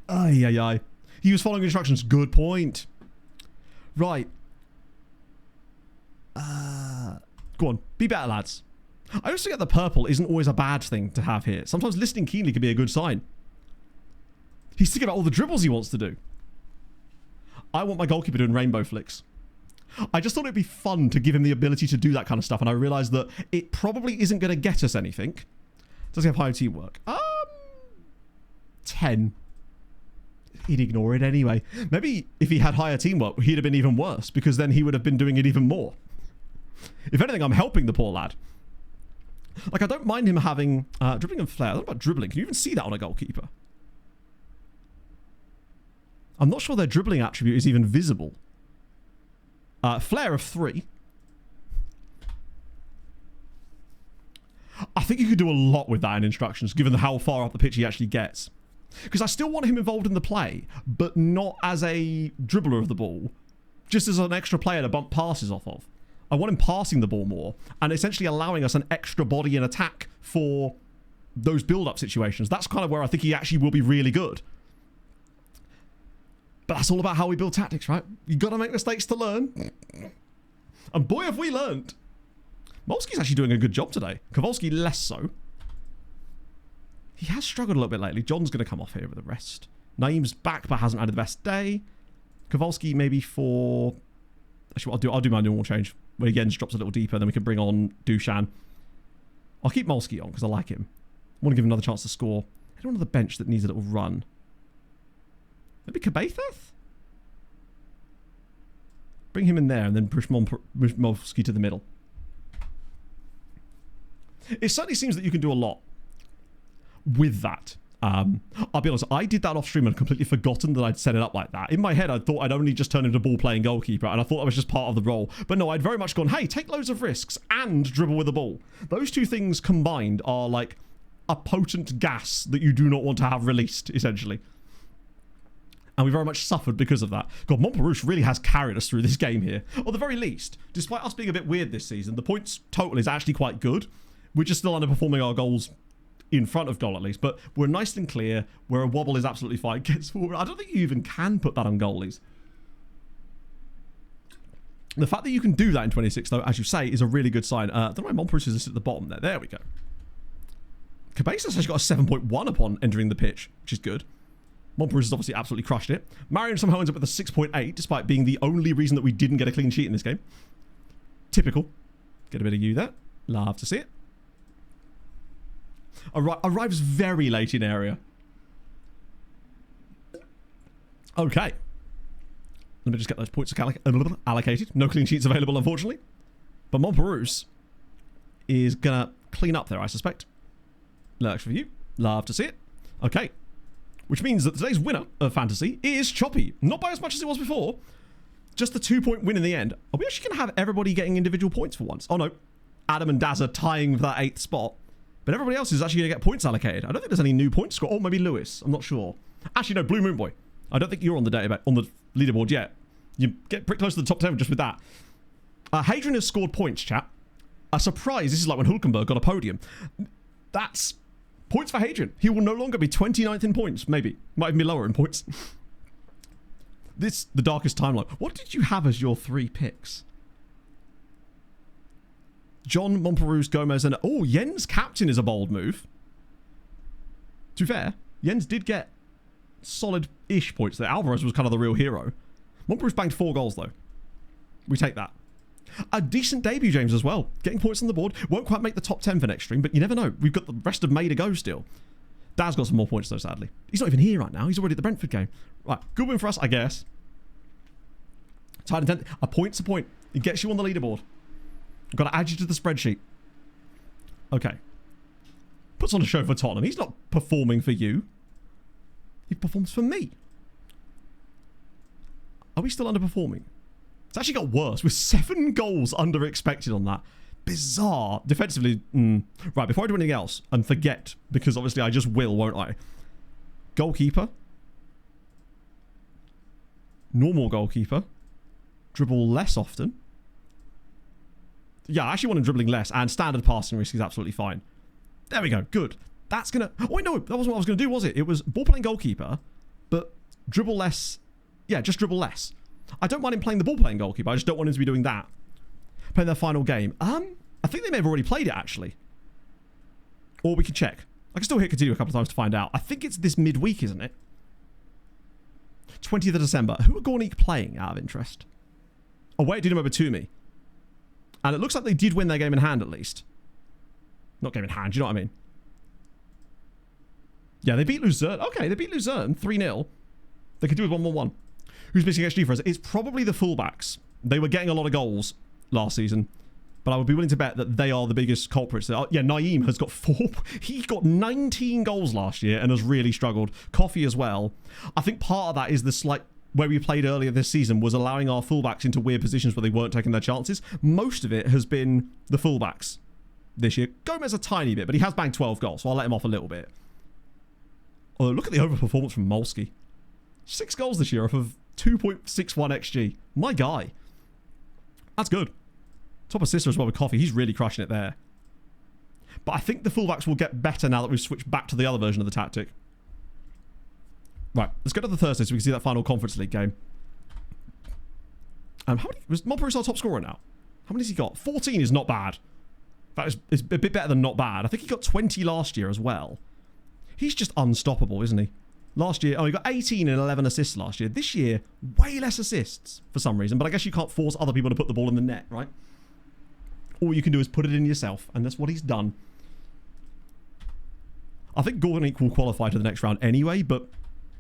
Ay. He was following instructions. Good point. Right. Go on. Be better, lads. I also get the purple isn't always a bad thing to have here. Sometimes listening keenly can be a good sign. He's thinking about all the dribbles he wants to do. I want my goalkeeper doing rainbow flicks. I just thought it'd be fun to give him the ability to do that kind of stuff, and I realised that it probably isn't going to get us anything. Does he have higher teamwork? 10. He'd ignore it anyway. Maybe if he had higher teamwork, he'd have been even worse, because then he would have been doing it even more. If anything, I'm helping the poor lad. Like, I don't mind him having dribbling and flair. I don't know about dribbling. Can you even see that on a goalkeeper? I'm not sure their dribbling attribute is even visible. Flair of 3. I think you could do a lot with that in instructions, given how far up the pitch he actually gets. Because I still want him involved in the play, but not as a dribbler of the ball, just as an extra player to bump passes off of. I want him passing the ball more and essentially allowing us an extra body in attack for those build-up situations. That's kind of where I think he actually will be really good. But that's all about how we build tactics, right? You got to make mistakes to learn. And boy, have we learned. Molski's actually doing a good job today. Kowalski less so. He has struggled a little bit lately. John's going to come off here with the rest. Naeem's back but hasn't had the best day. Kowalski maybe for... Actually, I'll do my normal change. Where Jens drops a little deeper, then we can bring on Dushan. I'll keep Molski on because I like him. I want to give him another chance to score. Anyone on the bench that needs a little run? Maybe Kabatheth? Bring him in there and then push Molski to the middle. It certainly seems that you can do a lot with that. I'll be honest, I did that off stream and completely forgotten that I'd set it up like that. In my head, I thought I'd only just turned into ball playing goalkeeper, and I thought that was just part of the role. But no, I'd very much gone, hey, take loads of risks and dribble with the ball. Those two things combined are like a potent gas that you do not want to have released, essentially. And we very much suffered because of that. God, Montparnasse really has carried us through this game here. Or at the very least, despite us being a bit weird this season, the points total is actually quite good. We're just still underperforming our goals in front of goal at least, but we're nice and clear where a wobble is absolutely fine. Gets forward. I don't think you even can put that on goalies. The fact that you can do that in 26, though, as you say, is a really good sign. I don't know why Montparnasse is at the bottom there. There we go. Cabezas has got a 7.1 upon entering the pitch, which is good. Montparnasse has obviously absolutely crushed it. Marion somehow ends up with a 6.8, despite being the only reason that we didn't get a clean sheet in this game. Typical. Get a bit of you there. Love to see it. Arrives very late in area. Okay. Let me just get those points allocated. No clean sheets available, unfortunately. But Montparnasse is going to clean up there, I suspect. Lurks for you. Love to see it. Okay. Which means that today's winner of Fantasy is Choppy. Not by as much as it was before. Just the 2-point win in the end. Are we actually going to have everybody getting individual points for once? Oh, no. Adam and Daz are tying for that 8th spot. But everybody else is actually going to get points allocated. I don't think there's any new points score. Oh, maybe Lewis. I'm not sure. Actually, no, Blue Moon Boy. I don't think you're on the database, on the leaderboard yet. You get pretty close to the top 10 just with that. Hadrian has scored points, chat. A surprise. This is like when Hulkenberg got a podium. That's points for Hadrian. He will no longer be 29th in points. Maybe. Might even be lower in points. This, the darkest timeline. What did you have as your 3 picks? John, Montparnasse, Gomez, and... Oh, Jens captain is a bold move. To be fair, Jens did get solid-ish points there. Alvarez was kind of the real hero. Montparnasse banged 4 goals, though. We take that. A decent debut, James, as well. Getting points on the board. Won't quite make the top 10 for next stream, but you never know. We've got the rest of May to go still. Daz got some more points, though, sadly. He's not even here right now. He's already at the Brentford game. Right, good win for us, I guess. Tied and 10th. A point's a point. It gets you on the leaderboard. I've got to add you to the spreadsheet. Okay. Puts on a show for Tottenham. He's not performing for you. He performs for me. Are we still underperforming? It's actually got worse with 7 goals under expected on that. Bizarre. Defensively, right, before I do anything else, and forget, because obviously I just will, won't I? Goalkeeper. Normal goalkeeper. Dribble less often. Yeah, I actually want him dribbling less, and standard passing risk is absolutely fine. There we go, good. That's gonna... Oh, wait, no, that wasn't what I was gonna do, was it? It was ball playing goalkeeper, but dribble less... Yeah, just dribble less. I don't mind him playing the ball playing goalkeeper, I just don't want him to be doing that. Playing their final game. I think they may have already played it, actually. Or we could check. I can still hit continue a couple of times to find out. I think it's this midweek, isn't it? 20th of December. Who are Gornik playing, out of interest? Away at Dinamo Batumi. And it looks like they did win their game in hand, at least. Not game in hand, do you know what I mean? Yeah, they beat Luzerne. Okay, they beat Luzerne 3-0. They could do with 1-1-1. Who's missing XG for us? It's probably the fullbacks. They were getting a lot of goals last season. But I would be willing to bet that they are the biggest culprits. Yeah, Naeem has got 4. He got 19 goals last year and has really struggled. Coffee as well. I think part of that is the slight... Where we played earlier this season was allowing our fullbacks into weird positions where they weren't taking their chances. Most of it has been the fullbacks this year. Gomez a tiny bit, but he has banged 12 goals, so I'll let him off a little bit. Although, look at the overperformance from Molsky. 6 goals this year off of 2.61 XG. My guy. That's good. Top assister as well with Coffee. He's really crushing it there. But I think the fullbacks will get better now that we've switched back to the other version of the tactic. Right, let's go to the Thursday so we can see that final Conference League game. How many... Was Montpellier our top scorer now? How many has he got? 14 is not bad. That is a bit better than not bad. I think he got 20 last year as well. He's just unstoppable, isn't he? Last year... Oh, he got 18 and 11 assists last year. This year, way less assists for some reason. But I guess you can't force other people to put the ball in the net, right? All you can do is put it in yourself. And that's what he's done. I think Gornik will qualify to the next round anyway, but...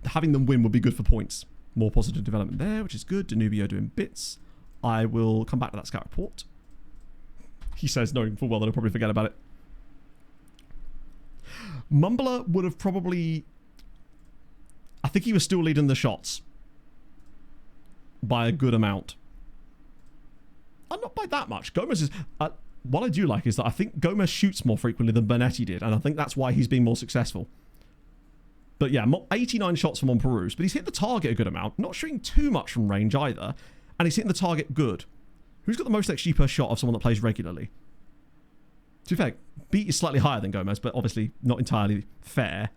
having them win would be good for points. More positive development there, which is good. Danubio doing bits. I will come back to that scout report. He says, knowing full well that I'll probably forget about it. Mumbler would have probably... I think he was still leading the shots. By a good amount. Not by that much. Gomez is... what I do like is that I think Gomez shoots more frequently than Bernetti did, and I think that's why he's been more successful. But yeah, 89 shots from Montpellier, but he's hit the target a good amount. Not shooting too much from range either. And he's hitting the target good. Who's got the most XG per shot of someone that plays regularly? To be fair, Beat is slightly higher than Gomez, but obviously not entirely fair.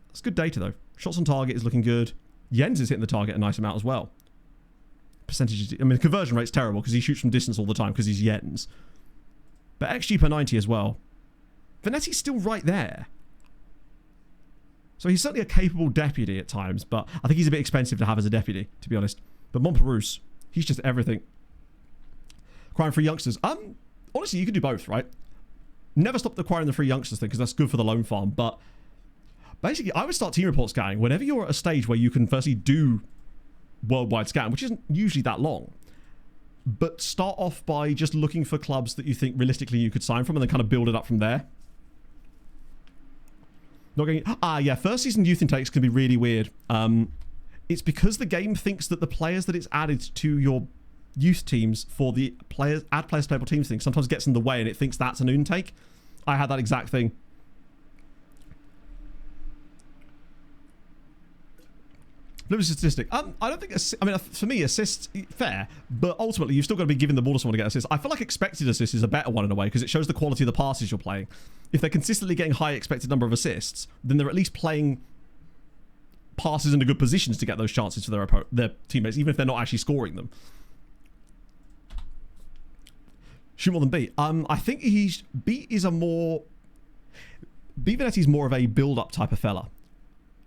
That's good data though. Shots on target is looking good. Jens is hitting the target a nice amount as well. Percentages, I mean, the conversion rate's terrible because he shoots from distance all the time because he's Jens. But XG per 90 as well. Vanetti's still right there. So he's certainly a capable deputy at times, but I think he's a bit expensive to have as a deputy, to be honest. But Montpellier, he's just everything. Acquiring free youngsters. Honestly, you could do both, right? Never stop acquiring the free youngsters thing because that's good for the loan farm. But basically, I would start team report scouting whenever you're at a stage where you can firstly do worldwide scouting, which isn't usually that long. But start off by just looking for clubs that you think realistically you could sign from and then kind of build it up from there. Not going, yeah, first season youth intakes can be really weird. It's because the game thinks that the players that it's added to your youth teams for the players, add players to playable teams thing sometimes gets in the way and it thinks that's an intake. I had that exact thing. Little statistic. I don't think... I mean, for me, assists, fair. But ultimately, you've still got to be giving the ball to someone to get assists. I feel like expected assists is a better one in a way because it shows the quality of the passes you're playing. If they're consistently getting high expected number of assists, then they're at least playing passes into good positions to get those chances for their teammates, even if they're not actually scoring them. Shoot more than B. I think B is a more... B Vanetti's more of a build-up type of fella.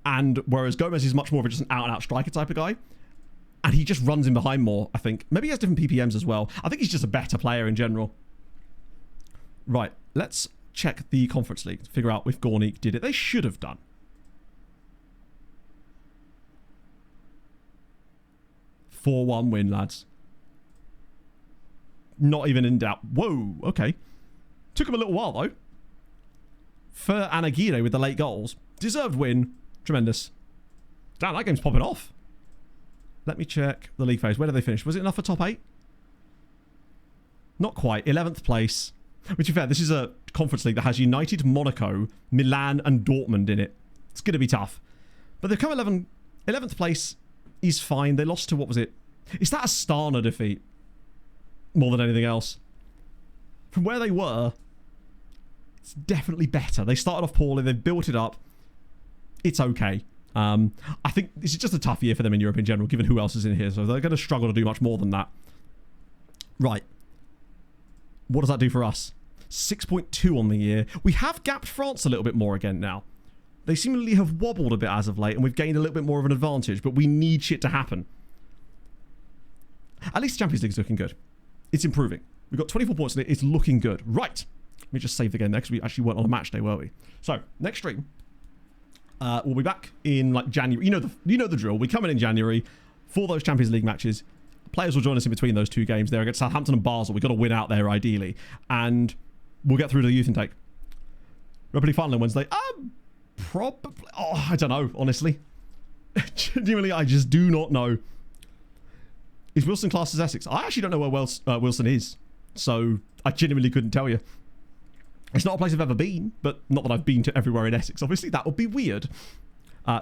And whereas Gomez is much more of just an out-and-out striker type of guy. And he just runs in behind more, I think. Maybe he has different PPMs as well. I think he's just a better player in general. Right, let's check the Conference League to figure out if Gornik did it. They should have done. Four 4-1 win, lads. Not even in doubt. Whoa, okay. Took him a little while, though. For Anagire with the late goals. Deserved win. Tremendous. Damn, that game's popping off. Let me check the league phase. Where did they finish? Was it enough for top 8? Not quite. 11th place. Which, to be fair, this is a conference league that has United, Monaco, Milan, and Dortmund in it. It's going to be tough. But they've come 11th place is fine. They lost to, what was it? Is that Astana defeat? More than anything else. From where they were, it's definitely better. They started off poorly. They've built it up. It's okay. I think this is just a tough year for them in Europe in general, given who else is in here. So they're going to struggle to do much more than that. Right. What does that do for us? 6.2 on the year. We have gapped France a little bit more again now. They seemingly have wobbled a bit as of late, and we've gained a little bit more of an advantage, but we need shit to happen. At least the Champions League is looking good. It's improving. We've got 24 points in it. It's looking good. Right. Let me just save the game there, because we actually weren't on a match day, were we? So, next stream. We'll be back in like January. You know the drill. We come in January for those Champions League matches. Players will join us in between those two games there against Southampton and Basel. We've got to win out there ideally. And we'll get through to the youth intake. Europa League final on Wednesday. Probably. Oh, I don't know, honestly. Genuinely, I just do not know. Is Wilson classed as Essex? I actually don't know where Wilson is. So I genuinely couldn't tell you. It's not a place I've ever been, but not that I've been to everywhere in Essex. Obviously, that would be weird.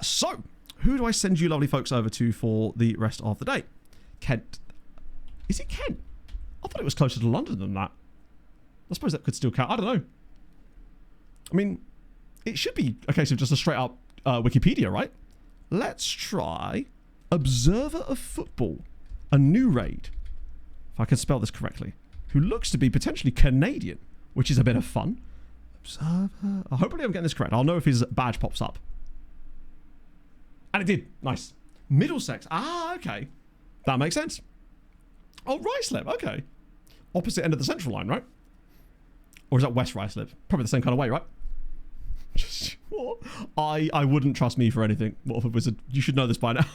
So, who do I send you lovely folks over to for the rest of the day? Kent. Is it Kent? I thought it was closer to London than that. I suppose that could still count. I don't know. I mean, it should be a case of just a straight up Wikipedia, right? Let's try Observer of Football. A new raid. If I can spell this correctly. Who looks to be potentially Canadian, which is a bit of fun. Observer. Hopefully I'm getting this correct. I'll know if his badge pops up. And it did. Nice. Middlesex. Ah, okay. That makes sense. Oh, Ruislip. Okay. Opposite end of the central line, right? Or is that West Ruislip? Probably the same kind of way, right? Just, what? I wouldn't trust me for anything. What if a wizard? You should know this by now.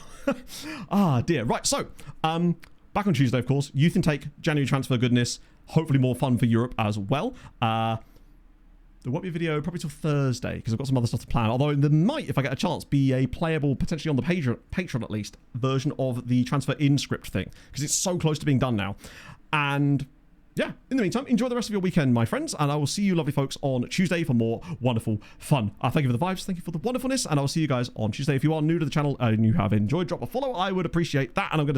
Ah, dear. Right, so, back on Tuesday, of course. Youth intake, January transfer goodness. Hopefully more fun for Europe as well. There won't be a video probably till Thursday because I've got some other stuff to plan. Although there might, if I get a chance, be a playable, potentially on the Patreon at least, version of the transfer in script thing because it's so close to being done now. And yeah, in the meantime, enjoy the rest of your weekend, my friends, and I will see you lovely folks on Tuesday for more wonderful fun. Thank you for the vibes, thank you for the wonderfulness, and I will see you guys on Tuesday. If you are new to the channel and you have enjoyed, drop a follow. I would appreciate that, and I'm going to